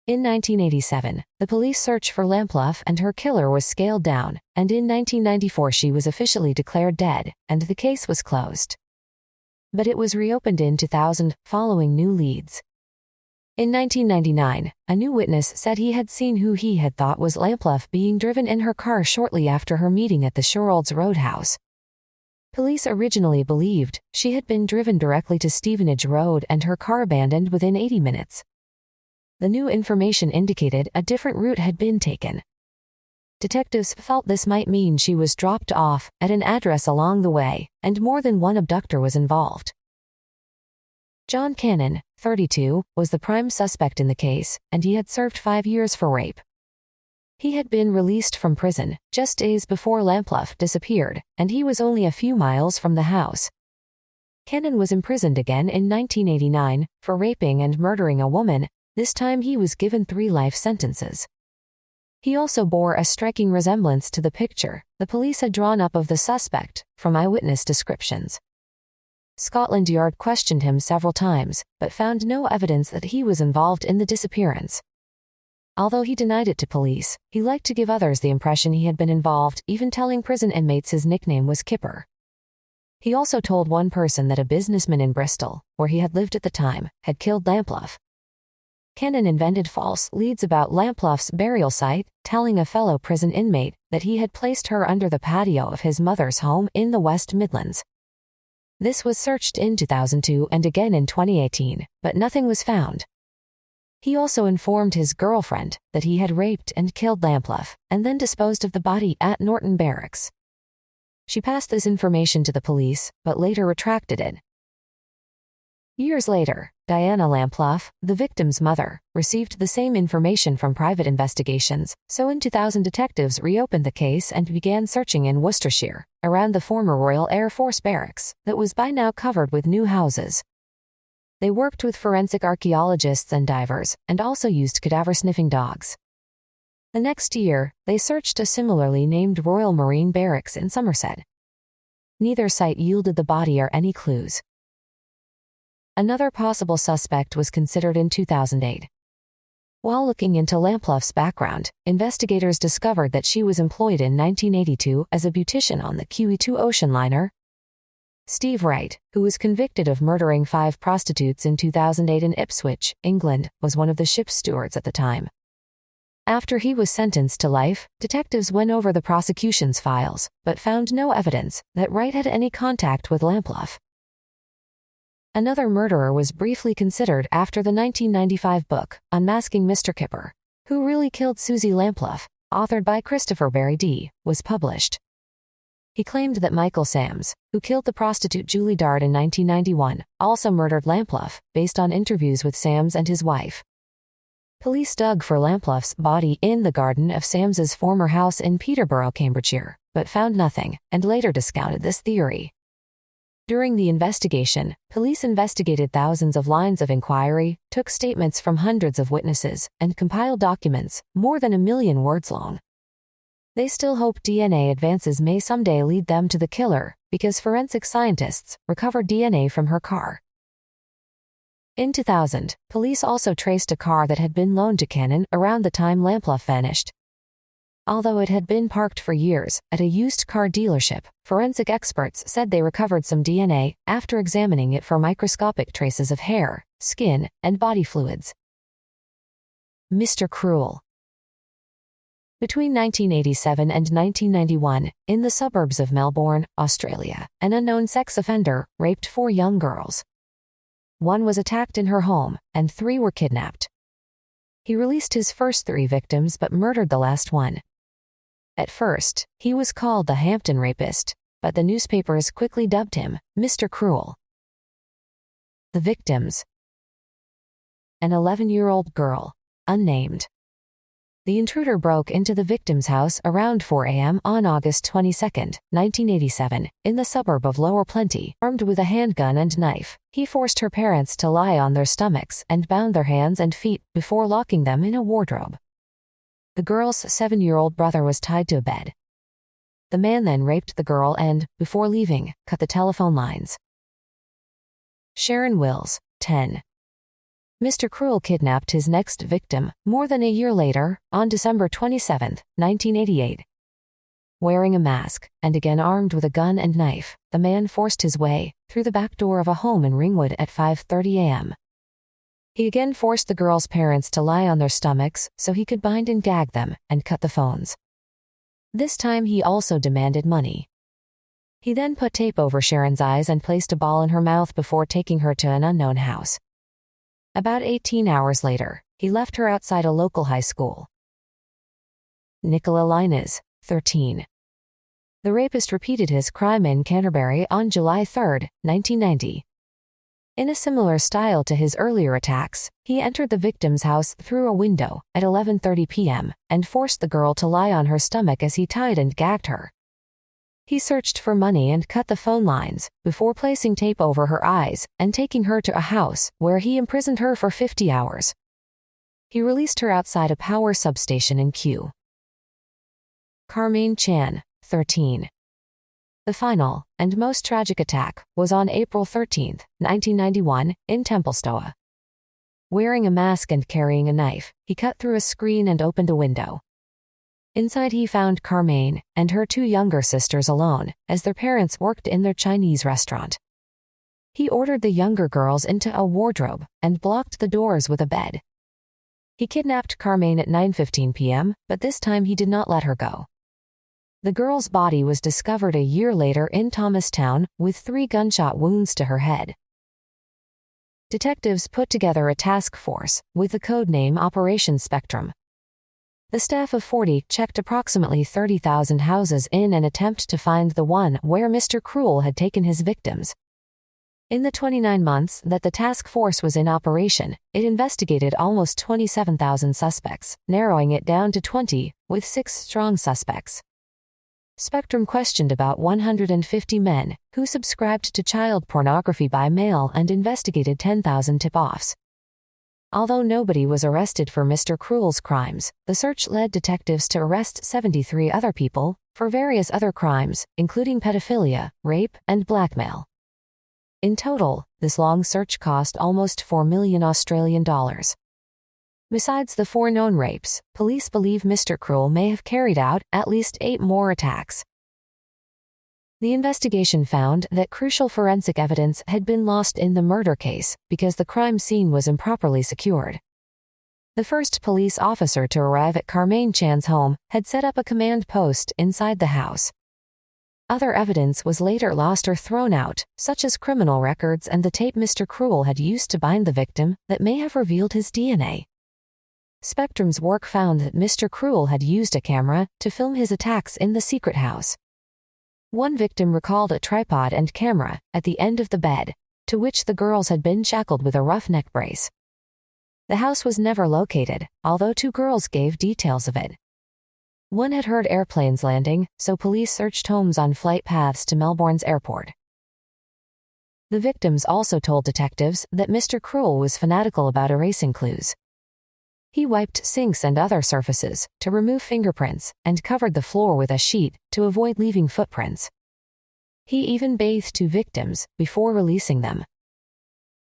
In 1987, the police search for Lamplough and her killer was scaled down, and in 1994 she was officially declared dead, and the case was closed. But it was reopened in 2000, following new leads. In 1999, a new witness said he had seen who he had thought was Lamplough being driven in her car shortly after her meeting at the Shorolds Roadhouse. Police originally believed she had been driven directly to Stevenage Road and her car abandoned within 80 minutes. The new information indicated a different route had been taken. Detectives felt this might mean she was dropped off at an address along the way, and more than one abductor was involved. John Cannon, 32, was the prime suspect in the case, and he had served 5 years for rape. He had been released from prison just days before Lamplough disappeared, and he was only a few miles from the house. Cannon was imprisoned again in 1989 for raping and murdering a woman. This time he was given 3 life sentences. He also bore a striking resemblance to the picture the police had drawn up of the suspect from eyewitness descriptions. Scotland Yard questioned him several times, but found no evidence that he was involved in the disappearance. Although he denied it to police, he liked to give others the impression he had been involved, even telling prison inmates his nickname was Kipper. He also told one person that a businessman in Bristol, where he had lived at the time, had killed Lamplough. Cannon invented false leads about Lamplough's burial site, telling a fellow prison inmate that he had placed her under the patio of his mother's home in the West Midlands. This was searched in 2002 and again in 2018, but nothing was found. He also informed his girlfriend that he had raped and killed Lamplough, and then disposed of the body at Norton Barracks. She passed this information to the police, but later retracted it. Years later, Diana Lamplough, the victim's mother, received the same information from private investigations, so in 2000 detectives reopened the case and began searching in Worcestershire, around the former Royal Air Force Barracks, that was by now covered with new houses. They worked with forensic archaeologists and divers, and also used cadaver-sniffing dogs. The next year, they searched a similarly named Royal Marine Barracks in Somerset. Neither site yielded the body or any clues. Another possible suspect was considered in 2008. While looking into Lamplough's background, investigators discovered that she was employed in 1982 as a beautician on the QE2 ocean liner. Steve Wright, who was convicted of murdering 5 prostitutes in 2008 in Ipswich, England, was one of the ship's stewards at the time. After he was sentenced to life, detectives went over the prosecution's files, but found no evidence that Wright had any contact with Lamplough. Another murderer was briefly considered after the 1995 book, Unmasking Mr. Kipper, Who Really Killed Susie Lampluff, authored by Christopher Barry D., was published. He claimed that Michael Sams, who killed the prostitute Julie Dart in 1991, also murdered Lampluff, based on interviews with Sams and his wife. Police dug for Lampluff's body in the garden of Sams's former house in Peterborough, Cambridgeshire, but found nothing, and later discounted this theory. During the investigation, police investigated thousands of lines of inquiry, took statements from hundreds of witnesses, and compiled documents, more than 1 million words long. They still hope DNA advances may someday lead them to the killer, because forensic scientists recovered DNA from her car. In 2000, police also traced a car that had been loaned to Cannon around the time Lampluff vanished. Although it had been parked for years at a used car dealership, forensic experts said they recovered some DNA after examining it for microscopic traces of hair, skin, and body fluids. Mr. Cruel. Between 1987 and 1991, in the suburbs of Melbourne, Australia, an unknown sex offender raped 4 young girls. 1 was attacked in her home, and 3 were kidnapped. He released his first 3 victims but murdered the last one. At first, he was called the Hampton Rapist, but the newspapers quickly dubbed him Mr. Cruel. The victims. An 11-year-old girl, unnamed. The intruder broke into the victim's house around 4 a.m. on August 22, 1987, in the suburb of Lower Plenty, armed with a handgun and knife. He forced her parents to lie on their stomachs and bound their hands and feet before locking them in a wardrobe. The girl's 7-year-old brother was tied to a bed. The man then raped the girl and, before leaving, cut the telephone lines. Sharon Wills, 10. Mr. Cruel kidnapped his next victim more than a year later, on December 27, 1988. Wearing a mask, and again armed with a gun and knife, the man forced his way through the back door of a home in Ringwood at 5:30 a.m. He again forced the girl's parents to lie on their stomachs so he could bind and gag them and cut the phones. This time he also demanded money. He then put tape over Sharon's eyes and placed a ball in her mouth before taking her to an unknown house. About 18 hours later, he left her outside a local high school. Nicola Linus, 13. The rapist repeated his crime in Canterbury on July 3, 1990. In a similar style to his earlier attacks, he entered the victim's house through a window at 11:30 p.m. and forced the girl to lie on her stomach as he tied and gagged her. He searched for money and cut the phone lines, before placing tape over her eyes and taking her to a house where he imprisoned her for 50 hours. He released her outside a power substation in Kew. Carmaine Chan, 13. The final, and most tragic attack, was on April 13, 1991, in Templestowe. Wearing a mask and carrying a knife, he cut through a screen and opened a window. Inside he found Carmaine and her 2 younger sisters alone, as their parents worked in their Chinese restaurant. He ordered the younger girls into a wardrobe and blocked the doors with a bed. He kidnapped Carmaine at 9:15 p.m., but this time he did not let her go. The girl's body was discovered a year later in Thomastown, with 3 gunshot wounds to her head. Detectives put together a task force, with the code name Operation Spectrum. The staff of 40 checked approximately 30,000 houses in an attempt to find the one where Mr. Cruel had taken his victims. In the 29 months that the task force was in operation, it investigated almost 27,000 suspects, narrowing it down to 20, with 6 strong suspects. Spectrum questioned about 150 men who subscribed to child pornography by mail and investigated 10,000 tip-offs. Although nobody was arrested for Mr. Cruel's crimes, the search led detectives to arrest 73 other people for various other crimes, including pedophilia, rape, and blackmail. In total, this long search cost almost $4 million Australian dollars. Besides the 4 known rapes, police believe Mr. Cruel may have carried out at least 8 more attacks. The investigation found that crucial forensic evidence had been lost in the murder case because the crime scene was improperly secured. The first police officer to arrive at Carmaine Chan's home had set up a command post inside the house. Other evidence was later lost or thrown out, such as criminal records and the tape Mr. Cruel had used to bind the victim that may have revealed his DNA. Spectrum's work found that Mr. Cruel had used a camera to film his attacks in the secret house. One victim recalled a tripod and camera at the end of the bed, to which the girls had been shackled with a rough neck brace. The house was never located, although 2 girls gave details of it. One had heard airplanes landing, so police searched homes on flight paths to Melbourne's airport. The victims also told detectives that Mr. Cruel was fanatical about erasing clues. He wiped sinks and other surfaces to remove fingerprints and covered the floor with a sheet to avoid leaving footprints. He even bathed 2 victims before releasing them.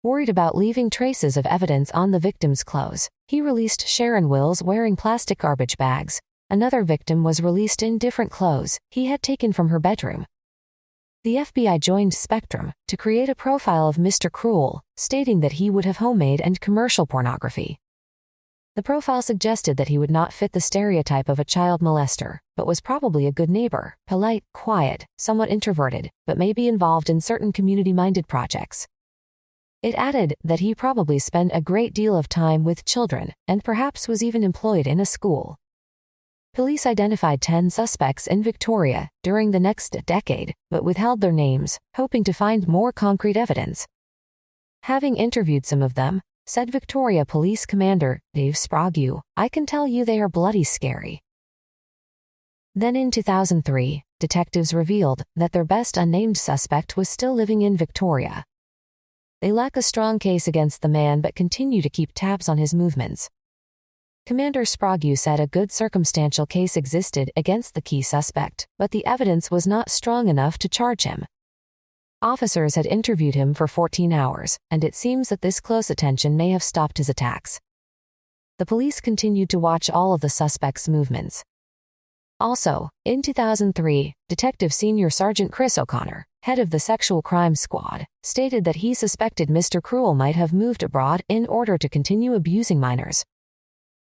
Worried about leaving traces of evidence on the victim's clothes, he released Sharon Wills wearing plastic garbage bags. Another victim was released in different clothes he had taken from her bedroom. The FBI joined Spectrum to create a profile of Mr. Cruel, stating that he would have homemade and commercial pornography. The profile suggested that he would not fit the stereotype of a child molester, but was probably a good neighbor, polite, quiet, somewhat introverted, but may be involved in certain community-minded projects. It added that he probably spent a great deal of time with children, and perhaps was even employed in a school. Police identified 10 suspects in Victoria during the next decade, but withheld their names, hoping to find more concrete evidence. Having interviewed some of them, said Victoria Police Commander Dave Sprague, "I can tell you they are bloody scary." Then in 2003, detectives revealed that their best unnamed suspect was still living in Victoria. They lack a strong case against the man but continue to keep tabs on his movements. Commander Sprague said a good circumstantial case existed against the key suspect, but the evidence was not strong enough to charge him. Officers had interviewed him for 14 hours, and it seems that this close attention may have stopped his attacks. The police continued to watch all of the suspect's movements. Also, in 2003, Detective Senior Sergeant Chris O'Connor, head of the Sexual Crime Squad, stated that he suspected Mr. Cruel might have moved abroad in order to continue abusing minors.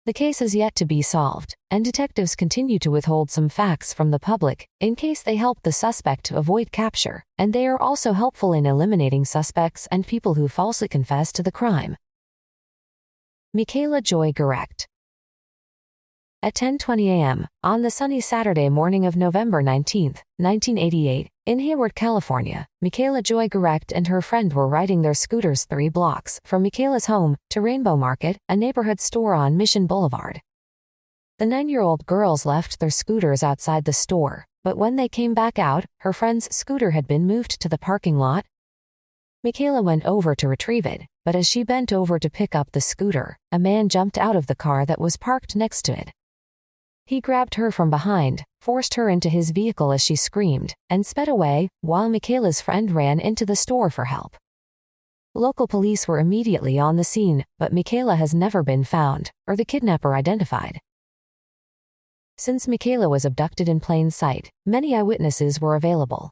The case is yet to be solved, and detectives continue to withhold some facts from the public in case they help the suspect to avoid capture, and they are also helpful in eliminating suspects and people who falsely confess to the crime. Michaela Joy Gerecht. At 10:20 a.m., on the sunny Saturday morning of November 19, 1988, in Hayward, California, Michaela Joy Gerecht and her friend were riding their scooters 3 blocks from Michaela's home to Rainbow Market, a neighborhood store on Mission Boulevard. The 9-year-old girls left their scooters outside the store, but when they came back out, her friend's scooter had been moved to the parking lot. Michaela went over to retrieve it, but as she bent over to pick up the scooter, a man jumped out of the car that was parked next to it. He grabbed her from behind, forced her into his vehicle as she screamed, and sped away, while Michaela's friend ran into the store for help. Local police were immediately on the scene, but Michaela has never been found, or the kidnapper identified. Since Michaela was abducted in plain sight, many eyewitnesses were available.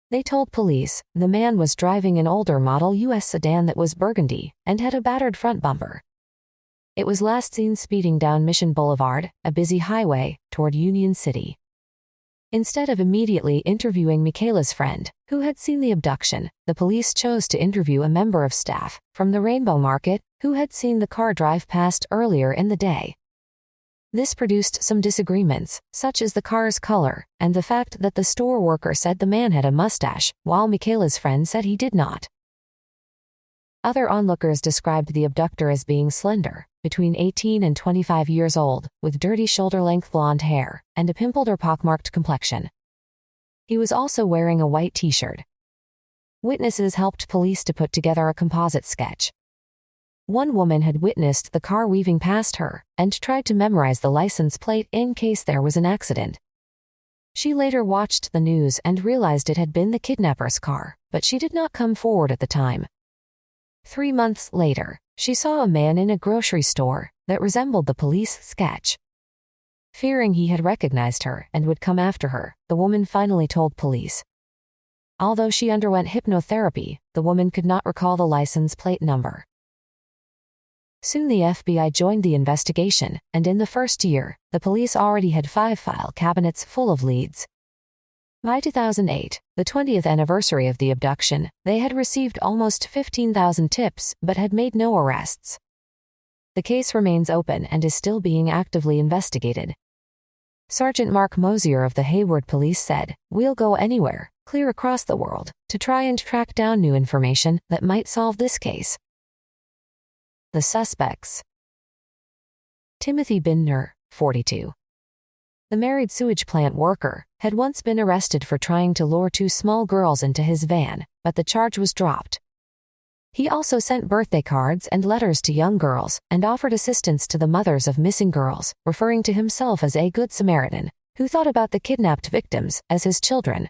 They told police the man was driving an older Model US sedan that was burgundy and had a battered front bumper. It was last seen speeding down Mission Boulevard, a busy highway, toward Union City. Instead of immediately interviewing Michaela's friend, who had seen the abduction, the police chose to interview a member of staff from the Rainbow Market who had seen the car drive past earlier in the day. This produced some disagreements, such as the car's color and the fact that the store worker said the man had a mustache, while Michaela's friend said he did not. Other onlookers described the abductor as being slender, between 18 and 25 years old, with dirty shoulder-length blonde hair, and a pimpled or pockmarked complexion. He was also wearing a white t-shirt. Witnesses helped police to put together a composite sketch. One woman had witnessed the car weaving past her, and tried to memorize the license plate in case there was an accident. She later watched the news and realized it had been the kidnapper's car, but she did not come forward at the time. 3 months later, she saw a man in a grocery store that resembled the police sketch. Fearing he had recognized her and would come after her, the woman finally told police. Although she underwent hypnotherapy, the woman could not recall the license plate number. Soon the FBI joined the investigation, and in the first year, the police already had 5 file cabinets full of leads. By 2008, the 20th anniversary of the abduction, they had received almost 15,000 tips but had made no arrests. The case remains open and is still being actively investigated. Sergeant Mark Mosier of the Hayward Police said, "We'll go anywhere, clear across the world, to try and track down new information that might solve this case." The suspects. Timothy Bindner, 42. The married sewage plant worker had once been arrested for trying to lure two small girls into his van, but the charge was dropped. He also sent birthday cards and letters to young girls and offered assistance to the mothers of missing girls, referring to himself as a Good Samaritan, who thought about the kidnapped victims as his children.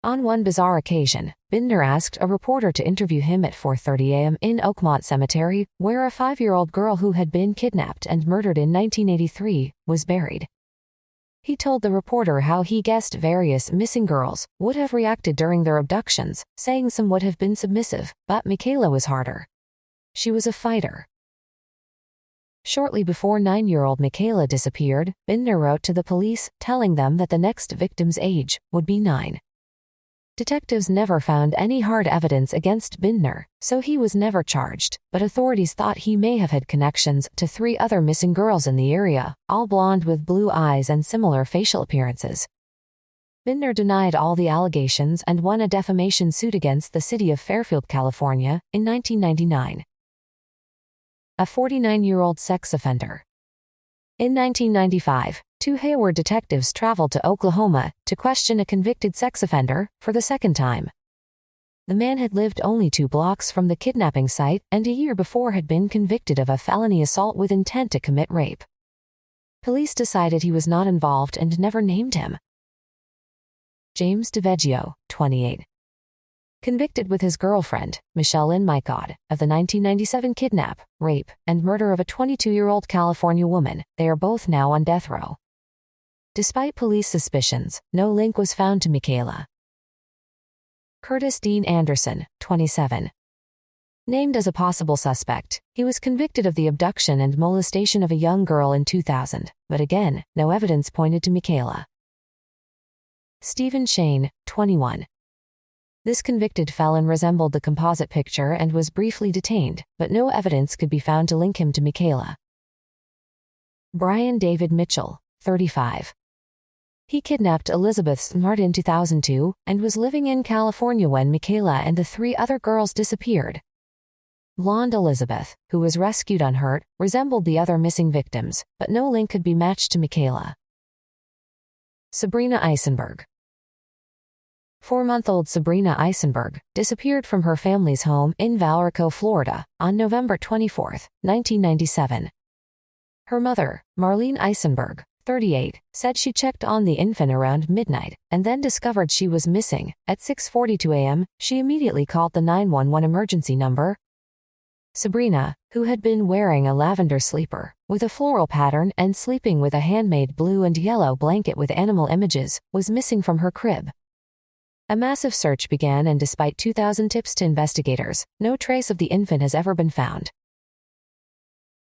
On one bizarre occasion, Bindner asked a reporter to interview him at 4:30 a.m. in Oakmont Cemetery, where a 5-year-old girl who had been kidnapped and murdered in 1983 was buried. He told the reporter how he guessed various missing girls would have reacted during their abductions, saying some would have been submissive, but Michaela was harder. She was a fighter. Shortly before 9-year-old Michaela disappeared, Bindner wrote to the police, telling them that the next victim's age would be 9. Detectives never found any hard evidence against Bindner, so he was never charged, but authorities thought he may have had connections to 3 other missing girls in the area, all blonde with blue eyes and similar facial appearances. Bindner denied all the allegations and won a defamation suit against the city of Fairfield, California, in 1999. A 49-year-old sex offender. In 1995, 2 Hayward detectives traveled to Oklahoma to question a convicted sex offender for the second time. The man had lived only 2 blocks from the kidnapping site and a year before had been convicted of a felony assault with intent to commit rape. Police decided he was not involved and never named him. James DeVeggio, 28. Convicted with his girlfriend, Michelle Lynn Micod, of the 1997 kidnap, rape, and murder of a 22-year-old California woman, they are both now on death row. Despite police suspicions, no link was found to Michaela. Curtis Dean Anderson, 27. Named as a possible suspect, he was convicted of the abduction and molestation of a young girl in 2000, but again, no evidence pointed to Michaela. Stephen Shane, 21. This convicted felon resembled the composite picture and was briefly detained, but no evidence could be found to link him to Michaela. Brian David Mitchell, 35. He kidnapped Elizabeth Smart in 2002 and was living in California when Michaela and the 3 other girls disappeared. Blonde Elizabeth, who was rescued unhurt, resembled the other missing victims, but no link could be matched to Michaela. Sabrina Eisenberg. 4-month-old Sabrina Eisenberg disappeared from her family's home in Valrico, Florida, on November 24, 1997. Her mother, Marlene Eisenberg, 38, said she checked on the infant around midnight and then discovered she was missing. At 6:42 a.m., she immediately called the 911 emergency number. Sabrina, who had been wearing a lavender sleeper with a floral pattern and sleeping with a handmade blue and yellow blanket with animal images, was missing from her crib. A massive search began, and despite 2,000 tips to investigators, no trace of the infant has ever been found.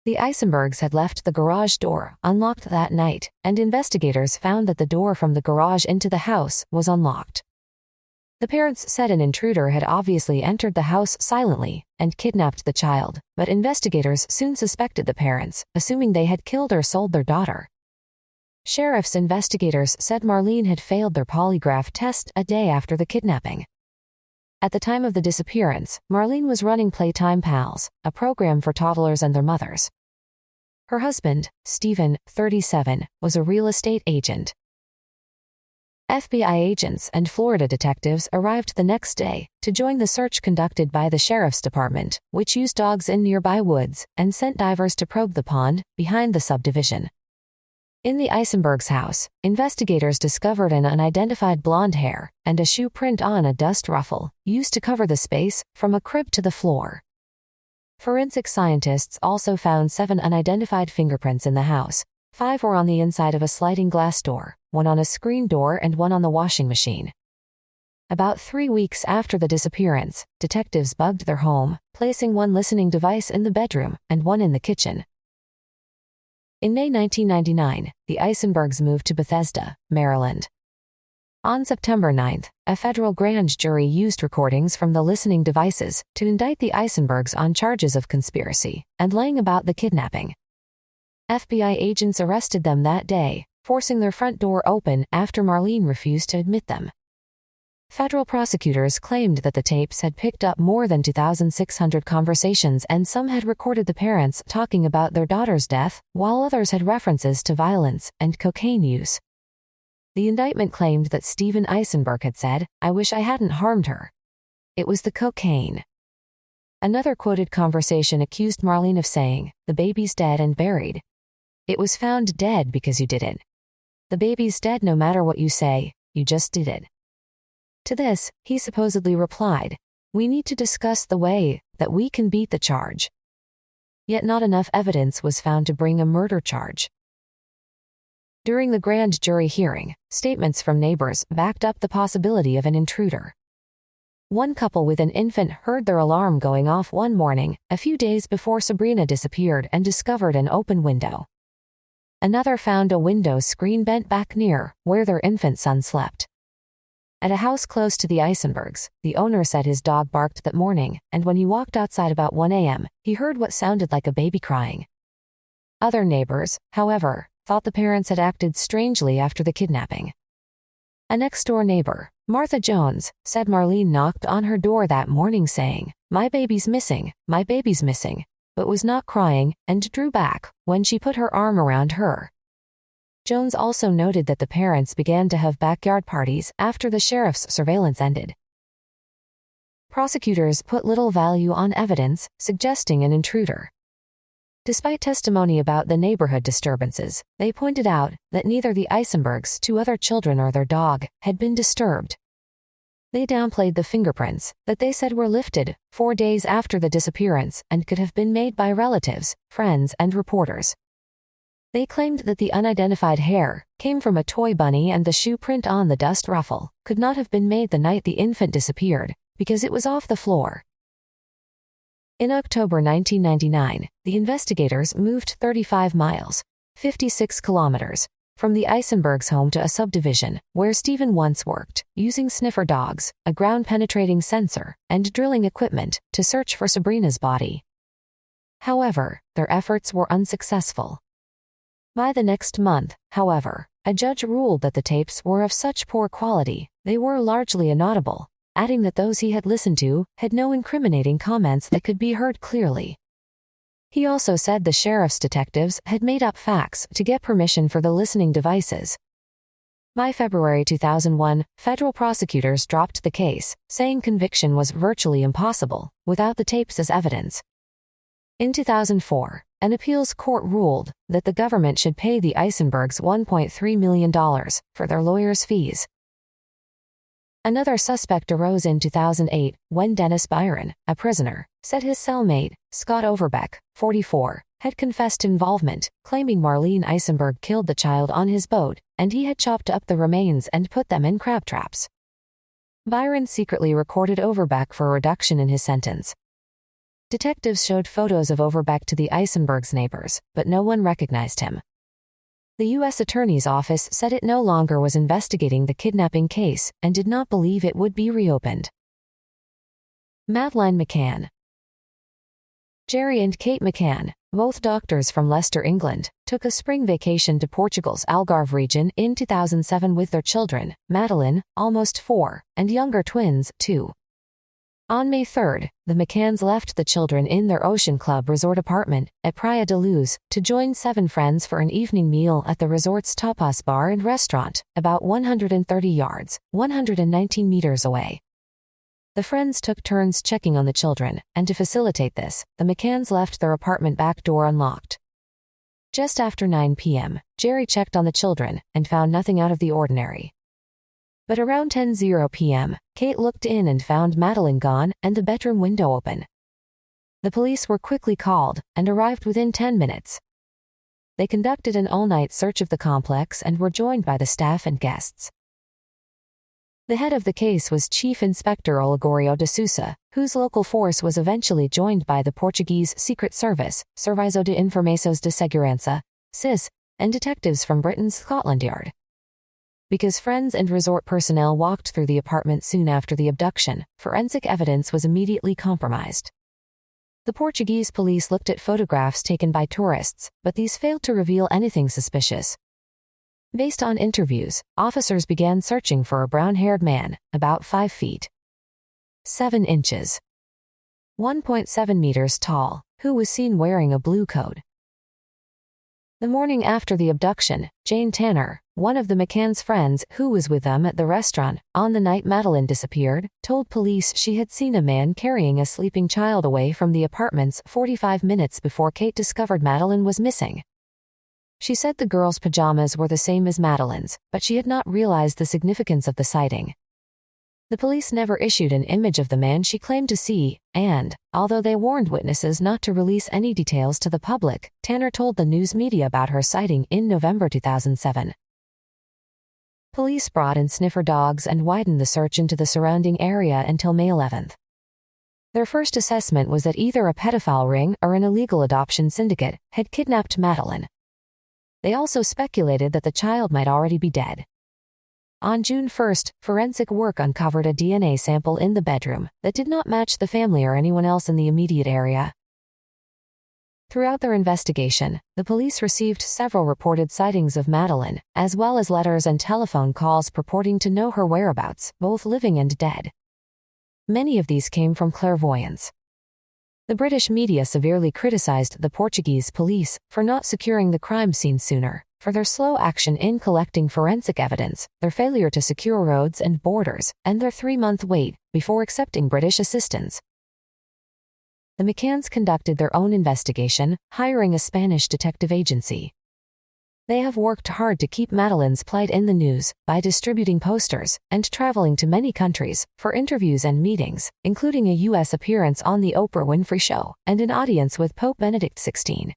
The Eisenbergs had left the garage door unlocked that night, and investigators found that the door from the garage into the house was unlocked. The parents said an intruder had obviously entered the house silently and kidnapped the child, but investigators soon suspected the parents, assuming they had killed or sold their daughter. Sheriff's investigators said Marlene had failed their polygraph test a day after the kidnapping. At the time of the disappearance, Marlene was running Playtime Pals, a program for toddlers and their mothers. Her husband, Stephen, 37, was a real estate agent. FBI agents and Florida detectives arrived the next day to join the search conducted by the Sheriff's Department, which used dogs in nearby woods and sent divers to probe the pond behind the subdivision. In the Eisenbergs' house, investigators discovered an unidentified blonde hair and a shoe print on a dust ruffle, used to cover the space from a crib to the floor. Forensic scientists also found 7 unidentified fingerprints in the house. 5 were on the inside of a sliding glass door, 1 on a screen door and 1 on the washing machine. About 3 weeks after the disappearance, detectives bugged their home, placing 1 listening device in the bedroom and 1 in the kitchen. In May 1999, the Eisenbergs moved to Bethesda, Maryland. On September 9, a federal grand jury used recordings from the listening devices to indict the Eisenbergs on charges of conspiracy and lying about the kidnapping. FBI agents arrested them that day, forcing their front door open after Marlene refused to admit them. Federal prosecutors claimed that the tapes had picked up more than 2,600 conversations, and some had recorded the parents talking about their daughter's death, while others had references to violence and cocaine use. The indictment claimed that Stephen Eisenberg had said, "I wish I hadn't harmed her." It was the cocaine. Another quoted conversation accused Marlene of saying, "The baby's dead and buried. It was found dead because you did it. The baby's dead no matter what you say, you just did it." To this, he supposedly replied, "We need to discuss the way that we can beat the charge." Yet not enough evidence was found to bring a murder charge. During the grand jury hearing, statements from neighbors backed up the possibility of an intruder. One couple with an infant heard their alarm going off one morning, a few days before Sabrina disappeared, and discovered an open window. Another found a window screen bent back near where their infant son slept. At a house close to the Eisenbergs, the owner said his dog barked that morning, and when he walked outside about 1 a.m., he heard what sounded like a baby crying. Other neighbors, however, thought the parents had acted strangely after the kidnapping. A next-door neighbor, Martha Jones, said Marlene knocked on her door that morning saying, my baby's missing," but was not crying, and drew back when she put her arm around her. Jones also noted that the parents began to have backyard parties after the sheriff's surveillance ended. Prosecutors put little value on evidence suggesting an intruder. Despite testimony about the neighborhood disturbances, they pointed out that neither the Eisenbergs, 2 other children, or their dog had been disturbed. They downplayed the fingerprints that they said were lifted 4 days after the disappearance and could have been made by relatives, friends, and reporters. They claimed that the unidentified hair came from a toy bunny, and the shoe print on the dust ruffle could not have been made the night the infant disappeared because it was off the floor. In October 1999, the investigators moved 35 miles, 56 kilometers, from the Eisenbergs' home to a subdivision where Stephen once worked, using sniffer dogs, a ground-penetrating sensor, and drilling equipment to search for Sabrina's body. However, their efforts were unsuccessful. By the next month, however, a judge ruled that the tapes were of such poor quality they were largely inaudible, adding that those he had listened to had no incriminating comments that could be heard clearly. He also said the sheriff's detectives had made up facts to get permission for the listening devices. By February 2001, federal prosecutors dropped the case, saying conviction was virtually impossible without the tapes as evidence. In 2004, an appeals court ruled that the government should pay the Eisenbergs $1.3 million for their lawyers' fees. Another suspect arose in 2008 when Dennis Byron, a prisoner, said his cellmate, Scott Overbeck, 44, had confessed involvement, claiming Marlene Eisenberg killed the child on his boat, and he had chopped up the remains and put them in crab traps. Byron secretly recorded Overbeck for a reduction in his sentence. Detectives showed photos of Overbeck to the Eisenbergs' neighbors, but no one recognized him. The U.S. Attorney's Office said it no longer was investigating the kidnapping case and did not believe it would be reopened. Madeleine McCann. Jerry and Kate McCann, both doctors from Leicester, England, took a spring vacation to Portugal's Algarve region in 2007 with their children, Madeleine, almost 4, and younger twins, 2. On May 3, the McCanns left the children in their Ocean Club resort apartment at Praia de Luz to join 7 friends for an evening meal at the resort's tapas bar and restaurant, about 130 yards, 119 meters away. The friends took turns checking on the children, and to facilitate this, the McCanns left their apartment back door unlocked. Just after 9 p.m., Jerry checked on the children and found nothing out of the ordinary. But around 10:00 p.m., Kate looked in and found Madeleine gone and the bedroom window open. The police were quickly called and arrived within 10 minutes. They conducted an all-night search of the complex and were joined by the staff and guests. The head of the case was Chief Inspector Olegorio de Sousa, whose local force was eventually joined by the Portuguese Secret Service, Serviço de Informações de Segurança, SIS, and detectives from Britain's Scotland Yard. Because friends and resort personnel walked through the apartment soon after the abduction, forensic evidence was immediately compromised. The Portuguese police looked at photographs taken by tourists, but these failed to reveal anything suspicious. Based on interviews, officers began searching for a brown-haired man, about 5 feet 7 inches, 1.7 meters tall, who was seen wearing a blue coat. The morning after the abduction, Jane Tanner, one of the McCann's friends who was with them at the restaurant on the night Madeline disappeared, told police she had seen a man carrying a sleeping child away from the apartments 45 minutes before Kate discovered Madeline was missing. She said the girl's pajamas were the same as Madeline's, but she had not realized the significance of the sighting. The police never issued an image of the man she claimed to see, and, although they warned witnesses not to release any details to the public, Tanner told the news media about her sighting in November 2007. Police brought in sniffer dogs and widened the search into the surrounding area until May 11. Their first assessment was that either a pedophile ring or an illegal adoption syndicate had kidnapped Madeline. They also speculated that the child might already be dead. On June 1, forensic work uncovered a DNA sample in the bedroom that did not match the family or anyone else in the immediate area. Throughout their investigation, the police received several reported sightings of Madeline, as well as letters and telephone calls purporting to know her whereabouts, both living and dead. Many of these came from clairvoyants. The British media severely criticized the Portuguese police for not securing the crime scene sooner, for their slow action in collecting forensic evidence, their failure to secure roads and borders, and their 3-month wait before accepting British assistance. The McCanns conducted their own investigation, hiring a Spanish detective agency. They have worked hard to keep Madeline's plight in the news by distributing posters and traveling to many countries for interviews and meetings, including a U.S. appearance on The Oprah Winfrey Show and an audience with Pope Benedict XVI.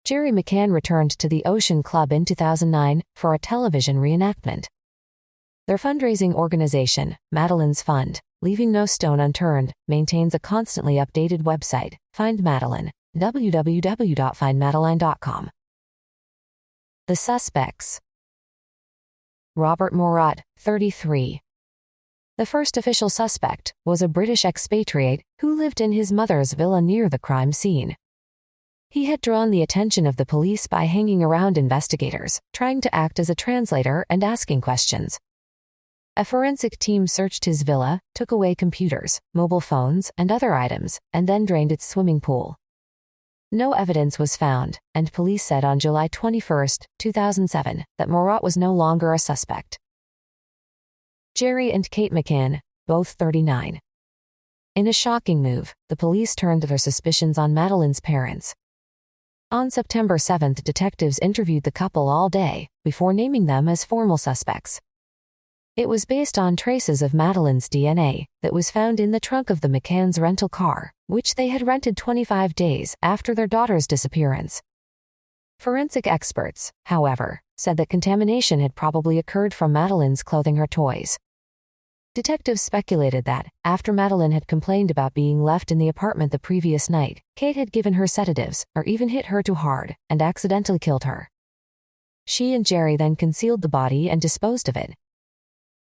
Jerry McCann returned to the Ocean Club in 2009 for a television reenactment. Their fundraising organization, Madeline's Fund, Leaving No Stone Unturned, maintains a constantly updated website, Find Madeline, www.findmadeline.com. The suspects. Robert Morat, 33. The first official suspect was a British expatriate who lived in his mother's villa near the crime scene. He had drawn the attention of the police by hanging around investigators, trying to act as a translator and asking questions. A forensic team searched his villa, took away computers, mobile phones, and other items, and then drained its swimming pool. No evidence was found, and police said on July 21, 2007, that Morat was no longer a suspect. Jerry and Kate McCann, both 39. In a shocking move, the police turned their suspicions on Madeline's parents. On September 7, detectives interviewed the couple all day, before naming them as formal suspects. It was based on traces of Madeline's DNA that was found in the trunk of the McCanns' rental car, which they had rented 25 days after their daughter's disappearance. Forensic experts, however, said that contamination had probably occurred from Madeline's clothing or toys. Detectives speculated that, after Madeline had complained about being left in the apartment the previous night, Kate had given her sedatives, or even hit her too hard, and accidentally killed her. She and Jerry then concealed the body and disposed of it.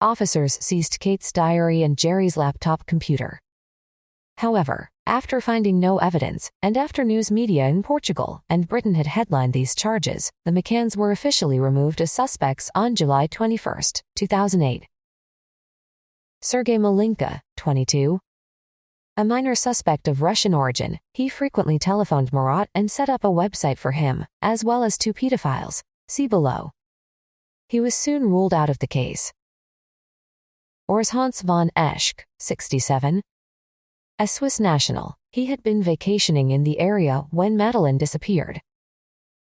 Officers seized Kate's diary and Jerry's laptop computer. However, after finding no evidence, and after news media in Portugal and Britain had headlined these charges, the McCanns were officially removed as suspects on July 21, 2008. Sergei Malinka, 22. A minor suspect of Russian origin, he frequently telephoned Morat and set up a website for him, as well as 2 pedophiles. See below. He was soon ruled out of the case. Urs Hans von Eschk, 67. A Swiss national, he had been vacationing in the area when Madeline disappeared.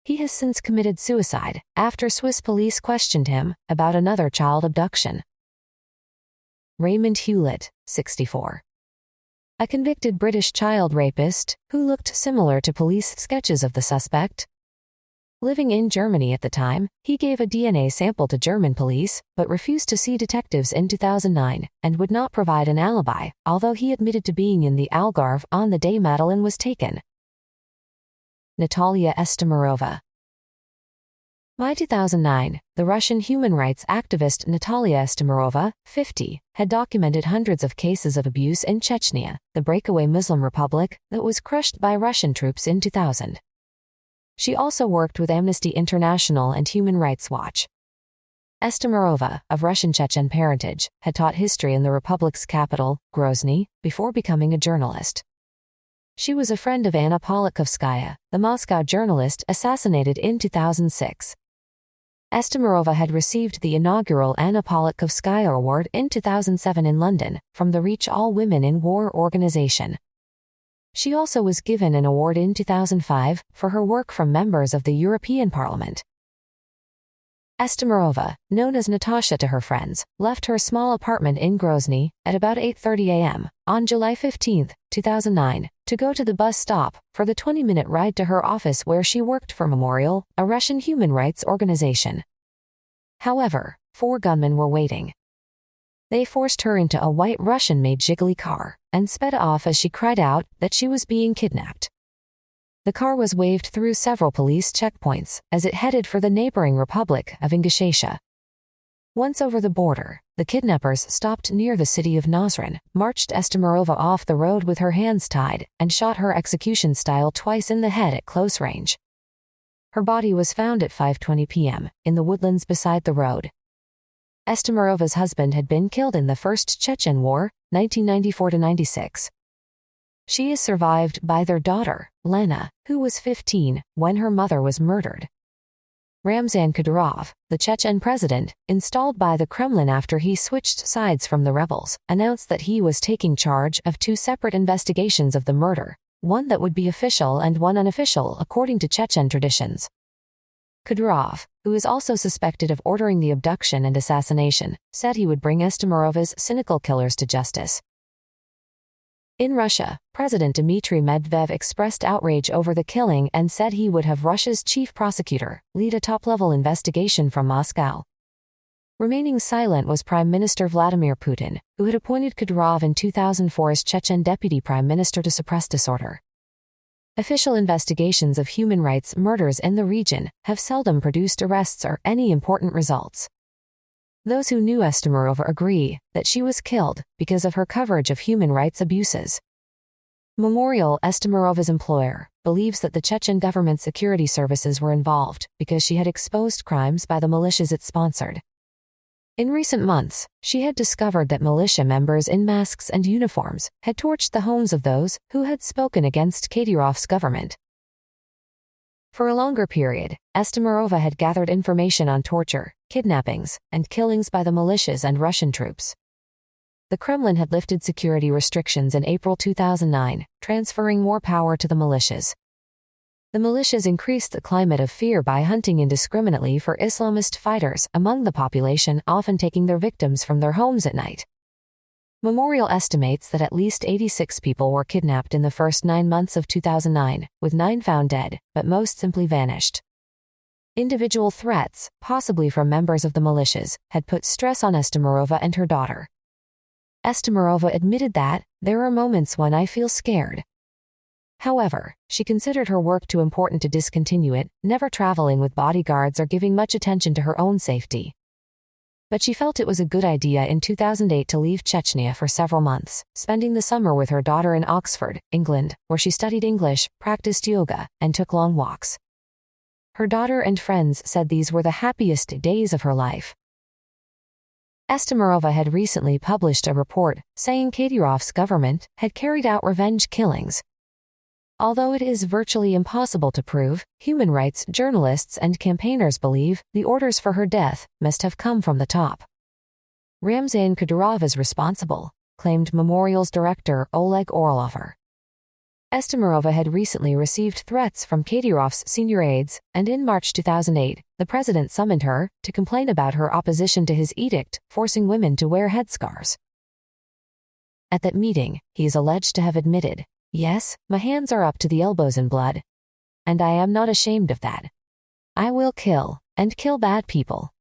He has since committed suicide after Swiss police questioned him about another child abduction. Raymond Hewlett, 64. A convicted British child rapist who looked similar to police sketches of the suspect. Living in Germany at the time, he gave a DNA sample to German police, but refused to see detectives in 2009 and would not provide an alibi, although he admitted to being in the Algarve on the day Madeline was taken. Natalia Estemirova. By 2009, the Russian human rights activist Natalia Estemirova, 50, had documented hundreds of cases of abuse in Chechnya, the breakaway Muslim republic that was crushed by Russian troops in 2000. She also worked with Amnesty International and Human Rights Watch. Estemirova, of Russian Chechen parentage, had taught history in the republic's capital, Grozny, before becoming a journalist. She was a friend of Anna Politkovskaya, the Moscow journalist assassinated in 2006. Estemirova had received the inaugural Anna Politkovskaya Award in 2007 in London from the Reach All Women in War organization. She also was given an award in 2005 for her work from members of the European Parliament. Estemirova, known as Natasha to her friends, left her small apartment in Grozny at about 8:30 a.m. on July 15, 2009, to go to the bus stop for the 20-minute ride to her office where she worked for Memorial, a Russian human rights organization. However, 4 gunmen were waiting. They forced her into a white Russian-made Zhiguli car and sped off as she cried out that she was being kidnapped. The car was waved through several police checkpoints as it headed for the neighboring Republic of Ingushetia. Once over the border, the kidnappers stopped near the city of Nazran, marched Estemirova off the road with her hands tied, and shot her execution-style twice in the head at close range. Her body was found at 5:20 p.m. in the woodlands beside the road. Estimirova's husband had been killed in the First Chechen War, 1994-96. She is survived by their daughter, Lena, who was 15 when her mother was murdered. Ramzan Kadyrov, the Chechen president, installed by the Kremlin after he switched sides from the rebels, announced that he was taking charge of 2 separate investigations of the murder, one that would be official and one unofficial according to Chechen traditions. Kadyrov, who is also suspected of ordering the abduction and assassination, said he would bring Estimirova's cynical killers to justice. In Russia, President Dmitry Medvedev expressed outrage over the killing and said he would have Russia's chief prosecutor lead a top-level investigation from Moscow. Remaining silent was Prime Minister Vladimir Putin, who had appointed Kadyrov in 2004 as Chechen deputy prime minister to suppress disorder. Official investigations of human rights murders in the region have seldom produced arrests or any important results. Those who knew Estemirova agree that she was killed because of her coverage of human rights abuses. Memorial, Estimirova's employer, believes that the Chechen government security services were involved because she had exposed crimes by the militias it sponsored. In recent months, she had discovered that militia members in masks and uniforms had torched the homes of those who had spoken against Kadyrov's government. For a longer period, Estemirova had gathered information on torture, kidnappings, and killings by the militias and Russian troops. The Kremlin had lifted security restrictions in April 2009, transferring more power to the militias. The militias increased the climate of fear by hunting indiscriminately for Islamist fighters among the population, often taking their victims from their homes at night. Memorial estimates that at least 86 people were kidnapped in the first 9 months of 2009, with 9 found dead, but most simply vanished. Individual threats, possibly from members of the militias, had put stress on Estemirova and her daughter. Estemirova admitted that, "There are moments when I feel scared." However, she considered her work too important to discontinue it, never traveling with bodyguards or giving much attention to her own safety. But she felt it was a good idea in 2008 to leave Chechnya for several months, spending the summer with her daughter in Oxford, England, where she studied English, practiced yoga, and took long walks. Her daughter and friends said these were the happiest days of her life. Estemirova had recently published a report saying Kadyrov's government had carried out revenge killings. Although it is virtually impossible to prove, human rights journalists and campaigners believe the orders for her death must have come from the top. Ramzan Kadyrov is responsible, claimed Memorial's director Oleg Orlover. Estemirova had recently received threats from Kadyrov's senior aides, and in March 2008, the president summoned her to complain about her opposition to his edict forcing women to wear headscarves. At that meeting, he is alleged to have admitted, "Yes, my hands are up to the elbows in blood. And I am not ashamed of that. I will kill, and kill bad people."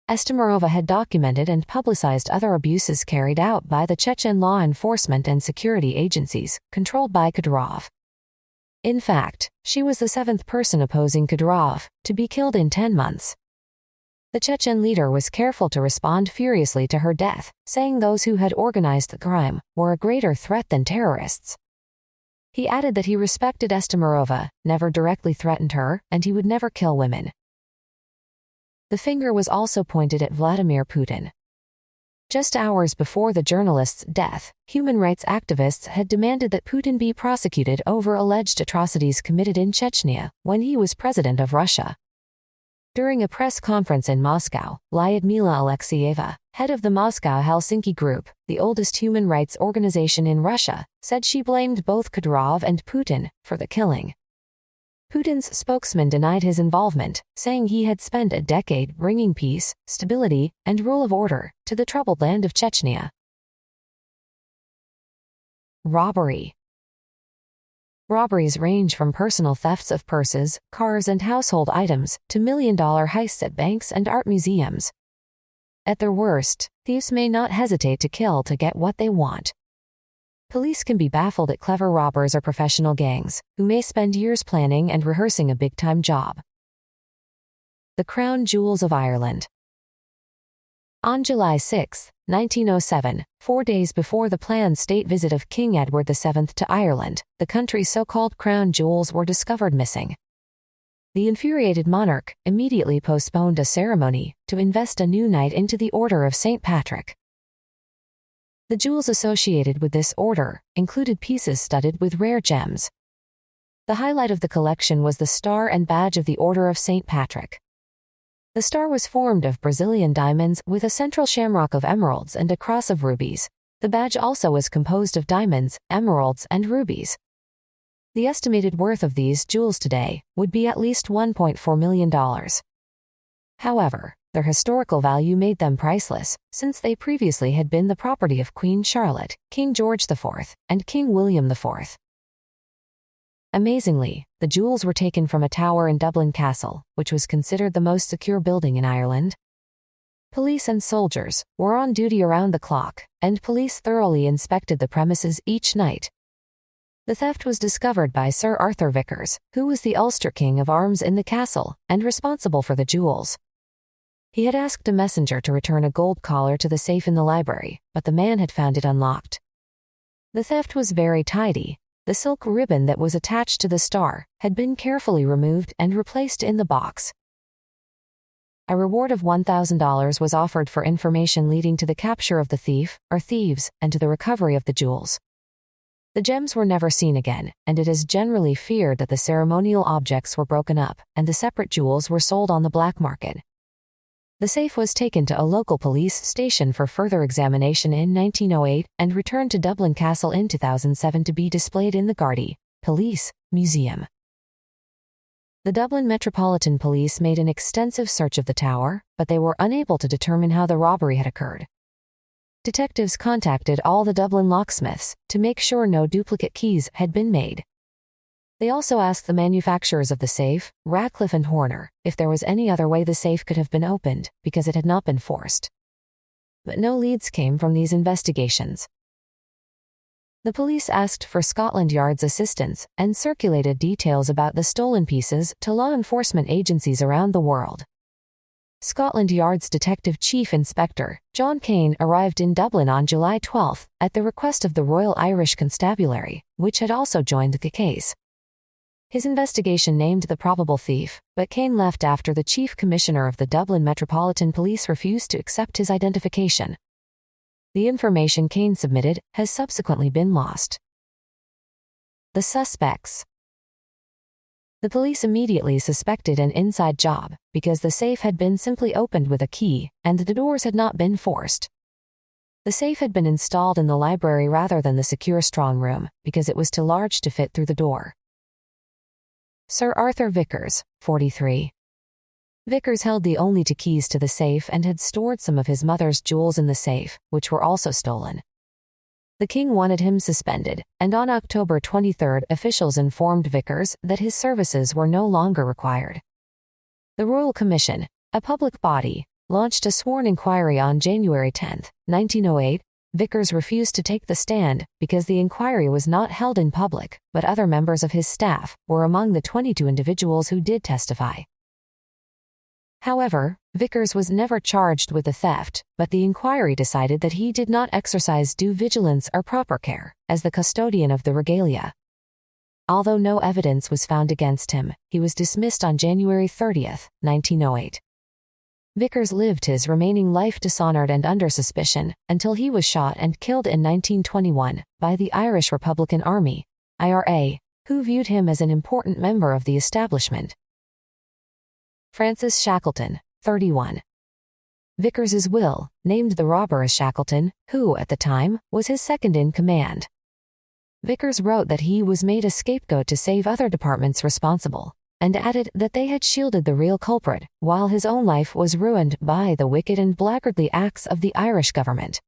Estemirova had documented and publicized other abuses carried out by the Chechen law enforcement and security agencies, controlled by Kadyrov. In fact, she was the seventh person opposing Kadyrov to be killed in 10 months. The Chechen leader was careful to respond furiously to her death, saying those who had organized the crime were a greater threat than terrorists. He added that he respected Estemirova, never directly threatened her, and he would never kill women. The finger was also pointed at Vladimir Putin. Just hours before the journalist's death, human rights activists had demanded that Putin be prosecuted over alleged atrocities committed in Chechnya when he was president of Russia. During a press conference in Moscow, Lyudmila Alexeyeva, head of the Moscow-Helsinki Group, the oldest human rights organization in Russia, said she blamed both Kadyrov and Putin for the killing. Putin's spokesman denied his involvement, saying he had spent a decade bringing peace, stability, and rule of order to the troubled land of Chechnya. Robbery. Robberies range from personal thefts of purses, cars, and household items to million-dollar heists at banks and art museums. At their worst, thieves may not hesitate to kill to get what they want. Police can be baffled at clever robbers or professional gangs, who may spend years planning and rehearsing a big-time job. The Crown Jewels of Ireland. On July 6, 1907, 4 days before the planned state visit of King Edward VII to Ireland, the country's so-called crown jewels were discovered missing. The infuriated monarch immediately postponed a ceremony to invest a new knight into the Order of St. Patrick. The jewels associated with this order included pieces studded with rare gems. The highlight of the collection was the star and badge of the Order of St. Patrick. The star was formed of Brazilian diamonds with a central shamrock of emeralds and a cross of rubies. The badge also was composed of diamonds, emeralds, and rubies. The estimated worth of these jewels today would be at least $1.4 million. However, their historical value made them priceless, since they previously had been the property of Queen Charlotte, King George IV, and King William IV. Amazingly, the jewels were taken from a tower in Dublin Castle, which was considered the most secure building in Ireland. Police and soldiers were on duty around the clock, and police thoroughly inspected the premises each night. The theft was discovered by Sir Arthur Vickers, who was the Ulster King of Arms in the castle, and responsible for the jewels. He had asked a messenger to return a gold collar to the safe in the library, but the man had found it unlocked. The theft was very tidy. The silk ribbon that was attached to the star had been carefully removed and replaced in the box. A reward of $1,000 was offered for information leading to the capture of the thief, or thieves, and to the recovery of the jewels. The gems were never seen again, and it is generally feared that the ceremonial objects were broken up, and the separate jewels were sold on the black market. The safe was taken to a local police station for further examination in 1908 and returned to Dublin Castle in 2007 to be displayed in the Gardaí Police Museum. The Dublin Metropolitan Police made an extensive search of the tower, but they were unable to determine how the robbery had occurred. Detectives contacted all the Dublin locksmiths to make sure no duplicate keys had been made. They also asked the manufacturers of the safe, Radcliffe and Horner, if there was any other way the safe could have been opened, because it had not been forced. But no leads came from these investigations. The police asked for Scotland Yard's assistance and circulated details about the stolen pieces to law enforcement agencies around the world. Scotland Yard's Detective Chief Inspector, John Kane, arrived in Dublin on July 12 at the request of the Royal Irish Constabulary, which had also joined the case. His investigation named the probable thief, but Kane left after the Chief Commissioner of the Dublin Metropolitan Police refused to accept his identification. The information Kane submitted has subsequently been lost. The suspects. The police immediately suspected an inside job, because the safe had been simply opened with a key, and the doors had not been forced. The safe had been installed in the library rather than the secure strong room, because it was too large to fit through the door. Sir Arthur Vickers, 43. Vickers held the only two keys to the safe and had stored some of his mother's jewels in the safe, which were also stolen. The king wanted him suspended, and on October 23 officials informed Vickers that his services were no longer required. The Royal Commission, a public body, launched a sworn inquiry on January 10, 1908, Vickers refused to take the stand because the inquiry was not held in public, but other members of his staff were among the 22 individuals who did testify. However, Vickers was never charged with the theft, but the inquiry decided that he did not exercise due vigilance or proper care as the custodian of the regalia. Although no evidence was found against him, he was dismissed on January 30, 1908. Vickers lived his remaining life dishonored and under suspicion until he was shot and killed in 1921 by the Irish Republican Army, IRA, who viewed him as an important member of the establishment. Francis Shackleton, 31. Vickers's will named the robber as Shackleton, who, at the time, was his second in command. Vickers wrote that he was made a scapegoat to save other departments responsible, and added that they had shielded the real culprit, while his own life was ruined by the wicked and blackguardly acts of the Irish government.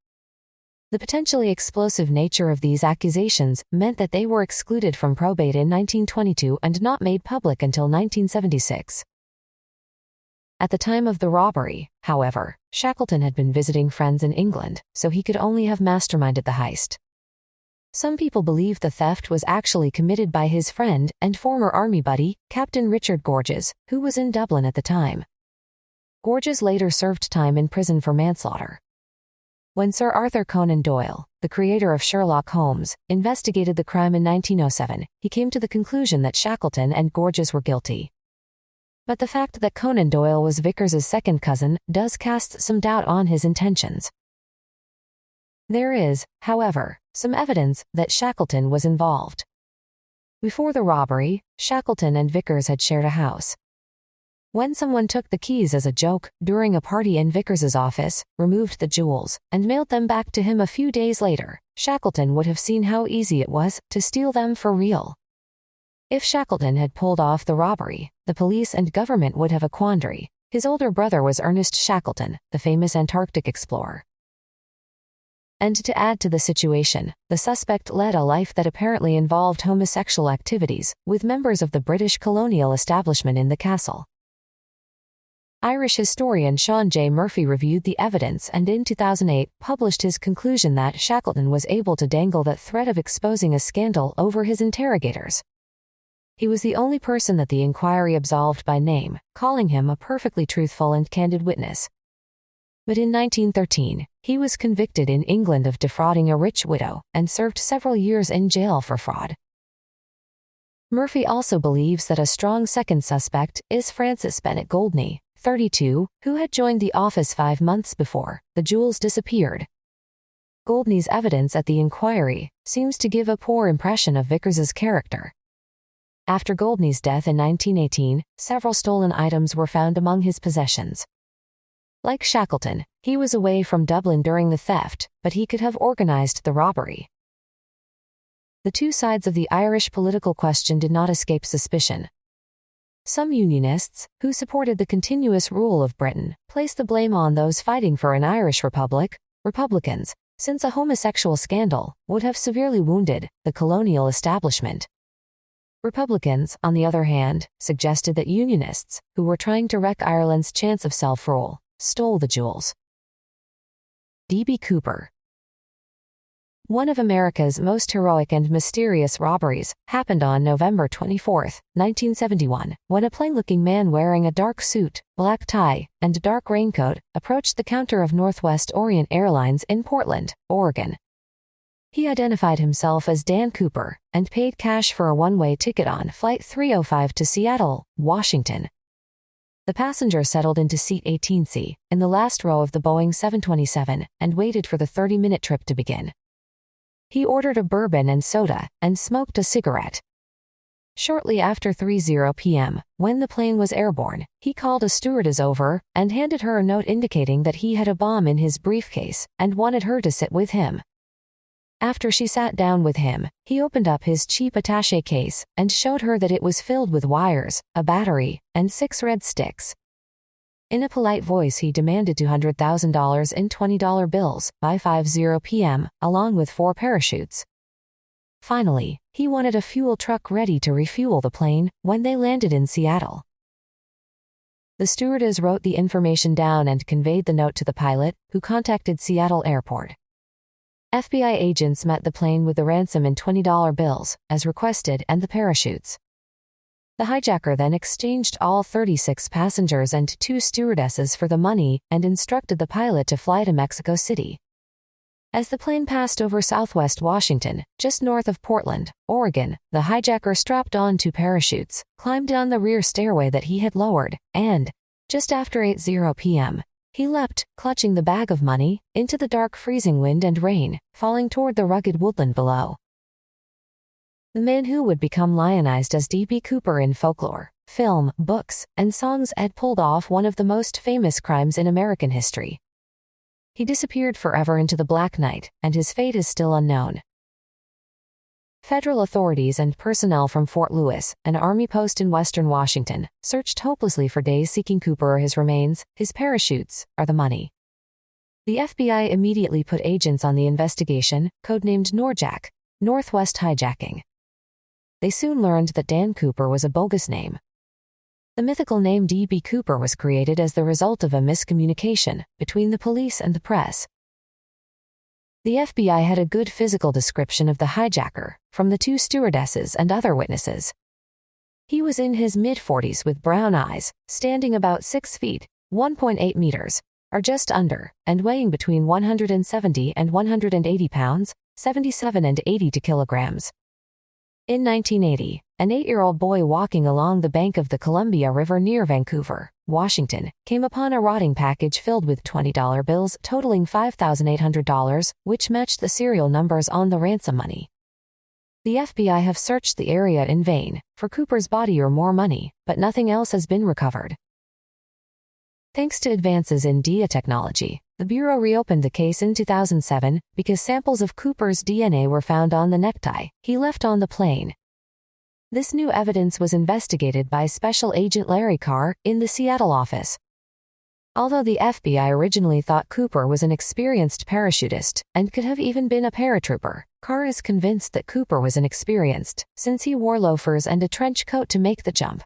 The potentially explosive nature of these accusations meant that they were excluded from probate in 1922 and not made public until 1976. At the time of the robbery, however, Shackleton had been visiting friends in England, so he could only have masterminded the heist. Some people believe the theft was actually committed by his friend and former army buddy, Captain Richard Gorges, who was in Dublin at the time. Gorges later served time in prison for manslaughter. When Sir Arthur Conan Doyle, the creator of Sherlock Holmes, investigated the crime in 1907, he came to the conclusion that Shackleton and Gorges were guilty. But the fact that Conan Doyle was Vickers's second cousin does cast some doubt on his intentions. There is, however, some evidence that Shackleton was involved. Before the robbery, Shackleton and Vickers had shared a house. When someone took the keys as a joke during a party in Vickers's office, removed the jewels, and mailed them back to him a few days later, Shackleton would have seen how easy it was to steal them for real. If Shackleton had pulled off the robbery, the police and government would have a quandary. His older brother was Ernest Shackleton, the famous Antarctic explorer. And to add to the situation, the suspect led a life that apparently involved homosexual activities with members of the British colonial establishment in the castle. Irish historian Sean J. Murphy reviewed the evidence and in 2008 published his conclusion that Shackleton was able to dangle the threat of exposing a scandal over his interrogators. He was the only person that the inquiry absolved by name, calling him a perfectly truthful and candid witness. But in 1913, he was convicted in England of defrauding a rich widow and served several years in jail for fraud. Murphy also believes that a strong second suspect is Francis Bennett Goldney, 32, who had joined the office 5 months before the jewels disappeared. Goldney's evidence at the inquiry seems to give a poor impression of Vickers's character. After Goldney's death in 1918, several stolen items were found among his possessions. Like Shackleton, he was away from Dublin during the theft, but he could have organized the robbery. The two sides of the Irish political question did not escape suspicion. Some Unionists, who supported the continuous rule of Britain, placed the blame on those fighting for an Irish republic, Republicans, since a homosexual scandal would have severely wounded the colonial establishment. Republicans, on the other hand, suggested that Unionists, who were trying to wreck Ireland's chance of self-rule, stole the jewels. D.B. Cooper. One of America's most heroic and mysterious robberies happened on November 24, 1971, when a plain-looking man wearing a dark suit, black tie, and dark raincoat approached the counter of Northwest Orient Airlines in Portland, Oregon. He identified himself as Dan Cooper and paid cash for a one-way ticket on Flight 305 to Seattle, Washington. The passenger settled into seat 18C in the last row of the Boeing 727 and waited for the 30-minute trip to begin. He ordered a bourbon and soda and smoked a cigarette. Shortly after 3:00 p.m., when the plane was airborne, he called a stewardess over and handed her a note indicating that he had a bomb in his briefcase and wanted her to sit with him. After she sat down with him, he opened up his cheap attaché case and showed her that it was filled with wires, a battery, and 6 red sticks. In a polite voice, he demanded $200,000 in $20 bills by 5:00 p.m., along with 4 parachutes. Finally, he wanted a fuel truck ready to refuel the plane when they landed in Seattle. The stewardess wrote the information down and conveyed the note to the pilot, who contacted Seattle Airport. FBI agents met the plane with the ransom in $20 bills, as requested, and the parachutes. The hijacker then exchanged all 36 passengers and 2 stewardesses for the money and instructed the pilot to fly to Mexico City. As the plane passed over southwest Washington, just north of Portland, Oregon, the hijacker strapped on 2 parachutes, climbed down the rear stairway that he had lowered, and, just after 8:00 p.m., he leapt, clutching the bag of money, into the dark freezing wind and rain, falling toward the rugged woodland below. The man who would become lionized as D.B. Cooper in folklore, film, books, and songs had pulled off one of the most famous crimes in American history. He disappeared forever into the black night, and his fate is still unknown. Federal authorities and personnel from Fort Lewis, an Army post in western Washington, searched hopelessly for days seeking Cooper or his remains, his parachutes, or the money. The FBI immediately put agents on the investigation, codenamed Norjack, Northwest Hijacking. They soon learned that Dan Cooper was a bogus name. The mythical name D.B. Cooper was created as the result of a miscommunication between the police and the press. The FBI had a good physical description of the hijacker from the 2 stewardesses and other witnesses. He was in his mid-40s with brown eyes, standing about 6 feet, 1.8 meters, or just under, and weighing between 170 and 180 pounds, 77 and 82 kilograms. In 1980, an 8-year-old boy walking along the bank of the Columbia River near Vancouver, Washington, came upon a rotting package filled with $20 bills totaling $5,800, which matched the serial numbers on the ransom money. The FBI have searched the area in vain for Cooper's body or more money, but nothing else has been recovered. Thanks to advances in DNA technology, the Bureau reopened the case in 2007 because samples of Cooper's DNA were found on the necktie he left on the plane. This new evidence was investigated by Special Agent Larry Carr in the Seattle office. Although the FBI originally thought Cooper was an experienced parachutist and could have even been a paratrooper, Carr is convinced that Cooper was inexperienced since he wore loafers and a trench coat to make the jump.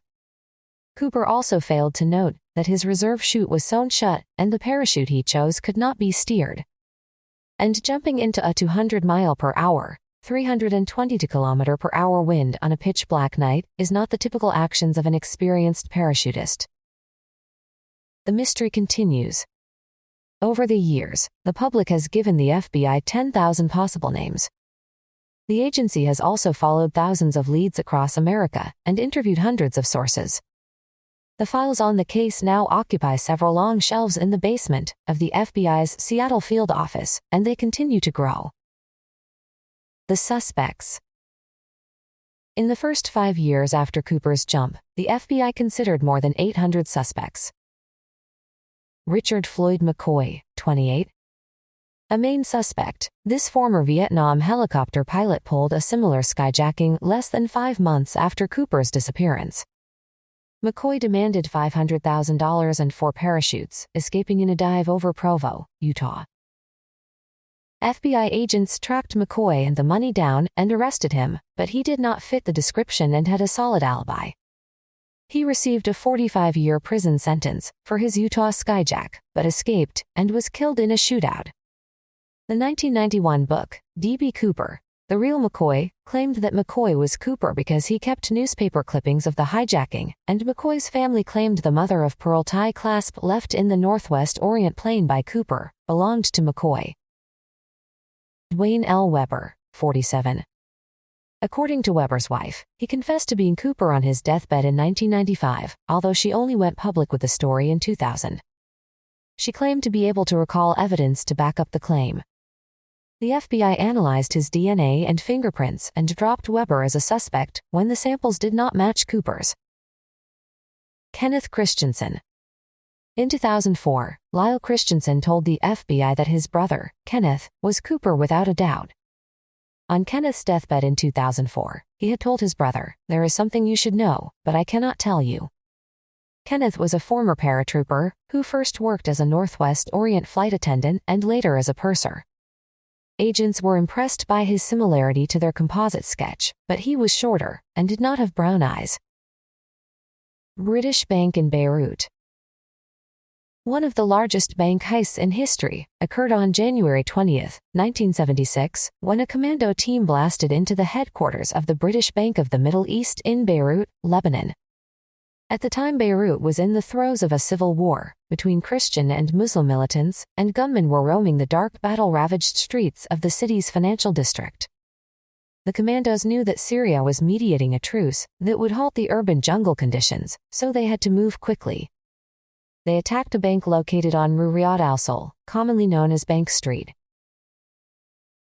Cooper also failed to note that his reserve chute was sewn shut and the parachute he chose could not be steered. And jumping into a 200-mile-per-hour, 322-kilometer-per-hour wind on a pitch-black night is not the typical actions of an experienced parachutist. The mystery continues. Over the years, the public has given the FBI 10,000 possible names. The agency has also followed thousands of leads across America and interviewed hundreds of sources. The files on the case now occupy several long shelves in the basement of the FBI's Seattle field office, and they continue to grow. The suspects. In the first 5 years after Cooper's jump, the FBI considered more than 800 suspects. Richard Floyd McCoy, 28. A main suspect, this former Vietnam helicopter pilot pulled a similar skyjacking less than 5 months after Cooper's disappearance. McCoy demanded $500,000 and 4 parachutes, escaping in a dive over Provo, Utah. FBI agents tracked McCoy and the money down and arrested him, but he did not fit the description and had a solid alibi. He received a 45-year prison sentence for his Utah skyjack, but escaped and was killed in a shootout. The 1991 book, D.B. Cooper, The Real McCoy, claimed that McCoy was Cooper because he kept newspaper clippings of the hijacking, and McCoy's family claimed the mother-of-pearl tie clasp left in the Northwest Orient plane by Cooper belonged to McCoy. Dwayne L. Weber, 47. According to Weber's wife, he confessed to being Cooper on his deathbed in 1995, although she only went public with the story in 2000. She claimed to be able to recall evidence to back up the claim. The FBI analyzed his DNA and fingerprints and dropped Weber as a suspect when the samples did not match Cooper's. Kenneth Christensen. In 2004, Lyle Christensen told the FBI that his brother, Kenneth, was Cooper without a doubt. On Kenneth's deathbed in 2004, he had told his brother, "There is something you should know, but I cannot tell you." Kenneth was a former paratrooper who first worked as a Northwest Orient flight attendant and later as a purser. Agents were impressed by his similarity to their composite sketch, but he was shorter and did not have brown eyes. British Bank in Beirut. One of the largest bank heists in history occurred on January 20, 1976, when a commando team blasted into the headquarters of the British Bank of the Middle East in Beirut, Lebanon. At the time, Beirut was in the throes of a civil war between Christian and Muslim militants, and gunmen were roaming the dark, battle-ravaged streets of the city's financial district. The commandos knew that Syria was mediating a truce that would halt the urban jungle conditions, so they had to move quickly. They attacked a bank located on Rue Riyad al-Sol, commonly known as Bank Street.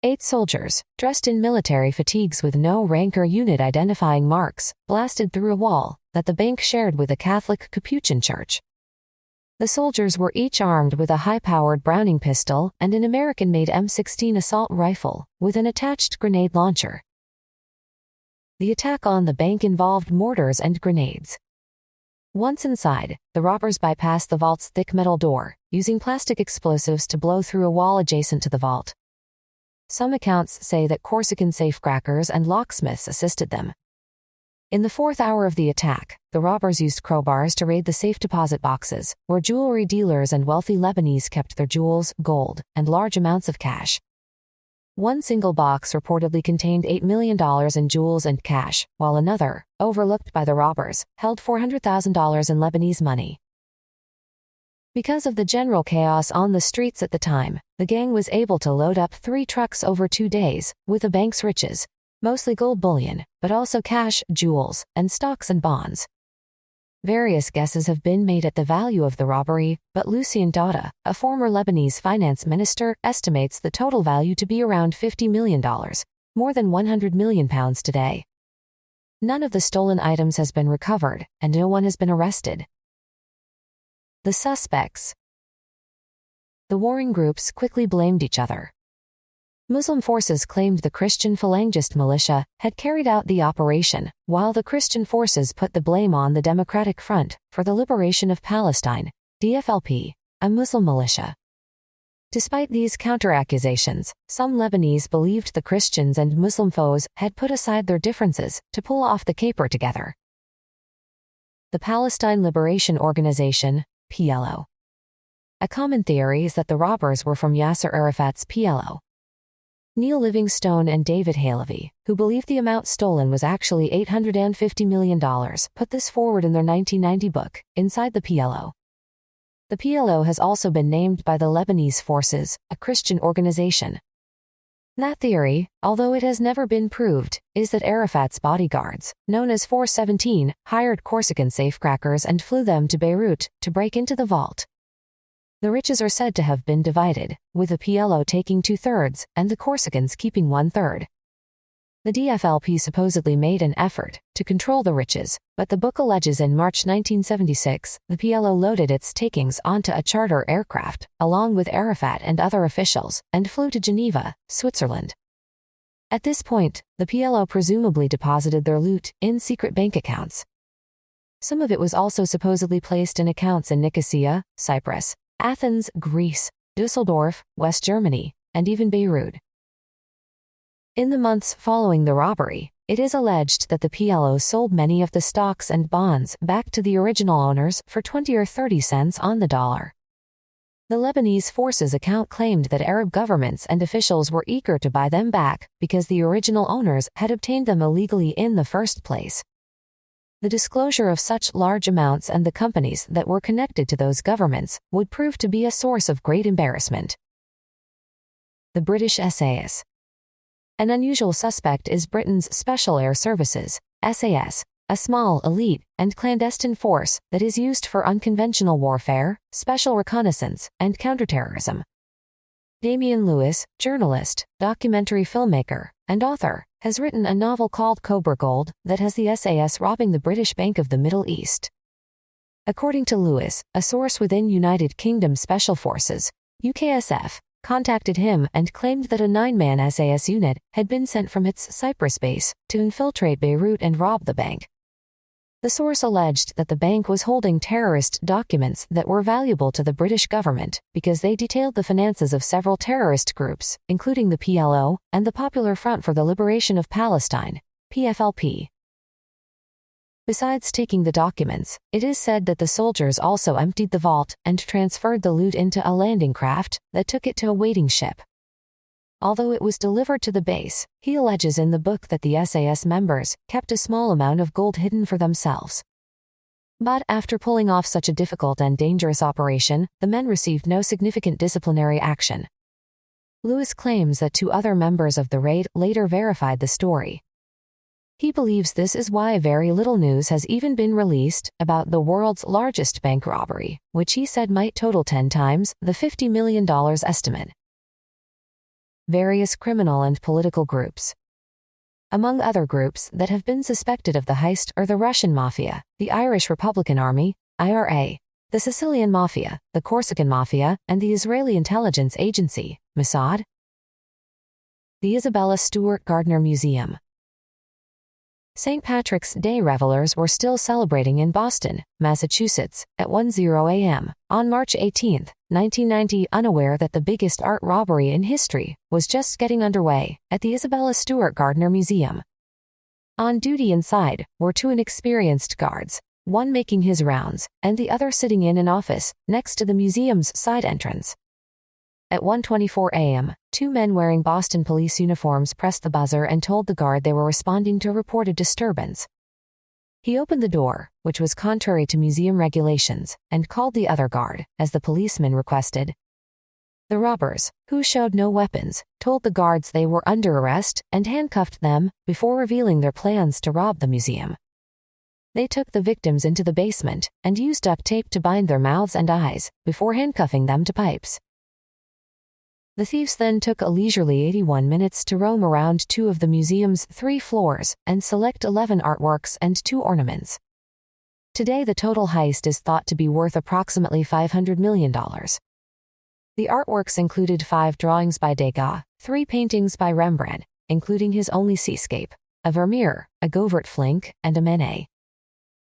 8 soldiers, dressed in military fatigues with no rank or unit identifying marks, blasted through a wall that the bank shared with a Catholic Capuchin church. The soldiers were each armed with a high-powered Browning pistol and an American-made M16 assault rifle with an attached grenade launcher. The attack on the bank involved mortars and grenades. Once inside, the robbers bypassed the vault's thick metal door, using plastic explosives to blow through a wall adjacent to the vault. Some accounts say that Corsican safecrackers and locksmiths assisted them. In the 4th hour of the attack, the robbers used crowbars to raid the safe deposit boxes, where jewelry dealers and wealthy Lebanese kept their jewels, gold, and large amounts of cash. One single box reportedly contained $8 million in jewels and cash, while another, overlooked by the robbers, held $400,000 in Lebanese money. Because of the general chaos on the streets at the time, the gang was able to load up 3 trucks over 2 days with the bank's riches, mostly gold bullion, but also cash, jewels, and stocks and bonds. Various guesses have been made at the value of the robbery, but Lucien Dada, a former Lebanese finance minister, estimates the total value to be around $50 million, more than £100 million today. None of the stolen items has been recovered, and no one has been arrested. The suspects. The warring groups quickly blamed each other. Muslim forces claimed the Christian Phalangist militia had carried out the operation, while the Christian forces put the blame on the Democratic Front for the Liberation of Palestine, DFLP, a Muslim militia. Despite these counter-accusations, some Lebanese believed the Christians and Muslim foes had put aside their differences to pull off the caper together. The Palestine Liberation Organization, PLO. A common theory is that the robbers were from Yasser Arafat's PLO. Neil Livingstone and David Halevi, who believed the amount stolen was actually $850 million, put this forward in their 1990 book, Inside the PLO. The PLO has also been named by the Lebanese Forces, a Christian organization. That theory, although it has never been proved, is that Arafat's bodyguards, known as 417, hired Corsican safecrackers and flew them to Beirut to break into the vault. The riches are said to have been divided, with the PLO taking 2/3 and the Corsicans keeping 1/3. The DFLP supposedly made an effort to control the riches, but the book alleges in March 1976, the PLO loaded its takings onto a charter aircraft, along with Arafat and other officials, and flew to Geneva, Switzerland. At this point, the PLO presumably deposited their loot in secret bank accounts. Some of it was also supposedly placed in accounts in Nicosia, Cyprus, Athens, Greece, Düsseldorf, West Germany, and even Beirut. In the months following the robbery, it is alleged that the PLO sold many of the stocks and bonds back to the original owners for 20 or 30 cents on the dollar. The Lebanese Forces account claimed that Arab governments and officials were eager to buy them back because the original owners had obtained them illegally in the first place. The disclosure of such large amounts and the companies that were connected to those governments would prove to be a source of great embarrassment. The British SAS. An unusual suspect is Britain's Special Air Services, SAS, a small, elite, and clandestine force that is used for unconventional warfare, special reconnaissance, and counterterrorism. Damian Lewis, journalist, documentary filmmaker, and author, has written a novel called Cobra Gold that has the SAS robbing the British Bank of the Middle East. According to Lewis, a source within United Kingdom Special Forces, UKSF, contacted him and claimed that a 9-man SAS unit had been sent from its Cyprus base to infiltrate Beirut and rob the bank. The source alleged that the bank was holding terrorist documents that were valuable to the British government because they detailed the finances of several terrorist groups, including the PLO and the Popular Front for the Liberation of Palestine, PFLP. Besides taking the documents, it is said that the soldiers also emptied the vault and transferred the loot into a landing craft that took it to a waiting ship. Although it was delivered to the base, he alleges in the book that the SAS members kept a small amount of gold hidden for themselves. But after pulling off such a difficult and dangerous operation, the men received no significant disciplinary action. Lewis claims that 2 other members of the raid later verified the story. He believes this is why very little news has even been released about the world's largest bank robbery, which he said might total 10 times the $50 million estimate. Various criminal and political groups. Among other groups that have been suspected of the heist are the Russian Mafia, the Irish Republican Army, IRA, the Sicilian Mafia, the Corsican Mafia, and the Israeli Intelligence Agency, Mossad. The Isabella Stewart Gardner Museum. St. Patrick's Day revelers were still celebrating in Boston, Massachusetts, at 1:00 a.m. on March 18, 1990, unaware that the biggest art robbery in history was just getting underway at the Isabella Stewart Gardner Museum. On duty inside were 2 inexperienced guards, one making his rounds, and the other sitting in an office next to the museum's side entrance. At 1:24 a.m., 2 men wearing Boston police uniforms pressed the buzzer and told the guard they were responding to a reported disturbance. He opened the door, which was contrary to museum regulations, and called the other guard, as the policeman requested. The robbers, who showed no weapons, told the guards they were under arrest and handcuffed them before revealing their plans to rob the museum. They took the victims into the basement and used duct tape to bind their mouths and eyes before handcuffing them to pipes. The thieves then took a leisurely 81 minutes to roam around 2 of the museum's 3 floors and select 11 artworks and 2 ornaments. Today the total heist is thought to be worth approximately $500 million. The artworks included 5 drawings by Degas, 3 paintings by Rembrandt, including his only seascape, a Vermeer, a Govert Flinck, and a Manet.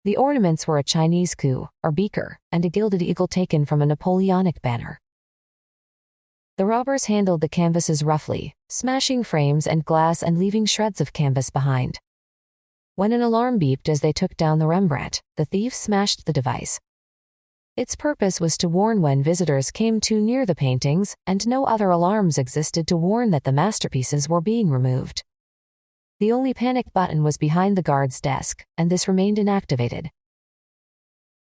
The ornaments were a Chinese coup, or beaker, and a gilded eagle taken from a Napoleonic banner. The robbers handled the canvases roughly, smashing frames and glass and leaving shreds of canvas behind. When an alarm beeped as they took down the Rembrandt, the thieves smashed the device. Its purpose was to warn when visitors came too near the paintings, and no other alarms existed to warn that the masterpieces were being removed. The only panic button was behind the guard's desk, and this remained inactivated.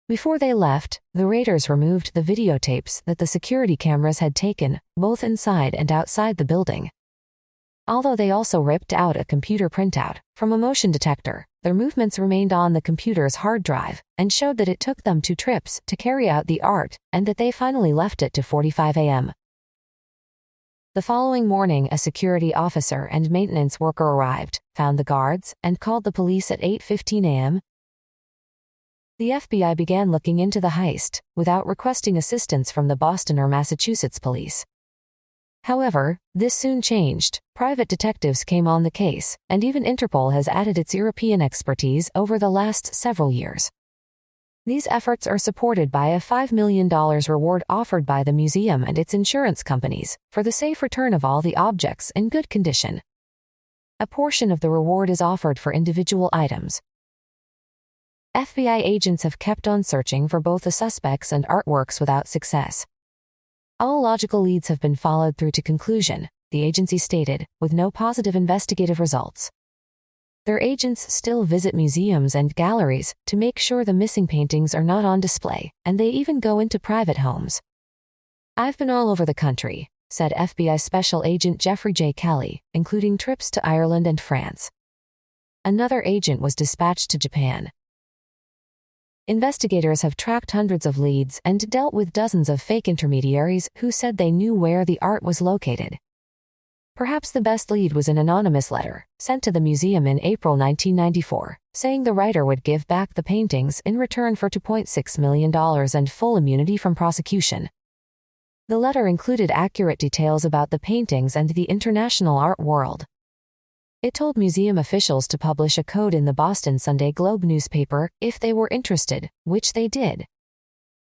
Before they left, the raiders removed the videotapes that the security cameras had taken, both inside and outside the building. Although they also ripped out a computer printout from a motion detector, their movements remained on the computer's hard drive and showed that it took them 2 trips to carry out the art and that they finally left it to 45 a.m. The following morning, a security officer and maintenance worker arrived, found the guards, and called the police at 8:15 a.m. The FBI began looking into the heist, without requesting assistance from the Boston or Massachusetts police. However, this soon changed. Private detectives came on the case, and even Interpol has added its European expertise over the last several years. These efforts are supported by a $5 million reward offered by the museum and its insurance companies for the safe return of all the objects in good condition. A portion of the reward is offered for individual items. FBI agents have kept on searching for both the suspects and artworks without success. All logical leads have been followed through to conclusion, the agency stated, with no positive investigative results. Their agents still visit museums and galleries to make sure the missing paintings are not on display, and they even go into private homes. "I've been all over the country," said FBI Special Agent Jeffrey J. Kelly, including trips to Ireland and France. Another agent was dispatched to Japan. Investigators have tracked hundreds of leads and dealt with dozens of fake intermediaries who said they knew where the art was located. Perhaps the best lead was an anonymous letter, sent to the museum in April 1994, saying the writer would give back the paintings in return for $2.6 million and full immunity from prosecution. The letter included accurate details about the paintings and the international art world. It told museum officials to publish a code in the Boston Sunday Globe newspaper if they were interested, which they did.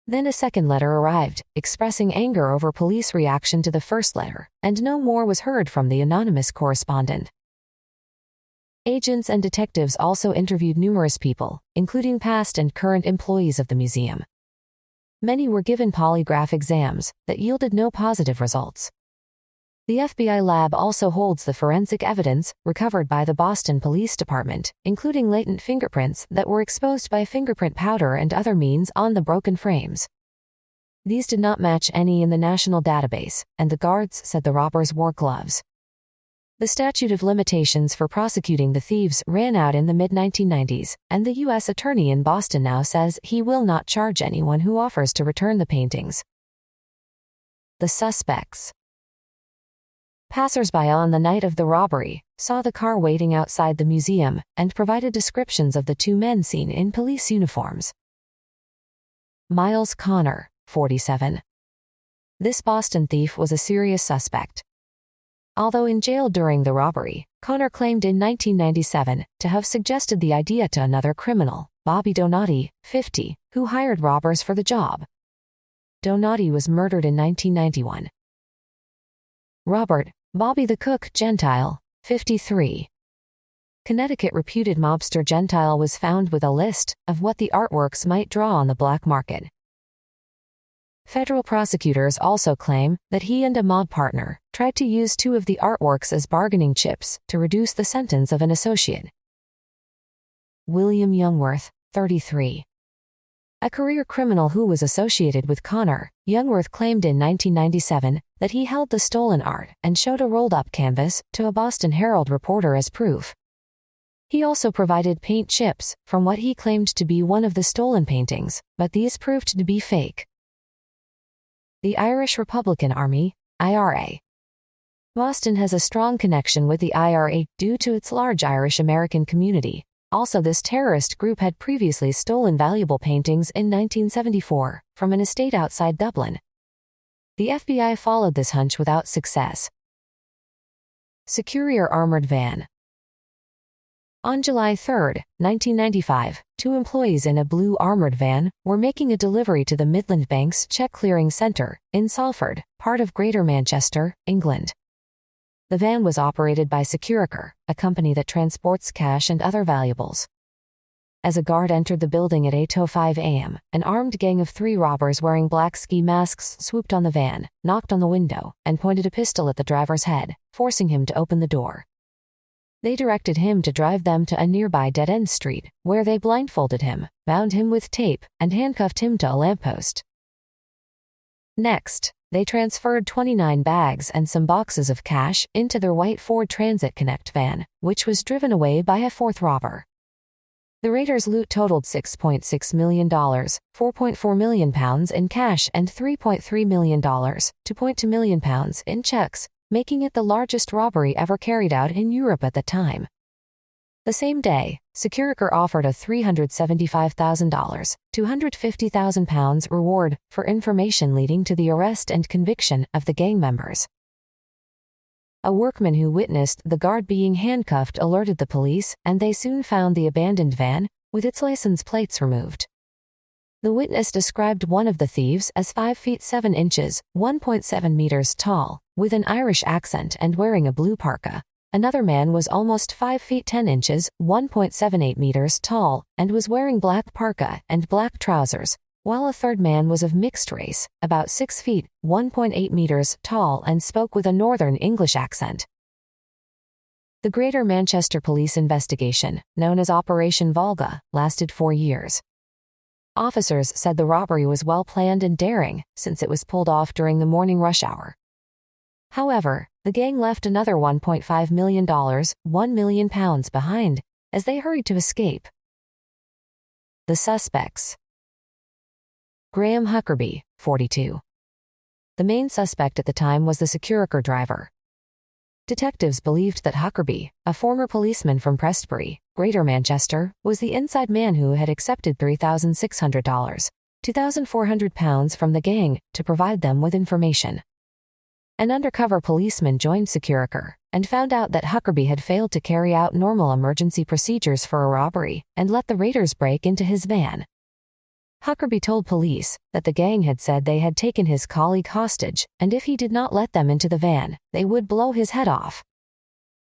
Then a second letter arrived, expressing anger over police reaction to the first letter, and no more was heard from the anonymous correspondent. Agents and detectives also interviewed numerous people, including past and current employees of the museum. Many were given polygraph exams that yielded no positive results. The FBI lab also holds the forensic evidence recovered by the Boston Police Department, including latent fingerprints that were exposed by fingerprint powder and other means on the broken frames. These did not match any in the national database, and the guards said the robbers wore gloves. The statute of limitations for prosecuting the thieves ran out in the mid-1990s, and the U.S. Attorney in Boston now says he will not charge anyone who offers to return the paintings. The suspects. Passers-by on the night of the robbery saw the car waiting outside the museum and provided descriptions of the two men seen in police uniforms. Miles Connor, 47. This Boston thief was a serious suspect. Although in jail during the robbery, Connor claimed in 1997 to have suggested the idea to another criminal, Bobby Donati, 50, who hired robbers for the job. Donati was murdered in 1991. Robert, Bobby the Cook Gentile, 53. Connecticut reputed mobster Gentile was found with a list of what the artworks might draw on the black market. Federal prosecutors also claim that he and a mob partner tried to use two of the artworks as bargaining chips to reduce the sentence of an associate. William Youngworth, 33. A career criminal who was associated with Connor, Youngworth claimed in 1997 that he held the stolen art and showed a rolled-up canvas to a Boston Herald reporter as proof. He also provided paint chips from what he claimed to be one of the stolen paintings, but these proved to be fake. The Irish Republican Army, IRA. Boston has a strong connection with the IRA due to its large Irish-American community. Also, this terrorist group had previously stolen valuable paintings in 1974 from an estate outside Dublin. The FBI followed this hunch without success. Superior Armored Van. On July 3, 1995, two employees in a blue armored van were making a delivery to the Midland Bank's check clearing center in Salford, part of Greater Manchester, England. The van was operated by Securicar, a company that transports cash and other valuables. As a guard entered the building at 8:05 a.m., an armed gang of 3 robbers wearing black ski masks swooped on the van, knocked on the window, and pointed a pistol at the driver's head, forcing him to open the door. They directed him to drive them to a nearby dead-end street, where they blindfolded him, bound him with tape, and handcuffed him to a lamppost. Next, they transferred 29 bags and some boxes of cash into their white Ford Transit Connect van, which was driven away by a 4th robber. The raiders' loot totaled $6.6 million, £4.4 million in cash and $3.3 million, £2.2 million in checks, making it the largest robbery ever carried out in Europe at the time. The same day, Securicar offered a $375,000, £250,000 reward for information leading to the arrest and conviction of the gang members. A workman who witnessed the guard being handcuffed alerted the police, and they soon found the abandoned van, with its license plates removed. The witness described one of the thieves as 5 feet 7 inches, 1.7 meters tall, with an Irish accent and wearing a blue parka. Another man was almost 5 feet 10 inches, 1.78 meters tall, and was wearing black parka and black trousers, while a third man was of mixed race, about 6 feet, 1.8 meters tall, and spoke with a Northern English accent. The Greater Manchester Police investigation, known as Operation Volga, lasted 4 years. Officers said the robbery was well planned and daring, since it was pulled off during the morning rush hour. However, the gang left another $1.5 million, £1 million behind, as they hurried to escape. The suspects. Graham Huckerby, 42. The main suspect at the time was the Securicar driver. Detectives believed that Huckerby, a former policeman from Prestbury, Greater Manchester, was the inside man who had accepted $3,600, £2,400 from the gang to provide them with information. An undercover policeman joined Securicar and found out that Huckerby had failed to carry out normal emergency procedures for a robbery and let the raiders break into his van. Huckerby told police that the gang had said they had taken his colleague hostage, and if he did not let them into the van, they would blow his head off.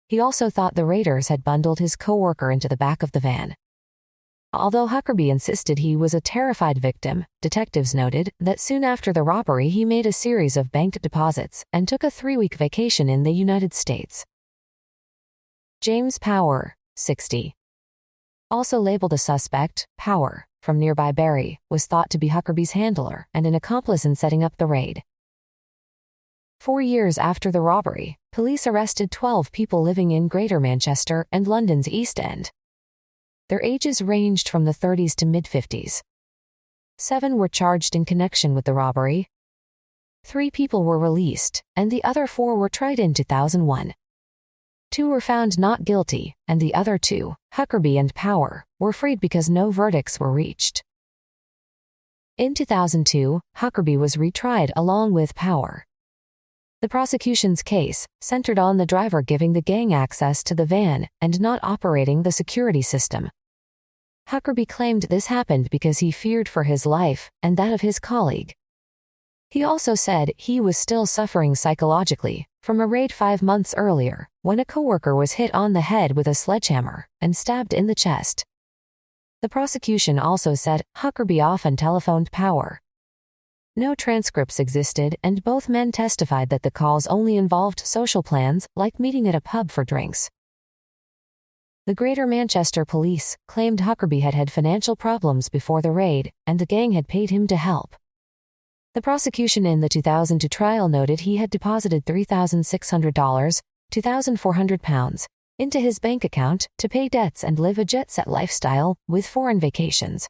He also thought the raiders had bundled his co-worker into the back of the van. Although Huckerby insisted he was a terrified victim, detectives noted that soon after the robbery he made a series of banked deposits and took a 3-week vacation in the United States. James Power, 60. Also labeled a suspect, Power, from nearby Barrie, was thought to be Huckerby's handler and an accomplice in setting up the raid. 4 years after the robbery, police arrested 12 people living in Greater Manchester and London's East End. Their ages ranged from the 30s to mid-50s. 7 were charged in connection with the robbery. 3 people were released, and the other 4 were tried in 2001. 2 were found not guilty, and the other 2, Huckerby and Power, were freed because no verdicts were reached. In 2002, Huckerby was retried along with Power. The prosecution's case centered on the driver giving the gang access to the van and not operating the security system. Huckerby claimed this happened because he feared for his life and that of his colleague. He also said he was still suffering psychologically from a raid 5 months earlier when a coworker was hit on the head with a sledgehammer and stabbed in the chest. The prosecution also said Huckerby often telephoned Power. No transcripts existed, and both men testified that the calls only involved social plans, like meeting at a pub for drinks. The Greater Manchester Police claimed Huckerby had had financial problems before the raid, and the gang had paid him to help. The prosecution in the 2002 trial noted he had deposited $3,600, £2,400, into his bank account to pay debts and live a jet-set lifestyle with foreign vacations.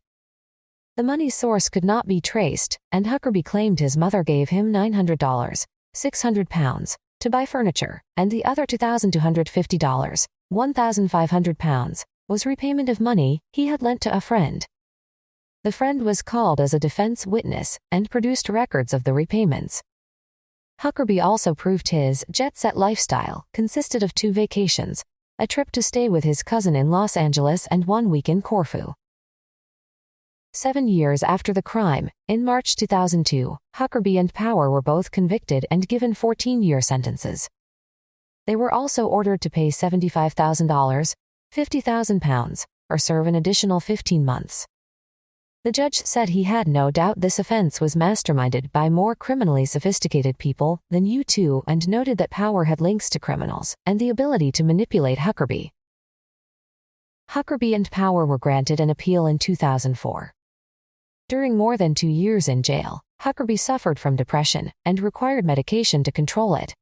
The money source could not be traced, and Huckerby claimed his mother gave him $900, £600, to buy furniture, and the other $2,250, £1,500, was repayment of money he had lent to a friend. The friend was called as a defense witness and produced records of the repayments. Huckerby also proved his jet-set lifestyle consisted of 2 vacations, a trip to stay with his cousin in Los Angeles and 1 week in Corfu. 7 years after the crime, in March 2002, Huckerby and Power were both convicted and given 14-year sentences. They were also ordered to pay $75,000, £50,000, or serve an additional 15 months. The judge said he had no doubt this offense was masterminded by more criminally sophisticated people than you two, and noted that Power had links to criminals and the ability to manipulate Huckerby. Huckerby and Power were granted an appeal in 2004. During more than 2 years in jail, Huckerby suffered from depression and required medication to control it.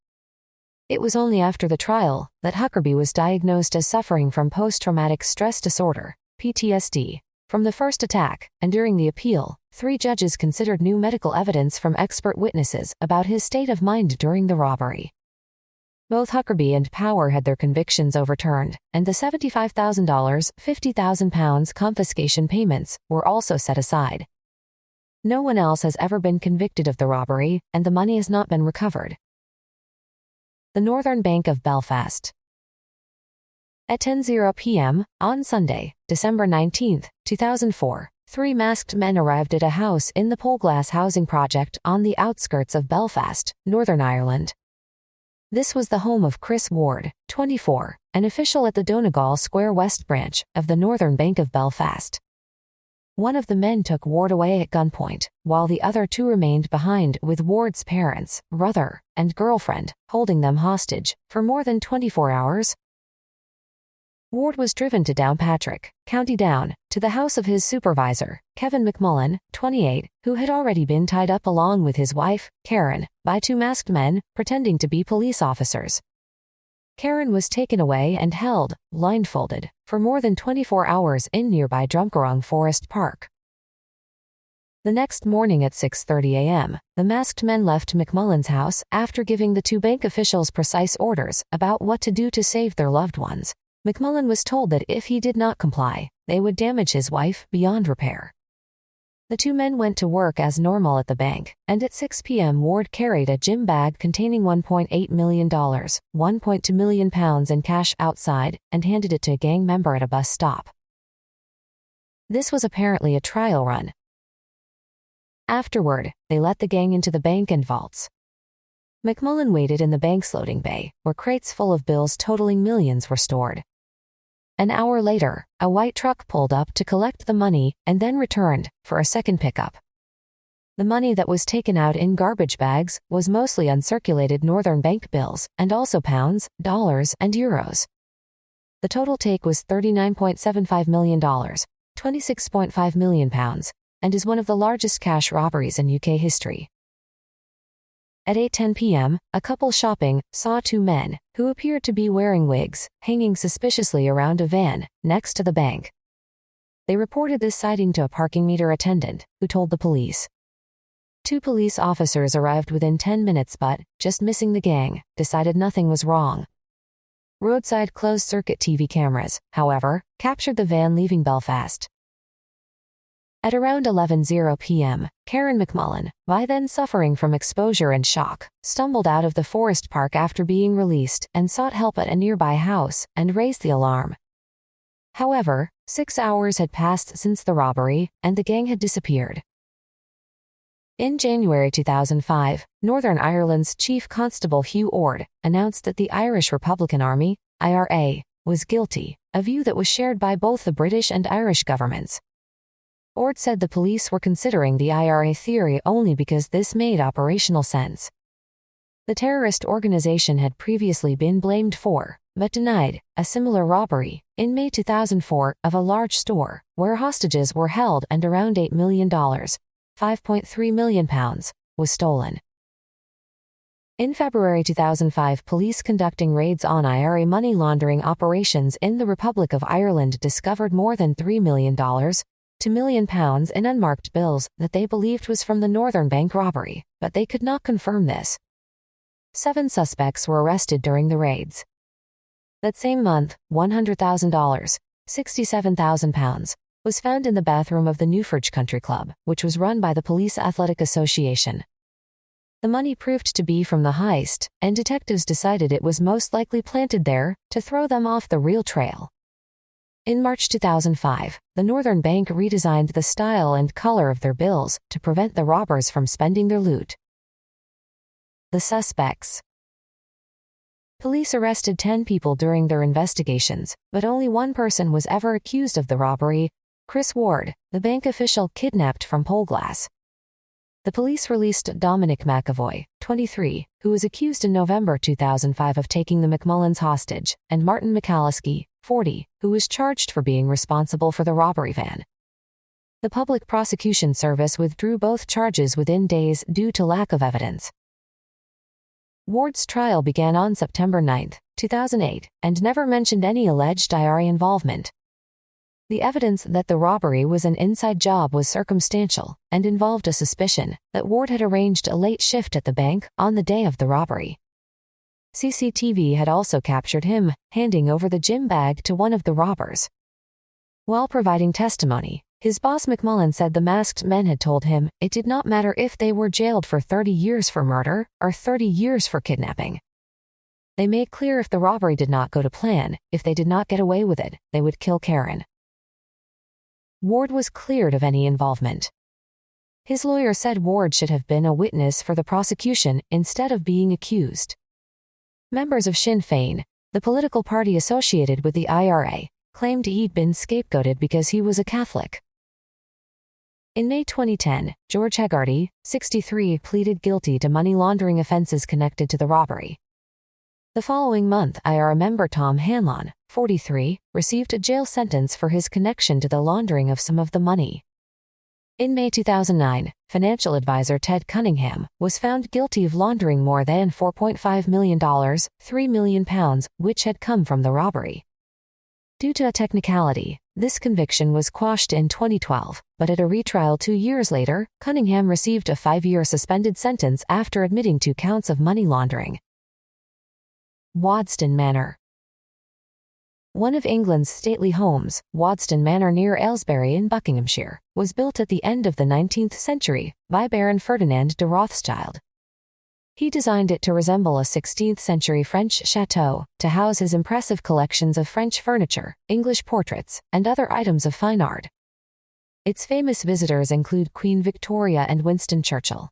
It was only after the trial that Huckerby was diagnosed as suffering from post-traumatic stress disorder, PTSD, from the first attack, and during the appeal, 3 judges considered new medical evidence from expert witnesses about his state of mind during the robbery. Both Huckerby and Power had their convictions overturned, and the $75,000, £50,000 confiscation payments were also set aside. No one else has ever been convicted of the robbery, and the money has not been recovered. The Northern Bank of Belfast. At 10:00 p.m. on Sunday, December 19, 2004, 3 masked men arrived at a house in the Polglass housing project on the outskirts of Belfast, Northern Ireland. This was the home of Chris Ward, 24, an official at the Donegal Square West branch of the Northern Bank of Belfast. One of the men took Ward away at gunpoint, while the other 2 remained behind with Ward's parents, brother, and girlfriend, holding them hostage for more than 24 hours. Ward was driven to Downpatrick, County Down, to the house of his supervisor, Kevin McMullen, 28, who had already been tied up along with his wife, Karen, by 2 masked men pretending to be police officers. Karen was taken away and held, blindfolded, for more than 24 hours in nearby Drumcarong Forest Park. The next morning at 6:30 a.m., the masked men left McMullen's house after giving the 2 bank officials precise orders about what to do to save their loved ones. McMullen was told that if he did not comply, they would damage his wife beyond repair. The 2 men went to work as normal at the bank, and at 6 p.m. Ward carried a gym bag containing $1.8 million, £1.2 million in cash outside, and handed it to a gang member at a bus stop. This was apparently a trial run. Afterward, they let the gang into the bank and vaults. McMullen waited in the bank's loading bay, where crates full of bills totaling millions were stored. An hour later, a white truck pulled up to collect the money and then returned for a second pickup. The money that was taken out in garbage bags was mostly uncirculated Northern Bank bills and also pounds, dollars, and euros. The total take was $39.75 million, £26.5 million, and is one of the largest cash robberies in UK history. At 8:10 p.m., a couple shopping saw two men, who appeared to be wearing wigs, hanging suspiciously around a van next to the bank. They reported this sighting to a parking meter attendant, who told the police. Two police officers arrived within 10 minutes but, just missing the gang, decided nothing was wrong. Roadside closed-circuit TV cameras, however, captured the van leaving Belfast. At around 11:00 p.m., Karen McMullen, by then suffering from exposure and shock, stumbled out of the forest park after being released and sought help at a nearby house and raised the alarm. However, 6 hours had passed since the robbery, and the gang had disappeared. In January 2005, Northern Ireland's Chief Constable Hugh Orde announced that the Irish Republican Army, IRA, was guilty, a view that was shared by both the British and Irish governments. Orde said the police were considering the IRA theory only because this made operational sense. The terrorist organization had previously been blamed for, but denied, a similar robbery, in May 2004, of a large store, where hostages were held and around $8 million, £5.3 million, was stolen. In February 2005, police conducting raids on IRA money laundering operations in the Republic of Ireland discovered more than $3 million, £2 million in unmarked bills that they believed was from the Northern Bank robbery, but they could not confirm this. 7 suspects were arrested during the raids. That same month, $100,000, £67,000, was found in the bathroom of the Newforge Country Club, which was run by the Police Athletic Association. The money proved to be from the heist, and detectives decided it was most likely planted there to throw them off the real trail. In March 2005, the Northern Bank redesigned the style and color of their bills to prevent the robbers from spending their loot. The suspects. Police arrested 10 people during their investigations, but only one person was ever accused of the robbery: Chris Ward, the bank official kidnapped from Polglass. The police released Dominic McAvoy, 23, who was accused in November 2005 of taking the McMullens hostage, and Martin McAlliskey, 40, who was charged for being responsible for the robbery van. The Public Prosecution Service withdrew both charges within days due to lack of evidence. Ward's trial began on September 9, 2008, and never mentioned any alleged IRA involvement. The evidence that the robbery was an inside job was circumstantial, and involved a suspicion that Ward had arranged a late shift at the bank on the day of the robbery. CCTV had also captured him handing over the gym bag to one of the robbers. While providing testimony, his boss McMullen said the masked men had told him it did not matter if they were jailed for 30 years for murder or 30 years for kidnapping. They made clear if the robbery did not go to plan, if they did not get away with it, they would kill Karen. Ward was cleared of any involvement. His lawyer said Ward should have been a witness for the prosecution instead of being accused. Members of Sinn Féin, the political party associated with the IRA, claimed he'd been scapegoated because he was a Catholic. In May 2010, George Hegarty, 63, pleaded guilty to money laundering offenses connected to the robbery. The following month, IRA member Tom Hanlon, 43, received a jail sentence for his connection to the laundering of some of the money. In May 2009, financial advisor Ted Cunningham was found guilty of laundering more than $4.5 million, £3 million, which had come from the robbery. Due to a technicality, this conviction was quashed in 2012, but at a retrial 2 years later, Cunningham received a 5-year suspended sentence after admitting 2 counts of money laundering. Waddesdon Manor. One of England's stately homes, Waddesdon Manor near Aylesbury in Buckinghamshire, was built at the end of the 19th century by Baron Ferdinand de Rothschild. He designed it to resemble a 16th-century French chateau, to house his impressive collections of French furniture, English portraits, and other items of fine art. Its famous visitors include Queen Victoria and Winston Churchill.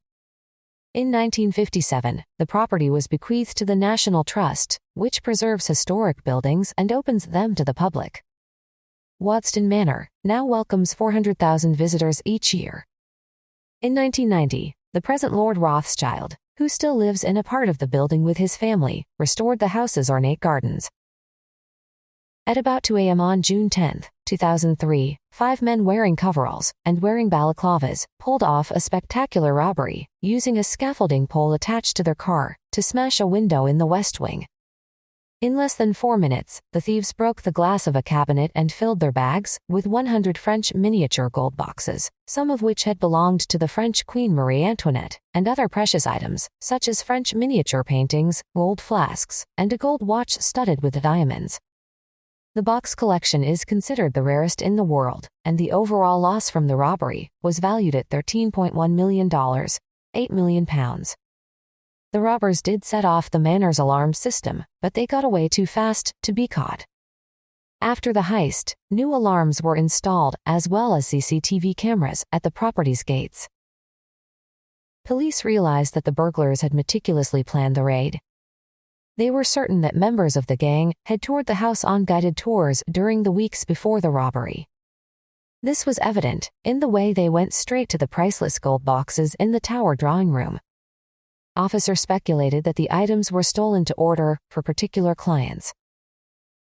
In 1957, the property was bequeathed to the National Trust, which preserves historic buildings and opens them to the public. Wadston Manor now welcomes 400,000 visitors each year. In 1990, the present Lord Rothschild, who still lives in a part of the building with his family, restored the house's ornate gardens. At about 2 a.m. on June 10, 2003, 5 men wearing coveralls and wearing balaclavas pulled off a spectacular robbery, using a scaffolding pole attached to their car to smash a window in the West Wing. In less than 4 minutes, the thieves broke the glass of a cabinet and filled their bags with 100 French miniature gold boxes, some of which had belonged to the French Queen Marie Antoinette, and other precious items, such as French miniature paintings, gold flasks, and a gold watch studded with diamonds. The box collection is considered the rarest in the world, and the overall loss from the robbery was valued at $13.1 million, £8 million. The robbers did set off the manor's alarm system, but they got away too fast to be caught. After the heist, new alarms were installed as well as CCTV cameras at the property's gates. Police realized that the burglars had meticulously planned the raid. They were certain that members of the gang had toured the house on guided tours during the weeks before the robbery. This was evident in the way they went straight to the priceless gold boxes in the tower drawing room. Officers speculated that the items were stolen to order for particular clients.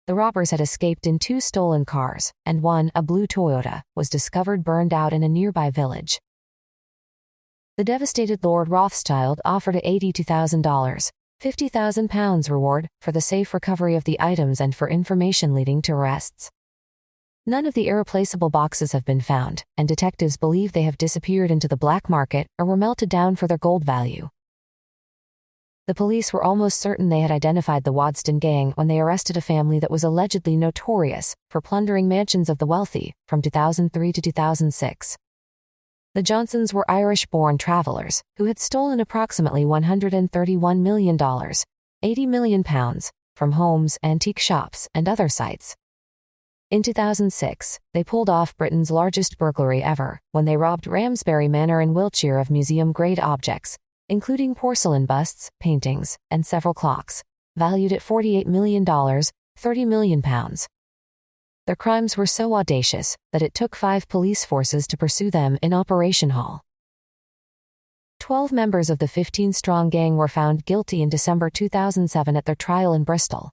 The robbers had escaped in 2 stolen cars, and one, a blue Toyota, was discovered burned out in a nearby village. The devastated Lord Rothschild offered a $82,000, £50,000 reward for the safe recovery of the items and for information leading to arrests. None of the irreplaceable boxes have been found, and detectives believe they have disappeared into the black market or were melted down for their gold value. The police were almost certain they had identified the Wadston gang when they arrested a family that was allegedly notorious for plundering mansions of the wealthy from 2003 to 2006. The Johnsons were Irish-born travelers who had stolen approximately $131 million, £80 million, from homes, antique shops, and other sites. In 2006, they pulled off Britain's largest burglary ever when they robbed Ramsbury Manor in Wiltshire of museum-grade objects, including porcelain busts, paintings, and several clocks, valued at $48 million, £30 million. Their crimes were so audacious that it took 5 police forces to pursue them in Operation Hall. 12 members of the 15-strong gang were found guilty in December 2007 at their trial in Bristol.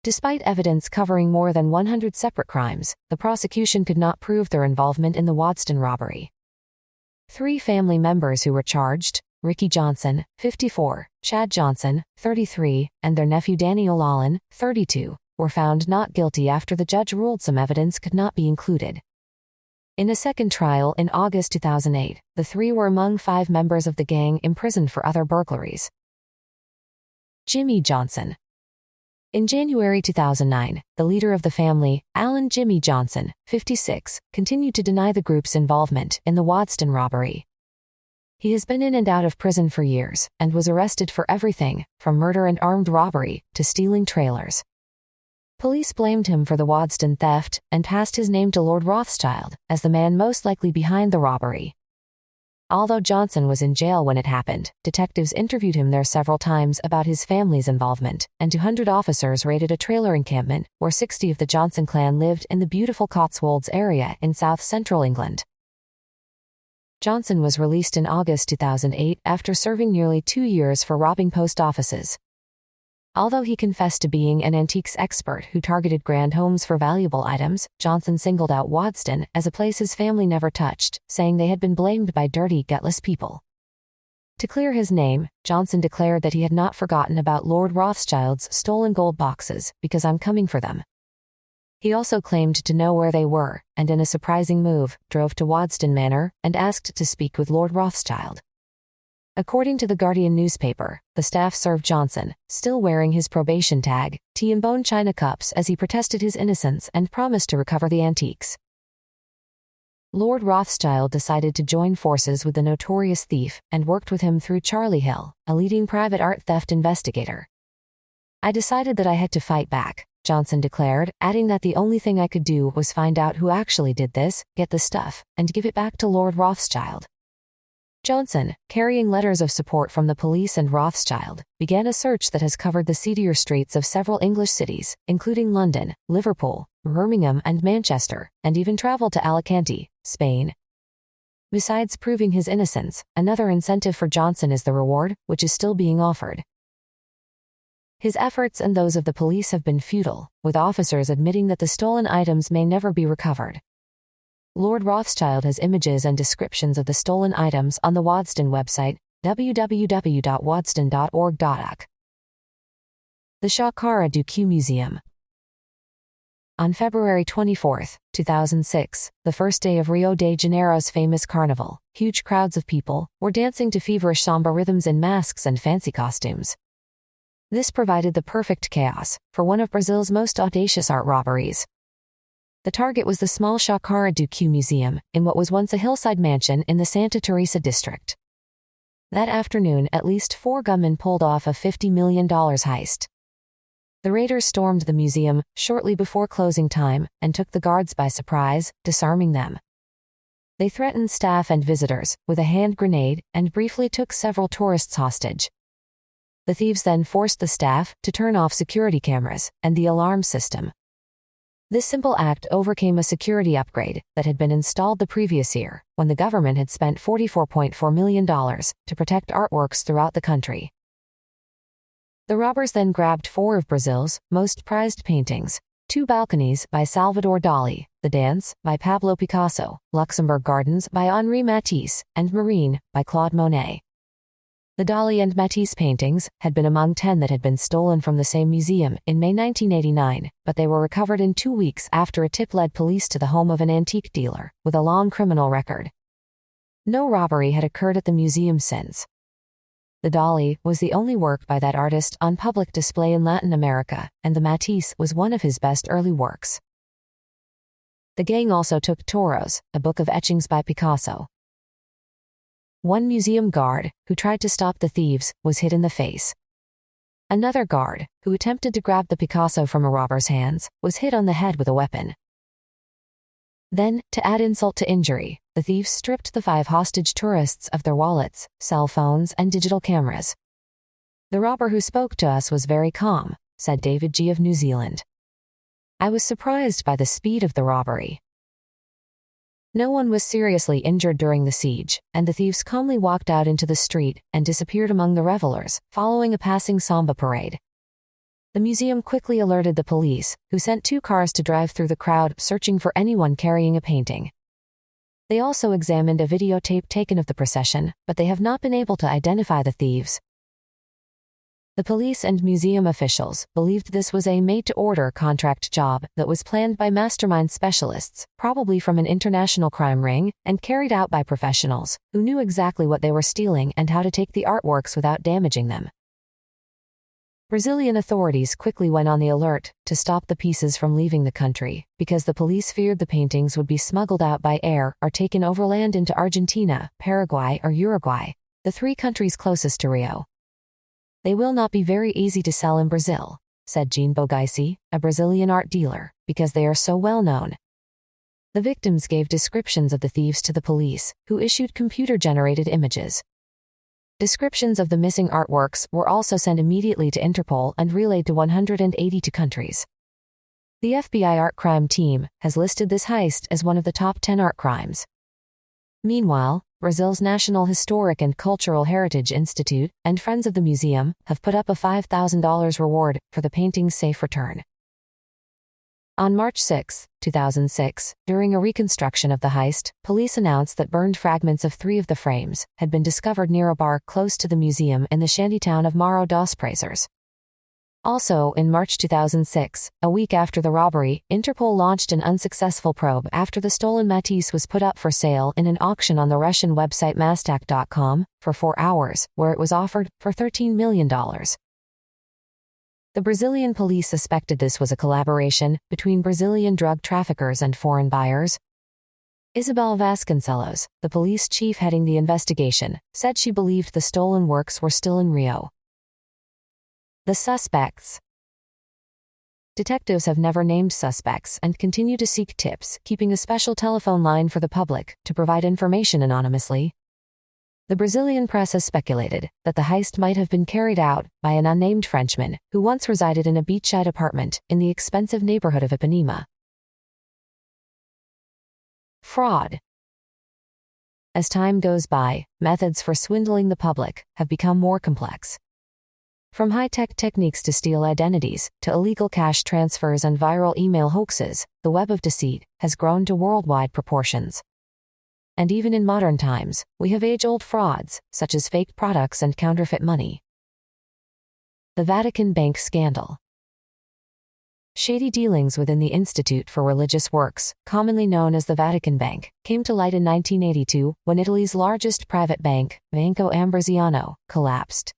Despite evidence covering more than 100 separate crimes, the prosecution could not prove their involvement in the Wadston robbery. 3 family members who were charged, Ricky Johnson, 54, Chad Johnson, 33, and their nephew Danny O'Loughlin, 32, were found not guilty after the judge ruled some evidence could not be included. In a second trial in August 2008, the 3 were among 5 members of the gang imprisoned for other burglaries. Jimmy Johnson. In January 2009, the leader of the family, Alan Jimmy Johnson, 56, continued to deny the group's involvement in the Wadston robbery. He has been in and out of prison for years and was arrested for everything from murder and armed robbery to stealing trailers. Police blamed him for the Wadston theft and passed his name to Lord Rothschild as the man most likely behind the robbery. Although Johnson was in jail when it happened, detectives interviewed him there several times about his family's involvement, and 200 officers raided a trailer encampment where 60 of the Johnson clan lived in the beautiful Cotswolds area in south-central England. Johnson was released in August 2008 after serving nearly 2 years for robbing post offices. Although he confessed to being an antiques expert who targeted grand homes for valuable items, Johnson singled out Wadston as a place his family never touched, saying they had been blamed by dirty, gutless people. To clear his name, Johnson declared that he had not forgotten about Lord Rothschild's stolen gold boxes because I'm coming for them. He also claimed to know where they were, and in a surprising move, drove to Wadston Manor and asked to speak with Lord Rothschild. According to the Guardian newspaper, the staff served Johnson, still wearing his probation tag, tea and bone china cups as he protested his innocence and promised to recover the antiques. Lord Rothschild decided to join forces with the notorious thief and worked with him through Charlie Hill, a leading private art theft investigator. I decided that I had to fight back, Johnson declared, adding that the only thing I could do was find out who actually did this, get the stuff, and give it back to Lord Rothschild. Johnson, carrying letters of support from the police and Rothschild, began a search that has covered the seedier streets of several English cities, including London, Liverpool, Birmingham, and Manchester, and even traveled to Alicante, Spain. Besides proving his innocence, another incentive for Johnson is the reward, which is still being offered. His efforts and those of the police have been futile, with officers admitting that the stolen items may never be recovered. Lord Rothschild has images and descriptions of the stolen items on the Waddesdon website, www.waddesdon.org.uk. The Shakara Duque Museum. On February 24, 2006, the first day of Rio de Janeiro's famous carnival, huge crowds of people were dancing to feverish samba rhythms in masks and fancy costumes. This provided the perfect chaos for one of Brazil's most audacious art robberies. The target was the small Shakara Duque Museum, in what was once a hillside mansion in the Santa Teresa district. That afternoon, at least 4 gunmen pulled off a $50 million heist. The raiders stormed the museum shortly before closing time and took the guards by surprise, disarming them. They threatened staff and visitors with a hand grenade and briefly took several tourists hostage. The thieves then forced the staff to turn off security cameras and the alarm system. This simple act overcame a security upgrade that had been installed the previous year, when the government had spent $44.4 million to protect artworks throughout the country. The robbers then grabbed 4 of Brazil's most prized paintings: 2 balconies by Salvador Dali, The Dance by Pablo Picasso, Luxembourg Gardens by Henri Matisse, and Marine by Claude Monet. The Dali and Matisse paintings had been among 10 that had been stolen from the same museum in May 1989, but they were recovered in 2 weeks after a tip led police to the home of an antique dealer with a long criminal record. No robbery had occurred at the museum since. The Dali was the only work by that artist on public display in Latin America, and the Matisse was one of his best early works. The gang also took Toros, a book of etchings by Picasso. One museum guard, who tried to stop the thieves, was hit in the face. Another guard, who attempted to grab the Picasso from a robber's hands, was hit on the head with a weapon. Then, to add insult to injury, the thieves stripped the 5 hostage tourists of their wallets, cell phones, and digital cameras. "The robber who spoke to us was very calm," said David G. of New Zealand. "I was surprised by the speed of the robbery." No one was seriously injured during the siege, and the thieves calmly walked out into the street and disappeared among the revelers, following a passing samba parade. The museum quickly alerted the police, who sent 2 cars to drive through the crowd searching for anyone carrying a painting. They also examined a videotape taken of the procession, but they have not been able to identify the thieves. The police and museum officials believed this was a made-to-order contract job that was planned by mastermind specialists, probably from an international crime ring, and carried out by professionals who knew exactly what they were stealing and how to take the artworks without damaging them. Brazilian authorities quickly went on the alert to stop the pieces from leaving the country, because the police feared the paintings would be smuggled out by air or taken overland into Argentina, Paraguay, or Uruguay, the 3 countries closest to Rio. "They will not be very easy to sell in Brazil," said Jean Bogaisi, a Brazilian art dealer, "because they are so well known." The victims gave descriptions of the thieves to the police, who issued computer-generated images. Descriptions of the missing artworks were also sent immediately to Interpol and relayed to 182 countries. The FBI art crime team has listed this heist as one of the top 10 art crimes. Meanwhile, Brazil's National Historic and Cultural Heritage Institute and Friends of the Museum have put up a $5,000 reward for the painting's safe return. On March 6, 2006, during a reconstruction of the heist, police announced that burned fragments of 3 of the frames had been discovered near a bar close to the museum in the shantytown of Morro das Praças. Also, in March 2006, a week after the robbery, Interpol launched an unsuccessful probe after the stolen Matisse was put up for sale in an auction on the Russian website Mastak.com for 4 hours, where it was offered for $13 million. The Brazilian police suspected this was a collaboration between Brazilian drug traffickers and foreign buyers. Isabel Vasconcelos, the police chief heading the investigation, said she believed the stolen works were still in Rio. The suspects. Detectives have never named suspects and continue to seek tips, keeping a special telephone line for the public to provide information anonymously. The Brazilian press has speculated that the heist might have been carried out by an unnamed Frenchman who once resided in a beachside apartment in the expensive neighborhood of Ipanema. Fraud. As time goes by, methods for swindling the public have become more complex. From high-tech techniques to steal identities, to illegal cash transfers and viral email hoaxes, the web of deceit has grown to worldwide proportions. And even in modern times, we have age-old frauds, such as fake products and counterfeit money. The Vatican Bank Scandal. Shady dealings within the Institute for Religious Works, commonly known as the Vatican Bank, came to light in 1982 when Italy's largest private bank, Banco Ambrosiano, collapsed.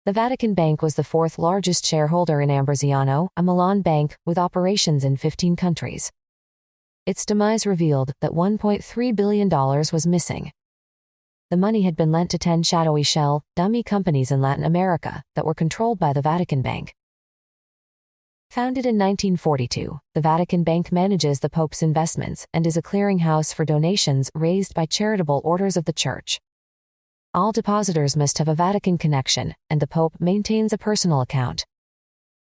The Vatican Bank was the fourth largest shareholder in Ambrosiano, a Milan bank with operations in 15 countries. Its demise revealed that $1.3 billion was missing. The money had been lent to 10 shadowy shell, dummy companies in Latin America that were controlled by the Vatican Bank. Founded in 1942, the Vatican Bank manages the Pope's investments and is a clearinghouse for donations raised by charitable orders of the Church. All depositors must have a Vatican connection, and the Pope maintains a personal account.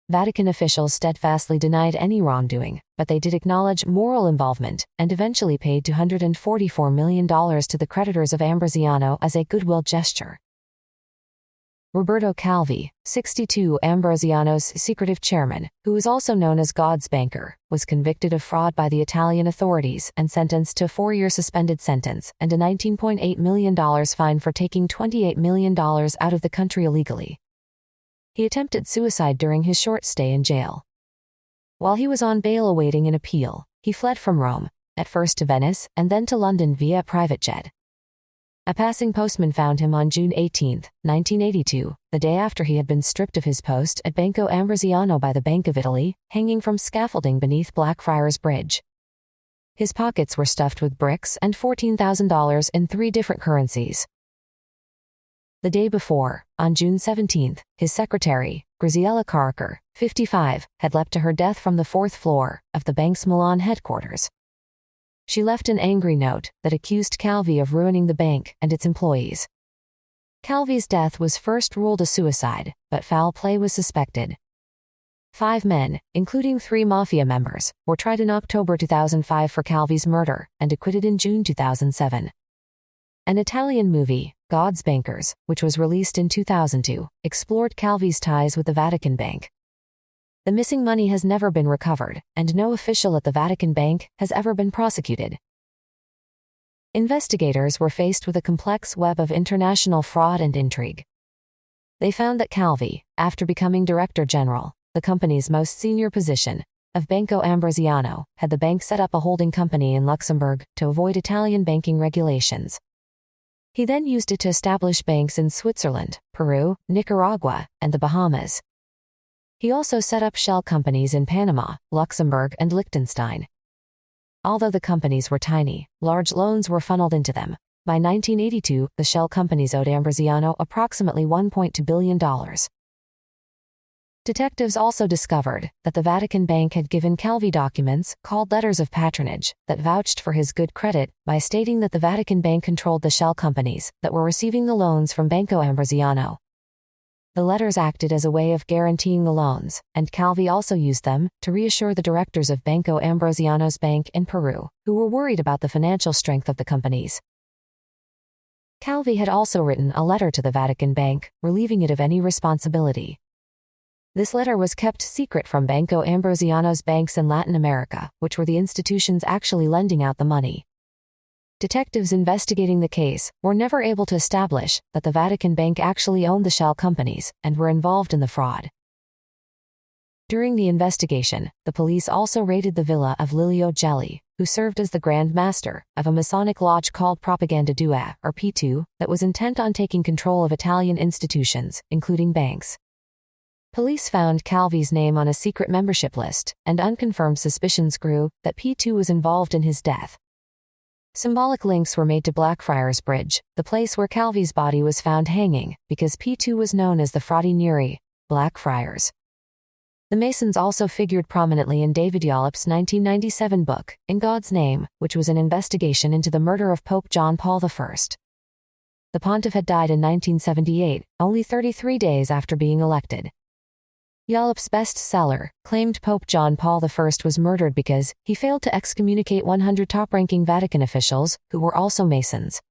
Vatican officials steadfastly denied any wrongdoing, but they did acknowledge moral involvement and eventually paid $244 million to the creditors of Ambrosiano as a goodwill gesture. Roberto Calvi, 62, Ambrosiano's secretive chairman, who was also known as God's banker, was convicted of fraud by the Italian authorities and sentenced to a 4-year suspended sentence and a $19.8 million fine for taking $28 million out of the country illegally. He attempted suicide during his short stay in jail. While he was on bail awaiting an appeal, he fled from Rome, at first to Venice and then to London via private jet. A passing postman found him on June 18, 1982, the day after he had been stripped of his post at Banco Ambrosiano by the Bank of Italy, hanging from scaffolding beneath Blackfriars Bridge. His pockets were stuffed with bricks and $14,000 in 3 different currencies. The day before, on June 17, his secretary, Graziella Carricker, 55, had leapt to her death from the 4th floor of the bank's Milan headquarters. She left an angry note that accused Calvi of ruining the bank and its employees. Calvi's death was first ruled a suicide, but foul play was suspected. 5 men, including 3 mafia members, were tried in October 2005 for Calvi's murder and acquitted in June 2007. An Italian movie, God's Bankers, which was released in 2002, explored Calvi's ties with the Vatican Bank. The missing money has never been recovered, and no official at the Vatican Bank has ever been prosecuted. Investigators were faced with a complex web of international fraud and intrigue. They found that Calvi, after becoming Director General, the company's most senior position, of Banco Ambrosiano, had the bank set up a holding company in Luxembourg to avoid Italian banking regulations. He then used it to establish banks in Switzerland, Peru, Nicaragua, and the Bahamas. He also set up shell companies in Panama, Luxembourg, and Liechtenstein. Although the companies were tiny, large loans were funneled into them. By 1982, the shell companies owed Ambrosiano approximately $1.2 billion. Detectives also discovered that the Vatican Bank had given Calvi documents, called letters of patronage, that vouched for his good credit by stating that the Vatican Bank controlled the shell companies that were receiving the loans from Banco Ambrosiano. The letters acted as a way of guaranteeing the loans, and Calvi also used them to reassure the directors of Banco Ambrosiano's bank in Peru, who were worried about the financial strength of the companies. Calvi had also written a letter to the Vatican Bank, relieving it of any responsibility. This letter was kept secret from Banco Ambrosiano's banks in Latin America, which were the institutions actually lending out the money. Detectives investigating the case were never able to establish that the Vatican Bank actually owned the shell companies and were involved in the fraud. During the investigation, the police also raided the villa of Lilio Gelli, who served as the Grand Master of a Masonic lodge called Propaganda 2, or P2, that was intent on taking control of Italian institutions, including banks. Police found Calvi's name on a secret membership list, and unconfirmed suspicions grew that P2 was involved in his death. Symbolic links were made to Blackfriars Bridge, the place where Calvi's body was found hanging, because P2 was known as the Frati Neri, Blackfriars. The Masons also figured prominently in David Yallop's 1997 book, In God's Name, which was an investigation into the murder of Pope John Paul I. The pontiff had died in 1978, only 33 days after being elected. Yallop's bestseller claimed Pope John Paul I was murdered because he failed to excommunicate 100 top-ranking Vatican officials who were also Masons.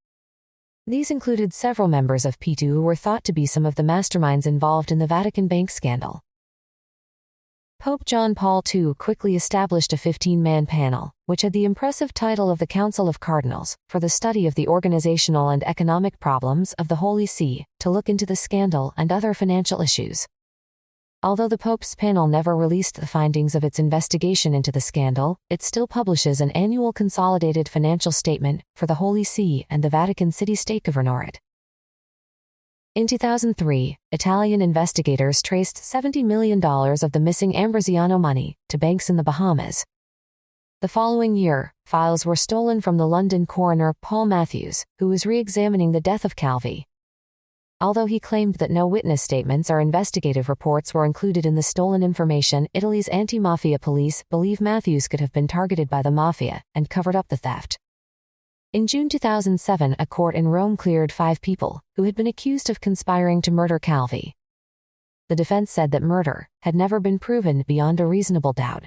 These included several members of P2 who were thought to be some of the masterminds involved in the Vatican bank scandal. Pope John Paul II quickly established a 15-man panel, which had the impressive title of the Council of Cardinals, for the study of the organizational and economic problems of the Holy See, to look into the scandal and other financial issues. Although the Pope's panel never released the findings of its investigation into the scandal, it still publishes an annual consolidated financial statement for the Holy See and the Vatican City-State Governorate. In 2003, Italian investigators traced $70 million of the missing Ambrosiano money to banks in the Bahamas. The following year, files were stolen from the London coroner Paul Matthews, who was re-examining the death of Calvi. Although he claimed that no witness statements or investigative reports were included in the stolen information, Italy's anti-mafia police believe Matthews could have been targeted by the mafia and covered up the theft. In June 2007, a court in Rome cleared 5 people who had been accused of conspiring to murder Calvi. The defense said that murder had never been proven beyond a reasonable doubt.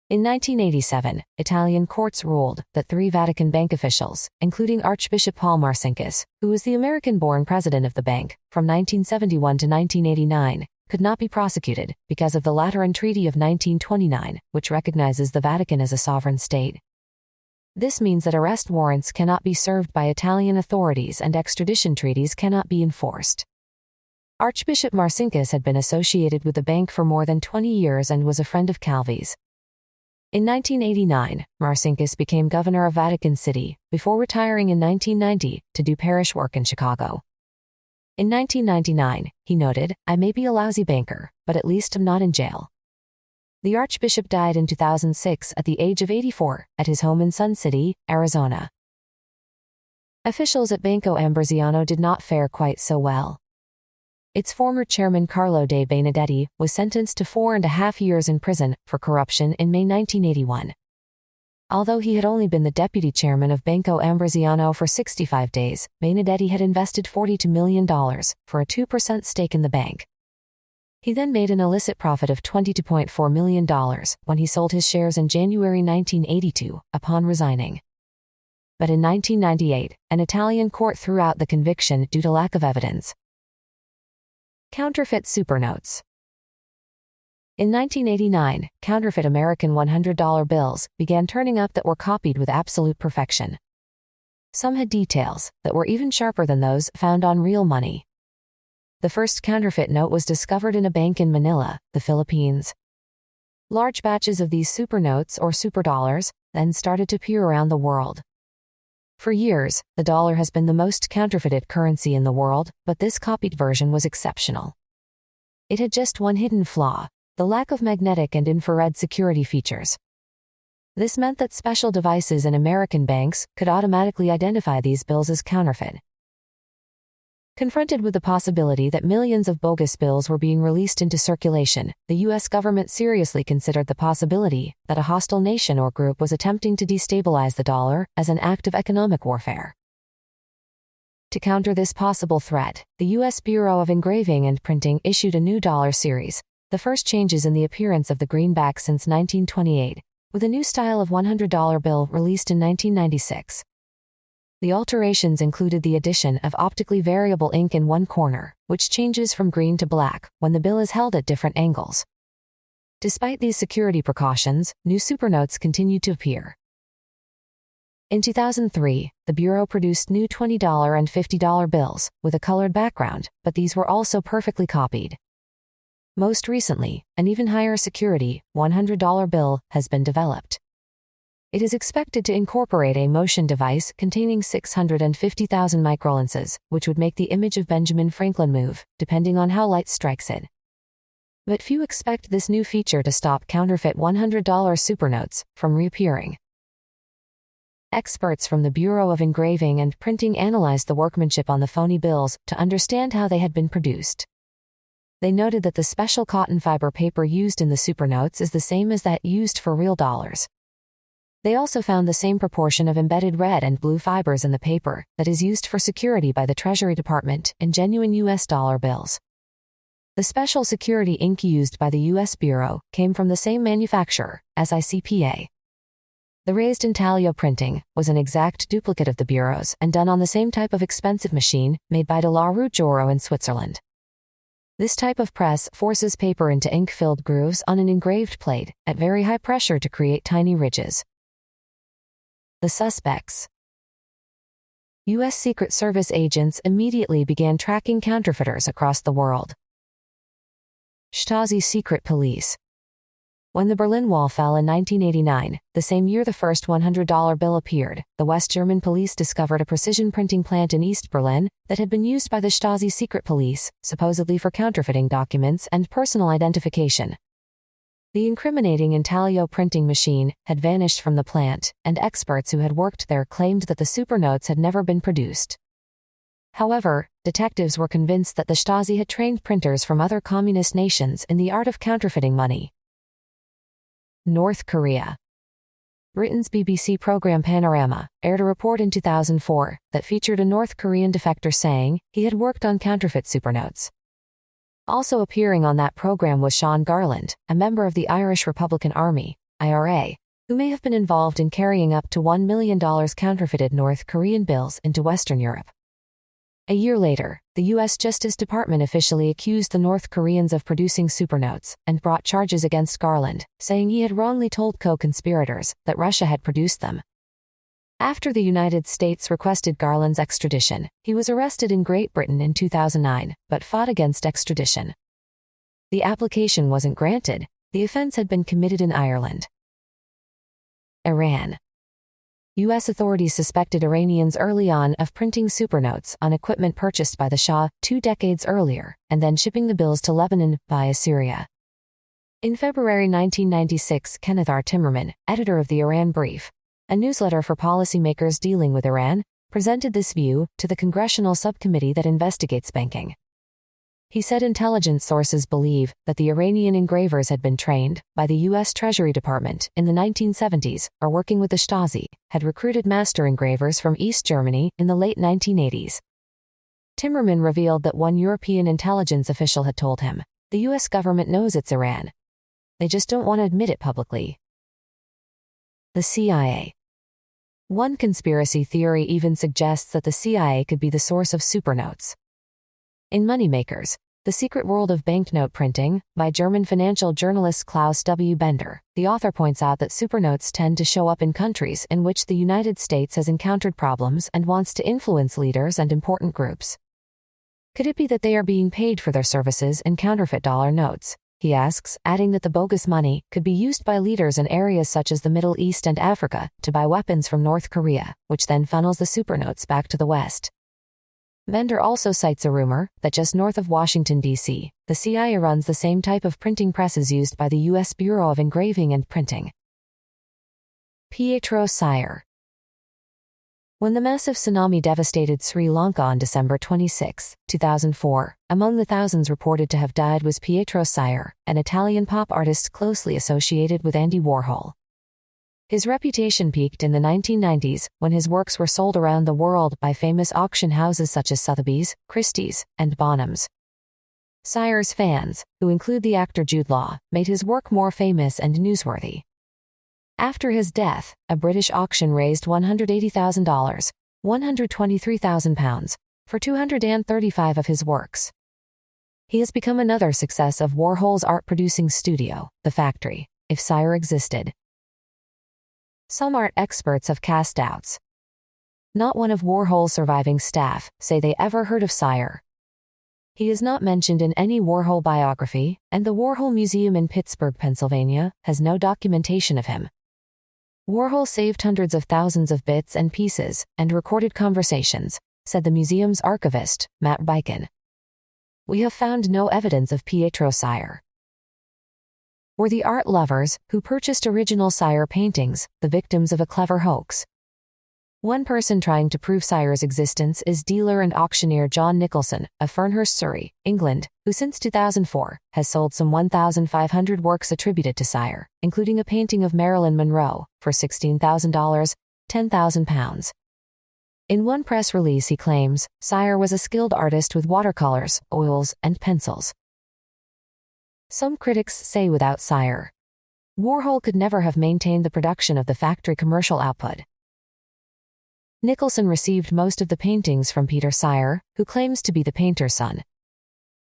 In 1987, Italian courts ruled that 3 Vatican bank officials, including Archbishop Paul Marcinkus, who was the American-born president of the bank from 1971 to 1989, could not be prosecuted because of the Lateran Treaty of 1929, which recognizes the Vatican as a sovereign state. This means that arrest warrants cannot be served by Italian authorities and extradition treaties cannot be enforced. Archbishop Marcinkus had been associated with the bank for more than 20 years and was a friend of Calvi's. In 1989, Marcinkus became governor of Vatican City, before retiring in 1990 to do parish work in Chicago. In 1999, he noted, "I may be a lousy banker, but at least I'm not in jail." The Archbishop died in 2006 at the age of 84 at his home in Sun City, Arizona. Officials at Banco Ambrosiano did not fare quite so well. Its former chairman Carlo De Benedetti was sentenced to 4.5 years in prison for corruption in May 1981. Although he had only been the deputy chairman of Banco Ambrosiano for 65 days, Benedetti had invested $42 million for a 2% stake in the bank. He then made an illicit profit of $22.4 million when he sold his shares in January 1982, upon resigning. But in 1998, an Italian court threw out the conviction due to lack of evidence. Counterfeit supernotes. In 1989, counterfeit American $100 bills began turning up that were copied with absolute perfection. Some had details that were even sharper than those found on real money. The first counterfeit note was discovered in a bank in Manila, the Philippines. Large batches of these supernotes or superdollars then started to appear around the world. For years, the dollar has been the most counterfeited currency in the world, but this copied version was exceptional. It had just one hidden flaw: the lack of magnetic and infrared security features. This meant that special devices in American banks could automatically identify these bills as counterfeit. Confronted with the possibility that millions of bogus bills were being released into circulation, the U.S. government seriously considered the possibility that a hostile nation or group was attempting to destabilize the dollar as an act of economic warfare. To counter this possible threat, the U.S. Bureau of Engraving and Printing issued a new dollar series, the first changes in the appearance of the greenback since 1928, with a new style of $100 bill released in 1996. The alterations included the addition of optically variable ink in one corner, which changes from green to black when the bill is held at different angles. Despite these security precautions, new supernotes continued to appear. In 2003, the Bureau produced new $20 and $50 bills with a colored background, but these were also perfectly copied. Most recently, an even higher security $100 bill has been developed. It is expected to incorporate a motion device containing 650,000 microlenses, which would make the image of Benjamin Franklin move, depending on how light strikes it. But few expect this new feature to stop counterfeit $100 supernotes from reappearing. Experts from the Bureau of Engraving and Printing analyzed the workmanship on the phony bills to understand how they had been produced. They noted that the special cotton fiber paper used in the supernotes is the same as that used for real dollars. They also found the same proportion of embedded red and blue fibers in the paper that is used for security by the Treasury Department in genuine U.S. dollar bills. The special security ink used by the U.S. Bureau came from the same manufacturer as ICPA. The raised intaglio printing was an exact duplicate of the Bureau's and done on the same type of expensive machine made by de la Ruggiero in Switzerland. This type of press forces paper into ink-filled grooves on an engraved plate at very high pressure to create tiny ridges. The suspects. U.S. Secret Service agents immediately began tracking counterfeiters across the world. Stasi secret police. When the Berlin Wall fell in 1989, the same year the first $100 bill appeared, the West German police discovered a precision printing plant in East Berlin that had been used by the Stasi secret police, supposedly for counterfeiting documents and personal identification. The incriminating intaglio printing machine had vanished from the plant, and experts who had worked there claimed that the supernotes had never been produced. However, detectives were convinced that the Stasi had trained printers from other communist nations in the art of counterfeiting money. North Korea. Britain's BBC program Panorama aired a report in 2004 that featured a North Korean defector saying he had worked on counterfeit supernotes. Also appearing on that program was Sean Garland, a member of the Irish Republican Army, IRA, who may have been involved in carrying up to $1 million counterfeited North Korean bills into Western Europe. A year later, the U.S. Justice Department officially accused the North Koreans of producing supernotes and brought charges against Garland, saying he had wrongly told co-conspirators that Russia had produced them. After the United States requested Garland's extradition, he was arrested in Great Britain in 2009, but fought against extradition. The application wasn't granted. The offense had been committed in Ireland. Iran. U.S. authorities suspected Iranians early on of printing supernotes on equipment purchased by the Shah 2 decades earlier, and then shipping the bills to Lebanon via Syria. In February 1996, Kenneth R. Timmerman, editor of the Iran Brief, a newsletter for policymakers dealing with Iran, presented this view to the congressional subcommittee that investigates banking. He said intelligence sources believe that the Iranian engravers had been trained by the U.S. Treasury Department in the 1970s, or working with the Stasi, had recruited master engravers from East Germany in the late 1980s. Timmerman revealed that one European intelligence official had told him, "The U.S. government knows it's Iran. They just don't want to admit it publicly." The CIA. One conspiracy theory even suggests that the CIA could be the source of supernotes. In Moneymakers, The Secret World of Banknote Printing, by German financial journalist Klaus W. Bender, the author points out that supernotes tend to show up in countries in which the United States has encountered problems and wants to influence leaders and important groups. Could it be that they are being paid for their services in counterfeit dollar notes? He asks, adding that the bogus money could be used by leaders in areas such as the Middle East and Africa to buy weapons from North Korea, which then funnels the supernotes back to the West. Bender also cites a rumor that just north of Washington, D.C., the CIA runs the same type of printing presses used by the U.S. Bureau of Engraving and Printing. Pietro Sire. When the massive tsunami devastated Sri Lanka on December 26, 2004, among the thousands reported to have died was Pietro Sire, an Italian pop artist closely associated with Andy Warhol. His reputation peaked in the 1990s when his works were sold around the world by famous auction houses such as Sotheby's, Christie's, and Bonhams. Sire's fans, who include the actor Jude Law, made his work more famous and newsworthy. After his death, a British auction raised $180,000, £123,000, for 235 of his works. He has become another success of Warhol's art-producing studio, The Factory, if Sire existed. Some art experts have cast doubts. Not one of Warhol's surviving staff say they ever heard of Sire. He is not mentioned in any Warhol biography, and the Warhol Museum in Pittsburgh, Pennsylvania, has no documentation of him. Warhol saved hundreds of thousands of bits and pieces and recorded conversations, said the museum's archivist, Matt Beiken. We have found no evidence of Pietro Sire. Were the art lovers who purchased original Sire paintings the victims of a clever hoax? One person trying to prove Sire's existence is dealer and auctioneer John Nicholson of Fernhurst, Surrey, England, who since 2004 has sold some 1,500 works attributed to Sire, including a painting of Marilyn Monroe, for $16,000, £10,000. In one press release he claims, Sire was a skilled artist with watercolors, oils, and pencils. Some critics say without Sire, Warhol could never have maintained the production of the factory commercial output. Nicholson received most of the paintings from Peter Sire, who claims to be the painter's son.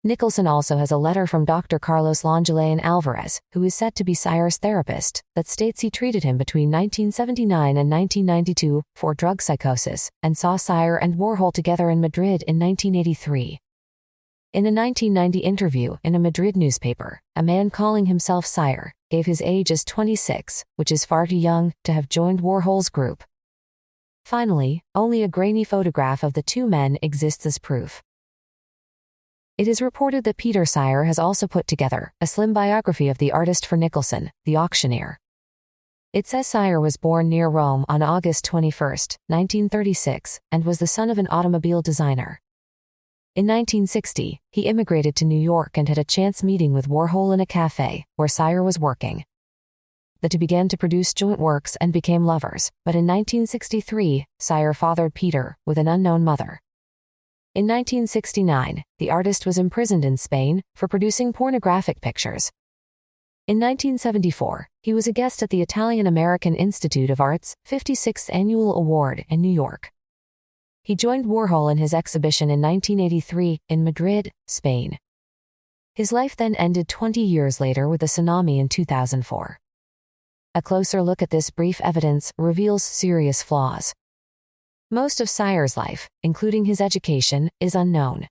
Nicholson also has a letter from Dr. Carlos Langelain Alvarez, who is said to be Sire's therapist, that states he treated him between 1979 and 1992 for drug psychosis, and saw Sire and Warhol together in Madrid in 1983. In a 1990 interview in a Madrid newspaper, a man calling himself Sire gave his age as 26, which is far too young to have joined Warhol's group. Finally, only a grainy photograph of the two men exists as proof. It is reported that Peter Sire has also put together a slim biography of the artist for Nicholson, the auctioneer. It says Sire was born near Rome on August 21, 1936, and was the son of an automobile designer. In 1960, he immigrated to New York and had a chance meeting with Warhol in a cafe, where Sire was working. The two began to produce joint works and became lovers, but in 1963, Sire fathered Peter, with an unknown mother. In 1969, the artist was imprisoned in Spain for producing pornographic pictures. In 1974, he was a guest at the Italian-American Institute of Art's 56th Annual Award in New York. He joined Warhol in his exhibition in 1983 in Madrid, Spain. His life then ended 20 years later with a tsunami in 2004. A closer look at this brief evidence reveals serious flaws. Most of Sire's life, including his education, is unknown.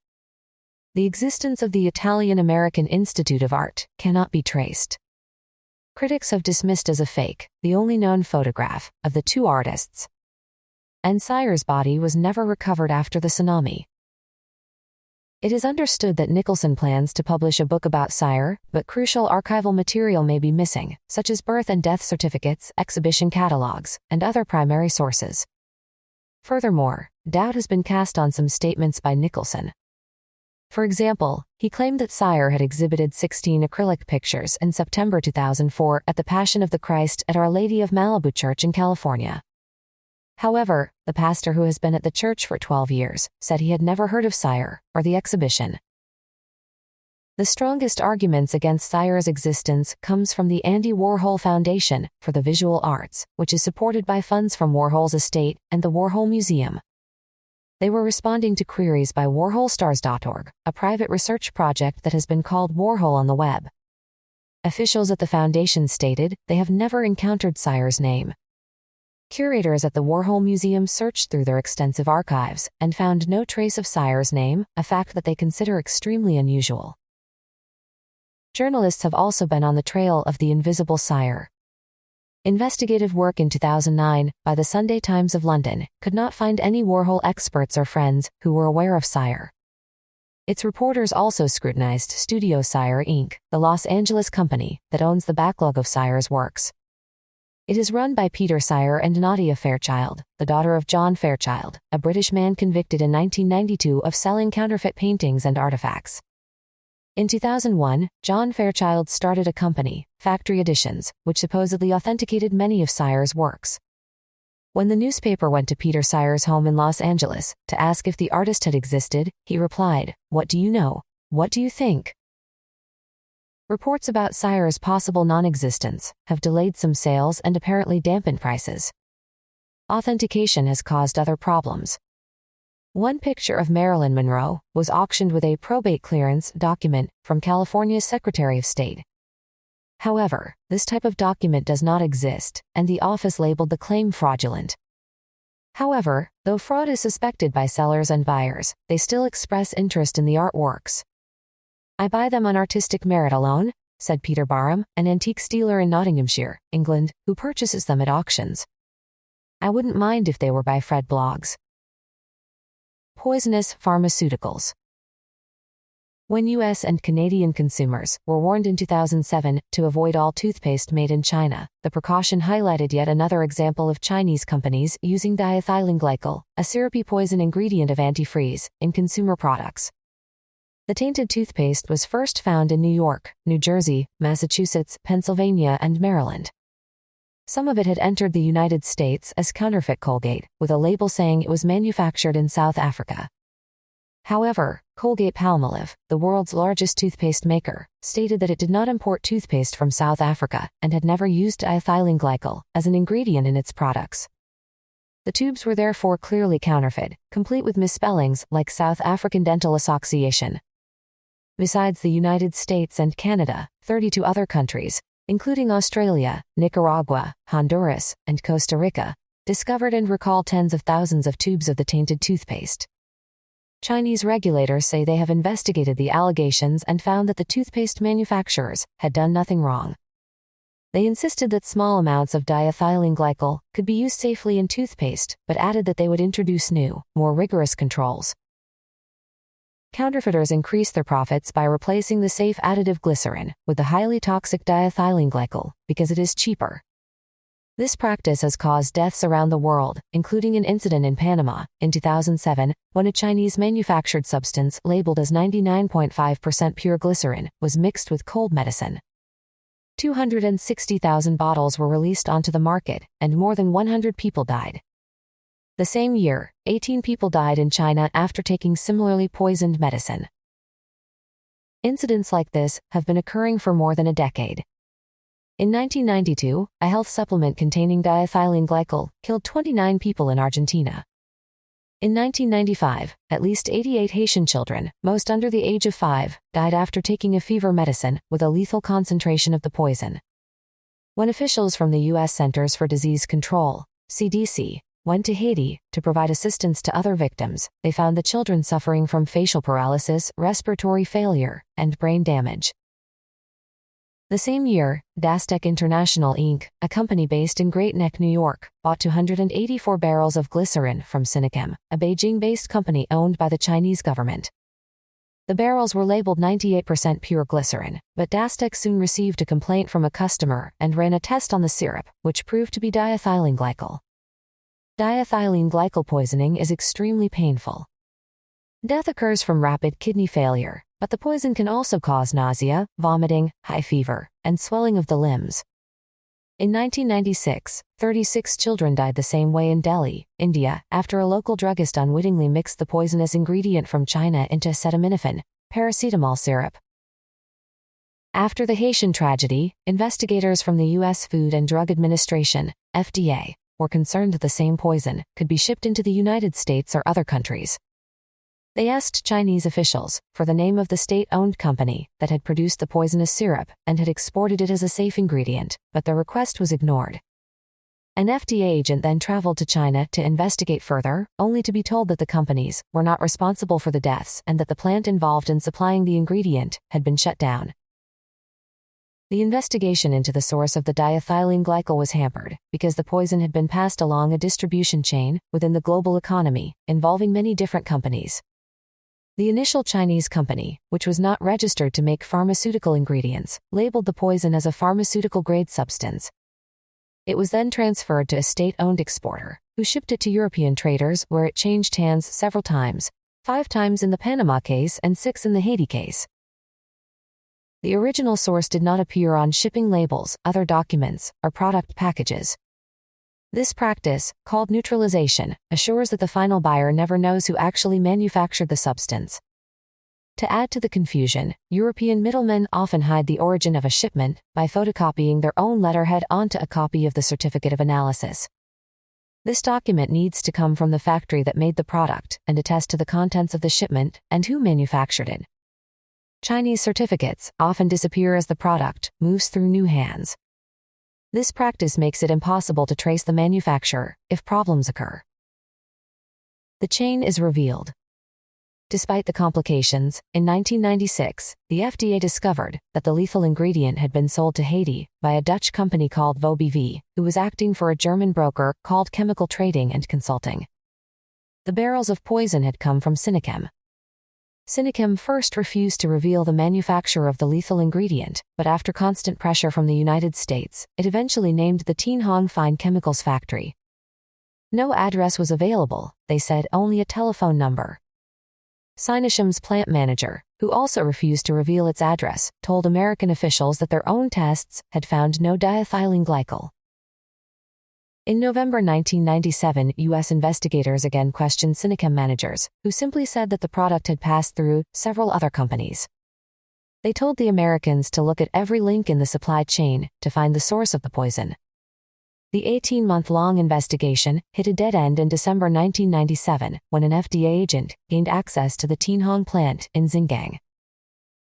The existence of the Italian-American Institute of Art cannot be traced. Critics have dismissed as a fake the only known photograph of the two artists. And Sire's body was never recovered after the tsunami. It is understood that Nicholson plans to publish a book about Sire, but crucial archival material may be missing, such as birth and death certificates, exhibition catalogs, and other primary sources. Furthermore, doubt has been cast on some statements by Nicholson. For example, he claimed that Sire had exhibited 16 acrylic pictures in September 2004 at the Passion of the Christ at Our Lady of Malibu Church in California. However, the pastor who has been at the church for 12 years said he had never heard of Sire or the exhibition. The strongest arguments against Sire's existence comes from the Andy Warhol Foundation for the Visual Arts, which is supported by funds from Warhol's estate and the Warhol Museum. They were responding to queries by WarholStars.org, a private research project that has been called Warhol on the web. Officials at the foundation stated they have never encountered Sire's name. Curators at the Warhol Museum searched through their extensive archives and found no trace of Sire's name, a fact that they consider extremely unusual. Journalists have also been on the trail of the invisible Sire. Investigative work in 2009 by the Sunday Times of London could not find any Warhol experts or friends who were aware of Sire. Its reporters also scrutinized Studio Sire Inc., the Los Angeles company that owns the backlog of Sire's works. It is run by Peter Sire and Nadia Fairchild, the daughter of John Fairchild, a British man convicted in 1992 of selling counterfeit paintings and artifacts. In 2001, John Fairchild started a company, Factory Editions, which supposedly authenticated many of Sire's works. When the newspaper went to Peter Sire's home in Los Angeles to ask if the artist had existed, he replied, "What do you know? What do you think?" Reports about Sire's possible non-existence have delayed some sales and apparently dampened prices. Authentication has caused other problems. One picture of Marilyn Monroe was auctioned with a probate clearance document from California's Secretary of State. However, this type of document does not exist, and the office labeled the claim fraudulent. However, though fraud is suspected by sellers and buyers, they still express interest in the artworks. "I buy them on artistic merit alone," said Peter Barham, an antiques dealer in Nottinghamshire, England, who purchases them at auctions. "I wouldn't mind if they were by Fred Bloggs." Poisonous pharmaceuticals. When US and Canadian consumers were warned in 2007 to avoid all toothpaste made in China, the precaution highlighted yet another example of Chinese companies using diethylene glycol, a syrupy poison ingredient of antifreeze, in consumer products. The tainted toothpaste was first found in New York, New Jersey, Massachusetts, Pennsylvania, and Maryland. Some of it had entered the United States as counterfeit Colgate, with a label saying it was manufactured in South Africa. However, Colgate-Palmolive, the world's largest toothpaste maker, stated that it did not import toothpaste from South Africa and had never used diethylene glycol as an ingredient in its products. The tubes were therefore clearly counterfeit, complete with misspellings like South African Dental Association. Besides the United States and Canada, 32 other countries, including Australia, Nicaragua, Honduras, and Costa Rica, discovered and recalled tens of thousands of tubes of the tainted toothpaste. Chinese regulators say they have investigated the allegations and found that the toothpaste manufacturers had done nothing wrong. They insisted that small amounts of diethylene glycol could be used safely in toothpaste, but added that they would introduce new, more rigorous controls. Counterfeiters increase their profits by replacing the safe additive glycerin with the highly toxic diethylene glycol because it is cheaper. This practice has caused deaths around the world, including an incident in Panama in 2007 when a Chinese manufactured substance labeled as 99.5% pure glycerin was mixed with cold medicine. 260,000 bottles were released onto the market, and more than 100 people died. The same year, 18 people died in China after taking similarly poisoned medicine. Incidents like this have been occurring for more than a decade. In 1992, a health supplement containing diethylene glycol killed 29 people in Argentina. In 1995, at least 88 Haitian children, most under the age of 5, died after taking a fever medicine with a lethal concentration of the poison. When officials from the U.S. Centers for Disease Control, CDC, went to Haiti to provide assistance to other victims, they found the children suffering from facial paralysis, respiratory failure, and brain damage. The same year, Dastec International Inc., a company based in Great Neck, New York, bought 284 barrels of glycerin from Sinochem, a Beijing-based company owned by the Chinese government. The barrels were labeled 98% pure glycerin, but Dastec soon received a complaint from a customer and ran a test on the syrup, which proved to be diethylene glycol. Diethylene glycol poisoning is extremely painful. Death occurs from rapid kidney failure, but the poison can also cause nausea, vomiting, high fever, and swelling of the limbs. In 1996, 36 children died the same way in Delhi, India, after a local druggist unwittingly mixed the poisonous ingredient from China into acetaminophen, paracetamol syrup. After the Haitian tragedy, investigators from the U.S. Food and Drug Administration, FDA, were concerned that the same poison could be shipped into the United States or other countries. They asked Chinese officials for the name of the state-owned company that had produced the poisonous syrup and had exported it as a safe ingredient, but their request was ignored. An FDA agent then traveled to China to investigate further, only to be told that the companies were not responsible for the deaths and that the plant involved in supplying the ingredient had been shut down. The investigation into the source of the diethylene glycol was hampered because the poison had been passed along a distribution chain within the global economy, involving many different companies. The initial Chinese company, which was not registered to make pharmaceutical ingredients, labeled the poison as a pharmaceutical-grade substance. It was then transferred to a state-owned exporter, who shipped it to European traders where it changed hands several times, 5 times in the Panama case and 6 in the Haiti case. The original source did not appear on shipping labels, other documents, or product packages. This practice, called neutralization, assures that the final buyer never knows who actually manufactured the substance. To add to the confusion, European middlemen often hide the origin of a shipment by photocopying their own letterhead onto a copy of the certificate of analysis. This document needs to come from the factory that made the product and attest to the contents of the shipment and who manufactured it. Chinese certificates often disappear as the product moves through new hands. This practice makes it impossible to trace the manufacturer if problems occur. The chain is revealed. Despite the complications, in 1996, the FDA discovered that the lethal ingredient had been sold to Haiti by a Dutch company called VOBV, who was acting for a German broker called Chemical Trading and Consulting. The barrels of poison had come from Sinochem. Sinochem first refused to reveal the manufacturer of the lethal ingredient, but after constant pressure from the United States, it eventually named the Tianhong Fine Chemicals factory. No address was available, they said, only a telephone number. Sinochem's plant manager, who also refused to reveal its address, told American officials that their own tests had found no diethylene glycol. In November 1997, U.S. investigators again questioned Sinochem managers, who simply said that the product had passed through several other companies. They told the Americans to look at every link in the supply chain to find the source of the poison. The 18-month-long investigation hit a dead end in December 1997 when an FDA agent gained access to the Tianhong plant in Xinjiang.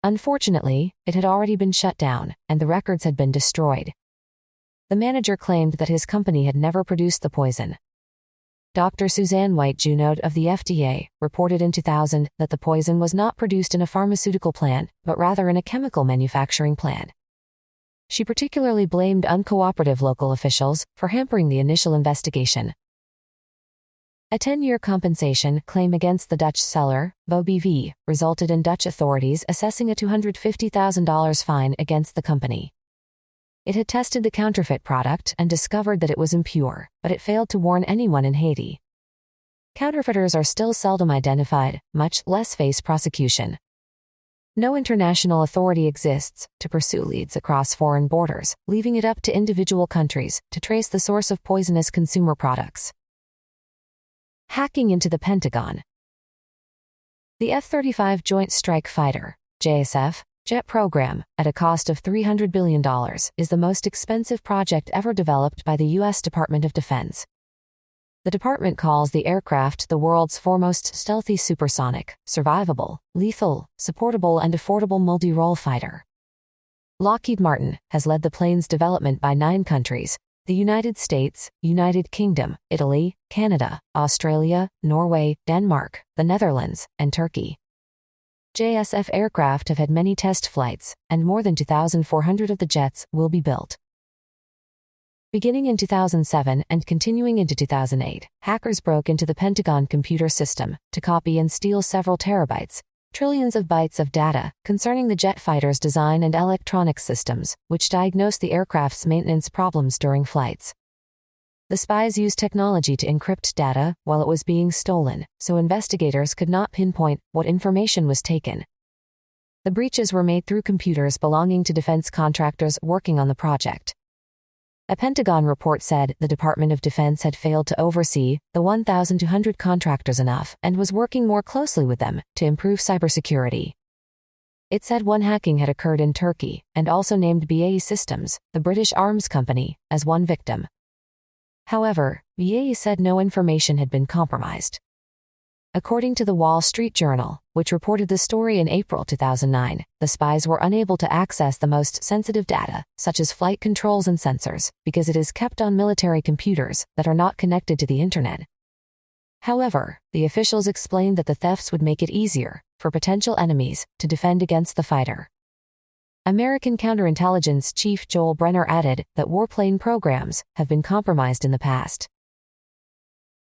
Unfortunately, it had already been shut down, and the records had been destroyed. The manager claimed that his company had never produced the poison. Dr. Suzanne White Junod of the FDA reported in 2000 that the poison was not produced in a pharmaceutical plant, but rather in a chemical manufacturing plant. She particularly blamed uncooperative local officials for hampering the initial investigation. A 10-year compensation claim against the Dutch seller, VOBV, resulted in Dutch authorities assessing a $250,000 fine against the company. It had tested the counterfeit product and discovered that it was impure, but it failed to warn anyone in Haiti. Counterfeiters are still seldom identified, much less face prosecution. No international authority exists to pursue leads across foreign borders, leaving it up to individual countries to trace the source of poisonous consumer products. Hacking into the Pentagon. The F-35 Joint Strike Fighter, JSF, jet program, at a cost of $300 billion, is the most expensive project ever developed by the U.S. Department of Defense. The department calls the aircraft the world's foremost stealthy supersonic, survivable, lethal, supportable and affordable multi-role fighter. Lockheed Martin has led the plane's development by 9 countries: the United States, United Kingdom, Italy, Canada, Australia, Norway, Denmark, the Netherlands, and Turkey. JSF aircraft have had many test flights, and more than 2,400 of the jets will be built. Beginning in 2007 and continuing into 2008, hackers broke into the Pentagon computer system to copy and steal several terabytes, trillions of bytes of data concerning the jet fighter's design and electronic systems, which diagnosed the aircraft's maintenance problems during flights. The spies used technology to encrypt data while it was being stolen, so investigators could not pinpoint what information was taken. The breaches were made through computers belonging to defense contractors working on the project. A Pentagon report said the Department of Defense had failed to oversee the 1,200 contractors enough and was working more closely with them to improve cybersecurity. It said one hacking had occurred in Turkey and also named BAE Systems, the British arms company, as one victim. However, BAE said no information had been compromised. According to the Wall Street Journal, which reported the story in April 2009, the spies were unable to access the most sensitive data, such as flight controls and sensors, because it is kept on military computers that are not connected to the internet. However, the officials explained that the thefts would make it easier for potential enemies to defend against the fighter. American counterintelligence chief Joel Brenner added that warplane programs have been compromised in the past.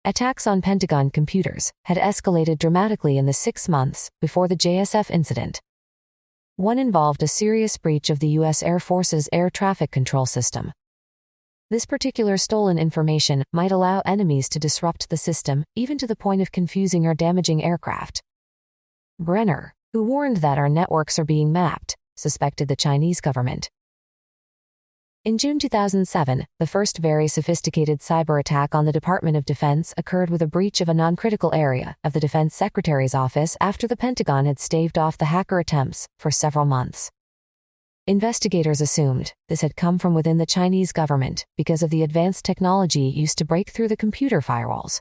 Attacks on Pentagon computers had escalated dramatically in the 6 months before the JSF incident. One involved a serious breach of the U.S. Air Force's air traffic control system. This particular stolen information might allow enemies to disrupt the system, even to the point of confusing or damaging aircraft. Brenner, who warned that our networks are being mapped, suspected the Chinese government. In June 2007, the first very sophisticated cyber attack on the Department of Defense occurred with a breach of a non-critical area of the Defense Secretary's office after the Pentagon had staved off the hacker attempts for several months. Investigators assumed this had come from within the Chinese government because of the advanced technology used to break through the computer firewalls.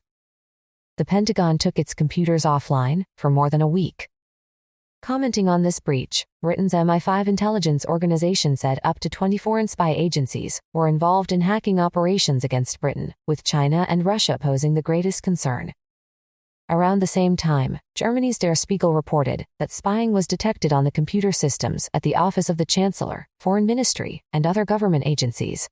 The Pentagon took its computers offline for more than a week. Commenting on this breach, Britain's MI5 intelligence organization said up to 20 foreign spy agencies were involved in hacking operations against Britain, with China and Russia posing the greatest concern. Around the same time, Germany's Der Spiegel reported that spying was detected on the computer systems at the Office of the Chancellor, Foreign Ministry, and other government agencies.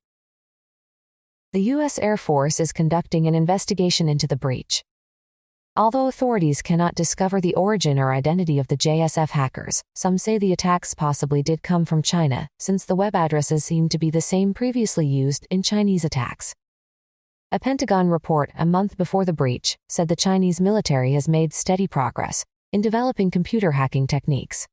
The U.S. Air Force is conducting an investigation into the breach. Although authorities cannot discover the origin or identity of the JSF hackers, some say the attacks possibly did come from China, since the web addresses seem to be the same previously used in Chinese attacks. A Pentagon report a month before the breach said the Chinese military has made steady progress in developing computer hacking techniques.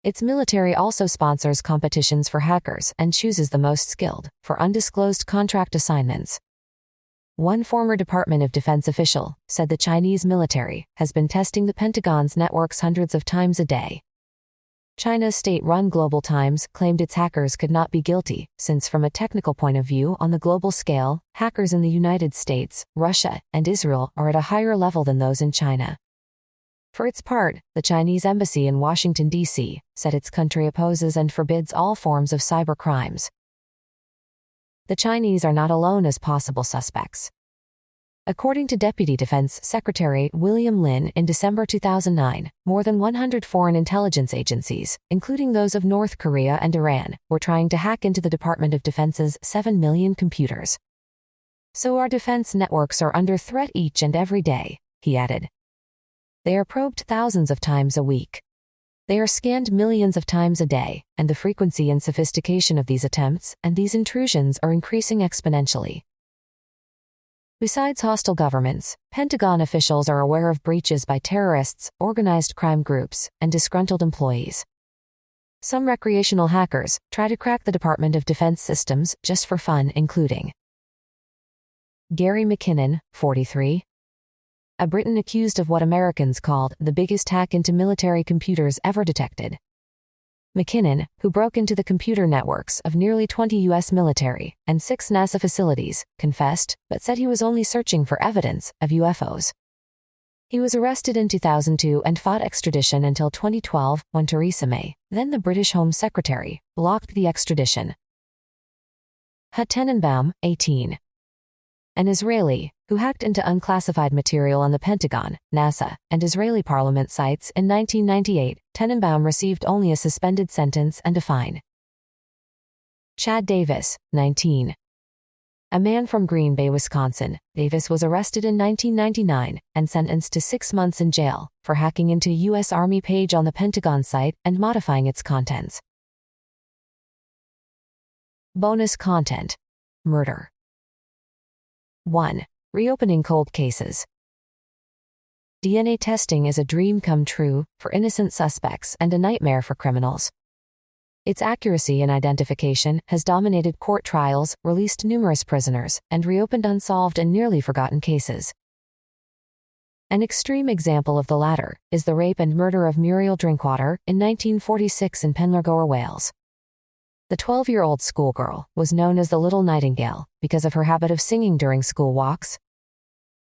Its military also sponsors competitions for hackers and chooses the most skilled for undisclosed contract assignments. One former Department of Defense official said the Chinese military has been testing the Pentagon's networks hundreds of times a day. China's state-run Global Times claimed its hackers could not be guilty, since from a technical point of view on the global scale, hackers in the United States, Russia, and Israel are at a higher level than those in China. For its part, the Chinese embassy in Washington, D.C., said its country opposes and forbids all forms of cyber crimes. The Chinese are not alone as possible suspects. According to Deputy Defense Secretary William Lin in December 2009, more than 100 foreign intelligence agencies, including those of North Korea and Iran, were trying to hack into the Department of Defense's 7 million computers. So our defense networks are under threat each and every day, he added. They are probed thousands of times a week. They are scanned millions of times a day, and the frequency and sophistication of these attempts and these intrusions are increasing exponentially. Besides hostile governments, Pentagon officials are aware of breaches by terrorists, organized crime groups, and disgruntled employees. Some recreational hackers try to crack the Department of Defense systems just for fun, including Gary McKinnon, 43. A Briton accused of what Americans called the biggest hack into military computers ever detected. McKinnon, who broke into the computer networks of nearly 20 U.S. military and 6 NASA facilities, confessed, but said he was only searching for evidence of UFOs. He was arrested in 2002 and fought extradition until 2012, when Theresa May, then the British Home Secretary, blocked the extradition. Heaton, 18. An Israeli, who hacked into unclassified material on the Pentagon, NASA, and Israeli parliament sites in 1998, Tenenbaum received only a suspended sentence and a fine. Chad Davis, 19. A man from Green Bay, Wisconsin, Davis was arrested in 1999 and sentenced to 6 months in jail for hacking into a U.S. Army page on the Pentagon site and modifying its contents. Bonus content. Murder. 1. Reopening cold cases. DNA testing is a dream come true for innocent suspects and a nightmare for criminals. Its accuracy in identification has dominated court trials, released numerous prisoners, and reopened unsolved and nearly forgotten cases. An extreme example of the latter is the rape and murder of Muriel Drinkwater in 1946 in Penllyrgower, Wales. The 12-year-old schoolgirl was known as the Little Nightingale because of her habit of singing during school walks.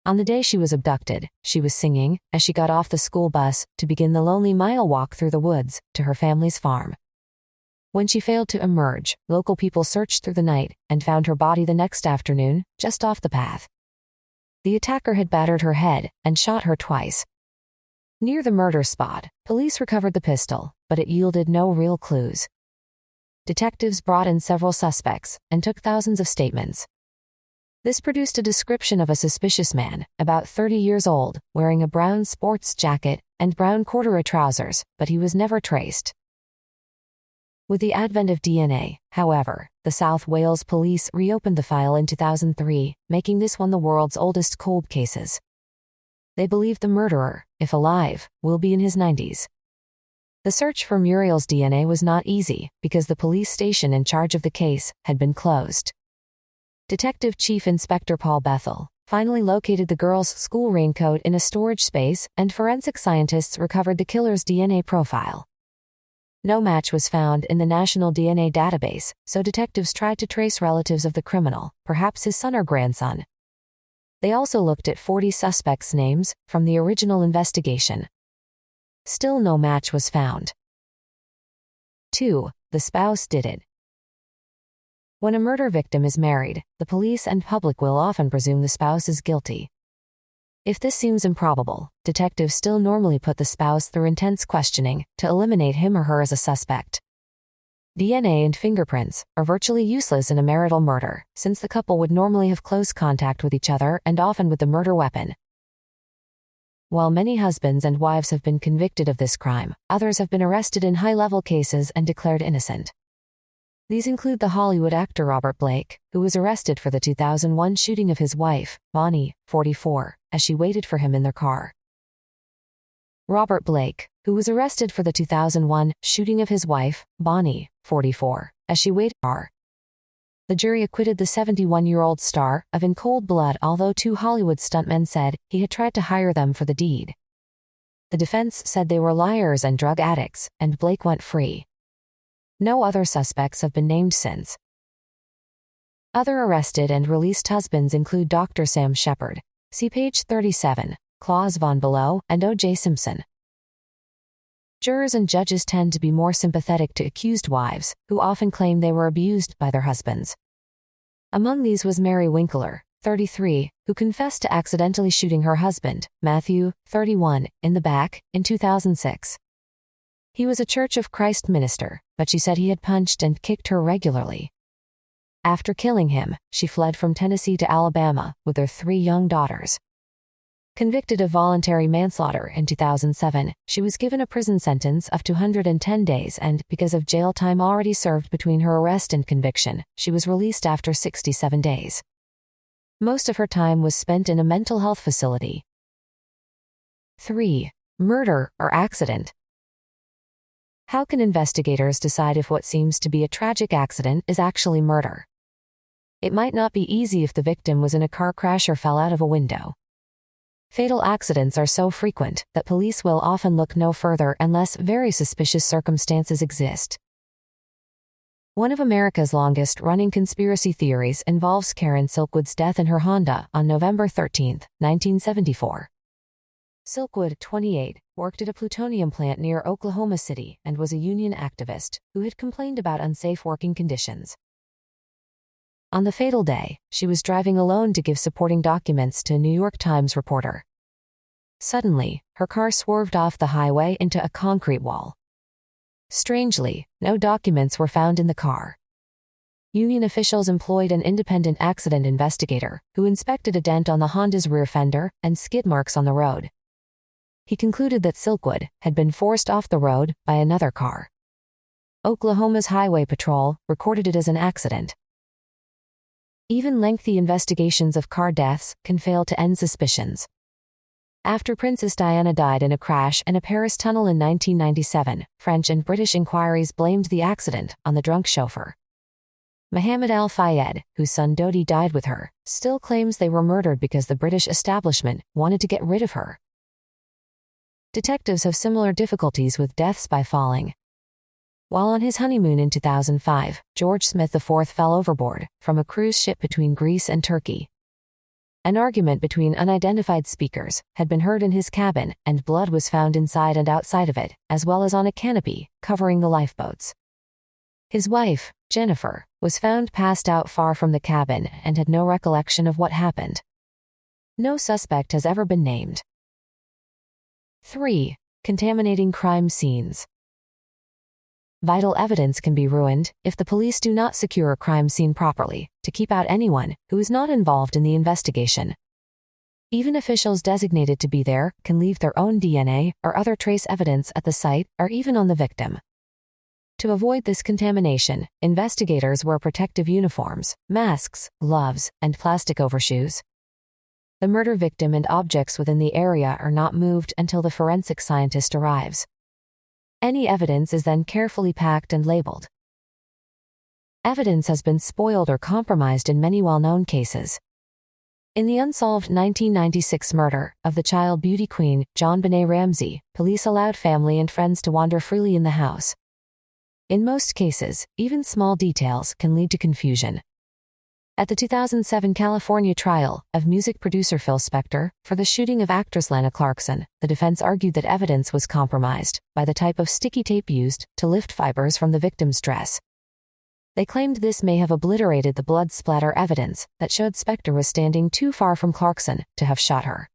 On the day she was abducted, she was singing as she got off the school bus to begin the lonely mile walk through the woods to her family's farm. When she failed to emerge, local people searched through the night and found her body the next afternoon, just off the path. The attacker had battered her head and shot her twice. Near the murder spot, police recovered the pistol, but it yielded no real clues. Detectives brought in several suspects and took thousands of statements. This produced a description of a suspicious man, about 30 years old, wearing a brown sports jacket and brown corduroy trousers, but he was never traced. With the advent of DNA, however, the South Wales Police reopened the file in 2003, making this one the world's oldest cold cases. They believe the murderer, if alive, will be in his 90s. The search for Muriel's DNA was not easy because the police station in charge of the case had been closed. Detective Chief Inspector Paul Bethel finally located the girl's school raincoat in a storage space, and forensic scientists recovered the killer's DNA profile. No match was found in the National DNA Database, so detectives tried to trace relatives of the criminal, perhaps his son or grandson. They also looked at 40 suspects' names from the original investigation. Still no match was found. 2. The spouse did it. When a murder victim is married, the police and public will often presume the spouse is guilty. If this seems improbable, detectives still normally put the spouse through intense questioning to eliminate him or her as a suspect. DNA and fingerprints are virtually useless in a marital murder, since the couple would normally have close contact with each other and often with the murder weapon. While many husbands and wives have been convicted of this crime, others have been arrested in high-level cases and declared innocent. These include the Hollywood actor Robert Blake, who was arrested for the 2001 shooting of his wife, Bonnie, 44, as she waited for him in their car. Robert Blake, who was arrested for the 2001 shooting of his wife, Bonnie, 44, as she waited in the car. The jury acquitted the 71-year-old star of In Cold Blood, although two Hollywood stuntmen said he had tried to hire them for the deed. The defense said they were liars and drug addicts, and Blake went free. No other suspects have been named since. Other arrested and released husbands include Dr. Sam Shepard, see page 37, Claus Von Below, and O.J. Simpson. Jurors and judges tend to be more sympathetic to accused wives, who often claim they were abused by their husbands. Among these was Mary Winkler, 33, who confessed to accidentally shooting her husband, Matthew, 31, in the back, in 2006. He was a Church of Christ minister, but she said he had punched and kicked her regularly. After killing him, she fled from Tennessee to Alabama with their 3 young daughters. Convicted of voluntary manslaughter in 2007, she was given a prison sentence of 210 days and, because of jail time already served between her arrest and conviction, she was released after 67 days. Most of her time was spent in a mental health facility. 3. Murder or accident. How can investigators decide if what seems to be a tragic accident is actually murder? It might not be easy if the victim was in a car crash or fell out of a window. Fatal accidents are so frequent that police will often look no further unless very suspicious circumstances exist. One of America's longest-running conspiracy theories involves Karen Silkwood's death in her Honda on November 13, 1974. Silkwood, 28, worked at a plutonium plant near Oklahoma City and was a union activist who had complained about unsafe working conditions. On the fatal day, she was driving alone to give supporting documents to a New York Times reporter. Suddenly, her car swerved off the highway into a concrete wall. Strangely, no documents were found in the car. Union officials employed an independent accident investigator who inspected a dent on the Honda's rear fender and skid marks on the road. He concluded that Silkwood had been forced off the road by another car. Oklahoma's Highway Patrol recorded it as an accident. Even lengthy investigations of car deaths can fail to end suspicions. After Princess Diana died in a crash in a Paris tunnel in 1997, French and British inquiries blamed the accident on the drunk chauffeur. Mohammed Al Fayed, whose son Dodi died with her, still claims they were murdered because the British establishment wanted to get rid of her. Detectives have similar difficulties with deaths by falling. While on his honeymoon in 2005, George Smith IV fell overboard from a cruise ship between Greece and Turkey. An argument between unidentified speakers had been heard in his cabin, and blood was found inside and outside of it, as well as on a canopy covering the lifeboats. His wife, Jennifer, was found passed out far from the cabin and had no recollection of what happened. No suspect has ever been named. 3. Contaminating crime scenes. Vital evidence can be ruined if the police do not secure a crime scene properly to keep out anyone who is not involved in the investigation. Even officials designated to be there can leave their own DNA or other trace evidence at the site or even on the victim. To avoid this contamination, investigators wear protective uniforms, masks, gloves, and plastic overshoes. The murder victim and objects within the area are not moved until the forensic scientist arrives. Any evidence is then carefully packed and labeled. Evidence has been spoiled or compromised in many well-known cases. In the unsolved 1996 murder of the child beauty queen, JonBenet Ramsey, police allowed family and friends to wander freely in the house. In most cases, even small details can lead to confusion. At the 2007 California trial of music producer Phil Spector for the shooting of actress Lana Clarkson, the defense argued that evidence was compromised by the type of sticky tape used to lift fibers from the victim's dress. They claimed this may have obliterated the blood splatter evidence that showed Spector was standing too far from Clarkson to have shot her.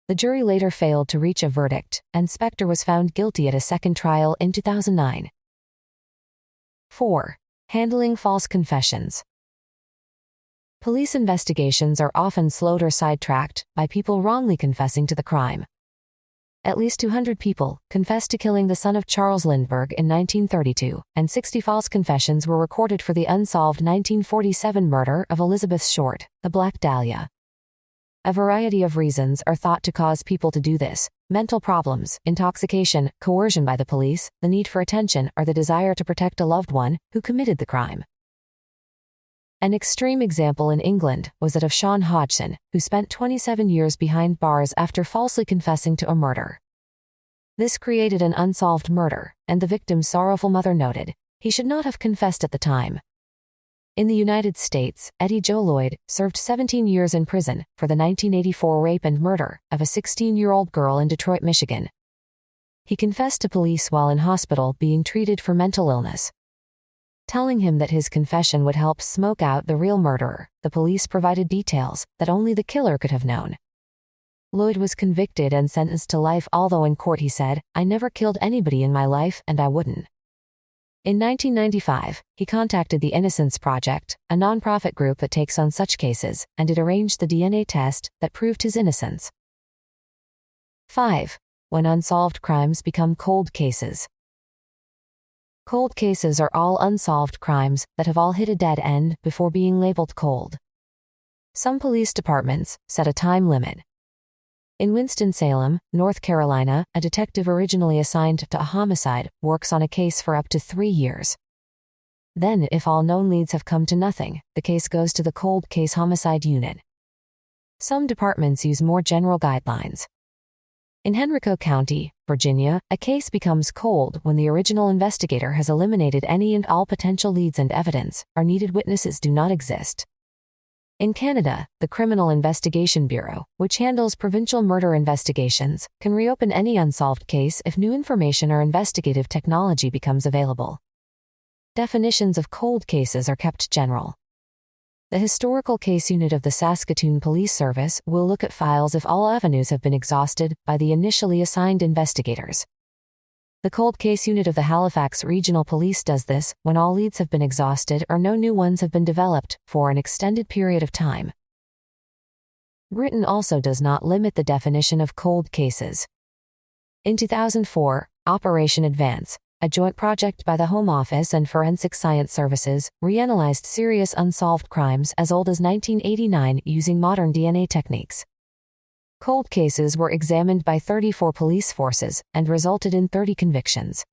The jury later failed to reach a verdict, and Spector was found guilty at a second trial in 2009. 4. Handling false confessions. Police investigations are often slowed or sidetracked by people wrongly confessing to the crime. At least 200 people confessed to killing the son of Charles Lindbergh in 1932, and 60 false confessions were recorded for the unsolved 1947 murder of Elizabeth Short, the Black Dahlia. A variety of reasons are thought to cause people to do this: mental problems, intoxication, coercion by the police, the need for attention, or the desire to protect a loved one who committed the crime. An extreme example in England was that of Sean Hodgson, who spent 27 years behind bars after falsely confessing to a murder. This created an unsolved murder, and the victim's sorrowful mother noted, "He should not have confessed at the time." In the United States, Eddie Joe Lloyd served 17 years in prison for the 1984 rape and murder of a 16-year-old girl in Detroit, Michigan. He confessed to police while in hospital being treated for mental illness. Telling him that his confession would help smoke out the real murderer, the police provided details that only the killer could have known. Lloyd was convicted and sentenced to life, although in court he said, "I never killed anybody in my life, and I wouldn't." In 1995, he contacted the Innocence Project, a nonprofit group that takes on such cases, and it arranged the DNA test that proved his innocence. 5. When unsolved crimes become cold cases. Cold cases are all unsolved crimes that have all hit a dead end before being labeled cold. Some police departments set a time limit. In Winston-Salem, North Carolina, a detective originally assigned to a homicide works on a case for up to 3 years. Then, if all known leads have come to nothing, the case goes to the Cold Case Homicide Unit. Some departments use more general guidelines. In Henrico County, Virginia, a case becomes cold when the original investigator has eliminated any and all potential leads and evidence, or needed witnesses do not exist. In Canada, the Criminal Investigation Bureau, which handles provincial murder investigations, can reopen any unsolved case if new information or investigative technology becomes available. Definitions of cold cases are kept general. The Historical Case Unit of the Saskatoon Police Service will look at files if all avenues have been exhausted by the initially assigned investigators. The Cold Case Unit of the Halifax Regional Police does this when all leads have been exhausted or no new ones have been developed for an extended period of time. Britain also does not limit the definition of cold cases. In 2004, Operation Advance, a joint project by the Home Office and Forensic Science Services, reanalyzed serious unsolved crimes as old as 1989 using modern DNA techniques. Cold cases were examined by 34 police forces and resulted in 30 convictions.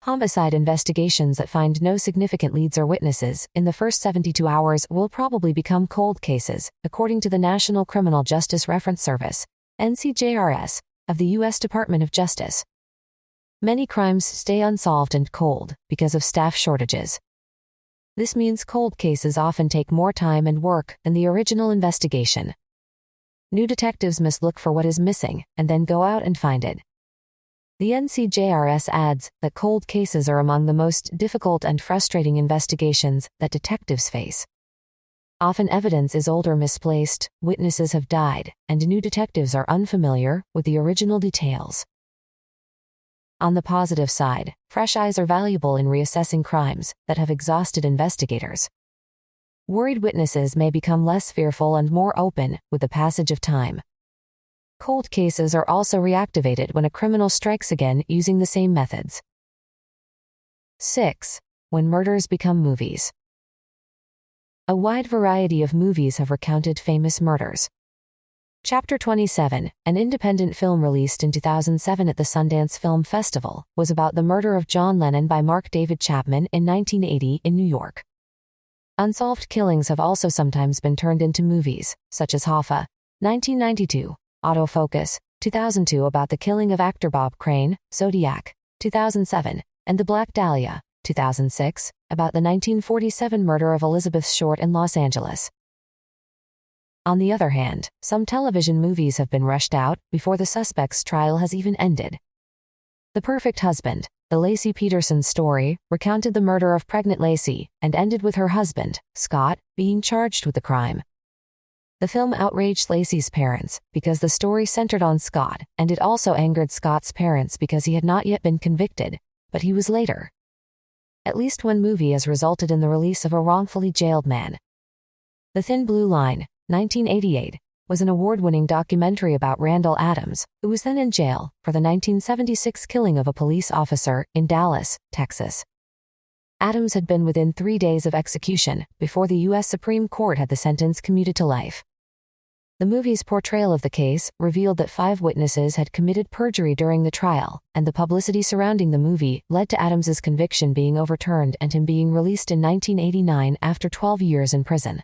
Homicide investigations that find no significant leads or witnesses in the first 72 hours will probably become cold cases, according to the National Criminal Justice Reference Service, NCJRS, of the U.S. Department of Justice. Many crimes stay unsolved and cold because of staff shortages. This means cold cases often take more time and work than the original investigation. New detectives must look for what is missing and then go out and find it. The NCJRS adds that cold cases are among the most difficult and frustrating investigations that detectives face. Often evidence is old or misplaced, witnesses have died, and new detectives are unfamiliar with the original details. On the positive side, fresh eyes are valuable in reassessing crimes that have exhausted investigators. Worried witnesses may become less fearful and more open with the passage of time. Cold cases are also reactivated when a criminal strikes again using the same methods. 6. When murders become movies. A wide variety of movies have recounted famous murders. Chapter 27, an independent film released in 2007 at the Sundance Film Festival, was about the murder of John Lennon by Mark David Chapman in 1980 in New York. Unsolved killings have also sometimes been turned into movies, such as Hoffa, 1992, Autofocus, 2002 about the killing of actor Bob Crane, Zodiac, 2007, and The Black Dahlia, 2006, about the 1947 murder of Elizabeth Short in Los Angeles. On the other hand, some television movies have been rushed out before the suspect's trial has even ended. The Perfect Husband, the Lacey Peterson story, recounted the murder of pregnant Lacey and ended with her husband, Scott, being charged with the crime. The film outraged Lacey's parents because the story centered on Scott, and it also angered Scott's parents because he had not yet been convicted, but he was later. At least one movie has resulted in the release of a wrongfully jailed man. The Thin Blue Line, 1988, was an award-winning documentary about Randall Adams, who was then in jail for the 1976 killing of a police officer in Dallas, Texas. Adams had been within 3 days of execution before the U.S. Supreme Court had the sentence commuted to life. The movie's portrayal of the case revealed that 5 witnesses had committed perjury during the trial, and the publicity surrounding the movie led to Adams's conviction being overturned and him being released in 1989 after 12 years in prison.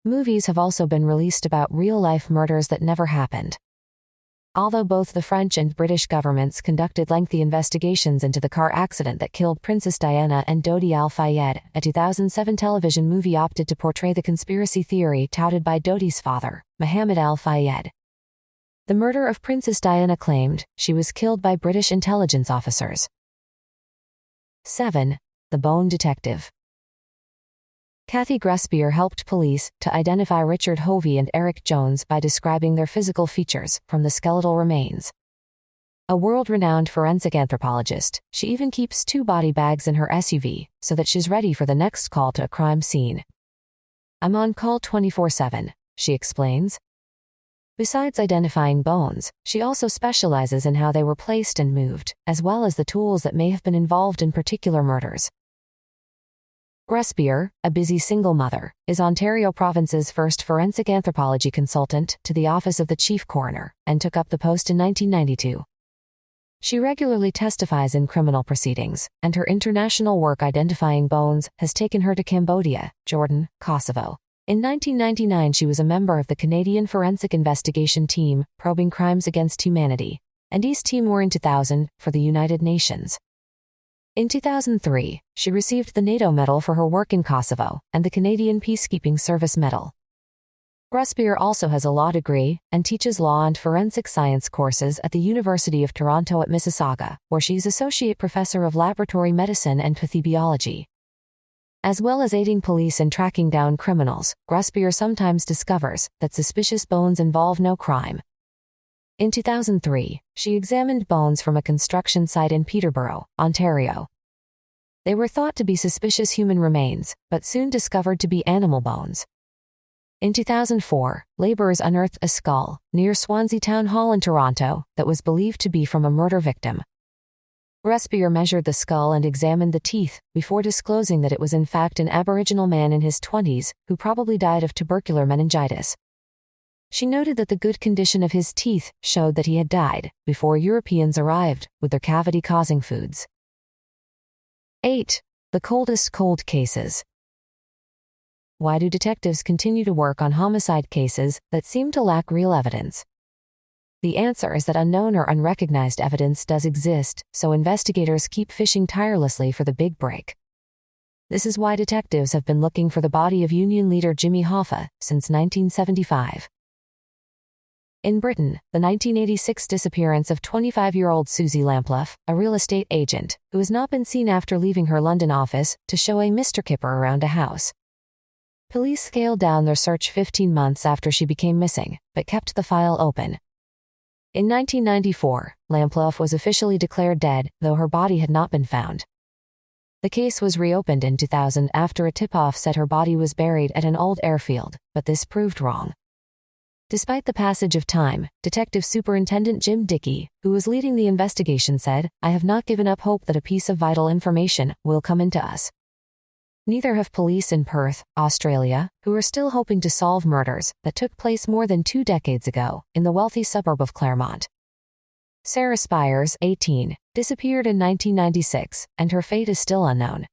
Movies have also been released about real-life murders that never happened. Although both the French and British governments conducted lengthy investigations into the car accident that killed Princess Diana and Dodi Al-Fayed, a 2007 television movie opted to portray the conspiracy theory touted by Dodi's father, Mohammed Al-Fayed. The murder of Princess Diana claimed she was killed by British intelligence officers. 7. The Bone Detective. Kathy Grespier helped police to identify Richard Hovey and Eric Jones by describing their physical features from the skeletal remains. A world-renowned forensic anthropologist, she even keeps 2 body bags in her SUV so that she's ready for the next call to a crime scene. "I'm on call 24/7, she explains. Besides identifying bones, she also specializes in how they were placed and moved, as well as the tools that may have been involved in particular murders. Grespier, a busy single mother, is Ontario Province's first forensic anthropology consultant to the Office of the Chief Coroner, and took up the post in 1992. She regularly testifies in criminal proceedings, and her international work identifying bones has taken her to Cambodia, Jordan, Kosovo. In 1999 she was a member of the Canadian Forensic Investigation Team, probing crimes against humanity, and East Timor in 2000 for the United Nations. In 2003, she received the NATO Medal for her work in Kosovo, and the Canadian Peacekeeping Service Medal. Grespier also has a law degree, and teaches law and forensic science courses at the University of Toronto at Mississauga, where she is Associate Professor of Laboratory Medicine and Pathobiology. As well as aiding police in tracking down criminals, Grespier sometimes discovers that suspicious bones involve no crime. In 2003, she examined bones from a construction site in Peterborough, Ontario. They were thought to be suspicious human remains, but soon discovered to be animal bones. In 2004, laborers unearthed a skull near Swansea Town Hall in Toronto that was believed to be from a murder victim. Grespier measured the skull and examined the teeth before disclosing that it was in fact an Aboriginal man in his 20s who probably died of tubercular meningitis. She noted that the good condition of his teeth showed that he had died before Europeans arrived with their cavity-causing foods. 8. The coldest cold cases. Why do detectives continue to work on homicide cases that seem to lack real evidence? The answer is that unknown or unrecognized evidence does exist, so investigators keep fishing tirelessly for the big break. This is why detectives have been looking for the body of Union leader Jimmy Hoffa since 1975. In Britain, the 1986 disappearance of 25-year-old Susie Lamplough, a real estate agent, who has not been seen after leaving her London office to show a Mr. Kipper around a house. Police scaled down their search 15 months after she became missing, but kept the file open. In 1994, Lamplough was officially declared dead, though her body had not been found. The case was reopened in 2000 after a tip-off said her body was buried at an old airfield, but this proved wrong. Despite the passage of time, Detective Superintendent Jim Dickey, who was leading the investigation, said, "I have not given up hope that a piece of vital information will come into us." Neither have police in Perth, Australia, who are still hoping to solve murders that took place more than 2 decades ago in the wealthy suburb of Claremont. Sarah Spires, 18, disappeared in 1996, and her fate is still unknown.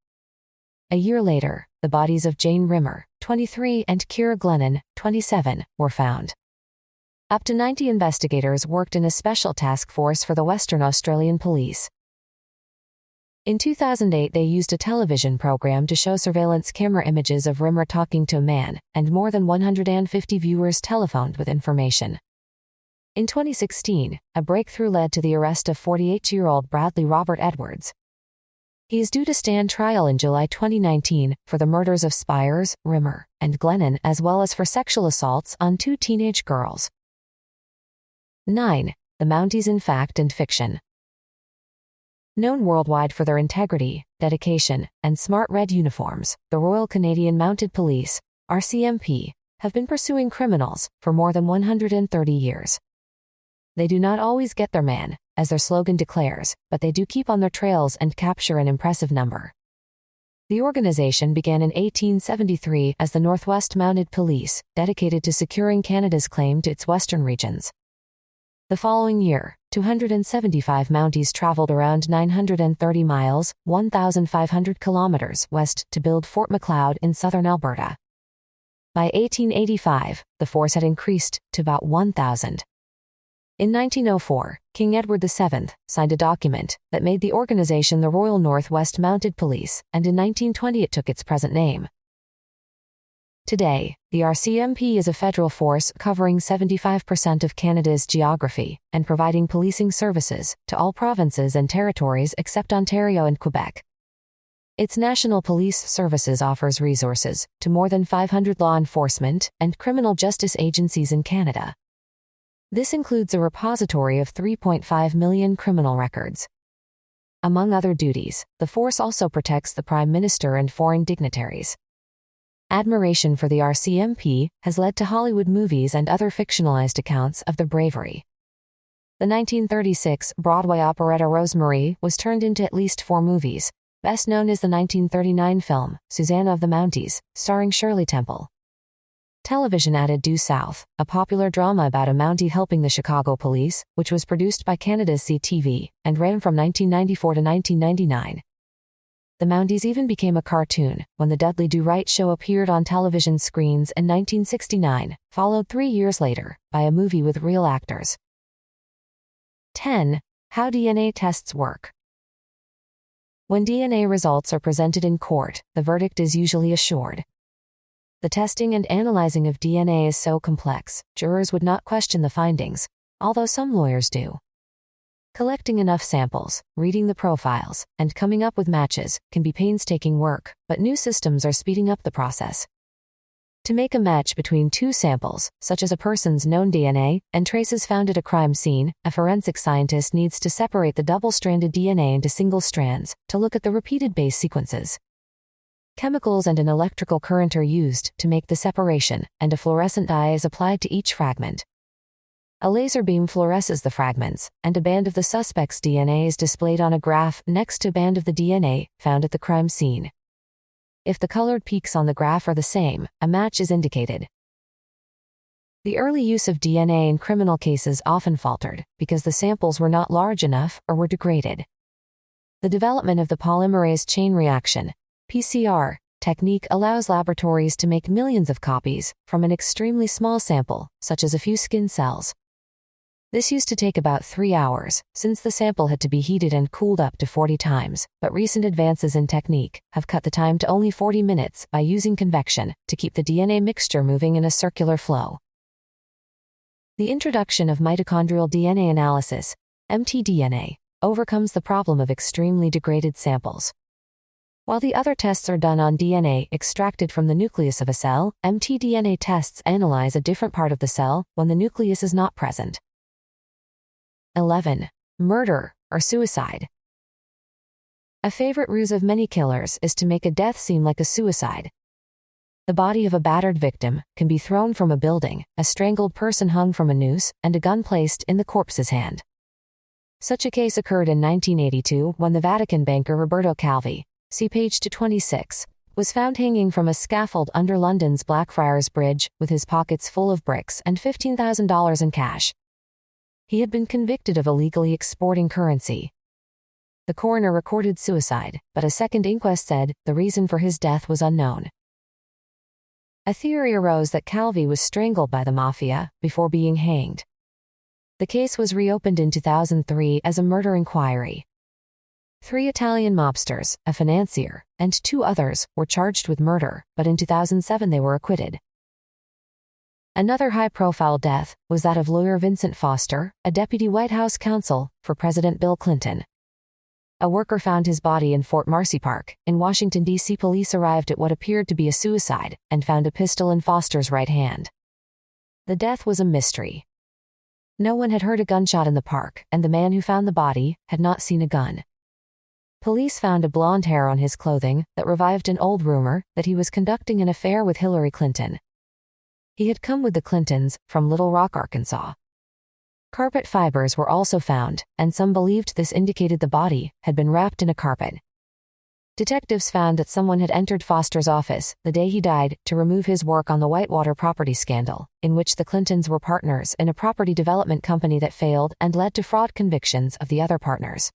A year later, the bodies of Jane Rimmer, 23, and Kira Glennon, 27, were found. Up to 90 investigators worked in a special task force for the Western Australian Police. In 2008 they used a television program to show surveillance camera images of Rimmer talking to a man, and more than 150 viewers telephoned with information. In 2016, a breakthrough led to the arrest of 48-year-old Bradley Robert Edwards. He is due to stand trial in July 2019 for the murders of Spires, Rimmer, and Glennon, as well as for sexual assaults on 2 teenage girls. 9. The Mounties in Fact and Fiction. Known worldwide for their integrity, dedication, and smart red uniforms, the Royal Canadian Mounted Police, RCMP, have been pursuing criminals for more than 130 years. They do not always get their man, as their slogan declares, but they do keep on their trails and capture an impressive number. The organization began in 1873 as the Northwest Mounted Police, dedicated to securing Canada's claim to its western regions. The following year, 275 Mounties traveled around 930 miles, 1,500 kilometers west to build Fort Macleod in southern Alberta. By 1885, the force had increased to about 1,000. In 1904, King Edward VII signed a document that made the organization the Royal Northwest Mounted Police, and in 1920 it took its present name. Today, the RCMP is a federal force covering 75% of Canada's geography and providing policing services to all provinces and territories except Ontario and Quebec. Its National Police Services offers resources to more than 500 law enforcement and criminal justice agencies in Canada. This includes a repository of 3.5 million criminal records. Among other duties, the force also protects the Prime Minister and foreign dignitaries. Admiration for the RCMP has led to Hollywood movies and other fictionalized accounts of their bravery. The 1936 Broadway operetta Rosemary was turned into at least 4 movies, best known as the 1939 film, Susanna of the Mounties, starring Shirley Temple. Television added Due South, a popular drama about a Mountie helping the Chicago police, which was produced by Canada's CTV, and ran from 1994 to 1999. The Mounties even became a cartoon when the Dudley Do Right show appeared on television screens in 1969, followed 3 years later by a movie with real actors. 10. How DNA tests work. When DNA results are presented in court, the verdict is usually assured. The testing and analyzing of DNA is so complex, jurors would not question the findings, although some lawyers do. Collecting enough samples, reading the profiles, and coming up with matches can be painstaking work, but new systems are speeding up the process. To make a match between 2 samples, such as a person's known DNA and traces found at a crime scene, a forensic scientist needs to separate the double-stranded DNA into single strands to look at the repeated base sequences. Chemicals and an electrical current are used to make the separation, and a fluorescent dye is applied to each fragment. A laser beam fluoresces the fragments, and a band of the suspect's DNA is displayed on a graph next to a band of the DNA found at the crime scene. If the colored peaks on the graph are the same, a match is indicated. The early use of DNA in criminal cases often faltered because the samples were not large enough or were degraded. The development of the polymerase chain reaction (PCR) technique allows laboratories to make millions of copies from an extremely small sample, such as a few skin cells. This used to take about 3 hours, since the sample had to be heated and cooled up to 40 times, but recent advances in technique have cut the time to only 40 minutes by using convection to keep the DNA mixture moving in a circular flow. The introduction of mitochondrial DNA analysis, mtDNA, overcomes the problem of extremely degraded samples. While the other tests are done on DNA extracted from the nucleus of a cell, mtDNA tests analyze a different part of the cell when the nucleus is not present. 11. Murder or suicide. A favorite ruse of many killers is to make a death seem like a suicide. The body of a battered victim can be thrown from a building, a strangled person hung from a noose, and a gun placed in the corpse's hand. Such a case occurred in 1982 when the Vatican banker Roberto Calvi, see page 226, was found hanging from a scaffold under London's Blackfriars Bridge with his pockets full of bricks and $15,000 in cash. He had been convicted of illegally exporting currency. The coroner recorded suicide, but a second inquest said the reason for his death was unknown. A theory arose that Calvi was strangled by the mafia before being hanged. The case was reopened in 2003 as a murder inquiry. 3 Italian mobsters, a financier, and 2 others were charged with murder, but in 2007 they were acquitted. Another high-profile death was that of lawyer Vincent Foster, a deputy White House counsel for President Bill Clinton. A worker found his body in Fort Marcy Park. In Washington, D.C. Police arrived at what appeared to be a suicide and found a pistol in Foster's right hand. The death was a mystery. No one had heard a gunshot in the park, and the man who found the body had not seen a gun. Police found a blonde hair on his clothing that revived an old rumor that he was conducting an affair with Hillary Clinton. He had come with the Clintons from Little Rock, Arkansas. Carpet fibers were also found, and some believed this indicated the body had been wrapped in a carpet. Detectives found that someone had entered Foster's office the day he died to remove his work on the Whitewater property scandal, in which the Clintons were partners in a property development company that failed and led to fraud convictions of the other partners.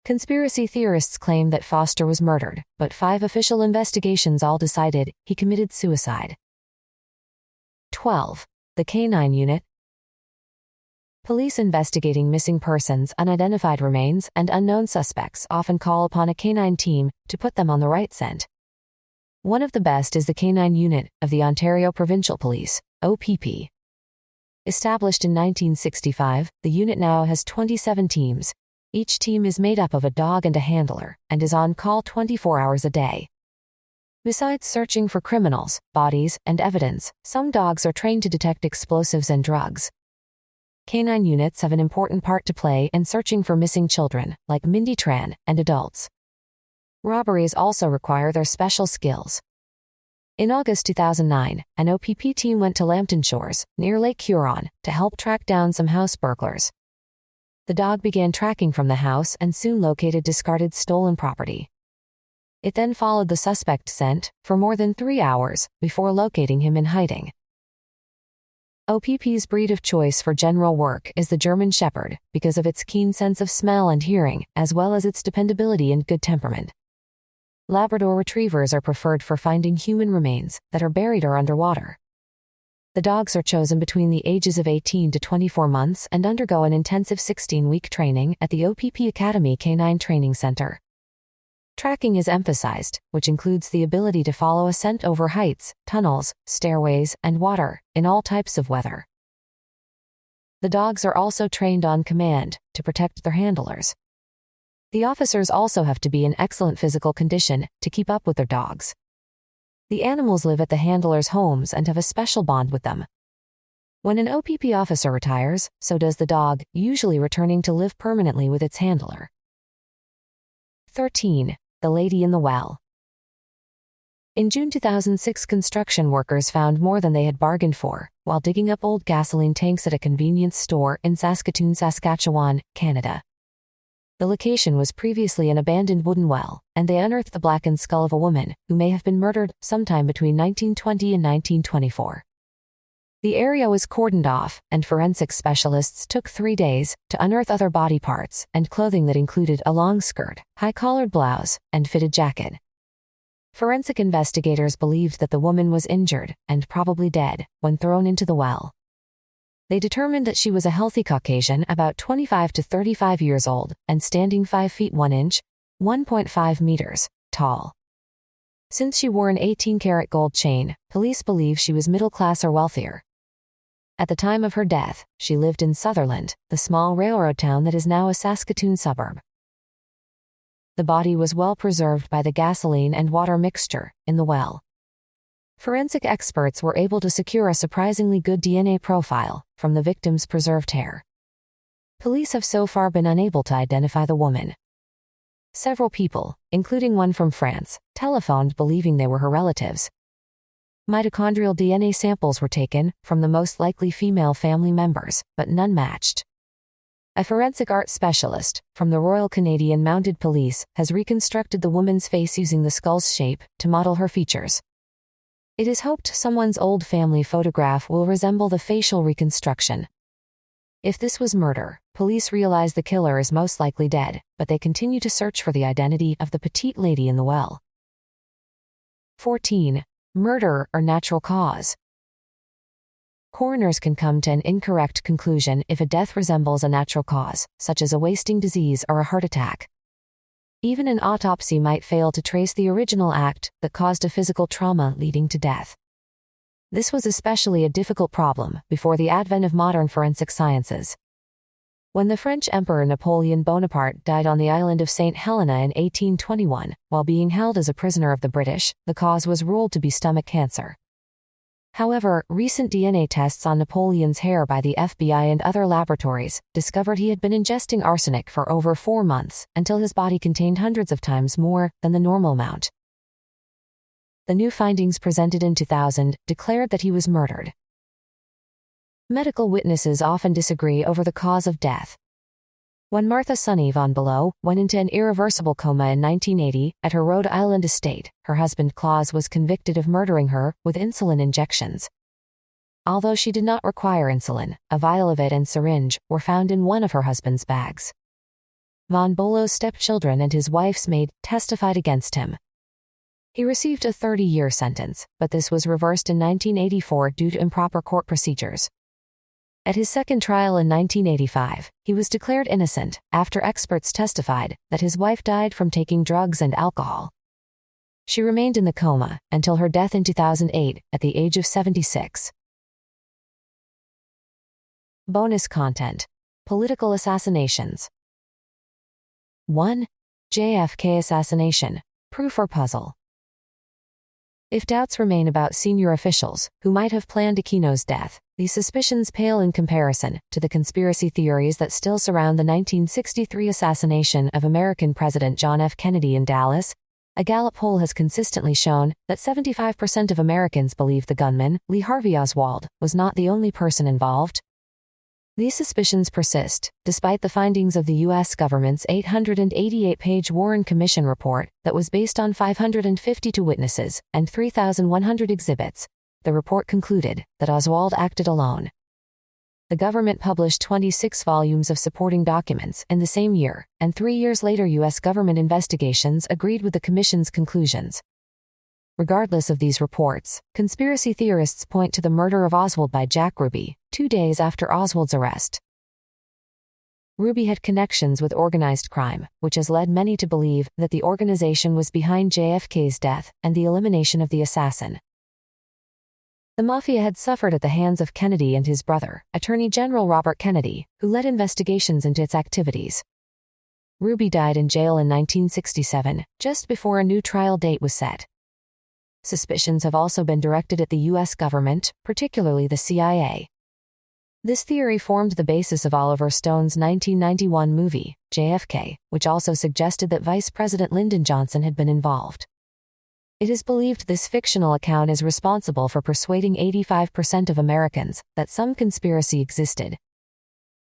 Conspiracy theorists claim that Foster was murdered, but 5 official investigations all decided he committed suicide. 12. The Canine Unit. Police investigating missing persons, unidentified remains, and unknown suspects often call upon a canine team to put them on the right scent. One of the best is the Canine Unit of the Ontario Provincial Police, OPP. Established in 1965, the unit now has 27 teams. Each team is made up of a dog and a handler, and is on call 24 hours a day. Besides searching for criminals, bodies, and evidence, some dogs are trained to detect explosives and drugs. Canine units have an important part to play in searching for missing children, like Mindy Tran, and adults. Robberies also require their special skills. In August 2009, an OPP team went to Lambton Shores, near Lake Huron, to help track down some house burglars. The dog began tracking from the house and soon located discarded stolen property. It then followed the suspect's scent for more than 3 hours before locating him in hiding. OPP's breed of choice for general work is the German Shepherd because of its keen sense of smell and hearing, as well as its dependability and good temperament. Labrador Retrievers are preferred for finding human remains that are buried or underwater. The dogs are chosen between the ages of 18 to 24 months and undergo an intensive 16-week training at the OPP Academy Canine Training Center. Tracking is emphasized, which includes the ability to follow a scent over heights, tunnels, stairways, and water, in all types of weather. The dogs are also trained on command to protect their handlers. The officers also have to be in excellent physical condition to keep up with their dogs. The animals live at the handlers' homes and have a special bond with them. When an OPP officer retires, so does the dog, usually returning to live permanently with its handler. 13. The Lady in the Well. In June 2006, construction workers found more than they had bargained for while digging up old gasoline tanks at a convenience store in Saskatoon, Saskatchewan, Canada. The location was previously an abandoned wooden well, and they unearthed the blackened skull of a woman who may have been murdered sometime between 1920 and 1924. The area was cordoned off, and forensic specialists took 3 days to unearth other body parts and clothing that included a long skirt, high-collared blouse, and fitted jacket. Forensic investigators believed that the woman was injured and probably dead when thrown into the well. They determined that she was a healthy Caucasian about 25 to 35 years old and standing 5 feet 1 inch, 1.5 meters, tall. Since she wore an 18-karat gold chain, police believe she was middle class or wealthier. At the time of her death, she lived in Sutherland, the small railroad town that is now a Saskatoon suburb. The body was well preserved by the gasoline and water mixture in the well. Forensic experts were able to secure a surprisingly good DNA profile from the victim's preserved hair. Police have so far been unable to identify the woman. Several people, including one from France, telephoned believing they were her relatives. Mitochondrial DNA samples were taken from the most likely female family members, but none matched. A forensic art specialist from the Royal Canadian Mounted Police has reconstructed the woman's face using the skull's shape to model her features. It is hoped someone's old family photograph will resemble the facial reconstruction. If this was murder, police realize the killer is most likely dead, but they continue to search for the identity of the petite lady in the well. 14. Murder or natural cause. Coroners can come to an incorrect conclusion if a death resembles a natural cause, such as a wasting disease or a heart attack. Even an autopsy might fail to trace the original act that caused a physical trauma leading to death. This was especially a difficult problem before the advent of modern forensic sciences. When the French Emperor Napoleon Bonaparte died on the island of St. Helena in 1821, while being held as a prisoner of the British, the cause was ruled to be stomach cancer. However, recent DNA tests on Napoleon's hair by the FBI and other laboratories discovered he had been ingesting arsenic for over 4 months until his body contained hundreds of times more than the normal amount. The new findings presented in 2000 declared that he was murdered. Medical witnesses often disagree over the cause of death. When Martha Sonny von Below went into an irreversible coma in 1980 at her Rhode Island estate, her husband Claus was convicted of murdering her with insulin injections. Although she did not require insulin, a vial of it and syringe were found in one of her husband's bags. Von Below's stepchildren and his wife's maid testified against him. He received a 30-year sentence, but this was reversed in 1984 due to improper court procedures. At his second trial in 1985, he was declared innocent after experts testified that his wife died from taking drugs and alcohol. She remained in the coma until her death in 2008 at the age of 76. Bonus content: Political assassinations. 1. JFK assassination. Proof or puzzle? If doubts remain about senior officials who might have planned Aquino's death, these suspicions pale in comparison to the conspiracy theories that still surround the 1963 assassination of American President John F. Kennedy in Dallas. A Gallup poll has consistently shown that 75% of Americans believe the gunman, Lee Harvey Oswald, was not the only person involved. These suspicions persist, despite the findings of the U.S. government's 888-page Warren Commission report that was based on 552 witnesses and 3,100 exhibits. The report concluded that Oswald acted alone. The government published 26 volumes of supporting documents in the same year, and 3 years later U.S. government investigations agreed with the Commission's conclusions. Regardless of these reports, conspiracy theorists point to the murder of Oswald by Jack Ruby, 2 days after Oswald's arrest. Ruby had connections with organized crime, which has led many to believe that the organization was behind JFK's death and the elimination of the assassin. The Mafia had suffered at the hands of Kennedy and his brother, Attorney General Robert Kennedy, who led investigations into its activities. Ruby died in jail in 1967, just before a new trial date was set. Suspicions have also been directed at the U.S. government, particularly the CIA. This theory formed the basis of Oliver Stone's 1991 movie, JFK, which also suggested that Vice President Lyndon Johnson had been involved. It is believed this fictional account is responsible for persuading 85% of Americans that some conspiracy existed.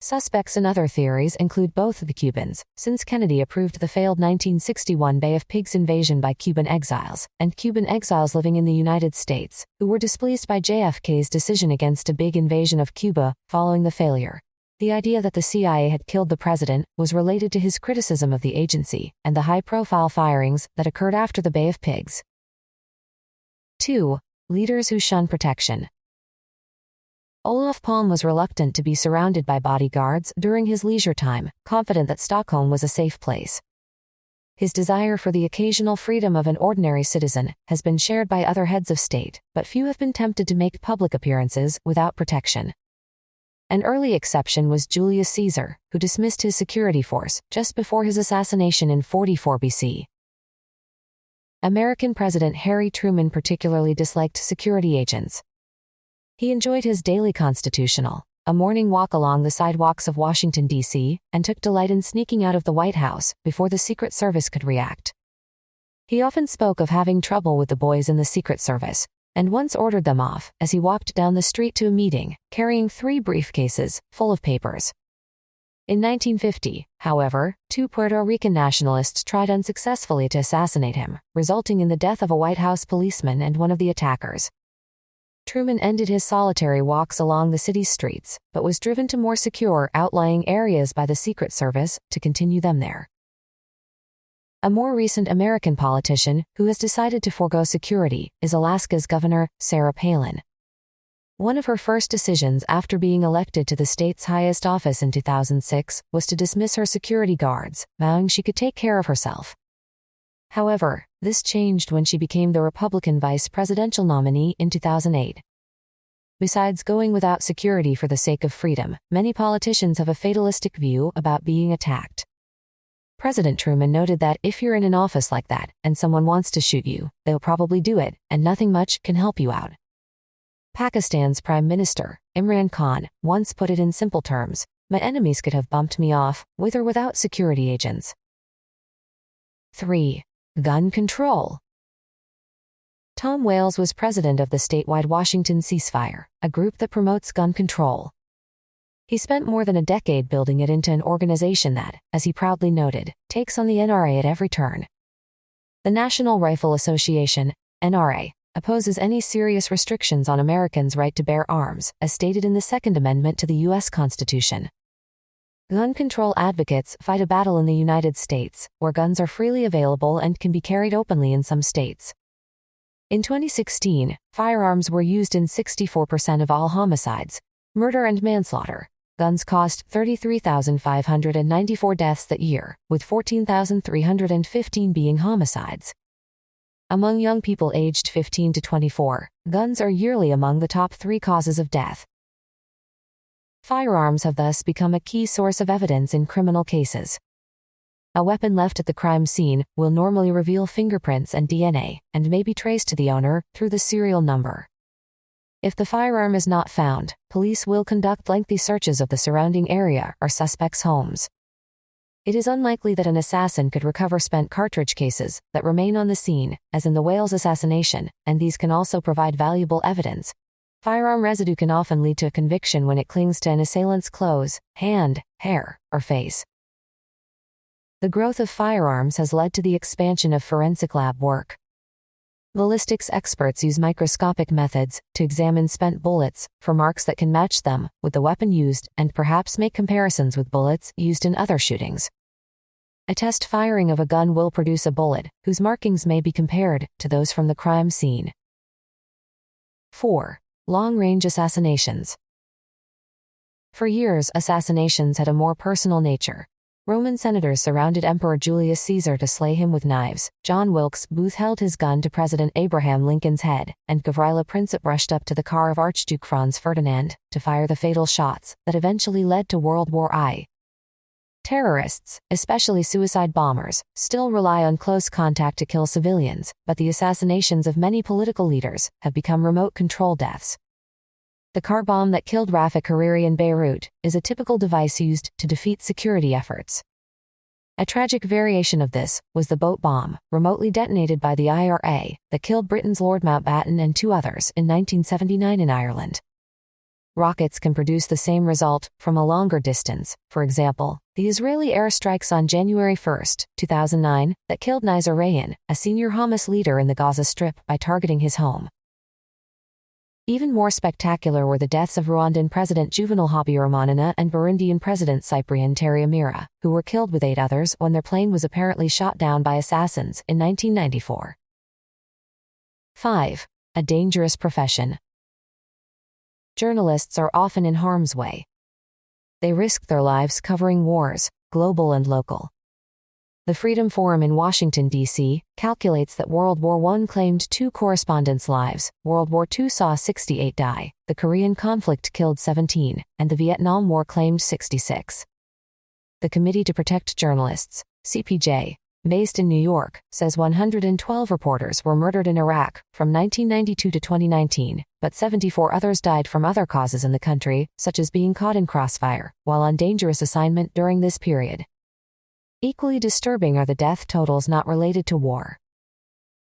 Suspects in other theories include both the Cubans, since Kennedy approved the failed 1961 Bay of Pigs invasion by Cuban exiles, and Cuban exiles living in the United States, who were displeased by JFK's decision against a big invasion of Cuba following the failure. The idea that the CIA had killed the president was related to his criticism of the agency and the high-profile firings that occurred after the Bay of Pigs. 2. Leaders who shun protection. Olof Palme was reluctant to be surrounded by bodyguards during his leisure time, confident that Stockholm was a safe place. His desire for the occasional freedom of an ordinary citizen has been shared by other heads of state, but few have been tempted to make public appearances without protection. An early exception was Julius Caesar, who dismissed his security force just before his assassination in 44 BC. American President Harry Truman particularly disliked security agents. He enjoyed his daily constitutional, a morning walk along the sidewalks of Washington, D.C., and took delight in sneaking out of the White House before the Secret Service could react. He often spoke of having trouble with the boys in the Secret Service, and once ordered them off as he walked down the street to a meeting, carrying 3 briefcases full of papers. In 1950, however, 2 Puerto Rican nationalists tried unsuccessfully to assassinate him, resulting in the death of a White House policeman and one of the attackers. Truman ended his solitary walks along the city's streets, but was driven to more secure outlying areas by the Secret Service to continue them there. A more recent American politician who has decided to forego security is Alaska's Governor, Sarah Palin. One of her first decisions after being elected to the state's highest office in 2006 was to dismiss her security guards, vowing she could take care of herself. However, this changed when she became the Republican vice presidential nominee in 2008. Besides going without security for the sake of freedom, many politicians have a fatalistic view about being attacked. President Truman noted that if you're in an office like that and someone wants to shoot you, they'll probably do it, and nothing much can help you out. Pakistan's Prime Minister, Imran Khan, once put it in simple terms: my enemies could have bumped me off, with or without security agents. 3. Gun control. Tom Wales was president of the statewide Washington Ceasefire, a group that promotes gun control. He spent more than a decade building it into an organization that, as he proudly noted, takes on the NRA at every turn. The National Rifle Association, NRA, opposes any serious restrictions on Americans' right to bear arms, as stated in the Second Amendment to the U.S. Constitution. Gun control advocates fight a battle in the United States, where guns are freely available and can be carried openly in some states. In 2016, firearms were used in 64% of all homicides, murder and manslaughter. Guns caused 33,594 deaths that year, with 14,315 being homicides. Among young people aged 15 to 24, guns are yearly among the top 3 causes of death. Firearms have thus become a key source of evidence in criminal cases. A weapon left at the crime scene will normally reveal fingerprints and DNA, and may be traced to the owner through the serial number. If the firearm is not found, police will conduct lengthy searches of the surrounding area or suspects' homes. It is unlikely that an assassin could recover spent cartridge cases that remain on the scene, as in the Wales assassination, and these can also provide valuable evidence. Firearm residue can often lead to a conviction when it clings to an assailant's clothes, hand, hair, or face. The growth of firearms has led to the expansion of forensic lab work. Ballistics experts use microscopic methods to examine spent bullets for marks that can match them with the weapon used and perhaps make comparisons with bullets used in other shootings. A test firing of a gun will produce a bullet whose markings may be compared to those from the crime scene. 4. Long-range assassinations. For years, assassinations had a more personal nature. Roman senators surrounded Emperor Julius Caesar to slay him with knives. John Wilkes Booth held his gun to President Abraham Lincoln's head, and Gavrila Princip rushed up to the car of Archduke Franz Ferdinand to fire the fatal shots that eventually led to World War I. Terrorists, especially suicide bombers, still rely on close contact to kill civilians, but the assassinations of many political leaders have become remote-control deaths. The car bomb that killed Rafik Hariri in Beirut is a typical device used to defeat security efforts. A tragic variation of this was the boat bomb, remotely detonated by the IRA, that killed Britain's Lord Mountbatten and 2 others in 1979 in Ireland. Rockets can produce the same result from a longer distance. For example, the Israeli airstrikes on January 1, 2009, that killed Nizar Rayan, a senior Hamas leader in the Gaza Strip, by targeting his home. Even more spectacular were the deaths of Rwandan President Juvenal Habyarimana and Burundian President Cyprien Ntaryamira, who were killed with 8 others when their plane was apparently shot down by assassins in 1994. 5. A dangerous profession. Journalists are often in harm's way. They risk their lives covering wars, global and local. The Freedom Forum in Washington, D.C., calculates that World War I claimed 2 correspondents' lives, World War II saw 68 die, the Korean conflict killed 17, and the Vietnam War claimed 66. The Committee to Protect Journalists, CPJ, based in New York, says 112 reporters were murdered in Iraq from 1992 to 2019, but 74 others died from other causes in the country, such as being caught in crossfire, while on dangerous assignment during this period. Equally disturbing are the death totals not related to war.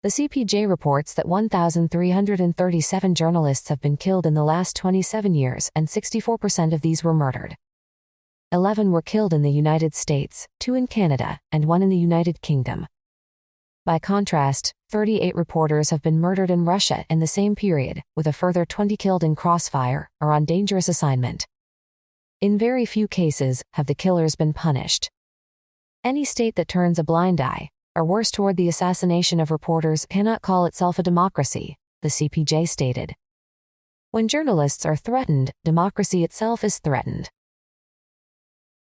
The CPJ reports that 1,337 journalists have been killed in the last 27 years, and 64% of these were murdered. 11 were killed in the United States, 2 in Canada, and 1 in the United Kingdom. By contrast, 38 reporters have been murdered in Russia in the same period, with a further 20 killed in crossfire or on dangerous assignment. In very few cases have the killers been punished. Any state that turns a blind eye, or worse toward the assassination of reporters, cannot call itself a democracy, the CPJ stated. When journalists are threatened, democracy itself is threatened.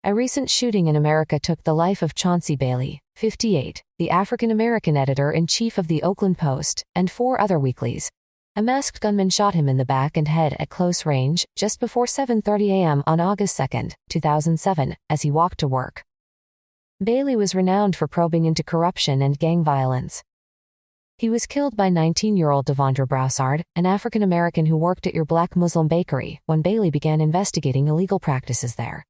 A recent shooting in America took the life of Chauncey Bailey, 58, the African-American editor-in-chief of the Oakland Post, and 4 other weeklies. A masked gunman shot him in the back and head at close range just before 7:30 a.m. on August 2, 2007, as he walked to work. Bailey was renowned for probing into corruption and gang violence. He was killed by 19-year-old Devondre Broussard, an African-American who worked at your black Muslim bakery, when Bailey began investigating illegal practices there.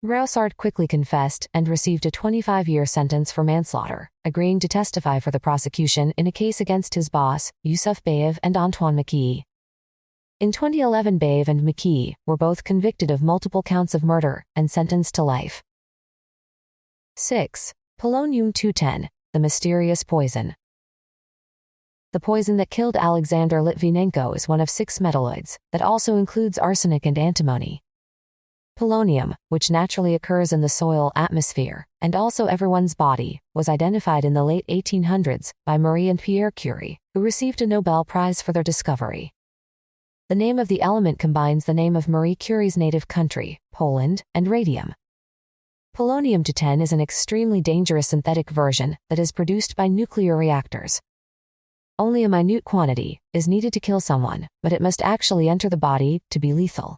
Roussard quickly confessed and received a 25-year sentence for manslaughter, agreeing to testify for the prosecution in a case against his boss, Yusuf Bayev and Antoine McKee. In 2011, Bayev and McKee were both convicted of multiple counts of murder and sentenced to life. 6. Polonium-210, the mysterious poison. The poison that killed Alexander Litvinenko is one of 6 metalloids that also includes arsenic and antimony. Polonium, which naturally occurs in the soil atmosphere, and also everyone's body, was identified in the late 1800s by Marie and Pierre Curie, who received a Nobel Prize for their discovery. The name of the element combines the name of Marie Curie's native country, Poland, and radium. Polonium-210 is an extremely dangerous synthetic version that is produced by nuclear reactors. Only a minute quantity is needed to kill someone, but it must actually enter the body to be lethal.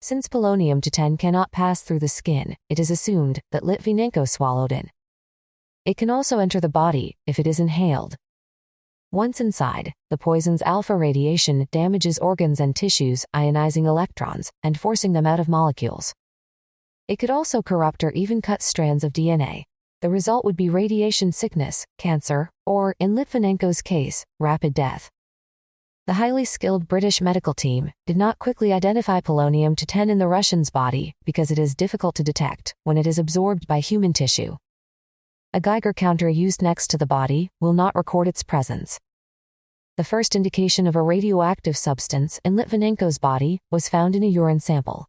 Since polonium-210 cannot pass through the skin, it is assumed that Litvinenko swallowed it. It can also enter the body if it is inhaled. Once inside, the poison's alpha radiation damages organs and tissues, ionizing electrons and forcing them out of molecules. It could also corrupt or even cut strands of DNA. The result would be radiation sickness, cancer, or, in Litvinenko's case, rapid death. The highly skilled British medical team did not quickly identify polonium-210 in the Russian's body because it is difficult to detect when it is absorbed by human tissue. A Geiger counter used next to the body will not record its presence. The first indication of a radioactive substance in Litvinenko's body was found in a urine sample.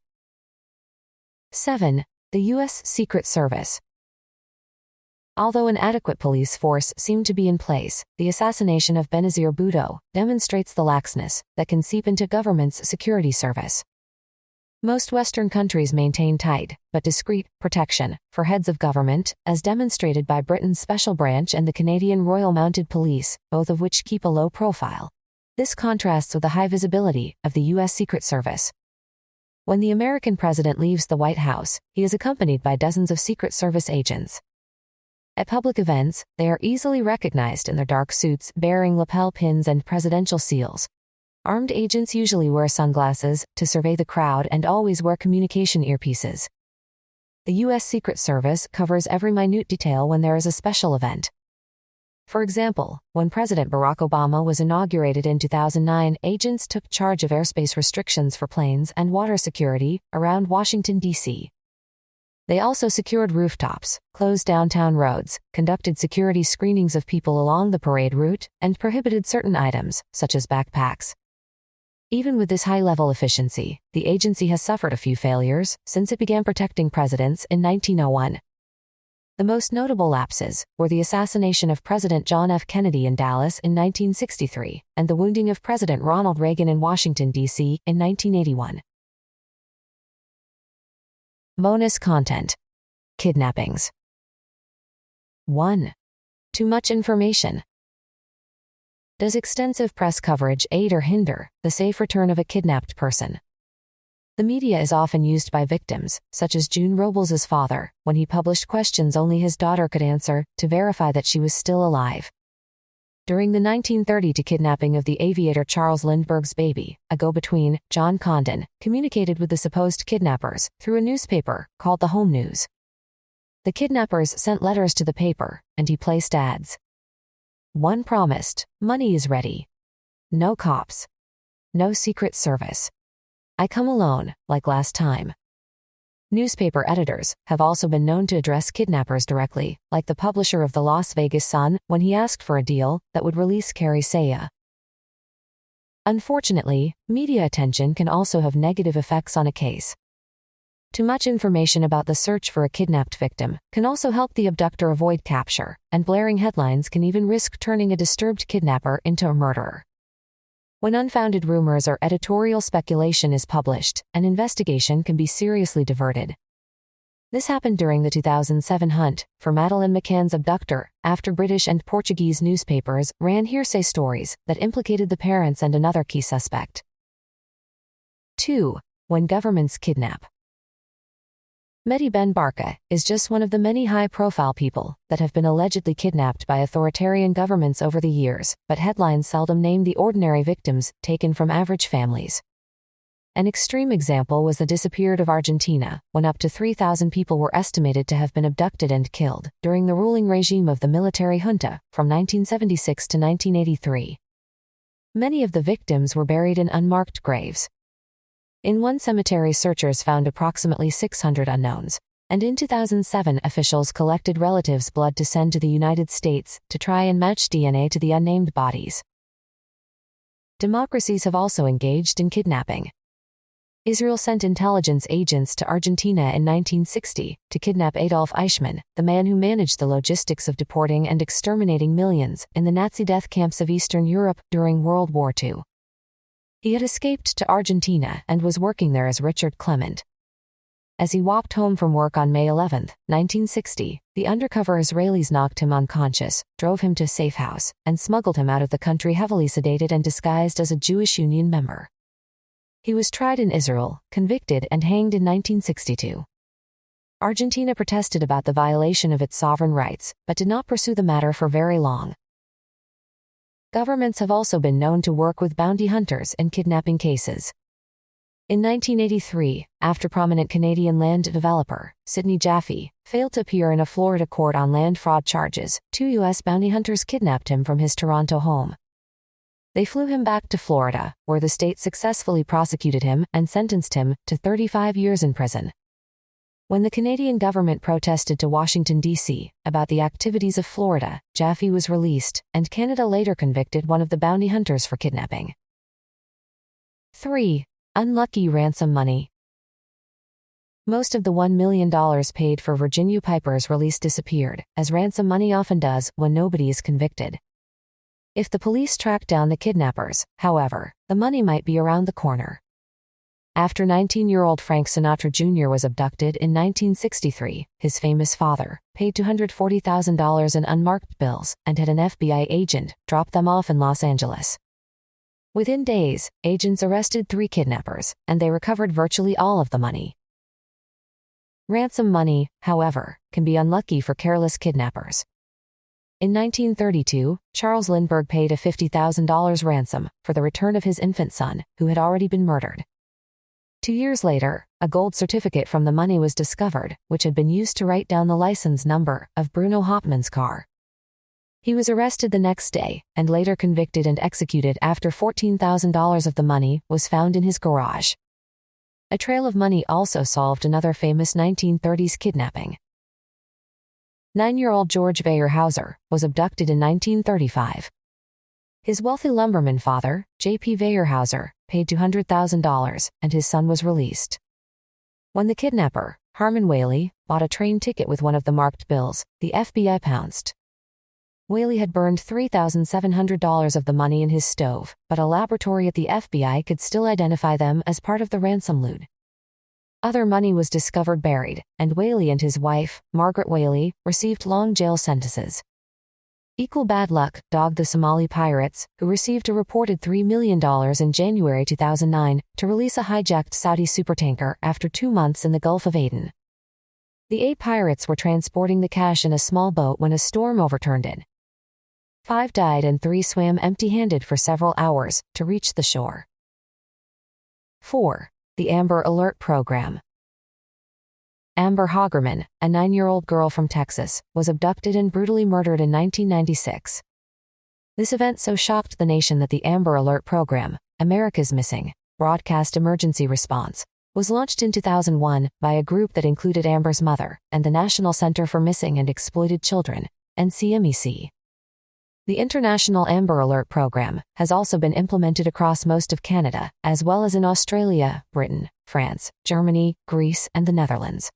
7. The U.S. Secret Service. Although an adequate police force seemed to be in place, the assassination of Benazir Bhutto demonstrates the laxness that can seep into government's security service. Most Western countries maintain tight, but discreet, protection for heads of government, as demonstrated by Britain's Special Branch and the Canadian Royal Mounted Police, both of which keep a low profile. This contrasts with the high visibility of the U.S. Secret Service. When the American president leaves the White House, he is accompanied by dozens of Secret Service agents. At public events, they are easily recognized in their dark suits bearing lapel pins and presidential seals. Armed agents usually wear sunglasses to survey the crowd and always wear communication earpieces. The U.S. Secret Service covers every minute detail when there is a special event. For example, when President Barack Obama was inaugurated in 2009, agents took charge of airspace restrictions for planes and water security around Washington, D.C. They also secured rooftops, closed downtown roads, conducted security screenings of people along the parade route, and prohibited certain items, such as backpacks. Even with this high-level efficiency, the agency has suffered a few failures since it began protecting presidents in 1901. The most notable lapses were the assassination of President John F. Kennedy in Dallas in 1963 and the wounding of President Ronald Reagan in Washington, D.C. in 1981. Bonus content. Kidnappings. 1. Too much information. Does extensive press coverage aid or hinder the safe return of a kidnapped person? The media is often used by victims, such as June Robles' father, when he published questions only his daughter could answer, to verify that she was still alive. During the 1932 kidnapping of the aviator Charles Lindbergh's baby, a go-between, John Condon, communicated with the supposed kidnappers through a newspaper called the Home News. The kidnappers sent letters to the paper, and he placed ads. One promised, "Money is ready. No cops. No Secret Service. I come alone, like last time." Newspaper editors have also been known to address kidnappers directly, like the publisher of the Las Vegas Sun when he asked for a deal that would release Carrie Saya. Unfortunately, media attention can also have negative effects on a case. Too much information about the search for a kidnapped victim can also help the abductor avoid capture, and blaring headlines can even risk turning a disturbed kidnapper into a murderer. When unfounded rumors or editorial speculation is published, an investigation can be seriously diverted. This happened during the 2007 hunt for Madeleine McCann's abductor, after British and Portuguese newspapers ran hearsay stories that implicated the parents and another key suspect. 2. When governments kidnap. Mehdi Ben Barka is just one of the many high-profile people that have been allegedly kidnapped by authoritarian governments over the years, but headlines seldom name the ordinary victims taken from average families. An extreme example was the disappeared of Argentina, when up to 3,000 people were estimated to have been abducted and killed during the ruling regime of the military junta from 1976 to 1983. Many of the victims were buried in unmarked graves. In one cemetery, searchers found approximately 600 unknowns, and in 2007 officials collected relatives' blood to send to the United States to try and match DNA to the unnamed bodies. Democracies have also engaged in kidnapping. Israel sent intelligence agents to Argentina in 1960 to kidnap Adolf Eichmann, the man who managed the logistics of deporting and exterminating millions in the Nazi death camps of Eastern Europe during World War II. He had escaped to Argentina and was working there as Richard Clement. As he walked home from work on May 11, 1960, the undercover Israelis knocked him unconscious, drove him to a safe house, and smuggled him out of the country heavily sedated and disguised as a Jewish Union member. He was tried in Israel, convicted, and hanged in 1962. Argentina protested about the violation of its sovereign rights, but did not pursue the matter for very long. Governments have also been known to work with bounty hunters in kidnapping cases. In 1983, after prominent Canadian land developer, Sidney Jaffe, failed to appear in a Florida court on land fraud charges, 2 U.S. bounty hunters kidnapped him from his Toronto home. They flew him back to Florida, where the state successfully prosecuted him and sentenced him to 35 years in prison. When the Canadian government protested to Washington, D.C., about the activities of Florida, Jaffe was released, and Canada later convicted one of the bounty hunters for kidnapping. 3. Unlucky ransom money. Most of the $1 million paid for Virginia Piper's release disappeared, as ransom money often does when nobody is convicted. If the police track down the kidnappers, however, the money might be around the corner. After 19-year-old Frank Sinatra Jr. was abducted in 1963, his famous father paid $240,000 in unmarked bills and had an FBI agent drop them off in Los Angeles. Within days, agents arrested 3 kidnappers, and they recovered virtually all of the money. Ransom money, however, can be unlucky for careless kidnappers. In 1932, Charles Lindbergh paid a $50,000 ransom for the return of his infant son, who had already been murdered. 2 years later, a gold certificate from the money was discovered, which had been used to write down the license number of Bruno Hauptmann's car. He was arrested the next day, and later convicted and executed after $14,000 of the money was found in his garage. A trail of money also solved another famous 1930s kidnapping. 9-year-old George Weyerhaeuser was abducted in 1935. His wealthy lumberman father, J.P. Weyerhaeuser, paid $200,000, and his son was released. When the kidnapper, Harmon Whaley, bought a train ticket with one of the marked bills, the FBI pounced. Whaley had burned $3,700 of the money in his stove, but a laboratory at the FBI could still identify them as part of the ransom loot. Other money was discovered buried, and Whaley and his wife, Margaret Whaley, received long jail sentences. Equal bad luck dogged the Somali pirates, who received a reported $3 million in January 2009 to release a hijacked Saudi supertanker after 2 months in the Gulf of Aden. The 8 pirates were transporting the cash in a small boat when a storm overturned it. 5 died and 3 swam empty-handed for several hours to reach the shore. 4. The Amber Alert Program. Amber Hagerman, a 9-year-old girl from Texas, was abducted and brutally murdered in 1996. This event so shocked the nation that the Amber Alert Program, America's Missing Broadcast Emergency Response, was launched in 2001 by a group that included Amber's mother and the National Center for Missing and Exploited Children, NCMEC. The International Amber Alert Program has also been implemented across most of Canada, as well as in Australia, Britain, France, Germany, Greece, and the Netherlands.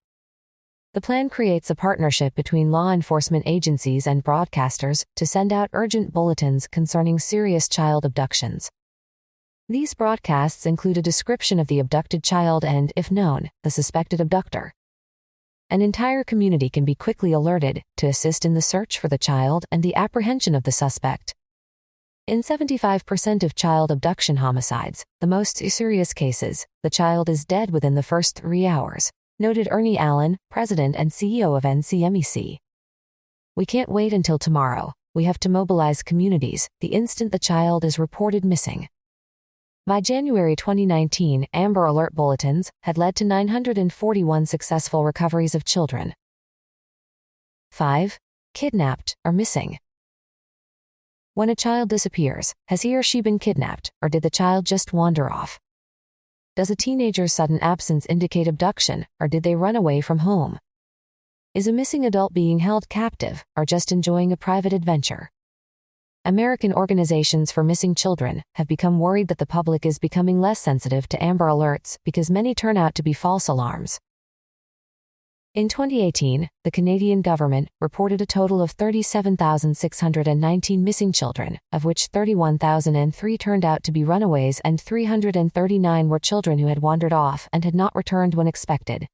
The plan creates a partnership between law enforcement agencies and broadcasters to send out urgent bulletins concerning serious child abductions. These broadcasts include a description of the abducted child and, if known, the suspected abductor. An entire community can be quickly alerted to assist in the search for the child and the apprehension of the suspect. In 75% of child abduction homicides, the most serious cases, the child is dead within the first 3 hours, noted Ernie Allen, president and CEO of NCMEC. We can't wait until tomorrow. We have to mobilize communities the instant the child is reported missing. By January 2019, Amber Alert bulletins had led to 941 successful recoveries of children. 5. Kidnapped or missing. When a child disappears, has he or she been kidnapped, or did the child just wander off? Does a teenager's sudden absence indicate abduction, or did they run away from home? Is a missing adult being held captive, or just enjoying a private adventure? American organizations for missing children have become worried that the public is becoming less sensitive to Amber Alerts because many turn out to be false alarms. In 2018, the Canadian government reported a total of 37,619 missing children, of which 31,003 turned out to be runaways and 339 were children who had wandered off and had not returned when expected.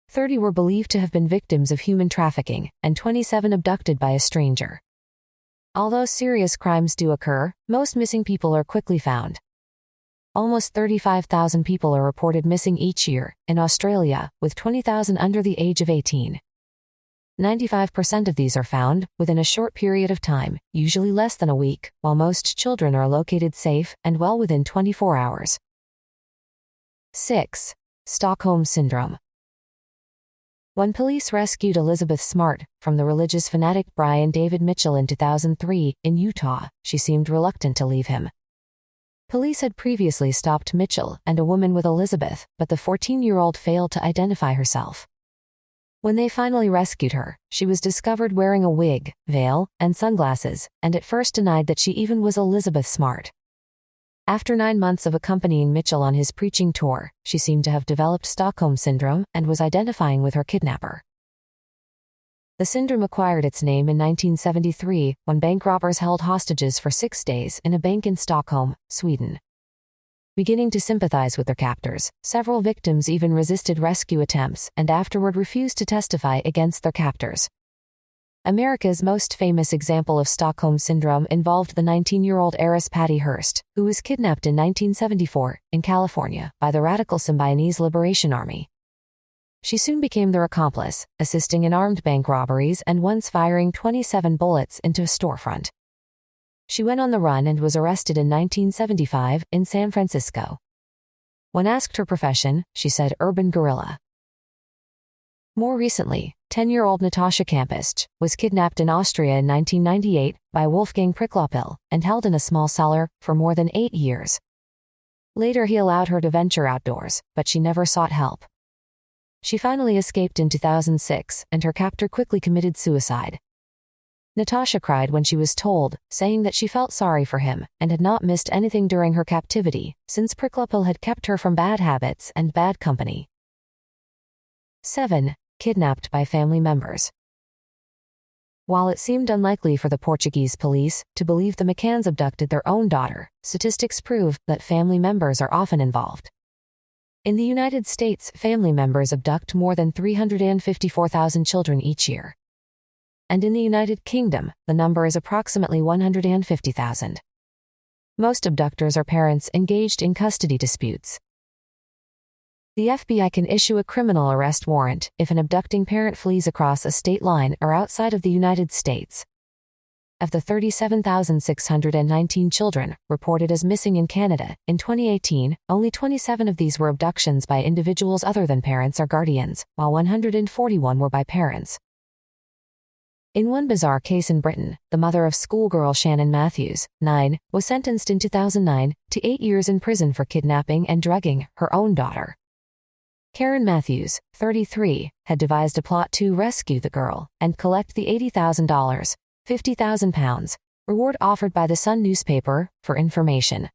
30 were believed to have been victims of human trafficking, and 27 abducted by a stranger. Although serious crimes do occur, most missing people are quickly found. Almost 35,000 people are reported missing each year in Australia, with 20,000 under the age of 18. 95% of these are found within a short period of time, usually less than a week, while most children are located safe and well within 24 hours. 6. Stockholm Syndrome. When police rescued Elizabeth Smart from the religious fanatic Brian David Mitchell in 2003 in Utah, she seemed reluctant to leave him. Police had previously stopped Mitchell and a woman with Elizabeth, but the 14-year-old failed to identify herself. When they finally rescued her, she was discovered wearing a wig, veil, and sunglasses, and at first denied that she even was Elizabeth Smart. After 9 months of accompanying Mitchell on his preaching tour, she seemed to have developed Stockholm Syndrome and was identifying with her kidnapper. The syndrome acquired its name in 1973 when bank robbers held hostages for 6 days in a bank in Stockholm, Sweden. Beginning to sympathize with their captors, several victims even resisted rescue attempts and afterward refused to testify against their captors. America's most famous example of Stockholm Syndrome involved the 19-year-old heiress Patty Hearst, who was kidnapped in 1974 in California by the radical Symbionese Liberation Army. She soon became their accomplice, assisting in armed bank robberies and once firing 27 bullets into a storefront. She went on the run and was arrested in 1975 in San Francisco. When asked her profession, she said urban guerrilla. More recently, 10-year-old Natasha Kampusch was kidnapped in Austria in 1998 by Wolfgang Priklopil and held in a small cellar for more than 8 years. Later he allowed her to venture outdoors, but she never sought help. She finally escaped in 2006, and her captor quickly committed suicide. Natasha cried when she was told, saying that she felt sorry for him and had not missed anything during her captivity, since Priklopil had kept her from bad habits and bad company. 7. Kidnapped by family members. While it seemed unlikely for the Portuguese police to believe the McCanns abducted their own daughter, statistics prove that family members are often involved. In the United States, family members abduct more than 354,000 children each year. And in the United Kingdom, the number is approximately 150,000. Most abductors are parents engaged in custody disputes. The FBI can issue a criminal arrest warrant if an abducting parent flees across a state line or outside of the United States. Of the 37,619 children reported as missing in Canada in 2018, only 27 of these were abductions by individuals other than parents or guardians, while 141 were by parents. In one bizarre case in Britain, the mother of schoolgirl Shannon Matthews, 9, was sentenced in 2009 to 8 years in prison for kidnapping and drugging her own daughter. Karen Matthews, 33, had devised a plot to rescue the girl and collect the $80,000, £50,000, reward offered by the Sun newspaper for information.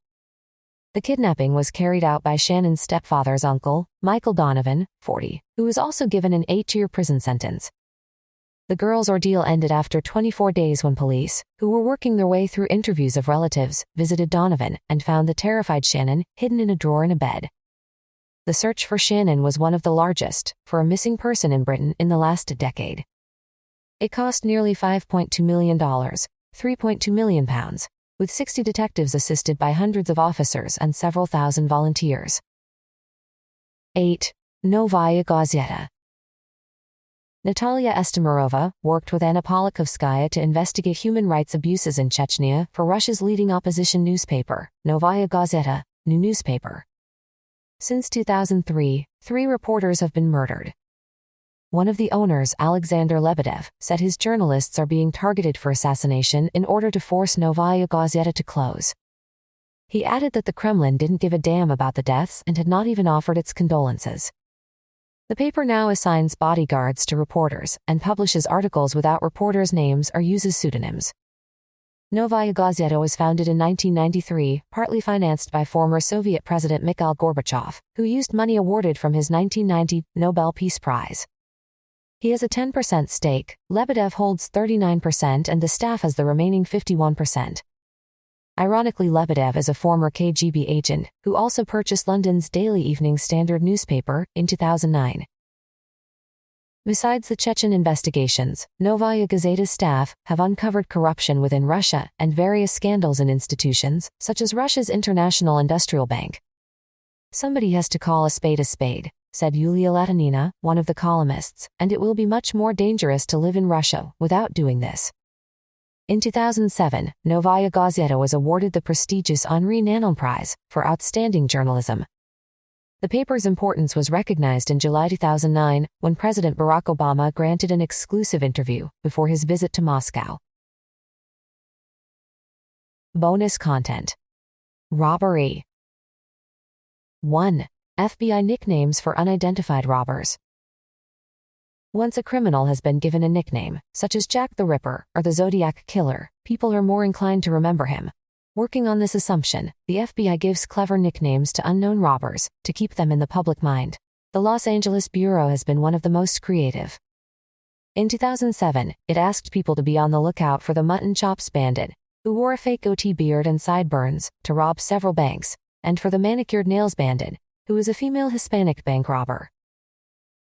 The kidnapping was carried out by Shannon's stepfather's uncle, Michael Donovan, 40, who was also given an 8-year prison sentence. The girl's ordeal ended after 24 days when police, who were working their way through interviews of relatives, visited Donovan and found the terrified Shannon hidden in a drawer in a bed. The search for Shannon was one of the largest for a missing person in Britain in the last decade. It cost nearly $5.2 million, £3.2 million, with 60 detectives assisted by hundreds of officers and several thousand volunteers. 8. Novaya Gazeta. Natalia Estemirova worked with Anna Politkovskaya to investigate human rights abuses in Chechnya for Russia's leading opposition newspaper, Novaya Gazeta, new newspaper. Since 2003, 3 reporters have been murdered. One of the owners, Alexander Lebedev, said his journalists are being targeted for assassination in order to force Novaya Gazeta to close. He added that the Kremlin didn't give a damn about the deaths and had not even offered its condolences. The paper now assigns bodyguards to reporters and publishes articles without reporters' names or uses pseudonyms. Novaya Gazeta was founded in 1993, partly financed by former Soviet President Mikhail Gorbachev, who used money awarded from his 1990 Nobel Peace Prize. He has a 10% stake, Lebedev holds 39% and the staff has the remaining 51%. Ironically, Lebedev is a former KGB agent who also purchased London's Daily Evening Standard newspaper in 2009. Besides the Chechen investigations, Novaya Gazeta's staff have uncovered corruption within Russia and various scandals in institutions, such as Russia's International Industrial Bank. Somebody has to call a spade, said Yulia Latinina, one of the columnists, and it will be much more dangerous to live in Russia without doing this. In 2007, Novaya Gazeta was awarded the prestigious Henri Nanon Prize for outstanding journalism. The paper's importance was recognized in July 2009 when President Barack Obama granted an exclusive interview before his visit to Moscow. Bonus content. Robbery. 1. FBI nicknames for unidentified robbers. Once a criminal has been given a nickname, such as Jack the Ripper or the Zodiac Killer, people are more inclined to remember him. Working on this assumption, the FBI gives clever nicknames to unknown robbers to keep them in the public mind. The Los Angeles Bureau has been one of the most creative. In 2007, it asked people to be on the lookout for the Mutton Chops Bandit, who wore a fake goatee beard and sideburns to rob several banks, and for the Manicured Nails Bandit, who was a female Hispanic bank robber.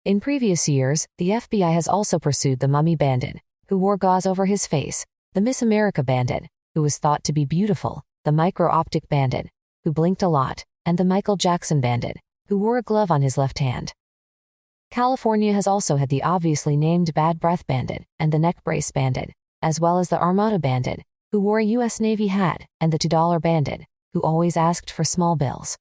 In previous years, the FBI has also pursued the Mummy Bandit, who wore gauze over his face, the Miss America Bandit, who was thought to be beautiful, the Micro-Optic Bandit, who blinked a lot, and the Michael Jackson Bandit, who wore a glove on his left hand. California has also had the obviously named Bad Breath Bandit and the Neck Brace Bandit, as well as the Armada Bandit, who wore a U.S. Navy hat, and the $2 Bandit, who always asked for small bills.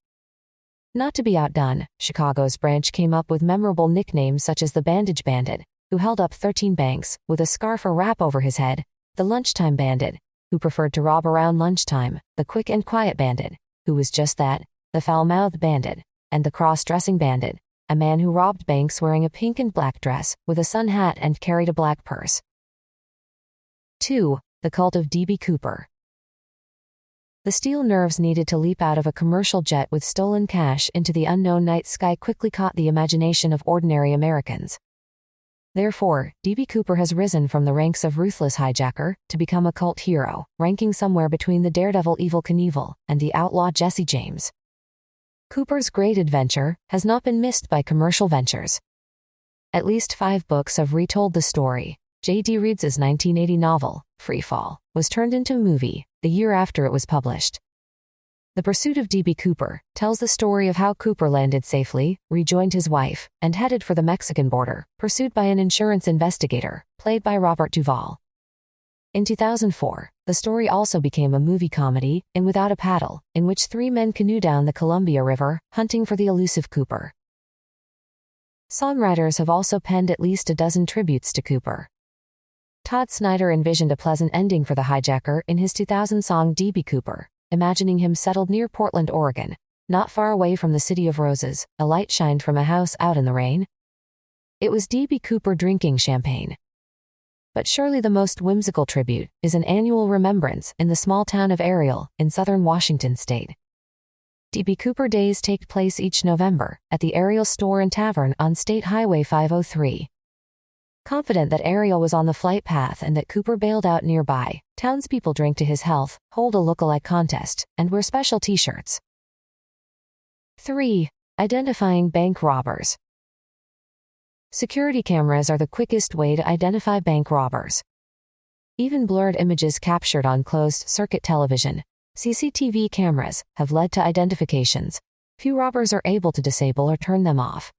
Not to be outdone, Chicago's branch came up with memorable nicknames such as the Bandage Bandit, who held up 13 banks with a scarf or wrap over his head, the Lunchtime Bandit, who preferred to rob around lunchtime, the Quick and Quiet Bandit, who was just that, the Foul-Mouthed Bandit, and the Cross-Dressing Bandit, a man who robbed banks wearing a pink and black dress with a sun hat and carried a black purse. 2. The Cult of D.B. Cooper. The steel nerves needed to leap out of a commercial jet with stolen cash into the unknown night sky quickly caught the imagination of ordinary Americans. Therefore, D.B. Cooper has risen from the ranks of ruthless hijacker to become a cult hero, ranking somewhere between the daredevil Evel Knievel and the outlaw Jesse James. Cooper's great adventure has not been missed by commercial ventures. At least 5 books have retold the story. J.D. Reed's 1980 novel, Free Fall, was turned into a movie the year after it was published. The Pursuit of D.B. Cooper tells the story of how Cooper landed safely, rejoined his wife, and headed for the Mexican border, pursued by an insurance investigator, played by Robert Duvall. In 2004, the story also became a movie comedy, in Without a Paddle, in which 3 men canoe down the Columbia River, hunting for the elusive Cooper. Songwriters have also penned at least a dozen tributes to Cooper. Todd Snyder envisioned a pleasant ending for the hijacker in his 2000 song D.B. Cooper, imagining him settled near Portland, Oregon, not far away from the City of Roses. A light shined from a house out in the rain. It was D.B. Cooper drinking champagne. But surely the most whimsical tribute is an annual remembrance in the small town of Ariel in southern Washington state. D.B. Cooper Days take place each November at the Ariel Store and Tavern on State Highway 503. Confident that Ariel was on the flight path and that Cooper bailed out nearby, townspeople drink to his health, hold a look-alike contest, and wear special t-shirts. 3. Identifying bank robbers. Security cameras are the quickest way to identify bank robbers. Even blurred images captured on closed-circuit television, CCTV cameras, have led to identifications. Few robbers are able to disable or turn them off.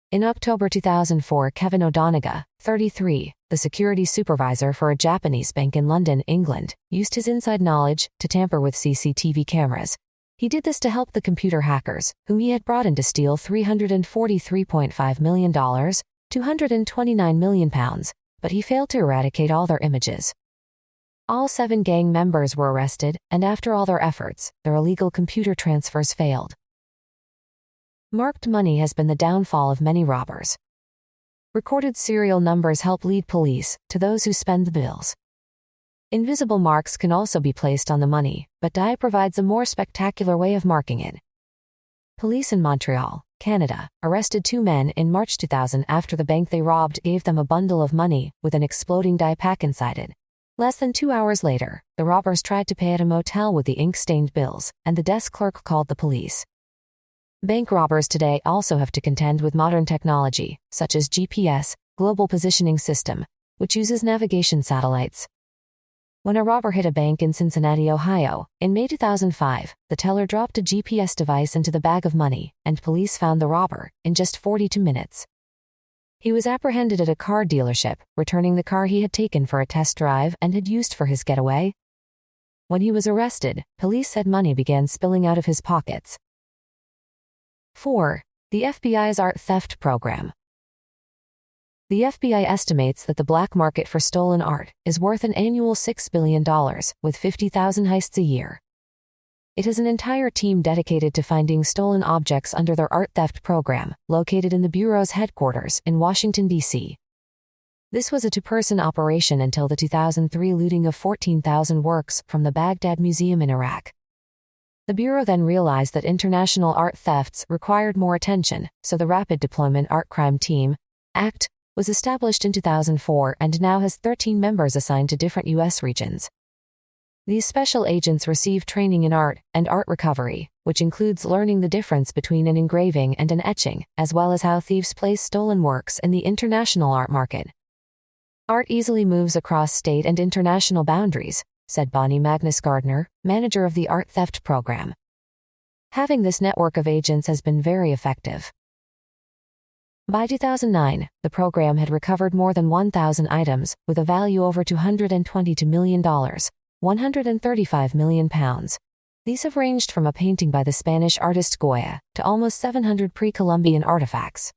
In October 2004, Kevin O'Donaga, 33, the security supervisor for a Japanese bank in London, England, used his inside knowledge to tamper with CCTV cameras. He did this to help the computer hackers, whom he had brought in to steal $343.5 million, £229 million, but he failed to eradicate all their images. All 7 gang members were arrested, and after all their efforts, their illegal computer transfers failed. Marked money has been the downfall of many robbers. Recorded serial numbers help lead police to those who spend the bills. Invisible marks can also be placed on the money, but dye provides a more spectacular way of marking it. Police in Montreal, Canada, arrested 2 men in March 2000 after the bank they robbed gave them a bundle of money with an exploding dye pack inside it. Less than 2 hours later, the robbers tried to pay at a motel with the ink-stained bills, and the desk clerk called the police. Bank robbers today also have to contend with modern technology, such as GPS, Global Positioning System, which uses navigation satellites. When a robber hit a bank in Cincinnati, Ohio, in May 2005, the teller dropped a GPS device into the bag of money, and police found the robber in just 42 minutes. He was apprehended at a car dealership, returning the car he had taken for a test drive and had used for his getaway. When he was arrested, police said money began spilling out of his pockets. 4. The FBI's art theft program. The FBI estimates that the black market for stolen art is worth an annual $6 billion, with 50,000 heists a year. It has an entire team dedicated to finding stolen objects under their art theft program, located in the Bureau's headquarters in Washington, D.C. This was a 2-person operation until the 2003 looting of 14,000 works from the Baghdad Museum in Iraq. The Bureau then realized that international art thefts required more attention, so the Rapid Deployment Art Crime Team, ACT, was established in 2004 and now has 13 members assigned to different U.S. regions. These special agents receive training in art and art recovery, which includes learning the difference between an engraving and an etching, as well as how thieves place stolen works in the international art market. Art easily moves across state and international boundaries, said Bonnie Magnus Gardner, manager of the art theft program. Having this network of agents has been very effective. By 2009, the program had recovered more than 1,000 items, with a value over $222 million, £135 million. These have ranged from a painting by the Spanish artist Goya to almost 700 pre-Columbian artifacts.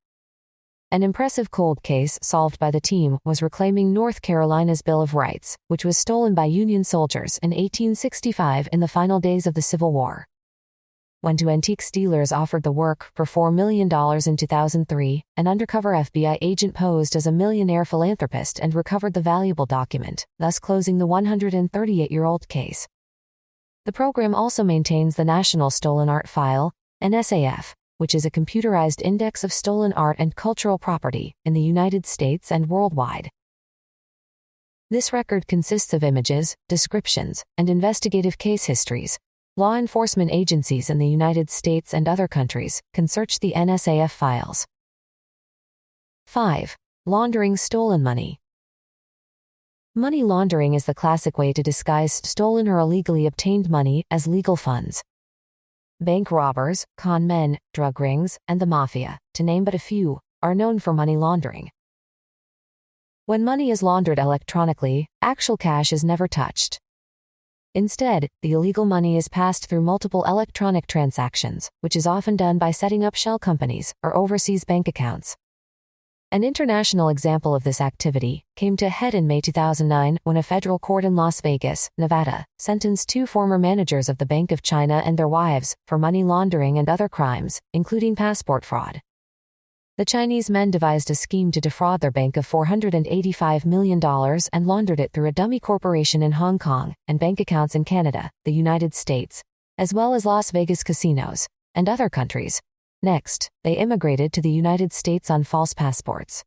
An impressive cold case solved by the team was reclaiming North Carolina's Bill of Rights, which was stolen by Union soldiers in 1865 in the final days of the Civil War. When 2 antiques dealers offered the work for $4 million in 2003, an undercover FBI agent posed as a millionaire philanthropist and recovered the valuable document, thus closing the 138-year-old case. The program also maintains the National Stolen Art File, NSAF, which is a computerized index of stolen art and cultural property in the United States and worldwide. This record consists of images, descriptions, and investigative case histories. Law enforcement agencies in the United States and other countries can search the NSAF files. 5. Laundering stolen money. Money laundering is the classic way to disguise stolen or illegally obtained money as legal funds. Bank robbers, con men, drug rings, and the mafia, to name but a few, are known for money laundering. When money is laundered electronically, actual cash is never touched. Instead, the illegal money is passed through multiple electronic transactions, which is often done by setting up shell companies or overseas bank accounts. An international example of this activity came to a head in May 2009 when a federal court in Las Vegas, Nevada, sentenced 2 former managers of the Bank of China and their wives for money laundering and other crimes, including passport fraud. The Chinese men devised a scheme to defraud their bank of $485 million and laundered it through a dummy corporation in Hong Kong and bank accounts in Canada, the United States, as well as Las Vegas casinos, and other countries. Next, they immigrated to the United States on false passports.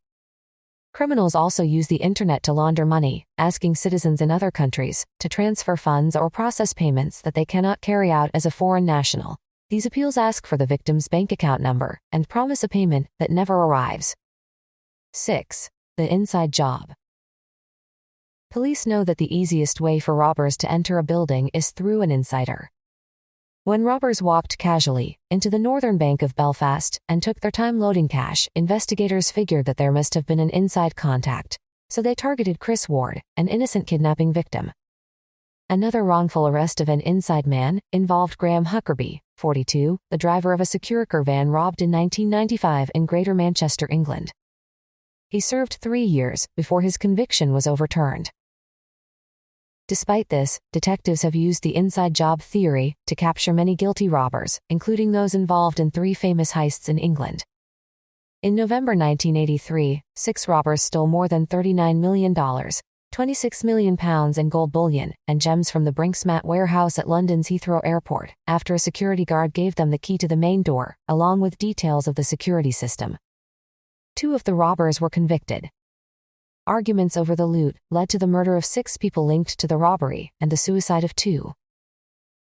Criminals also use the internet to launder money, asking citizens in other countries to transfer funds or process payments that they cannot carry out as a foreign national. These appeals ask for the victim's bank account number and promise a payment that never arrives. 6. The inside job. Police know that the easiest way for robbers to enter a building is through an insider. When robbers walked casually into the Northern Bank of Belfast and took their time loading cash, investigators figured that there must have been an inside contact, so they targeted Chris Ward, an innocent kidnapping victim. Another wrongful arrest of an inside man involved Graham Huckerby, 42, the driver of a Securicar van robbed in 1995 in Greater Manchester, England. He served 3 years before his conviction was overturned. Despite this, detectives have used the inside job theory to capture many guilty robbers, including those involved in 3 famous heists in England. In November 1983, 6 robbers stole more than $39 million, £26 million in gold bullion and gems from the Brinksmat warehouse at London's Heathrow Airport, after a security guard gave them the key to the main door, along with details of the security system. 2 of the robbers were convicted. Arguments over the loot led to the murder of 6 people linked to the robbery and the suicide of 2.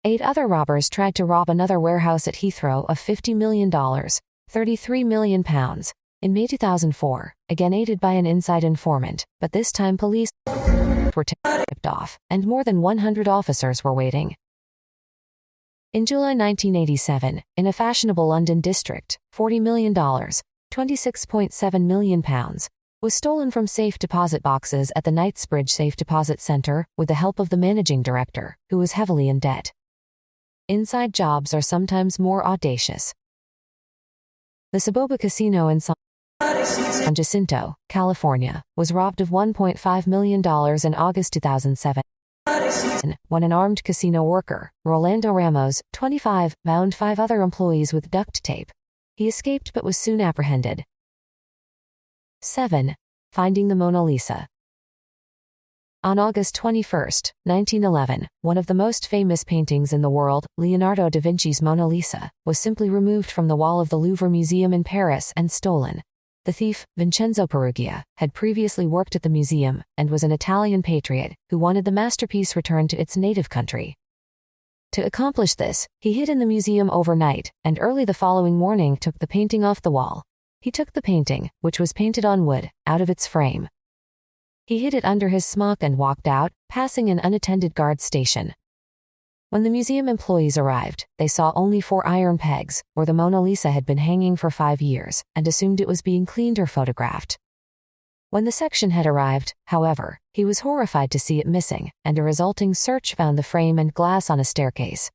8 other robbers tried to rob another warehouse at Heathrow of $50 million, £33 million, in May 2004, again aided by an inside informant, but this time police were tipped off, and more than 100 officers were waiting. In July 1987, in a fashionable London district, $40 million, £26.7 million, was stolen from safe deposit boxes at the Knightsbridge Safe Deposit Centre with the help of the managing director, who was heavily in debt. Inside jobs are sometimes more audacious. The Saboba Casino in San Jacinto, California, was robbed of $1.5 million in August 2007, when an armed casino worker, Rolando Ramos, 25, bound 5 other employees with duct tape. He escaped but was soon apprehended. 7. Finding the Mona Lisa. On August 21, 1911, one of the most famous paintings in the world, Leonardo da Vinci's Mona Lisa, was simply removed from the wall of the Louvre Museum in Paris and stolen. The thief, Vincenzo Perugia, had previously worked at the museum and was an Italian patriot who wanted the masterpiece returned to its native country. To accomplish this, he hid in the museum overnight and early the following morning took the painting off the wall. He took the painting, which was painted on wood, out of its frame. He hid it under his smock and walked out, passing an unattended guard station. When the museum employees arrived, they saw only 4 iron pegs, where the Mona Lisa had been hanging for 5 years, and assumed it was being cleaned or photographed. When the section had arrived, however, he was horrified to see it missing, and a resulting search found the frame and glass on a staircase.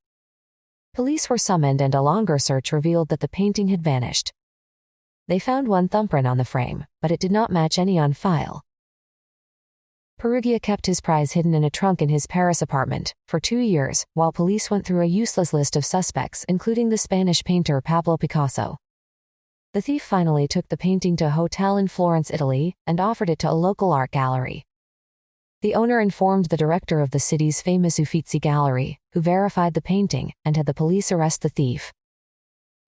Police were summoned and a longer search revealed that the painting had vanished. They found one thumbprint on the frame, but it did not match any on file. Perugia kept his prize hidden in a trunk in his Paris apartment for 2 years, while police went through a useless list of suspects, including the Spanish painter Pablo Picasso. The thief finally took the painting to a hotel in Florence, Italy, and offered it to a local art gallery. The owner informed the director of the city's famous Uffizi Gallery, who verified the painting and had the police arrest the thief.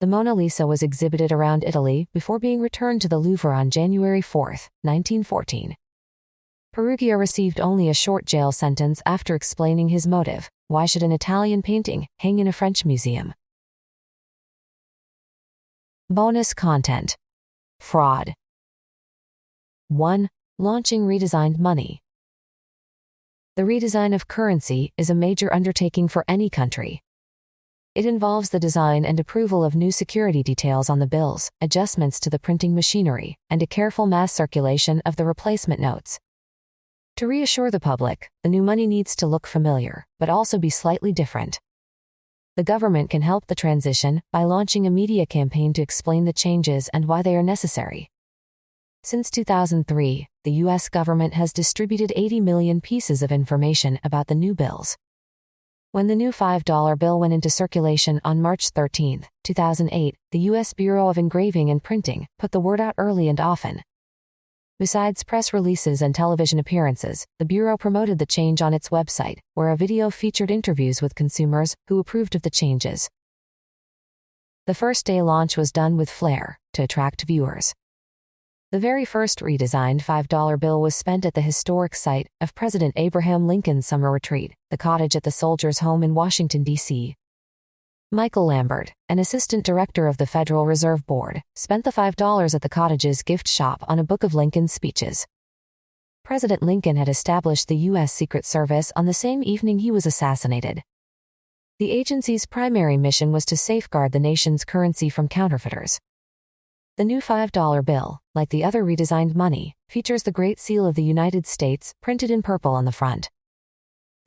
The Mona Lisa was exhibited around Italy before being returned to the Louvre on January 4, 1914. Perugia received only a short jail sentence after explaining his motive. Why should an Italian painting hang in a French museum? Bonus content. Fraud. 1. Launching redesigned money. The redesign of currency is a major undertaking for any country. It involves the design and approval of new security details on the bills, adjustments to the printing machinery, and a careful mass circulation of the replacement notes. To reassure the public, the new money needs to look familiar, but also be slightly different. The government can help the transition by launching a media campaign to explain the changes and why they are necessary. Since 2003, the U.S. government has distributed 80 million pieces of information about the new bills. When the new $5 bill went into circulation on March 13, 2008, the U.S. Bureau of Engraving and Printing put the word out early and often. Besides press releases and television appearances, the Bureau promoted the change on its website, where a video featured interviews with consumers who approved of the changes. The first-day launch was done with flair, to attract viewers. The very first redesigned $5 bill was spent at the historic site of President Abraham Lincoln's summer retreat, the cottage at the Soldiers' Home in Washington, D.C. Michael Lambert, an assistant director of the Federal Reserve Board, spent the $5 at the cottage's gift shop on a book of Lincoln's speeches. President Lincoln had established the U.S. Secret Service on the same evening he was assassinated. The agency's primary mission was to safeguard the nation's currency from counterfeiters. The new $5 bill, like the other redesigned money, features the Great Seal of the United States printed in purple on the front.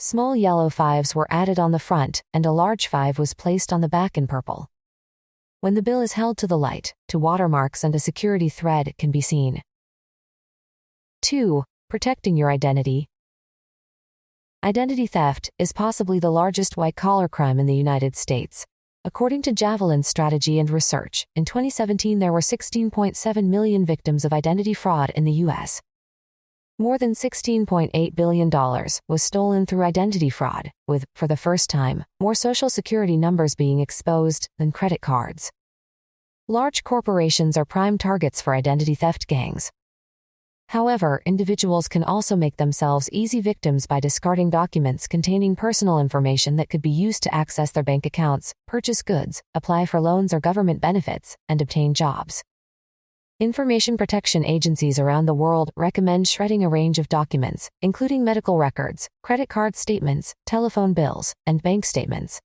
Small yellow 5s were added on the front, and a large 5 was placed on the back in purple. When the bill is held to the light, two watermarks and a security thread can be seen. 2. Protecting your identity. Identity theft is possibly the largest white-collar crime in the United States. According to Javelin Strategy and Research, in 2017 there were 16.7 million victims of identity fraud in the U.S. More than $16.8 billion was stolen through identity fraud, with, for the first time, more Social Security numbers being exposed than credit cards. Large corporations are prime targets for identity theft gangs. However, individuals can also make themselves easy victims by discarding documents containing personal information that could be used to access their bank accounts, purchase goods, apply for loans or government benefits, and obtain jobs. Information protection agencies around the world recommend shredding a range of documents, including medical records, credit card statements, telephone bills, and bank statements.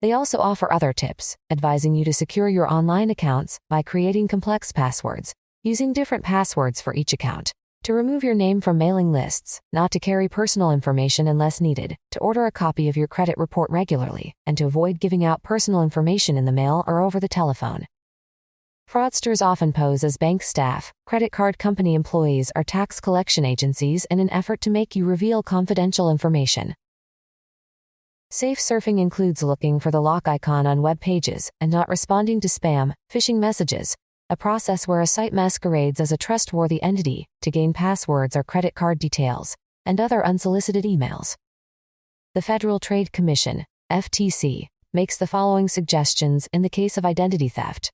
They also offer other tips, advising you to secure your online accounts by creating complex passwords, using different passwords for each account, to remove your name from mailing lists, not to carry personal information unless needed, to order a copy of your credit report regularly, and to avoid giving out personal information in the mail or over the telephone. Fraudsters often pose as bank staff, credit card company employees, or tax collection agencies in an effort to make you reveal confidential information. Safe surfing includes looking for the lock icon on web pages and not responding to spam, phishing messages, a process where a site masquerades as a trustworthy entity to gain passwords or credit card details, and other unsolicited emails. The Federal Trade Commission, FTC, makes the following suggestions in the case of identity theft.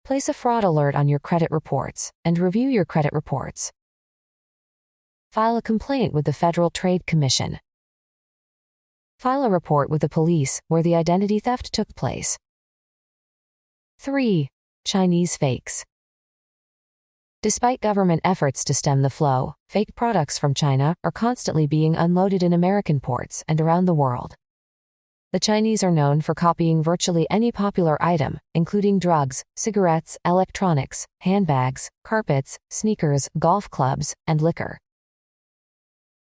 Place a fraud alert on your credit reports, and review your credit reports. File a complaint with the Federal Trade Commission. File a report with the police where the identity theft took place. 3. Chinese fakes. Despite government efforts to stem the flow, fake products from China are constantly being unloaded in American ports and around the world. The Chinese are known for copying virtually any popular item, including drugs, cigarettes, electronics, handbags, carpets, sneakers, golf clubs, and liquor.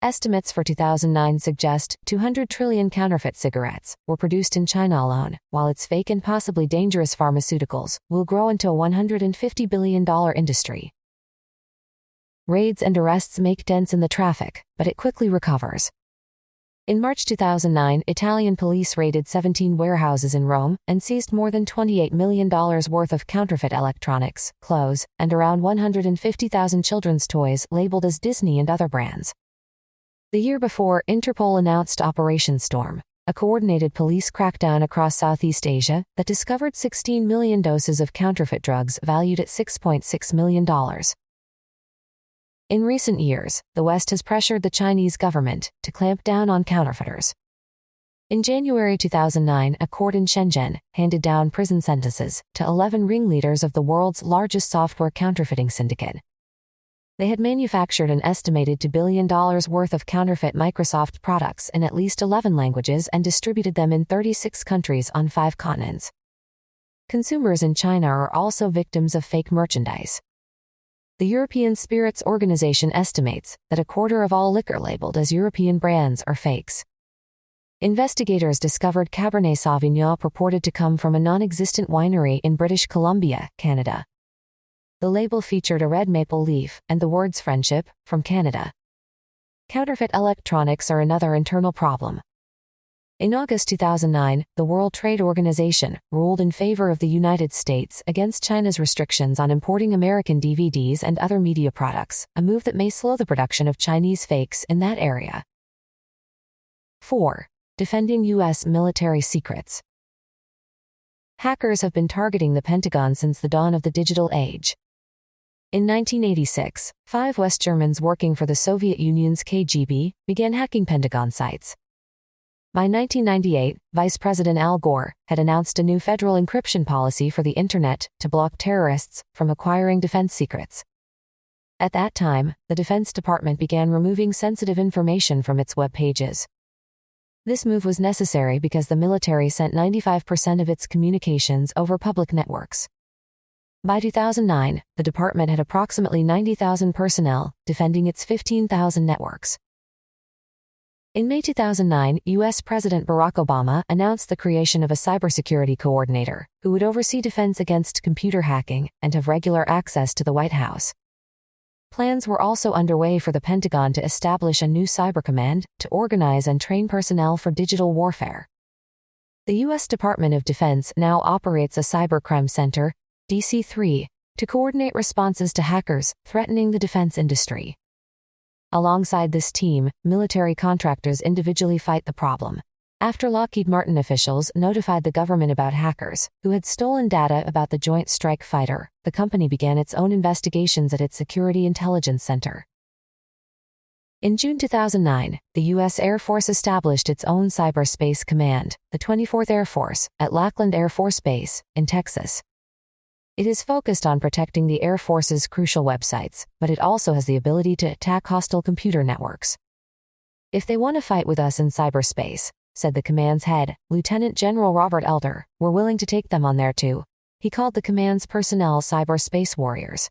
Estimates for 2009 suggest 200 trillion counterfeit cigarettes were produced in China alone, while its fake and possibly dangerous pharmaceuticals will grow into a $150 billion industry. Raids and arrests make dents in the traffic, but it quickly recovers. In March 2009, Italian police raided 17 warehouses in Rome and seized more than $28 million worth of counterfeit electronics, clothes, and around 150,000 children's toys labeled as Disney and other brands. The year before, Interpol announced Operation Storm, a coordinated police crackdown across Southeast Asia that discovered 16 million doses of counterfeit drugs valued at $6.6 million. In recent years, the West has pressured the Chinese government to clamp down on counterfeiters. In January 2009, a court in Shenzhen handed down prison sentences to 11 ringleaders of the world's largest software counterfeiting syndicate. They had manufactured an estimated $2 billion worth of counterfeit Microsoft products in at least 11 languages and distributed them in 36 countries on 5 continents. Consumers in China are also victims of fake merchandise. The European Spirits Organization estimates that a quarter of all liquor labeled as European brands are fakes. Investigators discovered Cabernet Sauvignon purported to come from a non-existent winery in British Columbia, Canada. The label featured a red maple leaf and the words "Friendship" from Canada. Counterfeit electronics are another internal problem. In August 2009, the World Trade Organization ruled in favor of the United States against China's restrictions on importing American DVDs and other media products, a move that may slow the production of Chinese fakes in that area. 4. Defending U.S. military secrets. Hackers have been targeting the Pentagon since the dawn of the digital age. In 1986, 5 West Germans working for the Soviet Union's KGB began hacking Pentagon sites. By 1998, Vice President Al Gore had announced a new federal encryption policy for the Internet to block terrorists from acquiring defense secrets. At that time, the Defense Department began removing sensitive information from its web pages. This move was necessary because the military sent 95% of its communications over public networks. By 2009, the department had approximately 90,000 personnel defending its 15,000 networks. In May 2009, U.S. President Barack Obama announced the creation of a cybersecurity coordinator who would oversee defense against computer hacking and have regular access to the White House. Plans were also underway for the Pentagon to establish a new cyber command to organize and train personnel for digital warfare. The U.S. Department of Defense now operates a Cybercrime Center, DC-3, to coordinate responses to hackers threatening the defense industry. Alongside this team, military contractors individually fight the problem. After Lockheed Martin officials notified the government about hackers who had stolen data about the Joint Strike Fighter, the company began its own investigations at its Security Intelligence Center. In June 2009, the U.S. Air Force established its own cyberspace command, the 24th Air Force, at Lackland Air Force Base, in Texas. It is focused on protecting the Air Force's crucial websites, but it also has the ability to attack hostile computer networks. "If they want to fight with us in cyberspace," said the command's head, Lieutenant General Robert Elder, "we're willing to take them on there too." He called the command's personnel cyberspace warriors.